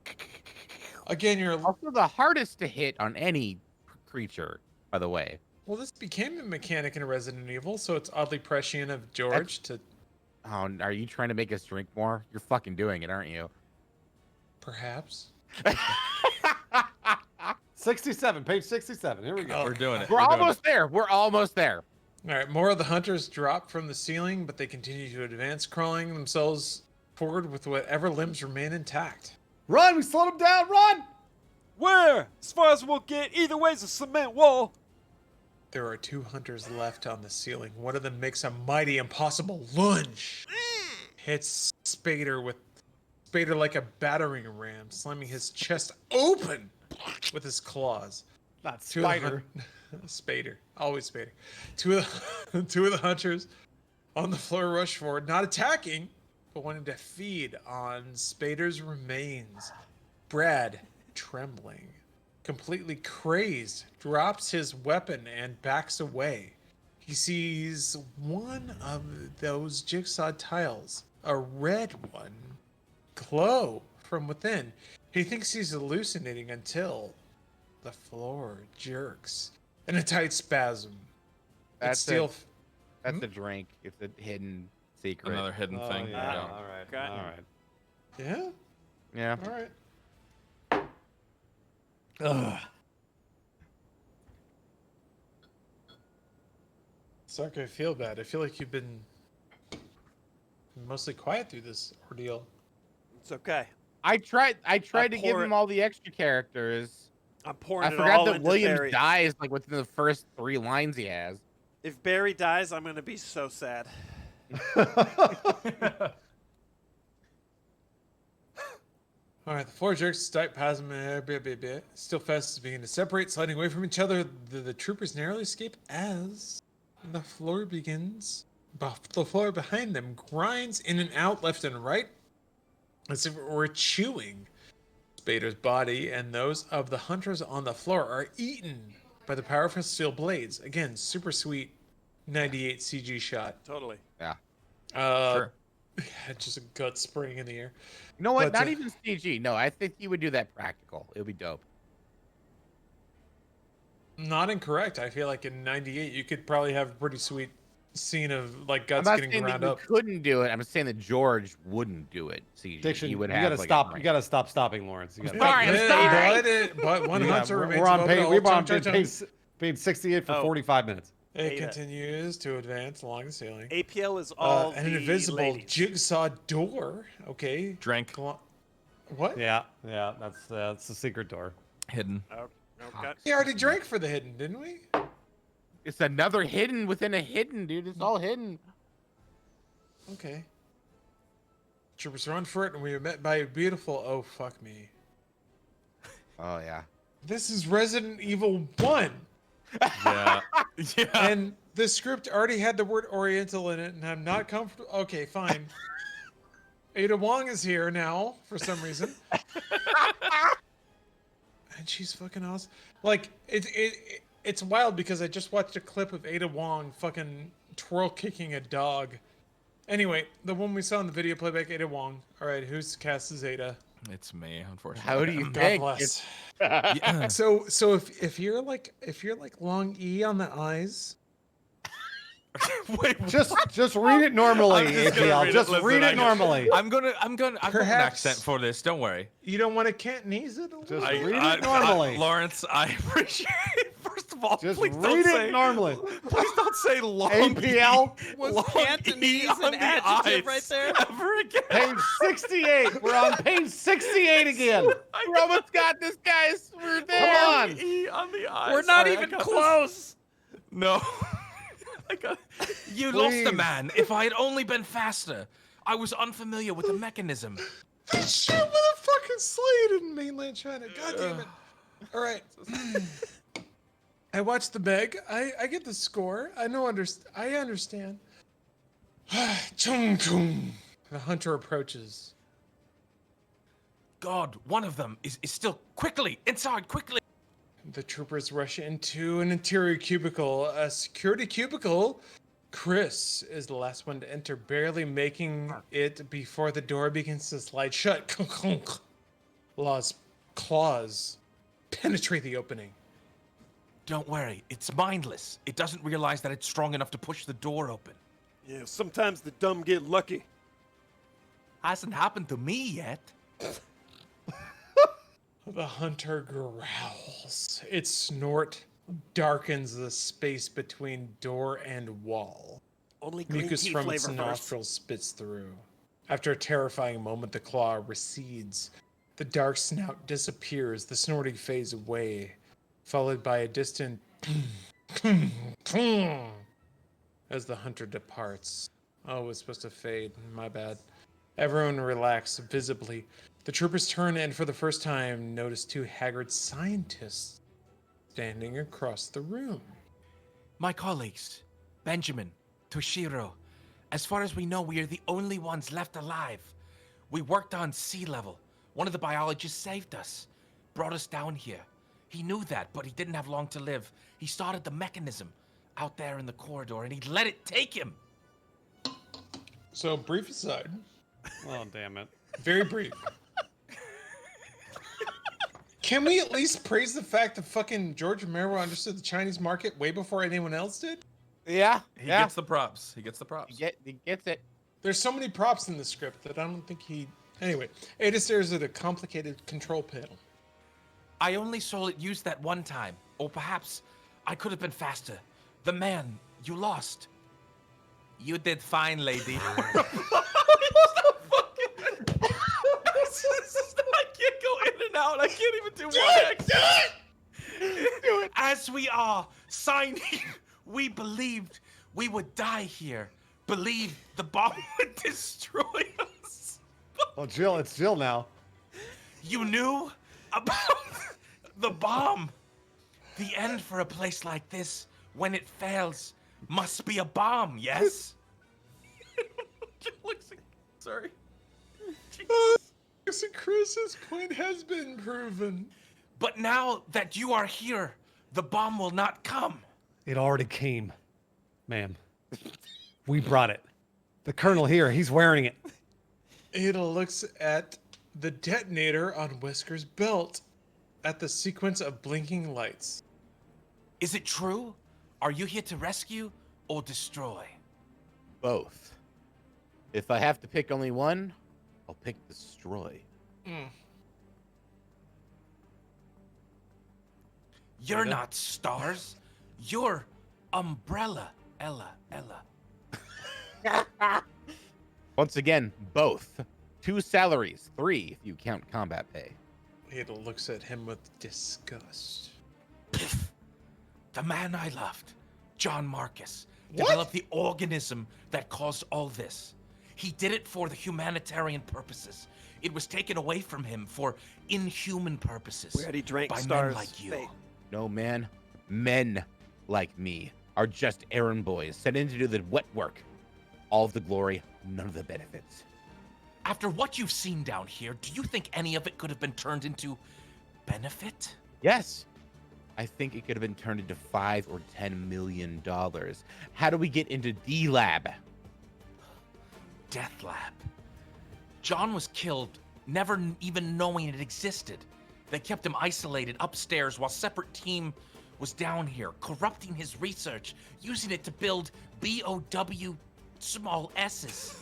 Again, you're...
Also the hardest to hit on any creature, by the way.
Well, this became a mechanic in Resident Evil, so it's oddly prescient of George to...
Oh, are you trying to make us drink more? You're fucking doing it, aren't you?
Perhaps.
67, page 67. Here we go.
We're doing it.
We're almost there. We're almost there.
All right, more of the hunters drop from the ceiling, but they continue to advance, crawling themselves forward with whatever limbs remain intact.
Run! We slowed him down! Run!
Where? As far as we'll get, either way's a cement wall.
There are 2 hunters left on the ceiling. One of them makes a mighty impossible lunge. Hits Spader like a battering ram, slamming his chest open with his claws.
Not
Two of the
Spider.
Spader. Always Spader. Two of the hunters on the floor rush forward, not attacking, but wanting to feed on Spader's remains. Brad, trembling, completely crazed, drops his weapon and backs away. He sees one of those jigsaw tiles, a red one, glow from within. He thinks he's hallucinating until the floor jerks in a tight spasm.
That's
still...
That's a drink. It's a hidden secret.
Another hidden thing.
Yeah.
Yeah.
All right.
Got
All
you.
right.
Yeah?
Yeah.
All right.
Ugh.
Sark, I feel bad. I feel like you've been mostly quiet through this ordeal.
It's okay.
I tried to give
pour
him
it-
all the extra characters.
I'm pouring
I
it
forgot
all
that
into
William
Barry.
dies like within the first 3 lines he has.
If Barry dies, I'm gonna be so sad.
All right, the floor jerks, tight spasm, still fast as beginning to separate, sliding away from each other. The troopers narrowly escape as the floor begins. The floor behind them grinds in and out, left and right, as if it were chewing. Spader's body and those of the hunters on the floor are eaten by the powerful steel blades. Again, super sweet 98 CG shot.
Totally.
Yeah.
Sure.
Just a gut spraying in the air.
You know what?
But,
Not even CG. No, I think he would do that practical. It would be dope.
Not incorrect. I feel like in 98 you could probably have a pretty sweet scene of like
I'm
guts
not
getting
saying
ground
that
up.
you couldn't do it. I'm saying that George wouldn't do it. CG.
Diction,
He would
you
have
gotta
like,
stop.
A
You
brain.
gotta stop stopping, Lawrence. You gotta
Sorry, I'm sorry.
But one
Yeah,
hunter remains
we're on
above it
page.
all.
We're on
Chunk, chunk, chunk.
page 68 for
Oh.
45 minutes.
It
Ada.
continues to advance along the ceiling.
APL is all
And an
the
invisible
ladies.
jigsaw door. Okay.
Drink.
What?
Yeah, that's the secret door.
Hidden.
Oh, okay.
We already drank for the hidden, didn't we?
It's another hidden within a hidden, dude. It's all hidden.
Okay. Troopers run for it, and we are met by a beautiful. Oh fuck me!
Oh yeah.
This is Resident Evil 1.
Yeah. Yeah.
And the script already had the word Oriental in it, and I'm not comfortable. Okay, fine. Ada Wong is here now for some reason, and she's fucking awesome. Like it's wild because I just watched a clip of Ada Wong fucking twirl kicking a dog. Anyway, the one we saw in the video playback, Ada Wong. All right, who's cast as Ada?
It's me, unfortunately.
How do you
God
think?
bless.
Yeah.
So if you're like long E on the eyes.
Wait,
Just read it normally,
I'm just gonna
APL.
read it.
Just
Listen,
read
I
it
got-
normally.
I've got an
Perhaps-
accent for this. Don't worry.
You don't want to Cantonese it? A little
Just
bit?
read it normally.
Lawrence, I appreciate it. First of all,
Just
please
read
don't
it
say
normally.
Please don't say long
APL
Was
long
Cantonese
E on
an
the
adjective
eyes
right there?
Ever again.
Page 68. We're on page 68 again.
We almost got this, guys. We're there.
Come on.
E on the eyes.
We're not
Sorry, I
even
got this.
close.
No. You lost the
Please.
man. If I had only been faster. I was unfamiliar with the mechanism.
This shit with a fucking slate in mainland China. God damn it. All right. I watched the Meg. I get the score. I understand. Chung chung. The hunter approaches.
God, one of them is still quickly inside, quickly.
The troopers rush into an interior cubicle, a security cubicle. Chris is the last one to enter, barely making it before the door begins to slide shut. Law's claws penetrate the opening.
Don't worry, it's mindless. It doesn't realize that it's strong enough to push the door open.
Yeah, sometimes the dumb get lucky.
Hasn't happened to me yet.
The hunter growls. Its snort darkens the space between door and wall.
Only green
Mucus
tea
from
flavor
its
first.
nostrils spits through. After a terrifying moment, the claw recedes. The dark snout disappears, the snorting fades away, followed by a distant as the hunter departs. Oh, it was supposed to fade. My bad. Everyone relax visibly. The troopers turn and for the first time notice two haggard scientists standing across the room.
My colleagues, Benjamin, Toshiro, as far as we know, we are the only ones left alive. We worked on sea level. One of the biologists saved us, brought us down here. He knew that, but he didn't have long to live. He started the mechanism out there in the corridor, and he let it take him.
So, brief aside.
Oh, damn it.
Very brief. Can we at least praise the fact that fucking George Romero understood the Chinese market way before anyone else did?
Yeah.
He gets the props. He gets the props.
He gets it.
There's so many props in the script that I don't think he... Anyway, Ada stares at a complicated control panel.
I only saw it used that one time, or perhaps I could have been faster. The man you lost. You did fine, lady. I can't go in and out. I can't even do one accent. Do it. As we are signing, we believed we would die here. Believed the bomb would destroy us.
Oh, Jill, it's Jill now.
You knew about the bomb. The end for a place like this, when it fails, must be a bomb, yes?
Sorry.
Chris's point has been proven.
But now that you are here, the bomb will not come.
It already came, ma'am. We brought it. The colonel here, he's wearing it.
Ada looks at the detonator on Wesker's belt, at the sequence of blinking lights.
Is it true? Are you here to rescue or destroy?
Both. If I have to pick only one, I'll pick destroy.
You're not stars. You're umbrella, Ella.
Once again, both. 2 salaries, 3 if you count combat pay.
Ada looks at him with disgust.
The man I loved, John Marcus, developed the organism that caused all this. He did it for the humanitarian purposes. It was taken away from him for inhuman purposes.
We already drank
by
Star's
men like you.
fate.
No, man. Men like me are just errand boys sent in to do the wet work. All of the glory, none of the benefits.
After what you've seen down here, do you think any of it could have been turned into benefit?
Yes. I think it could have been turned into $5 or $10 million. How do we get into D-Lab?
Death Lab. John was killed, never even knowing it existed. They kept him isolated upstairs while separate team was down here, corrupting his research, using it to build BOW small s's.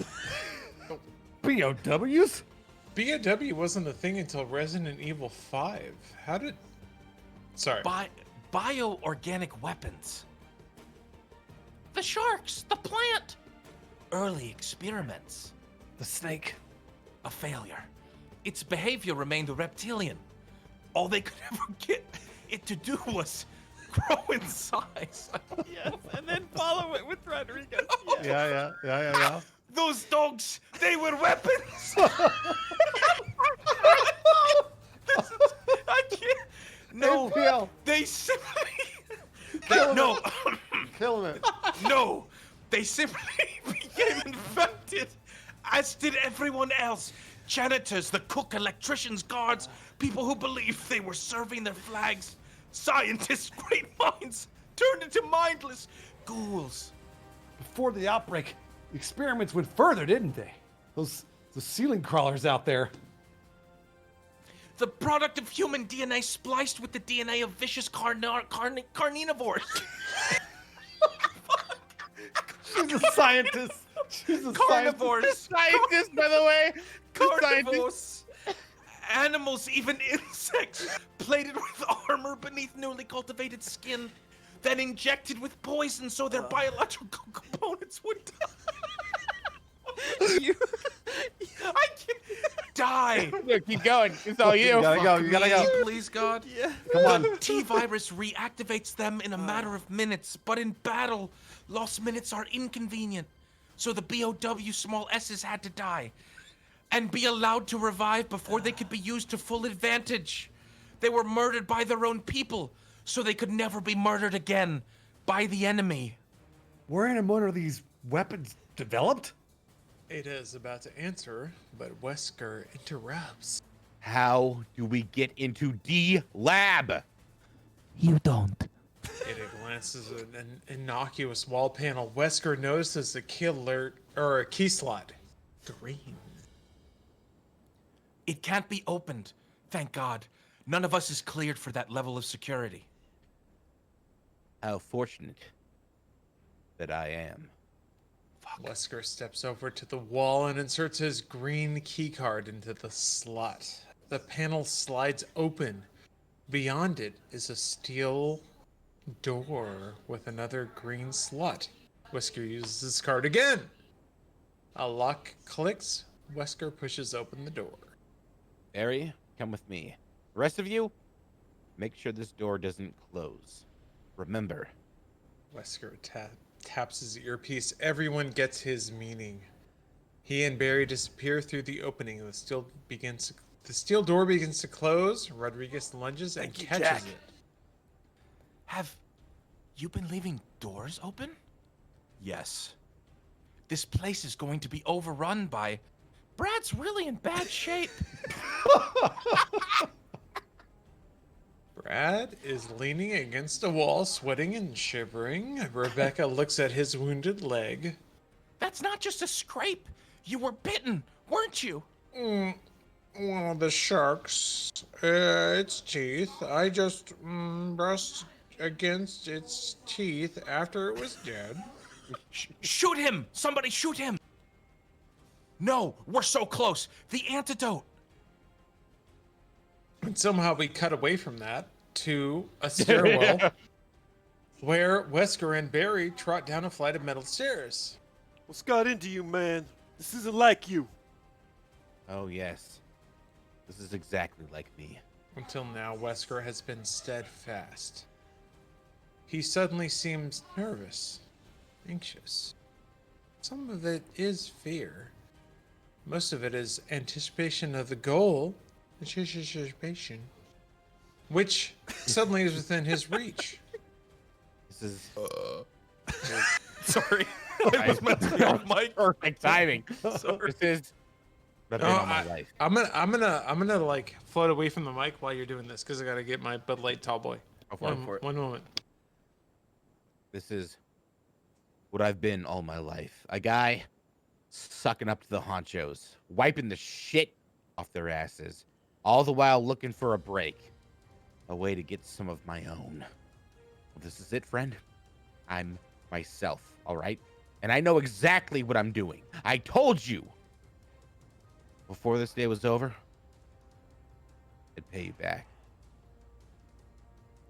BOWs?
BOW wasn't a thing until Resident Evil 5. How did... Sorry.
Bioorganic weapons. The sharks, the plant. Early experiments.
The snake.
A failure. Its behavior remained reptilian. All they could ever get it to do was grow in size.
Yes, and then follow it with Rodriguez.
Yeah.
Those dogs, they were weapons. I can't. No,
APL.
they simply.
Kill it.
No, they simply became infected, as did everyone else. Janitors, the cook, electricians, guards, people who believed they were serving their flags. Scientists, great minds, turned into mindless ghouls.
Before the outbreak, the experiments went further, didn't they? Those ceiling crawlers out there.
The product of human DNA spliced with the DNA of vicious carnivores.
She's a scientist. She's a
Carnivores.
Scientist, by the way.
Carnivores. Animals, even insects, plated with armor beneath newly cultivated skin, then injected with poison so their biological components would I can die.
Look, keep going. It's all you.
You gotta go. You gotta go.
Please, God.
Yeah.
Come on.
T-virus reactivates them in a matter of minutes, but in battle, lost minutes are inconvenient. So the BOW small s's had to die and be allowed to revive before they could be used to full advantage. They were murdered by their own people, so they could never be murdered again by the enemy.
Weren't one of these weapons developed?
Ada is about to answer, but Wesker interrupts.
How do we get into D lab?
You don't.
Ada glances at an innocuous wall panel. Wesker notices a key alert or a key slot. Green.
It can't be opened. Thank God. None of us is cleared for that level of security.
How fortunate that I am.
Wesker steps over to the wall and inserts his green keycard into the slot. The panel slides open. Beyond it is a steel door with another green slot. Wesker uses his card again. A lock clicks. Wesker pushes open the door.
Barry, come with me. The rest of you, make sure this door doesn't close. Remember.
Wesker taps his earpiece. Everyone gets his meaning. He and Barry disappear through the opening. The steel door begins to close. Rodriguez lunges and catches it.
Have you been leaving doors open? Yes. This place is going to be overrun by... Brad's really in bad shape.
Brad is leaning against a wall, sweating and shivering. Rebecca looks at his wounded leg.
That's not just a scrape. You were bitten, weren't you?
One of the sharks. Its teeth. I just brushed against its teeth after it was dead.
Shoot him! Somebody shoot him! No, we're so close. The antidote.
And somehow we cut away from that to a stairwell where Wesker and Barry trot down a flight of metal stairs.
What's got into you, man? This isn't like you.
Oh, yes. This is exactly like me.
Until now, Wesker has been steadfast. He suddenly seems nervous, anxious. Some of it is fear. Most of it is anticipation of the goal, anticipation, which suddenly is within his reach.
This is
Sorry. I was meant to be off mic.
perfect timing.
Sorry.
This is the
No,
bane of my life.
I'm gonna like float away from the mic while you're doing this because I gotta get my Bud Light tall boy.
Go for it.
One moment.
This is what I've been all my life. A guy sucking up to the honchos, wiping the shit off their asses, all the while looking for a break, a way to get some of my own. Well, this is it, friend. I'm myself, all right? And I know exactly what I'm doing. I told you before this day was over, I'd pay you back.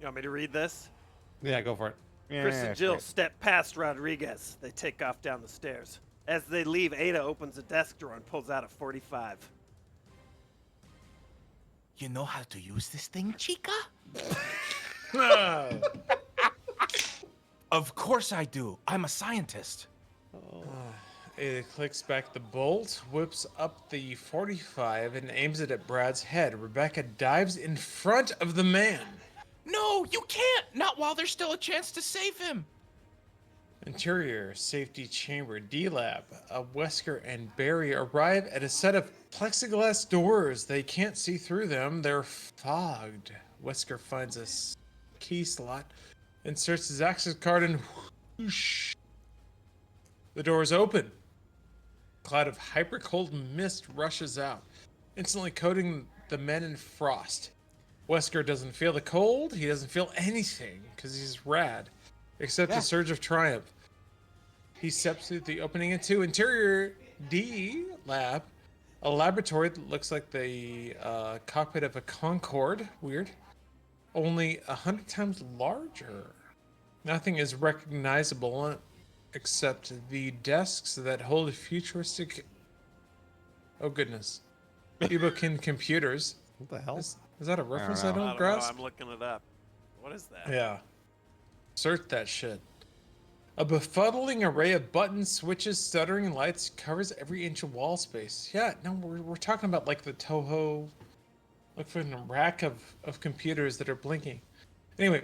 You want me to read this?
Yeah, go for it.
Chris and Jill step past Rodriguez. They take off down the stairs. As they leave, Ada opens a desk drawer and pulls out a .45.
You know how to use this thing, chica? Of course I do. I'm a scientist.
Ada clicks back the bolt, whips up the .45, and aims it at Brad's head. Rebecca dives in front of the man.
No, you can't. Not while there's still a chance to save him.
Interior safety chamber D-Lab. Wesker and Barry arrive at a set of plexiglass doors. They can't see through them. They're fogged. Wesker finds a key slot, inserts his access card, and whoosh. The doors open. A cloud of hyper-cold mist rushes out, instantly coating the men in frost. Wesker doesn't feel the cold. He doesn't feel anything because he's rad, except a surge of triumph. He steps through the opening into Interior D Lab, a laboratory that looks like the cockpit of a Concorde. Weird. Only 100 times larger. Nothing is recognizable except the desks that hold futuristic. Oh goodness, Ibukin computers.
What the hell?
Is that a reference I
I
don't
don't know.
grasp?
I'm looking it up. What is that?
Yeah. Search that shit. A befuddling array of buttons, switches, stuttering lights covers every inch of wall space. Yeah, no, we're talking about like the Toho, like for a rack of computers that are blinking. Anyway,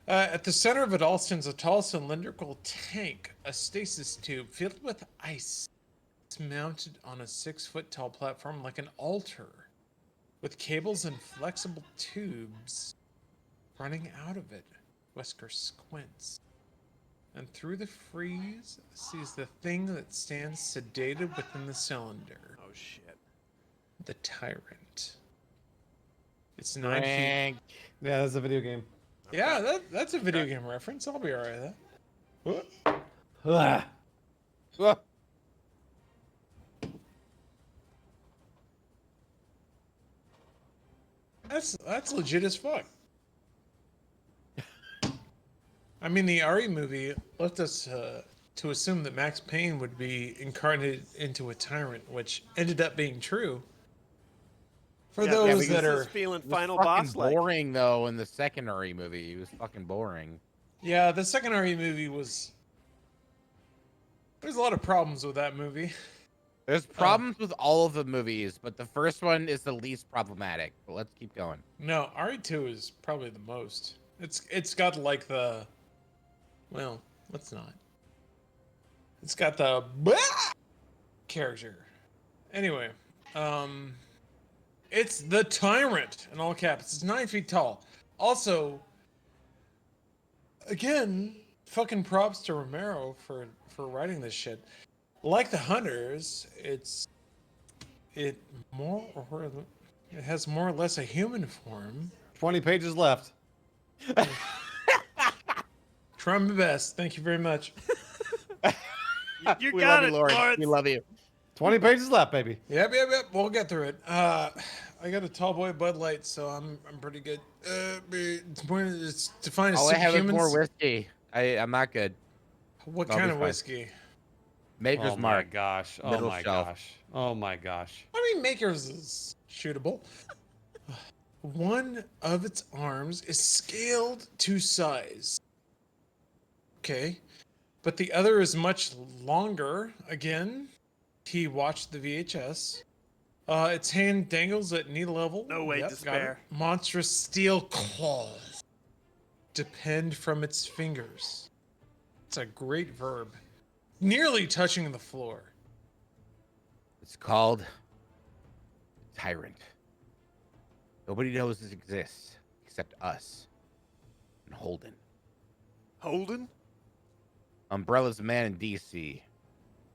at the center of it all stands a tall cylindrical tank, a stasis tube filled with ice. It's mounted on a 6-foot tall platform like an altar, with cables and flexible tubes running out of it. Wesker squints, and through the freeze sees the thing that stands sedated within the cylinder.
Oh shit.
The tyrant. It's 9 feet.
Yeah, that's a video game.
Yeah, that's a video game reference. I'll be alright with that.
Ah.
That's legit as fuck. I mean, the Ari movie left us to assume that Max Payne would be incarnated into a tyrant, which ended up being true. For those that are
feeling
He was
final
fucking
boss like.
boring though in the second Uri movie. He was fucking boring.
yeah, the second Ari movie was. There's a lot of problems with that movie.
There's problems with all of the movies, but the first one is the least problematic. But let's keep going.
No, RE2 is probably the most. It's got like the. Well, let's not. It's got the character. Anyway, it's the tyrant in all caps. It's 9 feet tall. Also, again, fucking props to Romero for writing this shit. Like the Hunters, it has more or less a human form.
20 pages left.
Try my best. Thank you very much.
You
We
got
love
it,
you, Lawrence.
Lawrence.
We love you.
20 pages left, baby.
Yep. We'll get through it. I got a tall boy Bud Light, so I'm pretty good. It's defined as
All I have is
superhumans.
more whiskey. I'm not good.
What
I'll
kind
be
of
fine.
whiskey?
Maker's
Oh my
Mark.
gosh. Oh
Middle
my
shelf.
gosh. Oh my gosh.
I mean, Maker's is shootable. One of its arms is scaled to size. Okay. But the other is much longer. Again, he watched the VHS. Its hand dangles at knee level.
No way to
got it.
spare.
Monstrous steel claws depend from its fingers. It's a great verb. Nearly touching the floor.
It's called Tyrant. Nobody knows this exists except us and Holden.
Holden?
Umbrella's the man in DC.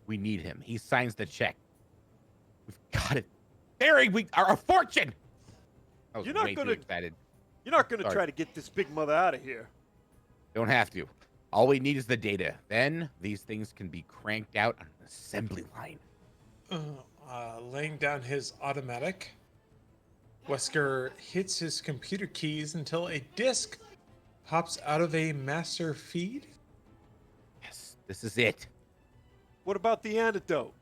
We need him. He signs the check. We've got it. Barry, we are a fortune. I was
You're not
way
gonna-
too excited.
You're not going to
Sorry.
try to get this big mother out of here.
Don't have to. All we need is the data. Then these things can be cranked out on an assembly line.
Laying down his automatic, Wesker hits his computer keys until a disk pops out of a master feed.
Yes, this is it.
What about the antidote?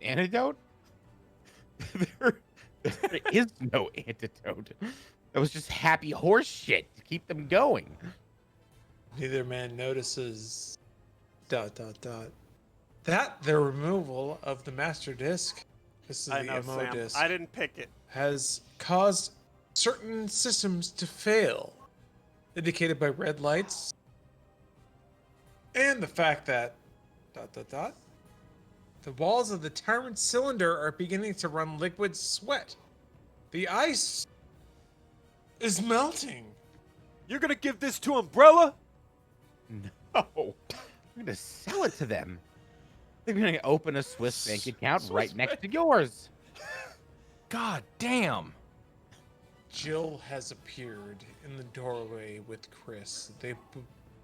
Antidote? there is no antidote. That was just happy horse shit to keep them going.
Neither man notices ... That the removal of the master disk, this is
I
the
know,
MO
Sam.
disk,
I didn't pick it.
has caused certain systems to fail, indicated by red lights And the fact that the walls of the tyrant cylinder are beginning to run liquid sweat. The ice is melting.
You're gonna give this to Umbrella?
No. I'm gonna sell it to them. They're gonna open a Swiss bank account right next to yours.
God damn.
Jill has appeared in the doorway with Chris.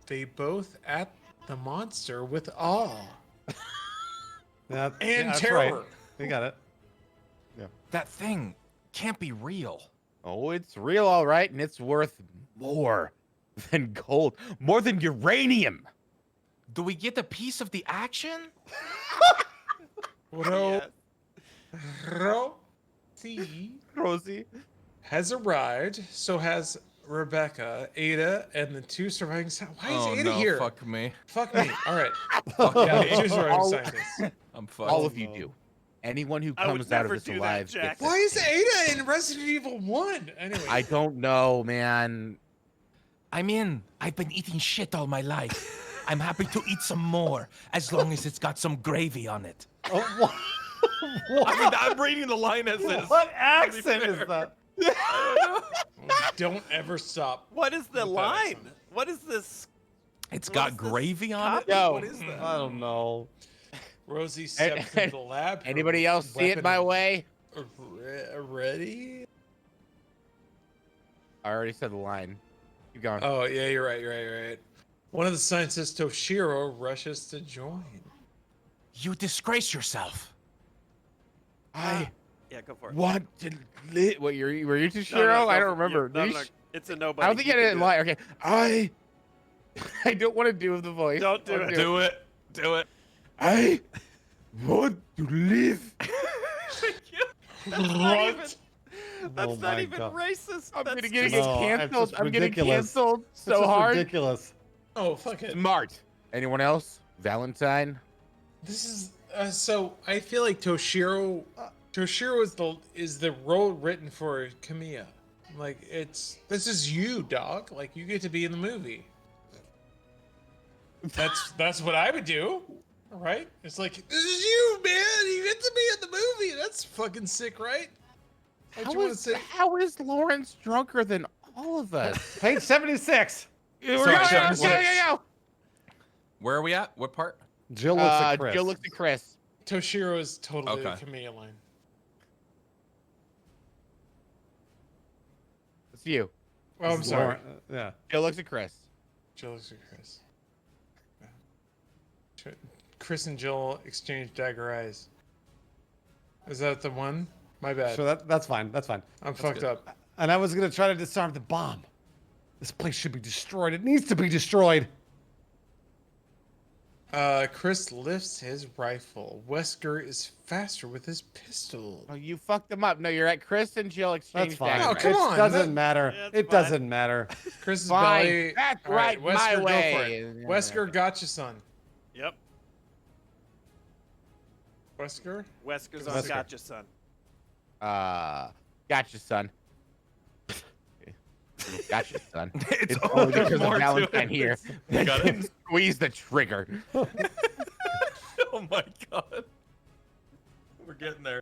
They both at the monster with awe and
that's
terror.
Right. We got it.
That thing can't be real.
Oh, it's real, all right, and it's worth more than gold, more than uranium.
Do we get a piece of the action?
Rosie has arrived. So has Rebecca, Ada, and the two surviving scientists. Why is
Oh
Ada
no,
here?
fuck me.
Fuck me. All right. Yeah, the two surviving
All-
scientists.
I'm fucked.
All of you do. Anyone who
I would
comes out of
never
this
do that,
alive
Jack.
gets
Why
this
is
thing.
Ada in Resident Evil 1? Anyway.
I don't know, man.
I'm in. I've been eating shit all my life. I'm happy to eat some more, as long as it's got some gravy on it.
Oh, what?
I mean, I'm reading the line as is.
What accent is that?
Don't ever stop.
What is the
With that
line?
accent.
What is this?
It's
What
got
is this
gravy on it?
copy?
Yo.
What is that?
I don't know.
Rosie steps into the lab. her
Anybody else see it
weapon
my way?
Ready?
I already said the line. Keep going.
Oh, yeah, you're right. One of the scientists, Toshiro, rushes to join.
You disgrace yourself.
I
Yeah, go for it.
want to live. What, were you Toshiro?
No, no,
I
go
don't
for-
remember.
No,
Did
no,
you-
it's a nobody.
I don't think
You
I
can
did
do
lie. Okay. I don't want to do the voice.
Don't do
I'll
it.
Do it. Do it.
I want to live.
What?
That's
Oh
not
my
even
God.
racist.
I'm
That's
gonna get
just-
No, it's
canceled.
just
I'm getting
ridiculous.
canceled
It's
so
just
hard.
ridiculous.
Oh, fuck it.
Smart. Anyone else? Valentine?
This is so. I feel like Toshiro is the role written for Kamiya. Like this is you, dog. Like you get to be in the movie. That's what I would do. All right? It's like this is you, man. You get to be in the movie. That's fucking sick, right? What you wanna say?
How is Lawrence drunker than all of us?
Page 76.
Go.
Where are we at? What part?
Jill looks at Chris.
Jill looks at Chris.
Toshiro is totally the
Okay.
Kamiya line.
It's you.
Oh, I'm sorry.
Lauren- yeah.
Jill looks at Chris.
Jill looks at Chris. Chris and Jill exchange dagger eyes. Is that the one? My bad.
So that's fine. That's fine.
I'm fucked up.
And I was gonna try to disarm the bomb. This place should be destroyed. It needs to be destroyed.
Chris lifts his rifle. Wesker is faster with his pistol.
Oh, you fucked them up. No, you're at Chris and Jill exchange
That's fine.
Oh,
dagger
come
It
on,
doesn't
that-
matter.
Yeah, it's
It
fine.
doesn't matter.
Chris's
Fine.
belly.
That's
All
right, my
Wesker, go for
way.
it. Wesker, gotcha, son.
Yep.
Wesker?
Wesker's on
Wesker.
gotcha, son.
Gotcha, son. Gotcha, son.
It's
only because of
more to
Valentine
it.
here.
You got it.
Squeeze the trigger.
Oh my god. We're getting there.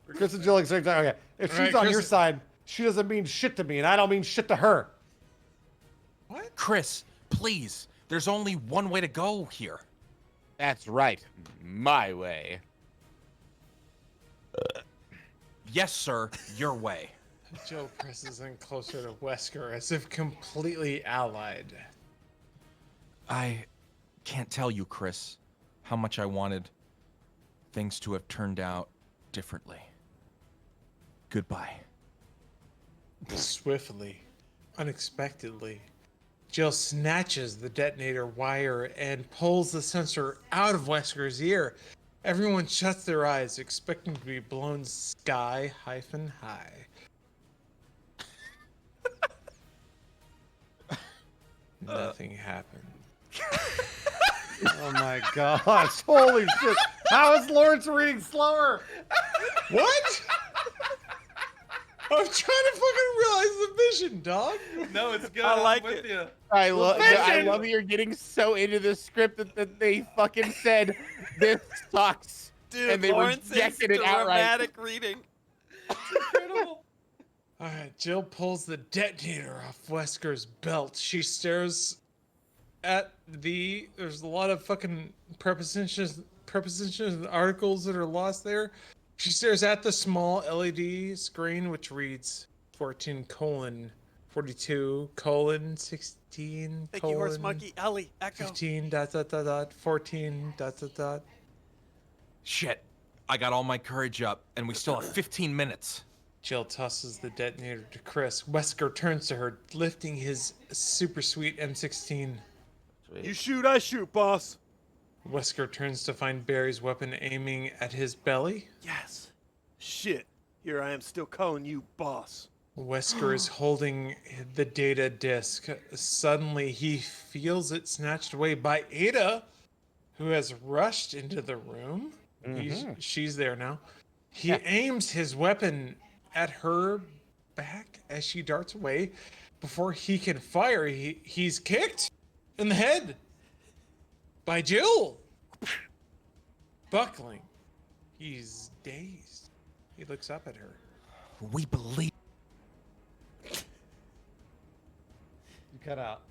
Chris and Jill exchange dagger. Okay. If she's
Alright,
on
Chris-
your side, she doesn't mean shit to me, and I don't mean shit to her.
What?
Chris, please. There's only one way to go here.
That's right. My way.
Yes, sir. Your way.
Jill presses in closer to Wesker as if completely allied.
I can't tell you, Chris, how much I wanted things to have turned out differently. Goodbye.
Swiftly, unexpectedly, Jill snatches the detonator wire and pulls the sensor out of Wesker's ear. Everyone shuts their eyes, expecting to be blown sky-high. Nothing happened.
Oh my gosh. Holy shit. How is Lawrence reading slower?
What? I'm trying to fucking realize the vision, dog.
No, it's good.
I like
I'm with
it.
you.
I love
Vision!
you're getting so into the script that they fucking said this sucks.
Dude,
and they
Lawrence's
rejected it outright.
dramatic reading.
Incredible.
All right, Jill pulls the detonator off Wesker's belt. She stares at there's a lot of fucking prepositions and articles that are lost there. She stares at the small LED screen which reads 14:42:16
Thank you, horse monkey. Ellie, echo.
15 ... 14 ...
Shit. I got all my courage up, and we still have 15 minutes.
Jill tosses the detonator to Chris. Wesker turns to her, lifting his super sweet M16.
You shoot, I shoot, boss.
Wesker turns to find Barry's weapon aiming at his belly.
Yes. Shit. Here I am still calling you boss.
Wesker is holding the data disk. Suddenly, he feels it snatched away by Ada, who has rushed into the room. She's there now. He aims his weapon at her back as she darts away. Before he can fire, he's kicked in the head by Jill. Buckling. He's dazed. He looks up at her.
We believe.
You cut out.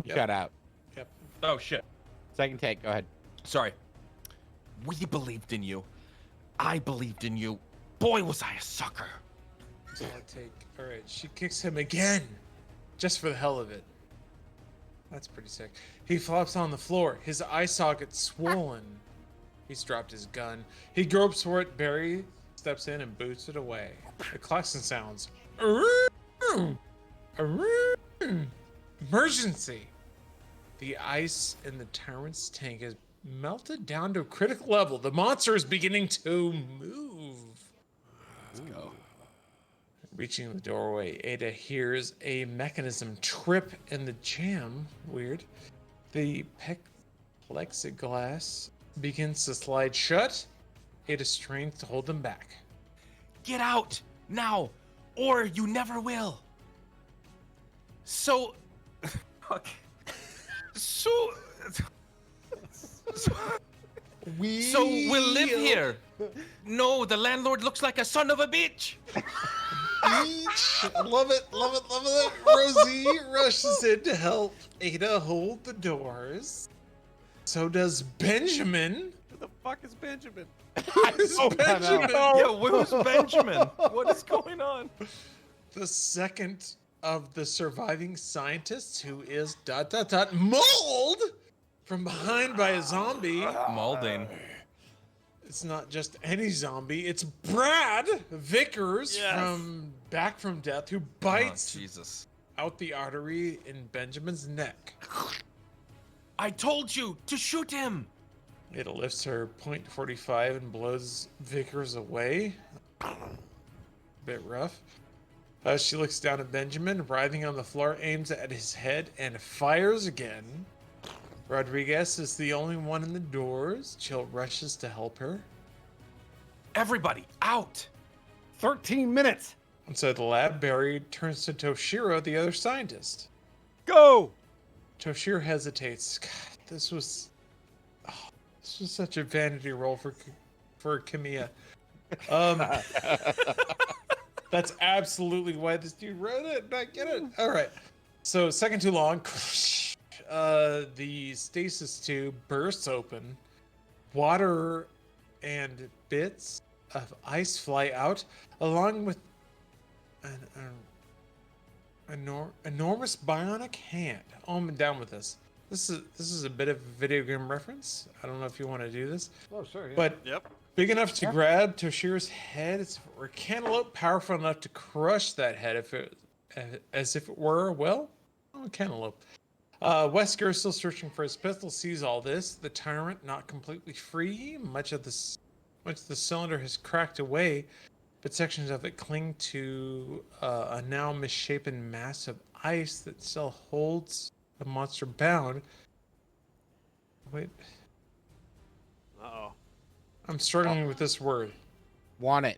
Shut out.
Yep.
Oh, shit.
Second take. Go ahead.
Sorry. We believed in you. I believed in you. Boy, was I a sucker.
Solid take. All right, she kicks him again, just for the hell of it. That's pretty sick. He flops on the floor, his eye socket swollen. He's dropped his gun. He gropes for it. Barry steps in and boots it away. The klaxon sounds. Emergency! The ice in the tyrant's tank is melted down to a critical level. The monster is beginning to move.
Let's go.
Reaching the doorway, Ada hears a mechanism trip in the jam. Weird. The plexiglass begins to slide shut. Ada strains to hold them back.
Get out now, or you never will. So, so we'll live here. No, the landlord looks like a son of a bitch.
Love it. Rosie rushes in to help Ada hold the doors. So does Benjamin.
Who the fuck is Benjamin?
Who's Benjamin?
Yeah, where's Benjamin? What is going on?
The second of the surviving scientists who is ... mauled from behind by a zombie.
Maulding.
It's not just any zombie. It's Brad Vickers
Yes.
from Back from Death who
Oh,
bites
Jesus.
out the artery in Benjamin's neck.
I told you to shoot him.
It lifts her .45 and blows Vickers away. Bit rough. She looks down at Benjamin, writhing on the floor, aims at his head, and fires again. Rodriguez is the only one in the doors. Jill rushes to help her.
Everybody, out.
13 minutes.
Inside the lab, Barry turns to Toshiro, the other scientist.
Go!
Toshiro hesitates. God, this was such a vanity role for Kamiya. That's absolutely why this dude wrote it. I get it. All right. So second too long. The stasis tube bursts open. Water and bits of ice fly out, along with an enormous bionic hand. Oh, I'm down with this. This is a bit of a video game reference. I don't know if you want to do this.
Oh, sure. Yeah.
But
Yep.
big enough to grab Toshiro's head. It's a cantaloupe, powerful enough to crush that head as if it were, well, a cantaloupe. Wesker is still searching for his pistol, sees all this. The tyrant not completely free. Much of the cylinder has cracked away, but sections of it cling to a now misshapen mass of ice that still holds the monster bound. Wait,
Uh-oh.
I'm struggling with this word.
Want it.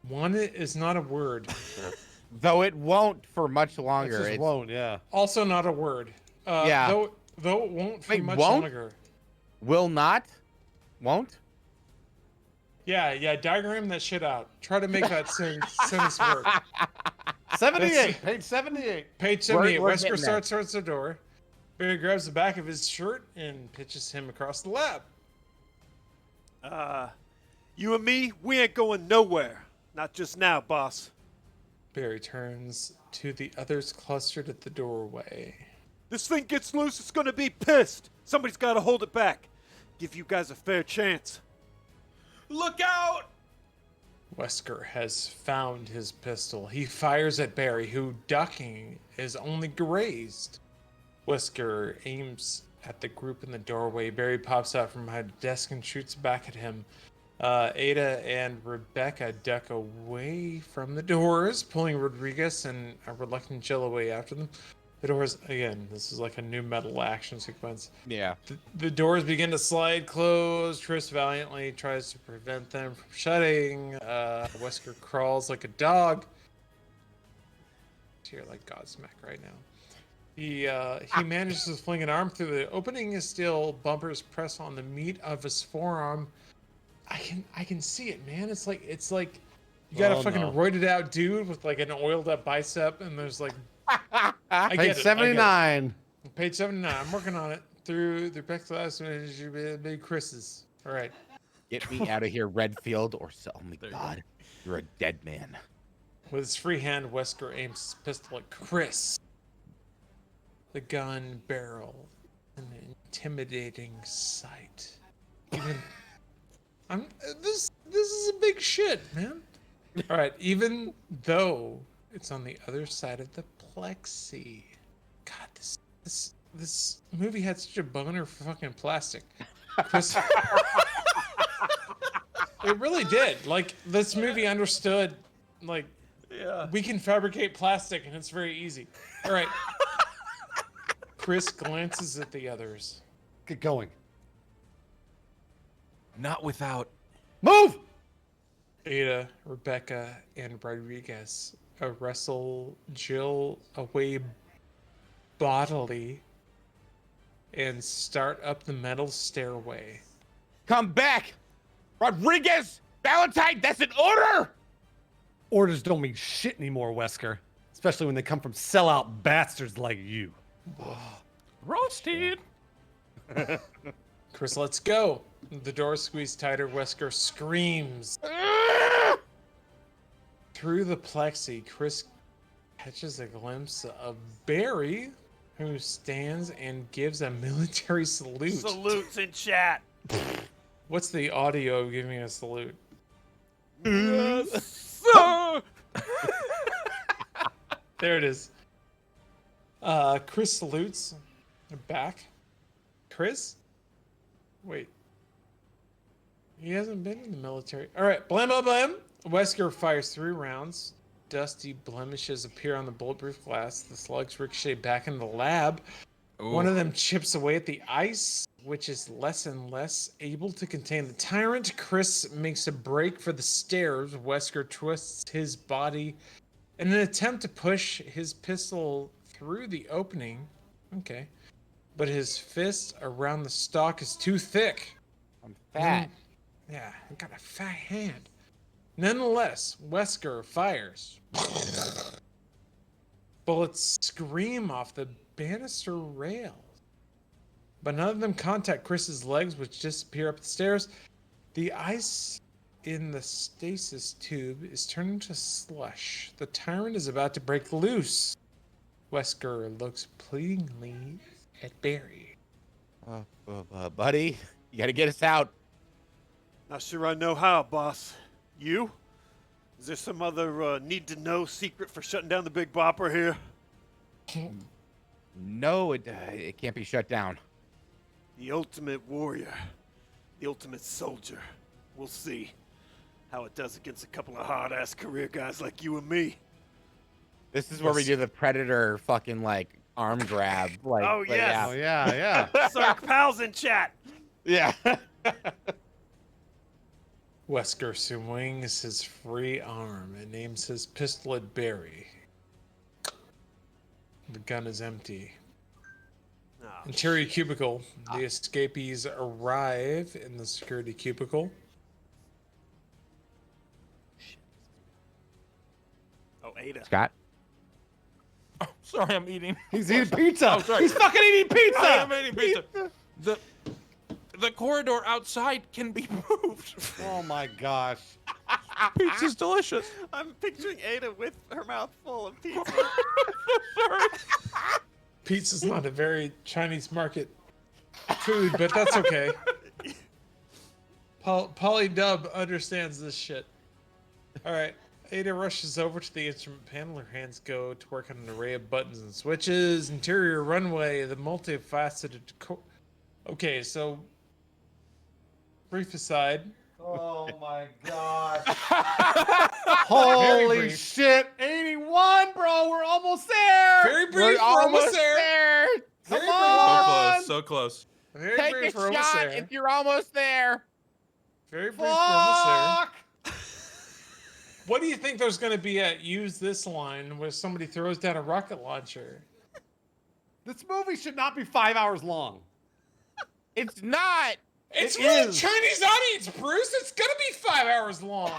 Want it is not a word.
Though it won't for much
It
longer.
just
It's-
won't, yeah.
Also not a word.
Yeah.
Though it won't for
Wait,
much
won't?
longer.
Will not? Won't?
Yeah, diagram that shit out. Try to make that sentence work.
78, page 78.
Page 78.
We're
Wesker
getting there.
starts towards the door. Barry grabs the back of his shirt and pitches him across the lab.
You and me, we ain't going nowhere. Not just now, boss.
Barry turns to the others clustered at the doorway.
This thing gets loose, it's gonna be pissed. Somebody's gotta hold it back. Give you guys a fair chance.
Look out!
Wesker has found his pistol. He fires at Barry, who, ducking, is only grazed. Wesker aims at the group in the doorway. Barry pops out from behind a desk and shoots back at him. Ada and Rebecca duck away from the doors, pulling Rodriguez and a reluctant Jill away after them. The doors, again, this is like a new metal action sequence.
Yeah.
The doors begin to slide closed. Chris valiantly tries to prevent them from shutting. Wesker crawls like a dog. Here, like Godsmack right now. He manages to fling an arm through the opening. His steel bumpers press on the meat of his forearm. I can see it, man. It's like you got a fucking roided out dude with like an oiled up bicep, and there's like
Page 79.
Page 79. I'm working on it through the plexiglass and big Chris's. All right.
Get me out of here, Redfield, or so help me God, you're a dead man.
With his free hand, Wesker aims his pistol at Chris. The gun barrel, an intimidating sight. Even this is a big shit, man. All right, even though it's on the other side of the plexi. God, this movie had such a boner for fucking plastic. Chris, it really did. Like, this movie understood, like, we can fabricate plastic and it's very easy. All right. Chris glances at the others.
Get going.
Not without.
Move!
Ada, Rebecca, and Rodriguez wrestle Jill away bodily and start up the metal stairway.
Come back! Rodriguez! Valentine, that's an order!
Orders don't mean shit anymore, Wesker. Especially when they come from sellout bastards like you.
Roasted.
Chris, let's go. The door squeezed tighter. Wesker screams. Through the plexi, Chris catches a glimpse of Barry, who stands and gives a military salute.
Salutes in chat.
What's the audio of giving a salute?
Sir!
There it is. Chris salutes back. Chris? Wait. He hasn't been in the military. All right, blam, blam, blam. Wesker fires 3 rounds. Dusty blemishes appear on the bulletproof glass. The slugs ricochet back into the lab.
Ooh.
One of them chips away at the ice, which is less and less able to contain the tyrant. Chris makes a break for the stairs. Wesker twists his body in an attempt to push his pistol through the opening. Okay. But his fist around the stock is too thick.
I'm fat.
Yeah, I got a fat hand. Nonetheless, Wesker fires. Bullets scream off the banister rails. But none of them contact Chris's legs, which disappear up the stairs. The ice in the stasis tube is turning to slush. The tyrant is about to break loose. Wesker looks pleadingly at Barry.
Buddy, you gotta get us out.
Not sure I know how, boss. You? Is there some other need-to-know secret for shutting down the Big Bopper here?
No, it can't be shut down.
The ultimate warrior. The ultimate soldier. We'll see how it does against a couple of hard-ass career guys like you and me.
This is where we do the Predator fucking, like, arm grab. Like,
Oh,
but
yes.
Oh, yeah.
Sark pals in chat.
Yeah.
Wesker swings his free arm and aims his pistol at Barry. The gun is empty.
Oh,
Interior cubicle. The escapees arrive in the security cubicle.
oh, Ada.
Scott.
Oh, sorry, I'm eating.
He's eating pizza.
Oh, sorry.
He's fucking eating pizza.
I am eating pizza. The corridor outside can be moved.
Oh my gosh.
Pizza's delicious.
I'm picturing Ada with her mouth full of pizza.
Sorry.
Pizza's not a very Chinese market food, but that's okay. Polydub understands this shit. Alright. Ada rushes over to the instrument panel. Her hands go to work on an array of buttons and switches. Interior runway, the multifaceted... Okay, so... Brief aside.
Oh my gosh. Holy shit. 81, bro. We're almost there.
Very brief, we're almost there.
Come
Very
So
on.
close. So close.
Very
Take
brief,
a
we're almost
shot
there.
if you're almost there.
Very brief, we're almost there.
Fuck.
What do you think there's going to be at use this line where somebody throws down a rocket launcher?
This movie should not be 5 hours long.
It's not.
It's
It
for a
is.
Chinese audience, Bruce. It's going to be 5 hours long.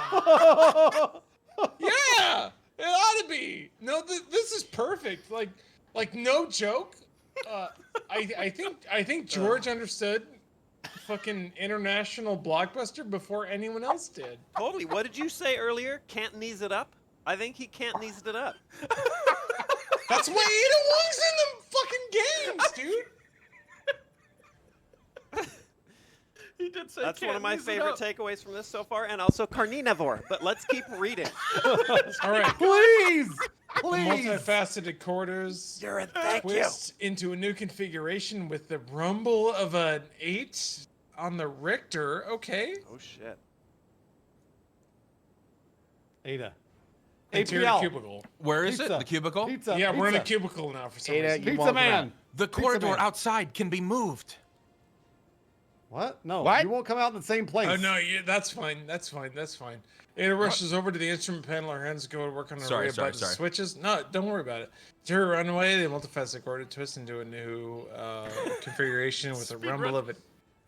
Yeah, it ought to be. No, this is perfect. Like no joke. I think George understood fucking international blockbuster before anyone else did.
Totally. What did you say earlier? Cantonese it up? I think he Cantonesed it up.
That's why Ada Wong's in the fucking games, dude.
He did say that's one of my favorite takeaways from this so far, and also carnivore. But let's keep reading.
All right.
Please.
The
Please.
multifaceted quarters
Jared, thank you.
twist into a new configuration with the rumble of an 8 on the Richter. Okay.
Oh shit.
Ada.
Interior
APL.
cubicle.
Where is
Pizza.
it? The cubicle?
Pizza.
Yeah, we're in a
pizza.
cubicle now for some
Ada,
reason.
you
Pizza
won't
man.
come
The
Pizza
corridor
man.
outside can be moved.
What? No.
What?
You won't come out in the same place.
Oh no, yeah, that's fine. That's fine. That's fine. Ada rushes over to the instrument panel. Her hands go to work on an array of buttons and switches. No, don't worry about it. Interior runway, the multifaceted quarter twist into a new configuration with a rumble of it.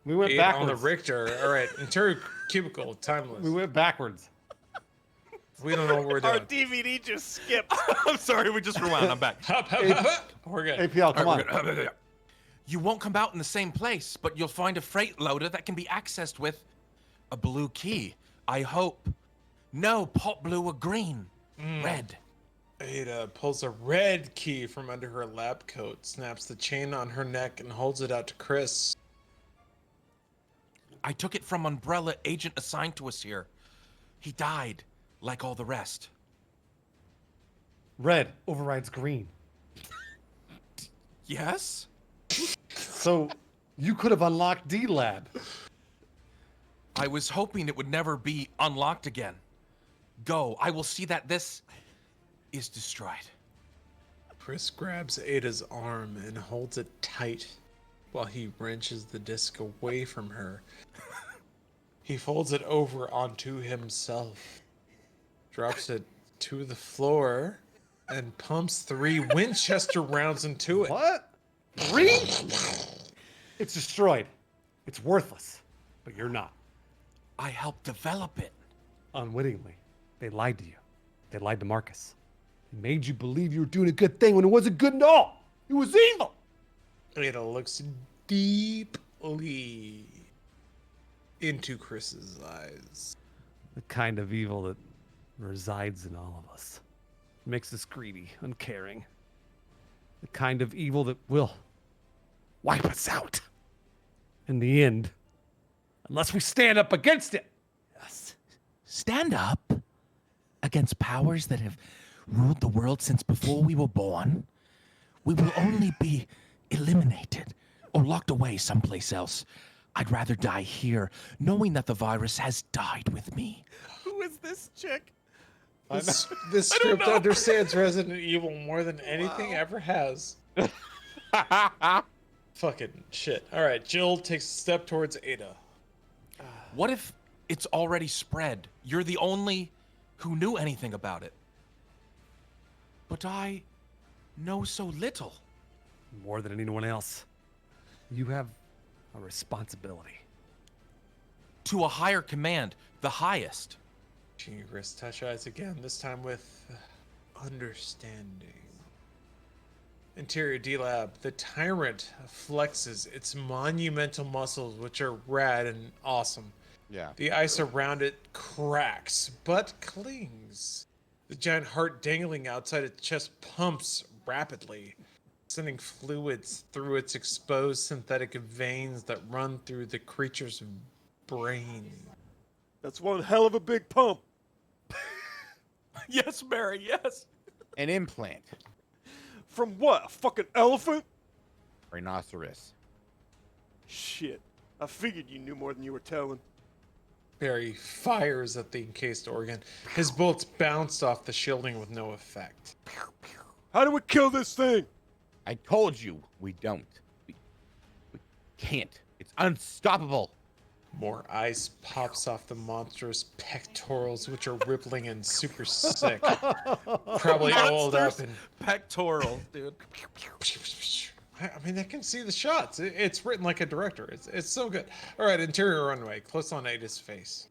We went
8
backwards.
on the Richter. All right, interior cubicle, timeless.
We went backwards.
We don't know what we're
Our
doing.
DVD just skipped.
I'm sorry, we just rewound. I'm back.
Hop, hop, hop, hop. We're good.
APL, come on.
You won't come out in the same place, but you'll find a freight loader that can be accessed with a blue key. I hope. No, pot blue or green. Red.
Ada pulls a red key from under her lab coat, snaps the chain on her neck, and holds it out to Chris.
I took it from Umbrella, agent assigned to us here. He died, like all the rest.
Red overrides green.
Yes?
So you could have unlocked D-Lab.
I was hoping it would never be unlocked again. Go. I will see that this is destroyed.
Chris grabs Ada's arm and holds it tight while he wrenches the disc away from her. He folds it over onto himself, drops it to the floor, and pumps 3 Winchester rounds into it.
What? 3? It's destroyed. It's worthless. But you're not.
I helped develop it.
Unwittingly. They lied to you. They lied to Marcus. They made you believe you were doing a good thing when it wasn't good at all. It was evil.
Ada looks deeply into Chris's eyes.
The kind of evil that resides in all of us. Makes us greedy, uncaring. The kind of evil that will wipe us out. In the end, unless we stand up against it.
Yes. Stand up against powers that have ruled the world since before we were born. We will only be eliminated or locked away someplace else. I'd rather die here, knowing that the virus has died with me.
Who is this chick?
This script understands Resident Evil more than anything ever has. Fucking shit. All right, Jill takes a step towards Ada.
What if
It's already spread. You're the only who knew anything about it. But I know so little.
More than anyone else. You have a responsibility.
To a higher command, the highest.
Chris touch eyes again, this time with understanding. Interior D-Lab. The tyrant flexes its monumental muscles, which are rad and awesome.
Yeah.
The ice around it cracks, but clings. The giant heart dangling outside its chest pumps rapidly, sending fluids through its exposed synthetic veins that run through the creature's brain.
That's one hell of a big pump.
Yes, Barry, yes.
An implant.
From what? A fucking elephant?
Rhinoceros.
Shit. I figured you knew more than you were telling.
Barry fires at the encased organ. His bullets bounced off the shielding with no effect.
How do we kill this thing?
I told you we don't. We can't. It's unstoppable.
More ice pops off the monstrous pectorals, which are rippling and super sick. Probably oiled up and
Pectoral, dude.
I mean, I can see the shots. It's written like a director. It's so good. All right, interior runway. Close on Ada's face.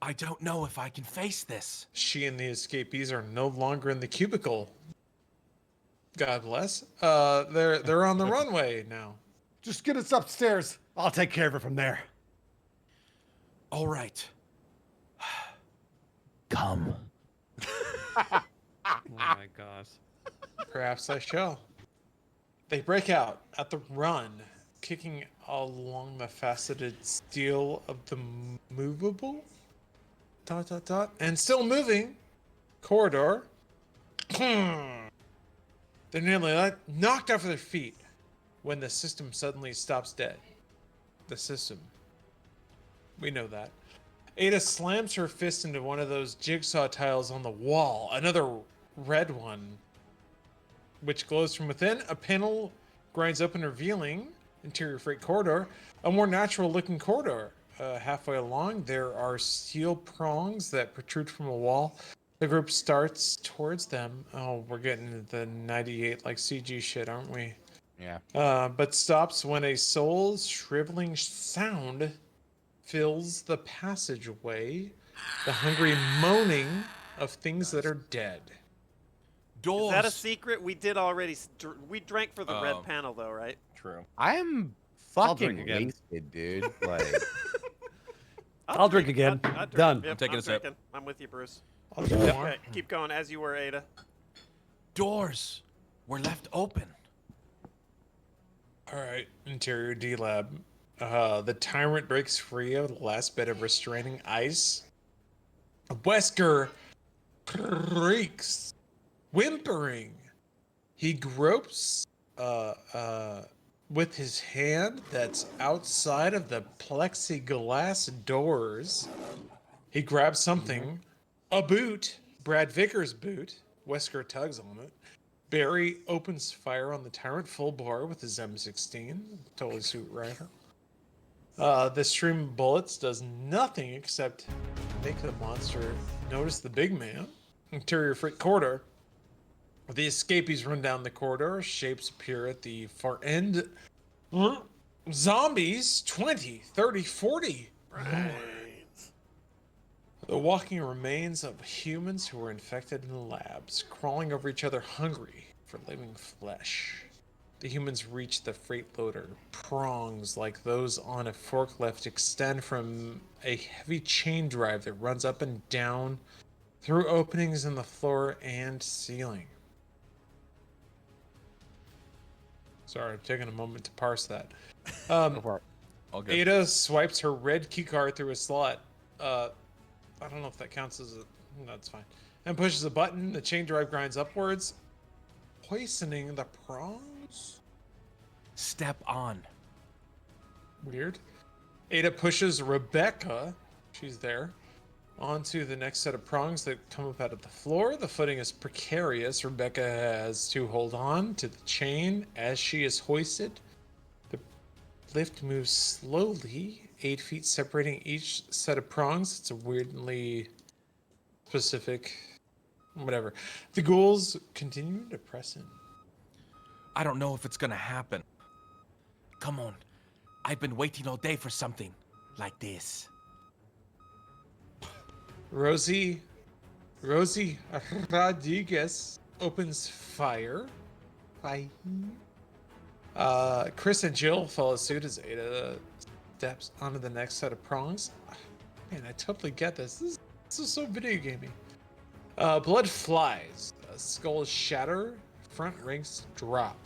I don't know if I can face this.
She and the escapees are no longer in the cubicle. God bless. They're on the runway now.
Just get us upstairs. I'll take care of it from there.
All right.
Come.
Oh my gosh.
Perhaps I shall. They break out at the run, kicking along the faceted steel of the movable and still moving corridor. They're nearly knocked off their feet when the system suddenly stops dead. The system. We know that. Ada slams her fist into one of those jigsaw tiles on the wall. Another red one, which glows from within. A panel grinds open, revealing interior freight corridor. A more natural-looking corridor. Halfway along, there are steel prongs that protrude from a wall. The group starts towards them. Oh, we're getting into the 98 like CG shit, aren't we?
Yeah.
But stops when a soul's shriveling sound fills the passageway. The hungry moaning of things that are dead.
Doors.
Is that a secret? We did already. We drank for the red panel, though, right?
True.
I'm
I'll drink
fucking
again.
wasted, dude. Like,
I'll drink again.
I'll drink.
Done.
Yep,
I'm taking a sip.
drinking. I'm with you, Bruce.
I'll do more.
Okay, keep going as you were, Ada.
Doors were left open.
All right, interior D-Lab. The tyrant breaks free of the last bit of restraining ice. Wesker creaks, whimpering. He gropes with his hand that's outside of the plexiglass doors. He grabs something, a boot, Brad Vickers' boot. Wesker tugs on it. Barry opens fire on the tyrant full bore with his M16. Totally suit rifle. The stream of bullets does nothing except make the monster notice the big man. Interior freight corridor. The escapees run down the corridor. Shapes appear at the far end. Zombies, 20, 30, 40. Right. The walking remains of humans who were infected in the labs, crawling over each other hungry for living flesh. The humans reach the freight loader. Prongs like those on a forklift extend from a heavy chain drive that runs up and down through openings in the floor and ceiling. Sorry, I'm taking a moment to parse that.
All good.
Ada swipes her red keycard through a slot. I don't know if that counts as a... No, that's fine. And pushes a button. The chain drive grinds upwards, poisoning the prongs.
Step on.
Weird. Ada pushes Rebecca, she's there, onto the next set of prongs that come up out of the floor. The footing is precarious. Rebecca has to hold on to the chain as she is hoisted. The lift moves slowly 8 feet separating each set of prongs. It's a weirdly specific, whatever. The ghouls continue to press in.
I don't know if it's gonna happen. Come on. I've been waiting all day for something like this.
Rosie Rodriguez opens fire. Chris and Jill follow suit as Ada steps onto the next set of prongs. Man, I totally get this. This is so video gamey. Blood flies. Skulls shatter. Front ranks drop.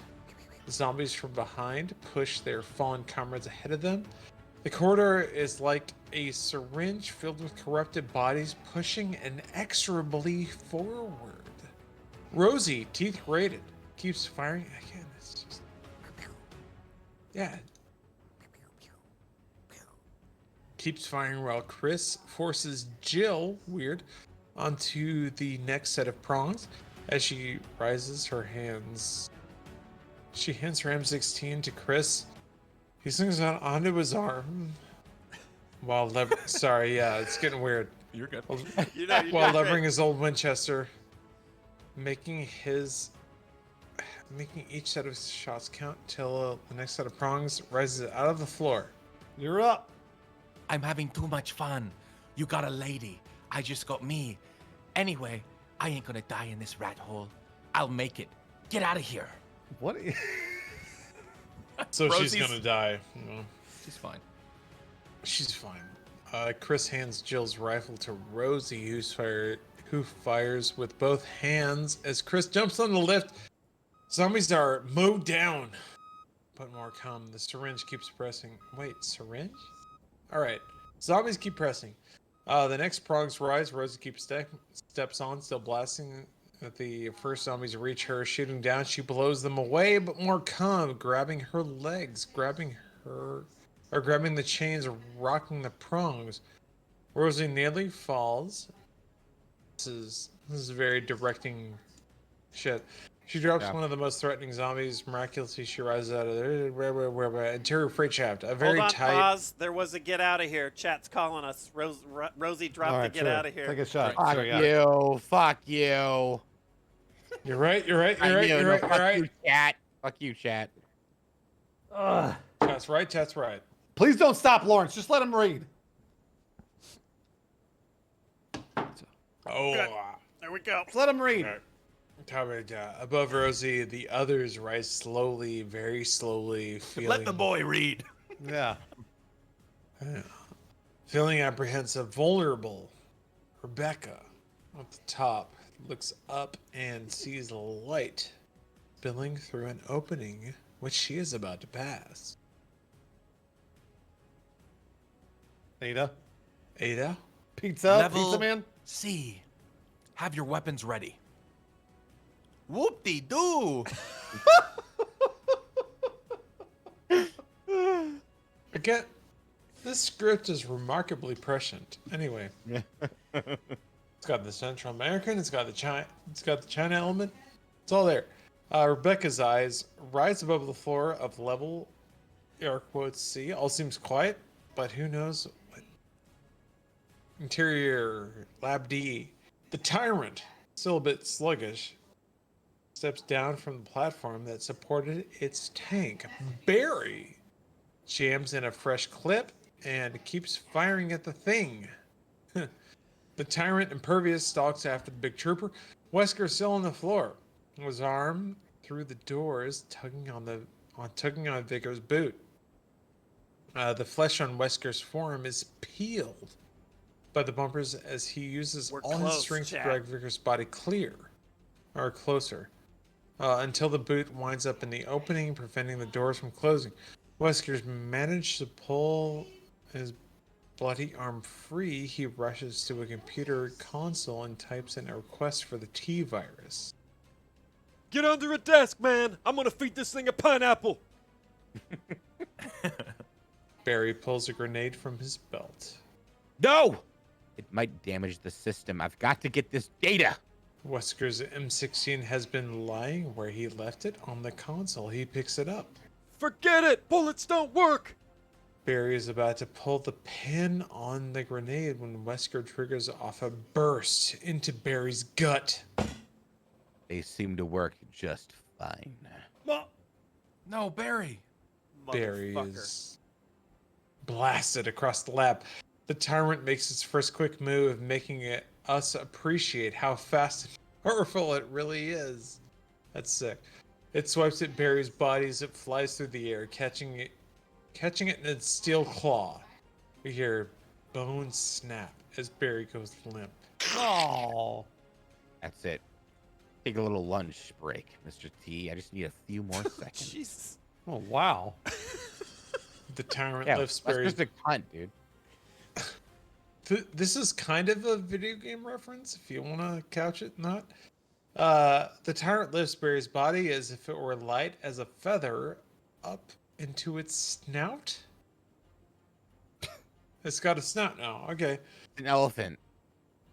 The zombies from behind push their fallen comrades ahead of them. The corridor is like a syringe filled with corrupted bodies pushing inexorably forward. Rosie, teeth grated, keeps firing. Again, it's just... Yeah. Keeps firing while Chris forces Jill, weird, onto the next set of prongs. As she rises her hands, she hands her M16 to Chris. He swings out onto his arm while sorry, yeah, it's getting weird.
You're good.
While levering his old Winchester, making each set of shots count till the next set of prongs rises out of the floor.
You're up.
I'm having too much fun. You got a lady. I just got me. Anyway, I ain't gonna die in this rat hole. I'll make it. Get out of here.
What?
So
Rosie's-
she's gonna die.
She's fine.
She's fine. Chris hands Jill's rifle to Rosie, who fires with both hands as Chris jumps on the lift. Zombies are mowed down, but more come. The syringe keeps pressing. Wait, syringe? All right. Zombies keep pressing. The next prongs rise. Rosie keeps steps on, still blasting. At the first zombies reach her, shooting down. She blows them away, but more come, grabbing her legs, grabbing the chains, rocking the prongs. Rosie nearly falls. This is very directing shit. She drops one of the most threatening zombies. Miraculously, she rises out of the interior freight shaft. A very
Hold on,
tight.
pause. There was a get out of here. Chat's calling us. Rosie dropped
All
the
right,
get
sure.
out of here.
Take a shot.
Fuck
Sure, yeah.
you. Fuck you.
You're right. You're right.
Fuck
You're right.
you.
You're
No,
right.
fuck
You're right.
you, chat. Fuck you, chat.
Ugh.
That's right. That's right.
Please don't stop, Lawrence. Just let him read.
Oh.
There we go.
Just let him read.
Above Rosie, the others rise slowly, very slowly,
Let the boy read.
Yeah.
feeling apprehensive, vulnerable. Rebecca, at the top, looks up and sees light spilling through an opening which she is about to pass.
Ada.
Pizza?
Level
Pizza man?
C. Have your weapons ready. Whoop-de-doo.
Again, this script is remarkably prescient. Anyway. It's got the Central American, it's got the China element. It's all there. Rebecca's eyes rise above the floor of level air quotes C. All seems quiet, but who knows what. Interior, Lab D. The tyrant, still a bit sluggish, steps down from the platform that supported its tank. Barry jams in a fresh clip and keeps firing at the thing. The tyrant, impervious, stalks after the big trooper. Wesker still on the floor, his arm through the doors, tugging on Vigo's boot. The flesh on Wesker's forearm is peeled by the bumpers as he uses
We're
all his
close,
strength to
Jack.
drag Vigo's body closer, until the boot winds up in the opening, preventing the doors from closing. Wesker's managed to pull his bloody arm free. He rushes to a computer console and types in a request for the T-virus.
Get under a desk, man. I'm gonna feed this thing a pineapple.
Barry pulls a grenade from his belt.
No! It might damage the system. I've got to get this data.
Wesker's M16 has been lying where he left it on the console. He picks it up.
Forget it. Bullets don't work.
Barry is about to pull the pin on the grenade when Wesker triggers off a burst into Barry's gut.
They seem to work just fine.
No, Barry.
Barry
Motherfucker.
is blasted across the lab. The tyrant makes its first quick move, making us appreciate how fast and powerful it really is. That's sick. It swipes at Barry's body as it flies through the air, catching it in its steel claw. We hear bones snap as Barry goes limp.
Oh.
That's it. Take a little lunch break, Mr. T. I just need a few more seconds.
Jesus.
Oh, wow.
The tyrant
Yeah,
lifts
that's
Barry's.
just a cunt, dude.
This is kind of a video game reference, if you want to couch it not. The tyrant lifts Barry's body as if it were light as a feather up into its snout. It's got a snout now. Okay.
An elephant.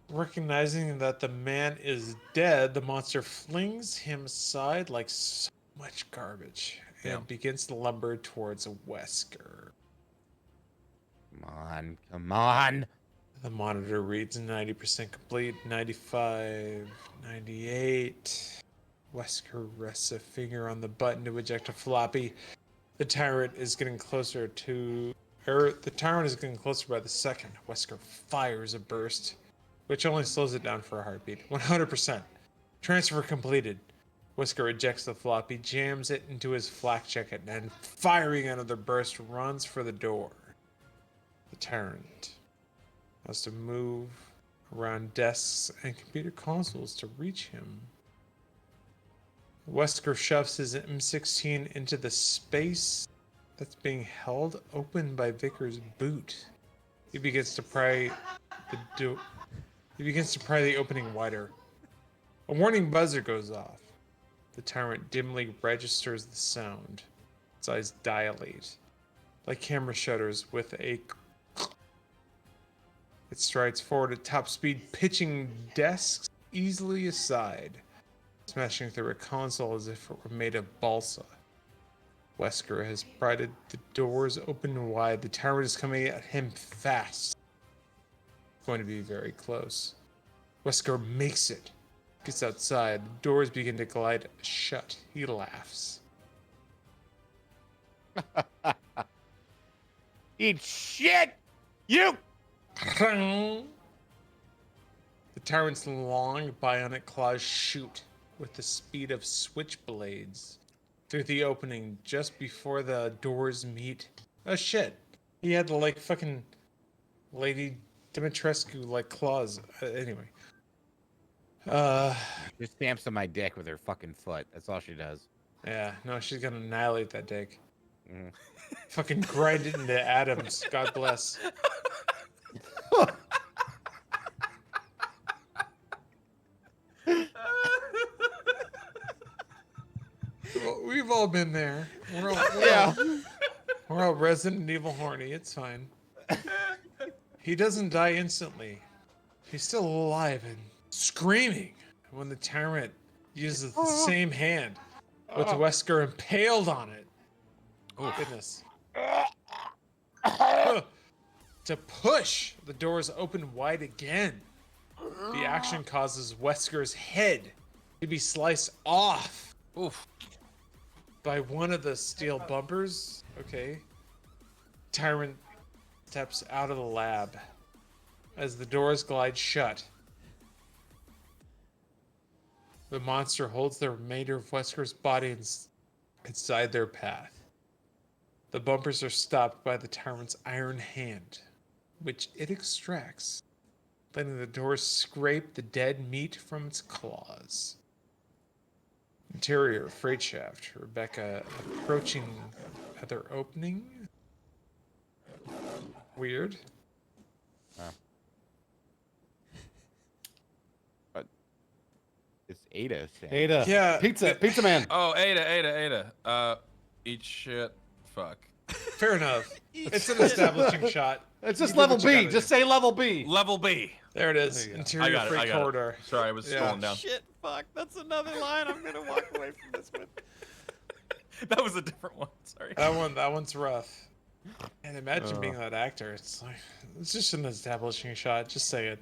Recognizing that the man is dead, the monster flings him aside like so much garbage and begins to lumber towards Wesker.
Come on, come on.
The monitor reads 90% complete, 95, 98. Wesker rests a finger on the button to eject a floppy. The tyrant is getting closer by the second. Wesker fires a burst, which only slows it down for a heartbeat. 100%. Transfer completed. Wesker ejects the floppy, jams it into his flak jacket, and firing another burst, runs for the door. The tyrant has to move around desks and computer consoles to reach him. Wesker shoves his M16 into the space that's being held open by Vickers' boot. He begins to pry the opening wider. A warning buzzer goes off. The tyrant dimly registers the sound. Its eyes dilate, like camera shutters with a... It strides forward at top speed, pitching desks easily aside, smashing through a console as if it were made of balsa. Wesker has pried the doors open wide. The tyrant is coming at him fast. It's going to be very close. Wesker makes it. Gets outside. The doors begin to glide shut. He laughs.
Eat shit! You!
The tyrant's long bionic claws shoot with the speed of switchblades through the opening just before the doors meet. Oh shit. He had the like fucking Lady Dimitrescu like claws. Anyway.
Just stamps on my dick with her fucking foot. That's all she does.
Yeah, no, she's gonna annihilate that dick.
Mm.
Fucking grind it into atoms. God bless. We've all been there. We're all Resident Evil horny. It's fine. He doesn't die instantly. He's still alive and screaming when the tyrant uses the same hand with Wesker impaled on it. Oh goodness. To push the doors open wide again. The action causes Wesker's head to be sliced off.
Oof.
By one of the steel bumpers. Okay. Tyrant steps out of the lab as the doors glide shut. The monster holds the remainder of Wesker's body inside their path. The bumpers are stopped by the tyrant's iron hand, which it extracts, letting the doors scrape the dead meat from its claws. Interior freight shaft. Rebecca approaching other opening. Weird.
But it's Ada saying.
Ada.
Yeah.
Pizza man.
Oh, Ada. Eat shit. Fuck.
Fair enough. It's an establishing shot.
It's just
You did
level
what you
B.
gotta
Just
do.
say level B.
Level B.
There it is.
There you go.
Interior
I got
freight
it.
corridor.
Sorry, I was
Yeah.
scrolling down.
Shit, fuck. That's another line I'm gonna walk away from this with.
That was a different one. Sorry.
That one's rough. And imagine being that actor. It's like it's just an establishing shot. Just say it.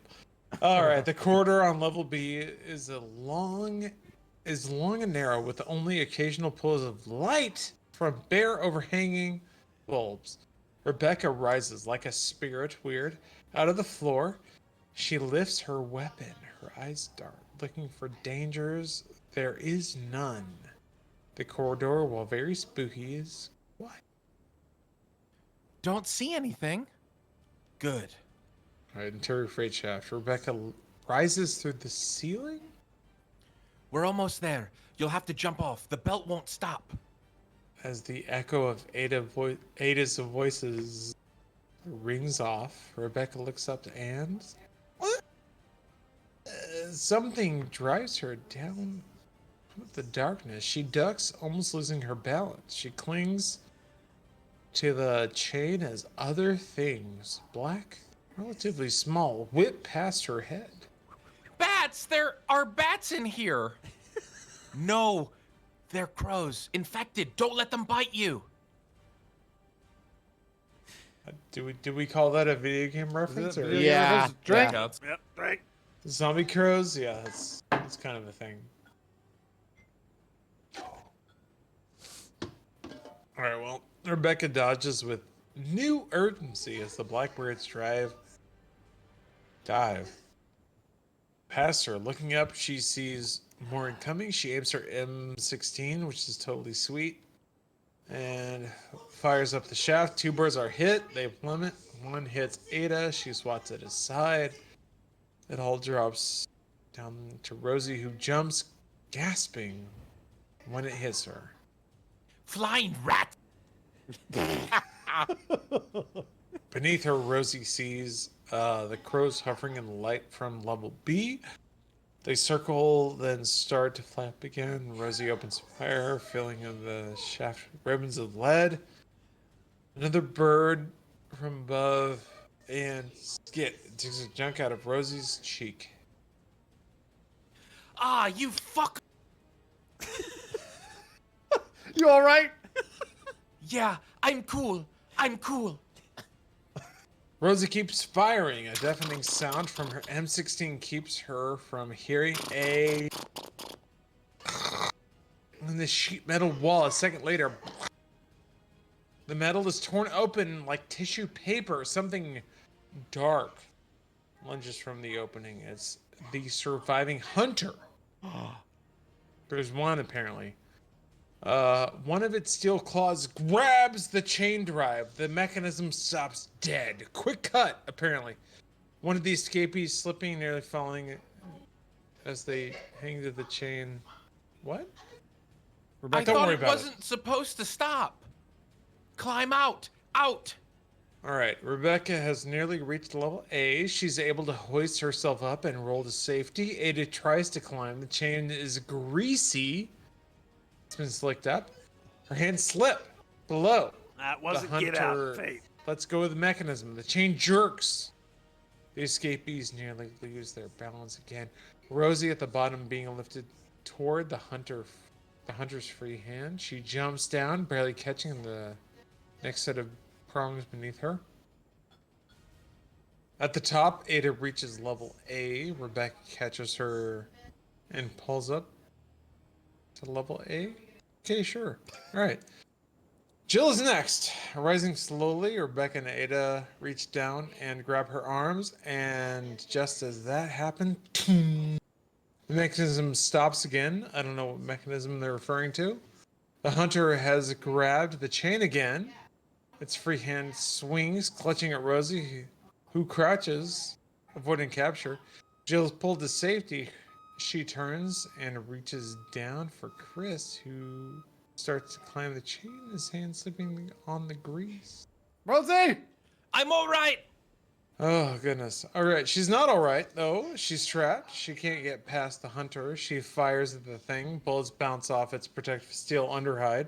All right, the corridor on level B is long and narrow with only occasional pulls of light from bare overhanging bulbs. Rebecca rises like a spirit weird out of the floor. She lifts her weapon. Her eyes dart, looking for dangers. There is none. The corridor, while very spooky, is quiet.
Don't see anything. Good.
All right, interior freight shaft. Rebecca rises through the ceiling.
We're almost there. You'll have to jump off. The belt won't stop.
As the echo of Ada's voices rings off, Rebecca looks up and what? Something drives her down the darkness. She ducks, almost losing her balance. She clings to the chain as other things, black, relatively small, whip past her head.
Bats! There are bats in here! No, they're crows. Infected. Don't let them bite you.
Do we call that a video game reference? Or
Yeah.
Drink.
Counts.
Yep, drink.
zombie crows? Yeah, that's kind of a thing. All right, well, Rebecca dodges with new urgency as the Blackbirds dive past her. Looking up, she sees more incoming. She aims her M16, which is totally sweet, and fires up the shaft. Two birds are hit. They plummet. One hits Ada. She swats it aside. It all drops down to Rosie, who jumps, gasping when it hits her.
Flying rat!
Beneath her, Rosie sees the crows hovering in the light from level B. They circle, then start to flap again. Rosie opens fire, filling in the shaft with ribbons of lead. Another bird from above, and Skit takes a chunk out of Rosie's cheek.
Ah, you fuck!
You all right?
Yeah, I'm cool. I'm cool.
Rosie keeps firing. A deafening sound from her M16 keeps her from hearing a... on the sheet metal wall. A second later, the metal is torn open like tissue paper. Something dark lunges from the opening. It's the surviving hunter. There's one, apparently. One of its steel claws grabs the chain drive. The mechanism stops dead. Quick cut, apparently. One of the escapees slipping, nearly falling as they hang to the chain. What?
I
Don't
thought
worry
it
about
wasn't supposed to stop. Climb out. Out.
All right, Rebecca has nearly reached level A. She's able to hoist herself up and roll to safety. Ada tries to climb. The chain is greasy. It's been slicked up. Her hands slip below.
That
The
wasn't get out,
hunter
Fate.
lets go of the mechanism. The chain jerks. The escapees nearly lose their balance again. Rosie at the bottom being lifted toward the hunter's free hand. She jumps down, barely catching the next set of prongs beneath her. At the top, Ada reaches level A. Rebecca catches her and pulls up to level A. Okay, sure. All right. Jill is next. Rising slowly, Rebecca and Ada reach down and grab her arms, and just as that happened, the mechanism stops again. I don't know what mechanism they're referring to. The hunter has grabbed the chain again. Its free hand swings, clutching at Rosie, who crouches, avoiding capture. Jill's pulled to safety. She turns and reaches down for Chris, who starts to climb the chain, his hand slipping on the grease.
Rosie!
I'm all right.
Oh, goodness. All right. She's not all right, though. She's trapped. She can't get past the hunter. She fires at the thing. Bullets bounce off its protective steel underhide,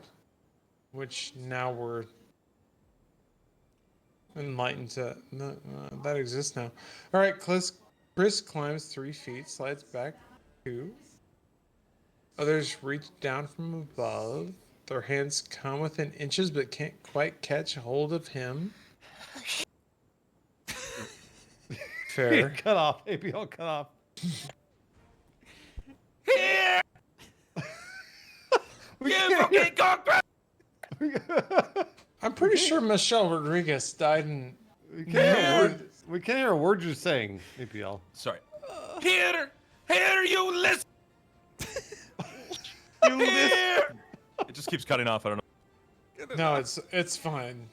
which now we're enlightened to. No, that exists now. All right. Chris climbs 3 feet, slides back 2. Others reach down from above. Their hands come within inches but can't quite catch hold of him. Fair.
Cut off. APL cut off.
Here!
I'm pretty sure Michelle Rodriguez died in.
We can't hear a word you're saying, APL.
Sorry. Here, you listen.
Here!
It just keeps cutting off. I don't know.
No, it's fine.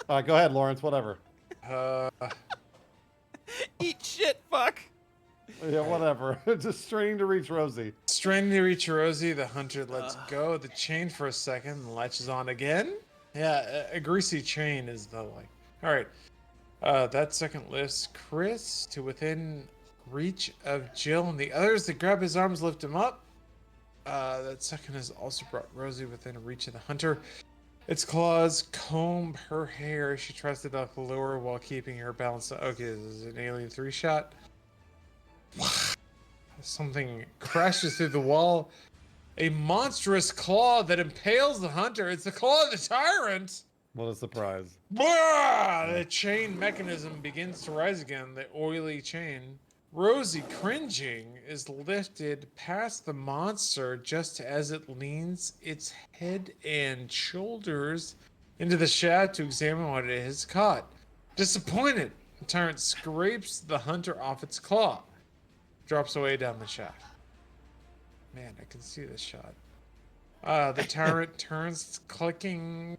All right, go ahead, Lawrence. Whatever.
Eat shit, fuck.
Yeah, whatever. Just straining to reach Rosie.
Straining to reach Rosie, the hunter lets go of the chain for a second and latches on again. Yeah, a greasy chain is the like. All right. That second lifts Chris to within reach of Jill and the others. They grab his arms, lift him up. That second has also brought Rosie within reach of the hunter. Its claws comb her hair. She tries to duck lower while keeping her balance. Okay, this is an Alien 3 shot. Something crashes through the wall. A monstrous claw that impales the hunter. It's the claw of the tyrant.
What a surprise.
The chain mechanism begins to rise again. The oily chain. Rosie, cringing, is lifted past the monster just as it leans its head and shoulders into the shaft to examine what it has caught. Disappointed, the tyrant scrapes the hunter off its claw. Drops away down the shaft. Man, I can see this shot. The tyrant turns, clicking,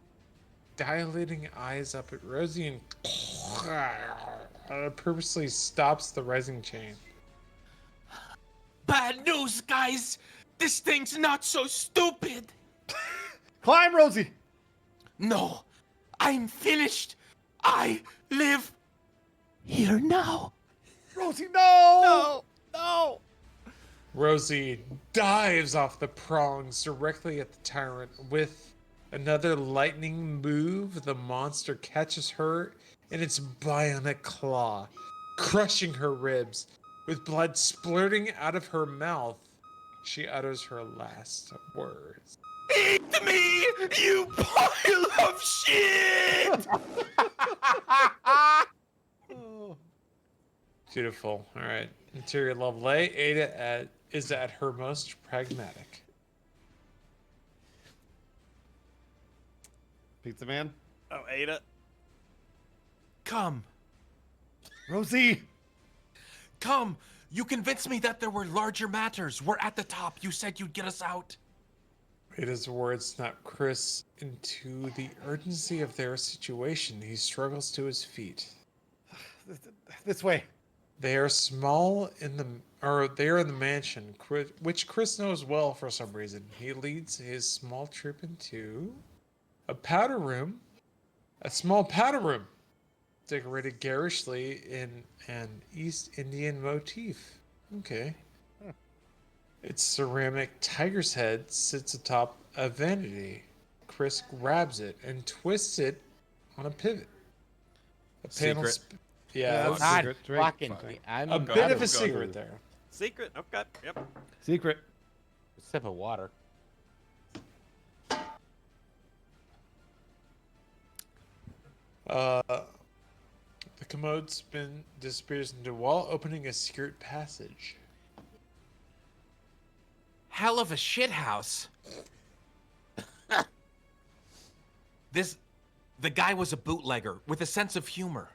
dilating eyes up at Rosie and purposely stops the rising chain.
Bad news, guys. This thing's not so stupid.
Climb, Rosie.
No, I'm finished. I live here now.
Rosie, no!
No, no.
Rosie dives off the prongs directly at the tyrant. With another lightning move, the monster catches her in its bionic claw, crushing her ribs. With blood splurting out of her mouth, she utters her last words.
Eat me, you pile of shit!
Beautiful. All right. Interior level A. Ada is at her most pragmatic.
Pizza Man.
Oh, Ada.
Come.
Rosie.
Come. You convinced me that there were larger matters. We're at the top. You said you'd get us out.
Ada's words snap Chris into the urgency of their situation. He struggles to his feet.
This way.
They are small they are in the mansion, which Chris knows well for some reason. He leads his small troop into a powder room, a small powder room, decorated garishly in an East Indian motif. Okay. Its ceramic tiger's head sits atop a vanity. Chris grabs it and twists it on a pivot. A panel.
Secret.
Yeah,
That's
that's
secret. Drake.
Fucking, I'm
a bit of a
go.
secret there.
Secret. Okay. Yep.
Secret.
sip of water.
The commode disappears into a wall, opening a secret passage.
Hell of a shithouse. The guy was a bootlegger with a sense of humor.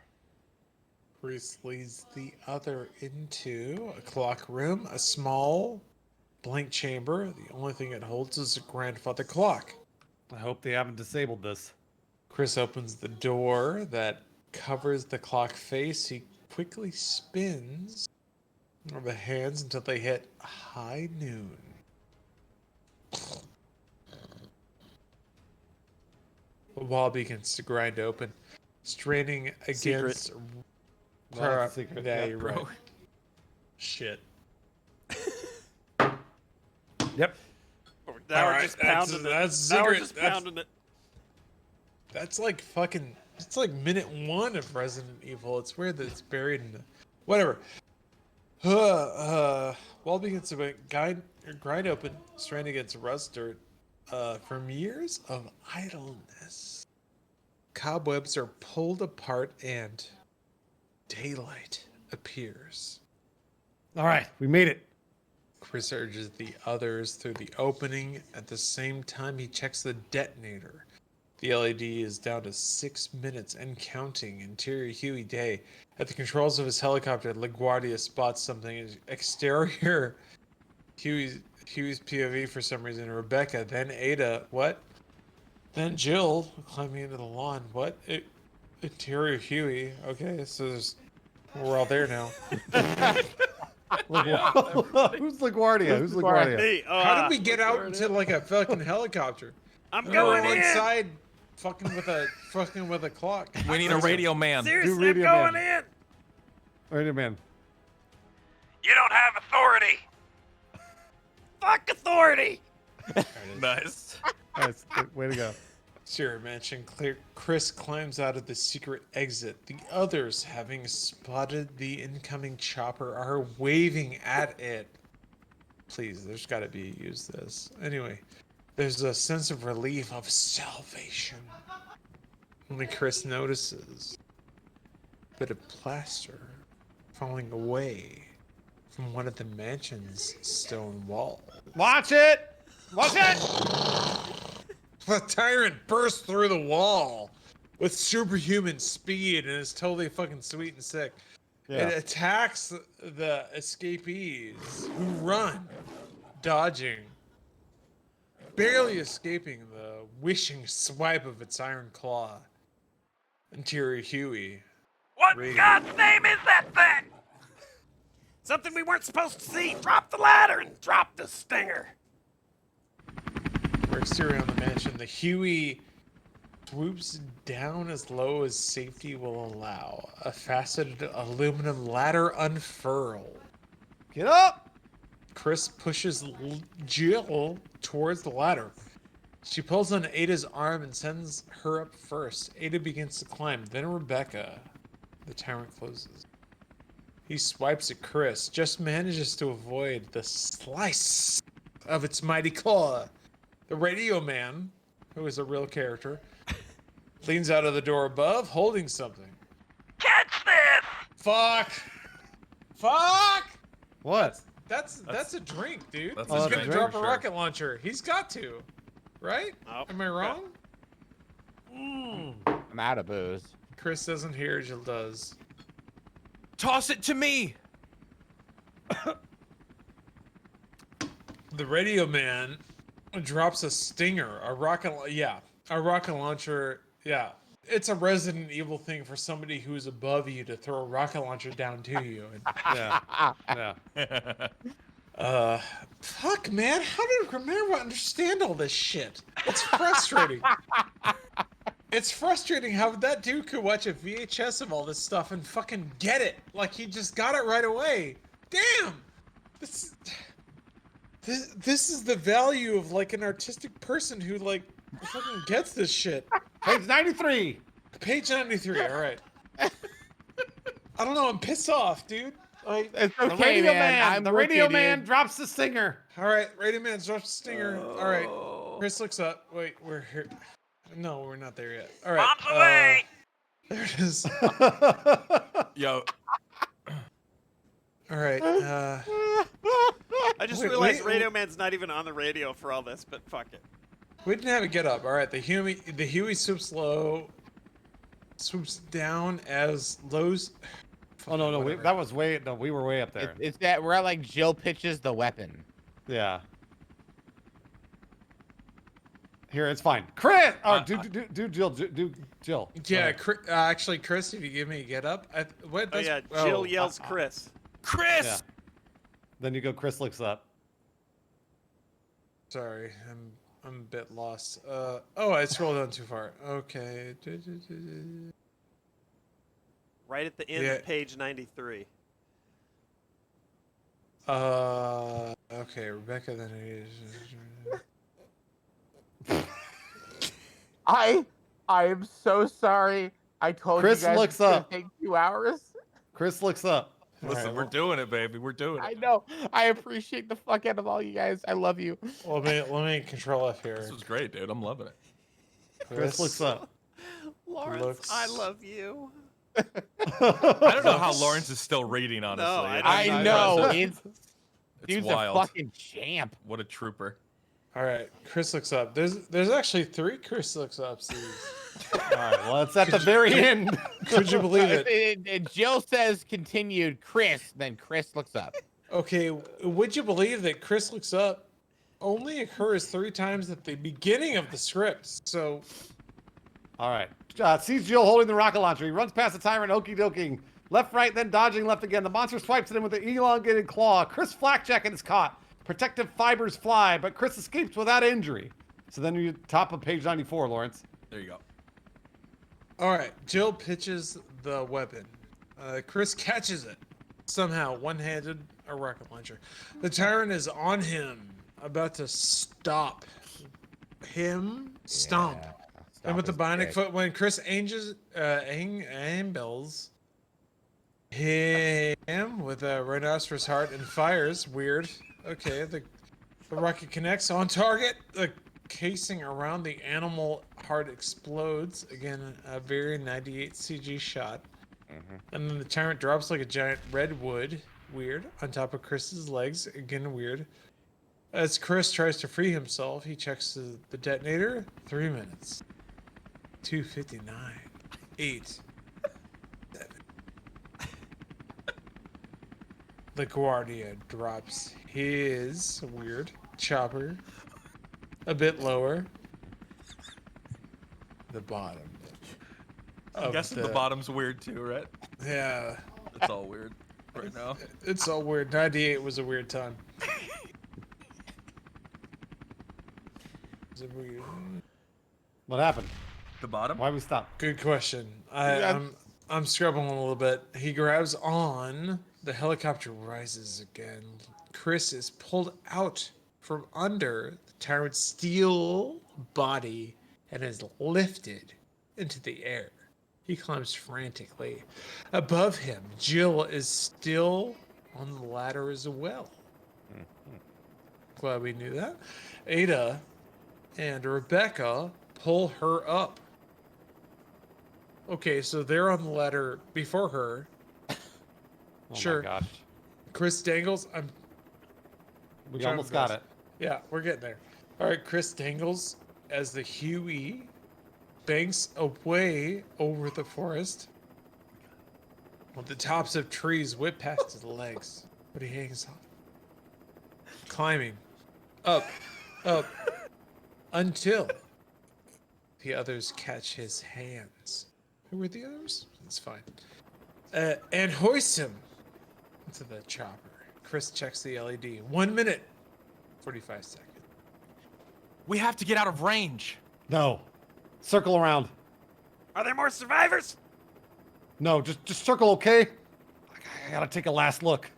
Chris leads the other into a clock room, a small blank chamber. The only thing it holds is a grandfather clock.
I hope they haven't disabled this.
Chris opens the door that covers the clock face. He quickly spins the hands until they hit high noon. The wall begins to grind open, straining against.
Well, that's a secret.
Yeah,
Yeah,
you're right. Shit.
Yep.
Now we're
Alright,
just pounding it.
that's
Now we're
secret.
just
That's-
pounding it.
That's like fucking. It's like minute 1 of Resident Evil. It's weird that it's buried in the. Whatever. Wall begins to grind open, straining against rust dirt. From years of idleness, cobwebs are pulled apart and daylight appears.
All right, we made it.
Chris urges the others through the opening. At the same time, he checks the detonator. The LED is down to 6 minutes and counting. Interior Huey Day. At the controls of his helicopter, LaGuardia spots something. Exterior Huey's POV for some reason. Rebecca, then Ada. What? Then Jill climbing into the lawn. What? Interior Huey. Okay, so we're all there now.
Who's LaGuardia? Who's LaGuardia?
Hey,
How did we get out into like a fucking helicopter?
I'm
We
going
were
in.
inside, fucking with a clock.
We need a radio man.
Seriously, I'm
radio
going
man.
in.
Radio man.
You don't have authority.
Fuck authority.
Nice.
Nice. Way to go.
Sierra Mansion. Chris climbs out of the secret exit. The others, having spotted the incoming chopper, are waving at it. Please, there's got to be use this. Anyway, there's a sense of relief, of salvation. Only Chris notices a bit of plaster falling away from one of the mansion's stone walls.
Watch it. Watch it.
The tyrant bursts through the wall with superhuman speed and is totally fucking sweet and sick.
Yeah.
It attacks the escapees who run, dodging, barely escaping the wishing swipe of its iron claw. Interior Huey.
What
Radio.
in God's name is that thing?
Something we weren't supposed to see. Drop the ladder and drop the stinger.
For exterior on the mansion, the Huey swoops down as low as safety will allow. A faceted aluminum ladder unfurled.
Get up.
Chris pushes Jill towards the ladder. She pulls on Ada's arm and sends her up first. Ada begins to climb, then Rebecca. The tyrant closes. He swipes at Chris, just manages to avoid the slice of its mighty claw. The radio man, who is a real character, leans out of the door above, holding something.
Catch this!
Fuck! Fuck!
What?
That's a drink, dude.
That's
He's
a
gonna
drink,
drop a
sure.
rocket launcher. He's got to, right?
Oh,
Am I wrong?
I'm out of booze.
Chris doesn't hear. Jill does.
Toss it to me.
The radio man drops a stinger, a rocket launcher. Yeah, it's a Resident Evil thing for somebody who's above you to throw a rocket launcher down to you.
Yeah. Yeah.
Fuck, man, how did Romero understand all this shit? It's frustrating. It's frustrating how that dude could watch a VHS of all this stuff and fucking get it. Like, he just got it right away. Damn! This is the value of, like, an artistic person who, like, fucking gets this shit.
Page 93.
Page 93, alright. I don't know, I'm pissed off, dude. Like,
It's
The
okay,
radio
man.
man.
I'm
The
with
radio
you,
man
dude.
drops the stinger.
alright, radio man drops the stinger. Alright, Chris looks up. Wait, we're here. No, we're not there yet. Alright.
Bombs away!
There it is.
Yo,
Alright,
I just
Wait,
realized
wait,
Radio Man's not even on the radio for all this, but fuck it.
we didn't have it get up. Alright, the Huey swoops down as lows.
Oh no,
Whatever.
that was way. No, we were way up there.
It's that we're at like Jill pitches the weapon.
Yeah. Here, it's fine. Chris! Oh, do Jill.
Yeah, actually, Chris, if you give me a get up. What?
Oh yeah, Jill yells Chris.
Chris.
Yeah. Then you go, Chris looks up.
Sorry, I'm a bit lost. Oh, I scrolled down too far. Okay.
Right at the end
Yeah.
of page 93.
Okay, Rebecca, then
I am so sorry. I told
Chris
you guys
looks
it's gonna
up.
take 2 hours.
Chris looks up.
Listen,
right,
we're doing it, baby. We're doing
I
it.
know. I appreciate the fuck out of all you guys. I love you.
let me control F here.
This was great, dude. I'm loving it.
Chris looks up.
Lawrence, I love you.
I don't know how Lawrence is still reading, honestly.
I don't
I know. It's
It's
dude's
wild.
a fucking champ.
What a trooper.
All right, Chris looks up. There's actually 3 Chris looks ups.
All right, well, it's at the very end.
Could you believe it?
Jill says continued. Chris. Then Chris looks up.
Okay, would you believe that Chris looks up only occurs 3 times at the beginning of the script? So,
All right. Sees Jill holding the rocket launcher. He runs past the tyrant, okey doking. Left, right, then dodging left again. The monster swipes at him with an elongated claw. Chris flakjacket is caught. Protective fibers fly, but Chris escapes without injury. So then you top of page 94, Lawrence.
There you go.
all right, Jill pitches the weapon. Chris catches it. Somehow, one-handed, a rocket launcher. The tyrant is on him, about to stop him. Stomp. And with the bionic foot, when Chris ambles him with a rhinoceros heart and fires, weird. Okay, the rocket connects on target. The casing around the animal heart explodes. Again, a very 98 CG shot. And then the tyrant drops like a giant redwood, weird, on top of Chris's legs. Again, weird. As Chris tries to free himself, he checks the detonator. 3 minutes. 2:59. 8. 7. LaGuardia drops his weird chopper a bit lower. The bottom.
I'm guessing the bottom's weird too, right?
Yeah.
It's all weird right now.
It's all weird. 98 was a weird time. Was it weird?
What happened?
The bottom?
Why we stop?
Good question. I'm scrubbing a little bit. He grabs on. The helicopter rises again. Chris is pulled out from under the tyrant's steel body and is lifted into the air. He climbs frantically. Above him, Jill is still on the ladder as well. Glad we knew that. Ada and Rebecca pull her up. Okay, so they're on the ladder before her.
Oh
Sure.
my gosh.
Chris dangles.
We
trying
almost
my
got
best.
it.
Yeah, we're getting there. All right, Chris dangles as the Huey banks away over the forest. With the tops of trees whip past his legs, but he hangs on. Climbing. Up. Until the others catch his hands. Who were the others? That's fine. And hoists him into the chopper. Chris checks the LED. 1 minute, 45 seconds.
We have to get out of range.
No. Circle around.
Are there more survivors?
No, just circle, okay? I gotta take a last look.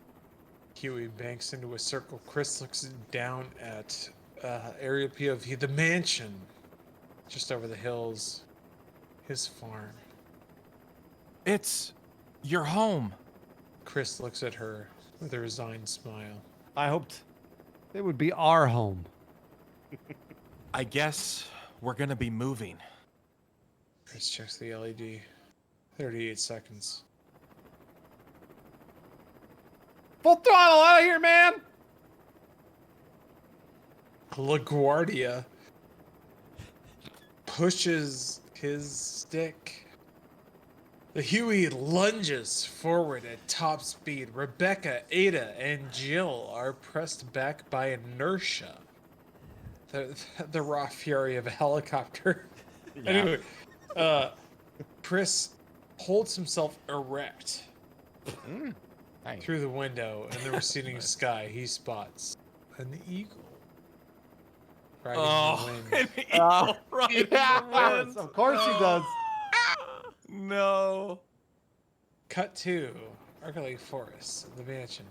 Huey banks into a circle. Chris looks down at area POV, the mansion just over the hills, his farm.
It's your home.
Chris looks at her with a resigned smile.
I hoped it would be our home.
I guess we're gonna be moving.
Chris checks the LED. 38 seconds.
Full throttle out of here, man!
LaGuardia pushes his stick. The Huey lunges forward at top speed. Rebecca, Ada, and Jill are pressed back by inertia. The raw fury of a helicopter. Anyway, Chris holds himself erect through the window in the receding sky. He spots an eagle riding the wind.
an eagle riding the wind.
Of course he does.
No.
Cut to Arca Lake Forest, the mansion.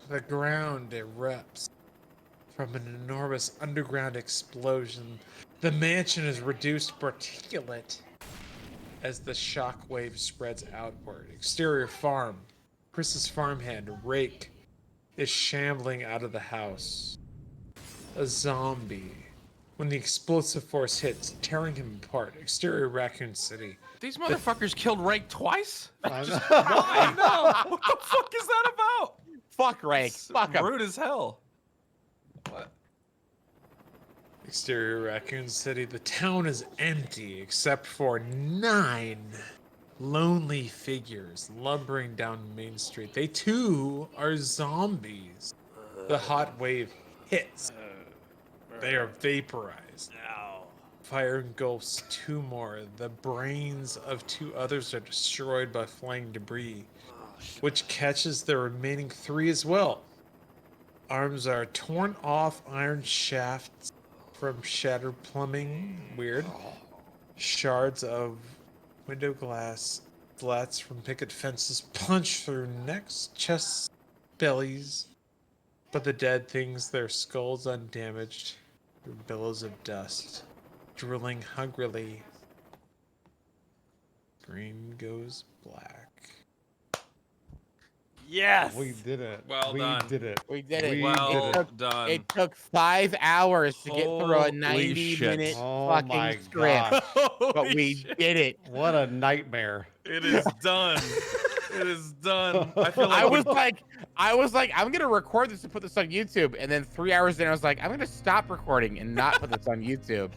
The ground erupts from an enormous underground explosion. The mansion is reduced particulate as the shockwave spreads outward. Exterior farm. Chris's farmhand, Rake, is shambling out of the house. A zombie. When the explosive force hits, tearing him apart. Exterior Raccoon City.
These motherfuckers killed Rake twice?
I know.
Why? No. What the fuck is that about?
Fuck Rake.
It's
Fuck him.
rude as hell. What?
Exterior Raccoon City. The town is empty except for 9 lonely figures lumbering down Main Street. They too are zombies. The hot wave hits. They are vaporized. Fire engulfs 2 more. The brains of 2 others are destroyed by flying debris, which catches the remaining 3 as well. Arms are torn off, iron shafts from shattered plumbing. Weird. Shards of window glass, slats from picket fences punch through necks, chests, bellies. But the dead things, their skulls undamaged, through billows of dust, drilling hungrily. Screen goes black.
Yes.
We did it.
Well
we
done.
did it.
We did it.
Well done.
It took 5 hours to get through a
Holy
90-minute
shit.
Oh my
fucking script,
gosh.
but we did it.
What a nightmare.
It is done. It is done. I feel like
I was like, I'm gonna record this and put this on YouTube, and then 3 hours in, I was like, I'm gonna stop recording and not put this on YouTube.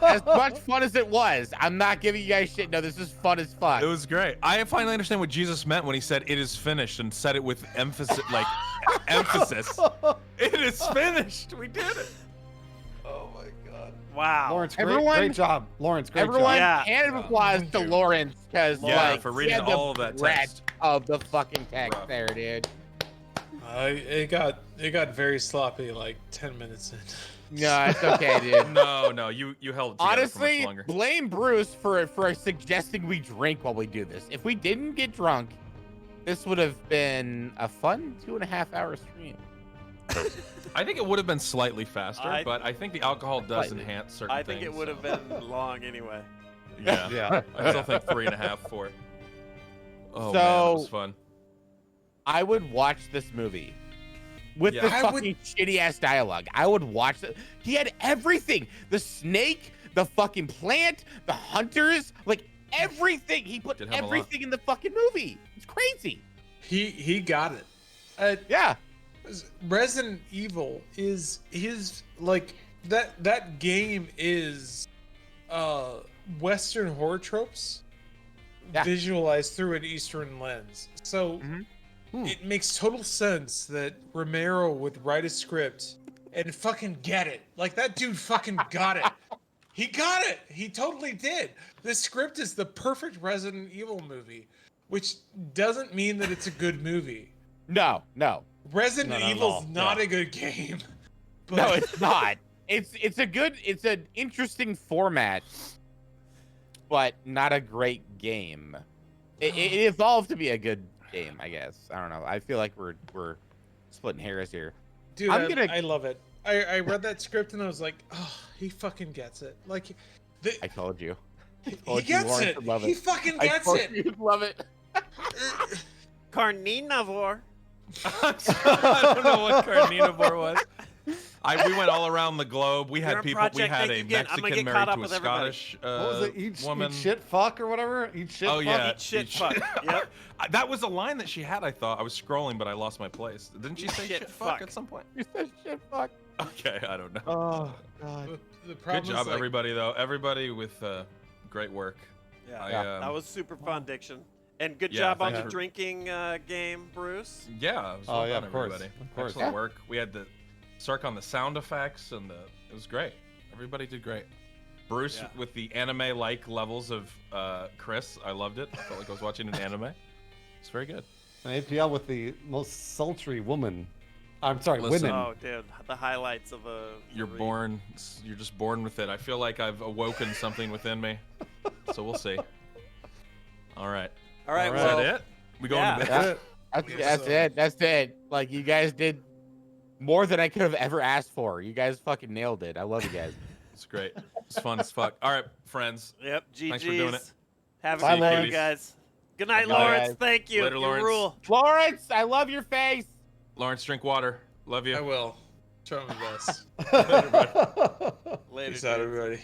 As much fun as it was, I'm not giving you guys shit. No, this is fun as fuck.
It was great. I finally understand what Jesus meant when he said it is finished and said it with emphasis, like emphasis. It is finished. We did it. Oh my god.
Wow.
Lawrence,
Everyone-
great job. Lawrence, great
Everyone,
job.
Yeah.
hand of applause to Lawrence, because
Yeah,
like,
for
he
reading
had the
all of that
breadth
text.
of the fucking text
Rough.
there, dude.
It got very sloppy like 10 minutes in.
No, it's okay, dude.
No, you held it together for
Honestly,
much longer.
blame Bruce for suggesting we drink while we do this. If we didn't get drunk, this would have been a fun 2.5 hour stream.
I think it would have been slightly faster, but I think the alcohol does
Slightly.
enhance certain
I
things.
think it would have been long anyway.
Yeah.
Yeah.
I still think 3.5 for it. Oh man,
So-
that was fun.
I would watch this movie with
Yeah.
this
I
fucking shitty ass dialogue. I would watch it. He had everything: the snake, the fucking plant, the hunters, like everything. He put
Did have a lot.
everything in the fucking movie. It's crazy.
He got it.
Yeah.
Resident Evil is like that game is Western horror tropes
Yeah.
visualized through an Eastern lens. So it makes total sense that Romero would write a script and fucking get it. Like that dude fucking got it. He got it. He totally did. This script is the perfect Resident Evil movie, which doesn't mean that it's a good movie.
No.
Resident
Not at
Evil's
all.
not
Yeah.
a good game. But
No, it's not. It's an interesting format, but not a great game. It evolved to be a good game, I guess. I don't know. I feel like we're splitting hairs here.
dude,
I
love it. I read that script and I was like, oh, he fucking gets it. Like,
I told you.
he
told you
gets
Lawrence
it.
would love
He
it.
fucking
I
gets
told
it.
you you'd love it.
Carnivore.
I don't know what carnivore was. We went all around the globe. We
You're
had
a
people. We
project
had
that
a
you get. I'm gonna
Mexican
get caught
married
up
to a
with everybody.
Scottish
What was it? Eat
woman.
shit fuck or whatever? Eat shit
Oh
fuck?
yeah,
Eat shit fuck. Yep.
That was a line that she had. I thought I was scrolling, but I lost my place. Didn't she say
Shit
shit fuck
fuck.
at some point?
You said shit fuck.
Okay, I don't know.
Oh god.
The
Good
problem
job,
is, like,
everybody. Though everybody with great work.
Yeah,
I,
that was super fun, Diction. And good
Yeah,
job on
thanks
the
for-
drinking game, Bruce.
Yeah. It was
Oh,
well
yeah,
done,
of course,
everybody.
of course.
Excellent
Yeah.
work. We had the Sark on the sound effects, and it was great. Everybody did great. Bruce
Yeah.
with the anime-like levels of Chris. I loved it. I felt like I was watching an anime. It's very good.
An APL with the most sultry woman. I'm sorry,
Listen.
women.
Oh, dude, the highlights of a.
You're born. You're just born with it. I feel like I've awoken something within me. So we'll see. All right.
All right,
All
Is
well,
that it? We going
yeah.
to bed?
That's it.
That's it. That's it. Like you guys did more than I could have ever asked for. You guys fucking nailed it. I love you guys.
It's great. It's fun as fuck. All right, friends.
Yep, GG's.
Thanks for doing it.
Have a
Bye,
good night,
Lawrence.
you guys. Good night,
Bye,
Lawrence.
guys.
Thank you.
Later,
You
Lawrence.
rule.
Lawrence, I love your face.
Lawrence, drink water. Love you.
I will. Try my best.
Later,
Peace out,
dude.
everybody.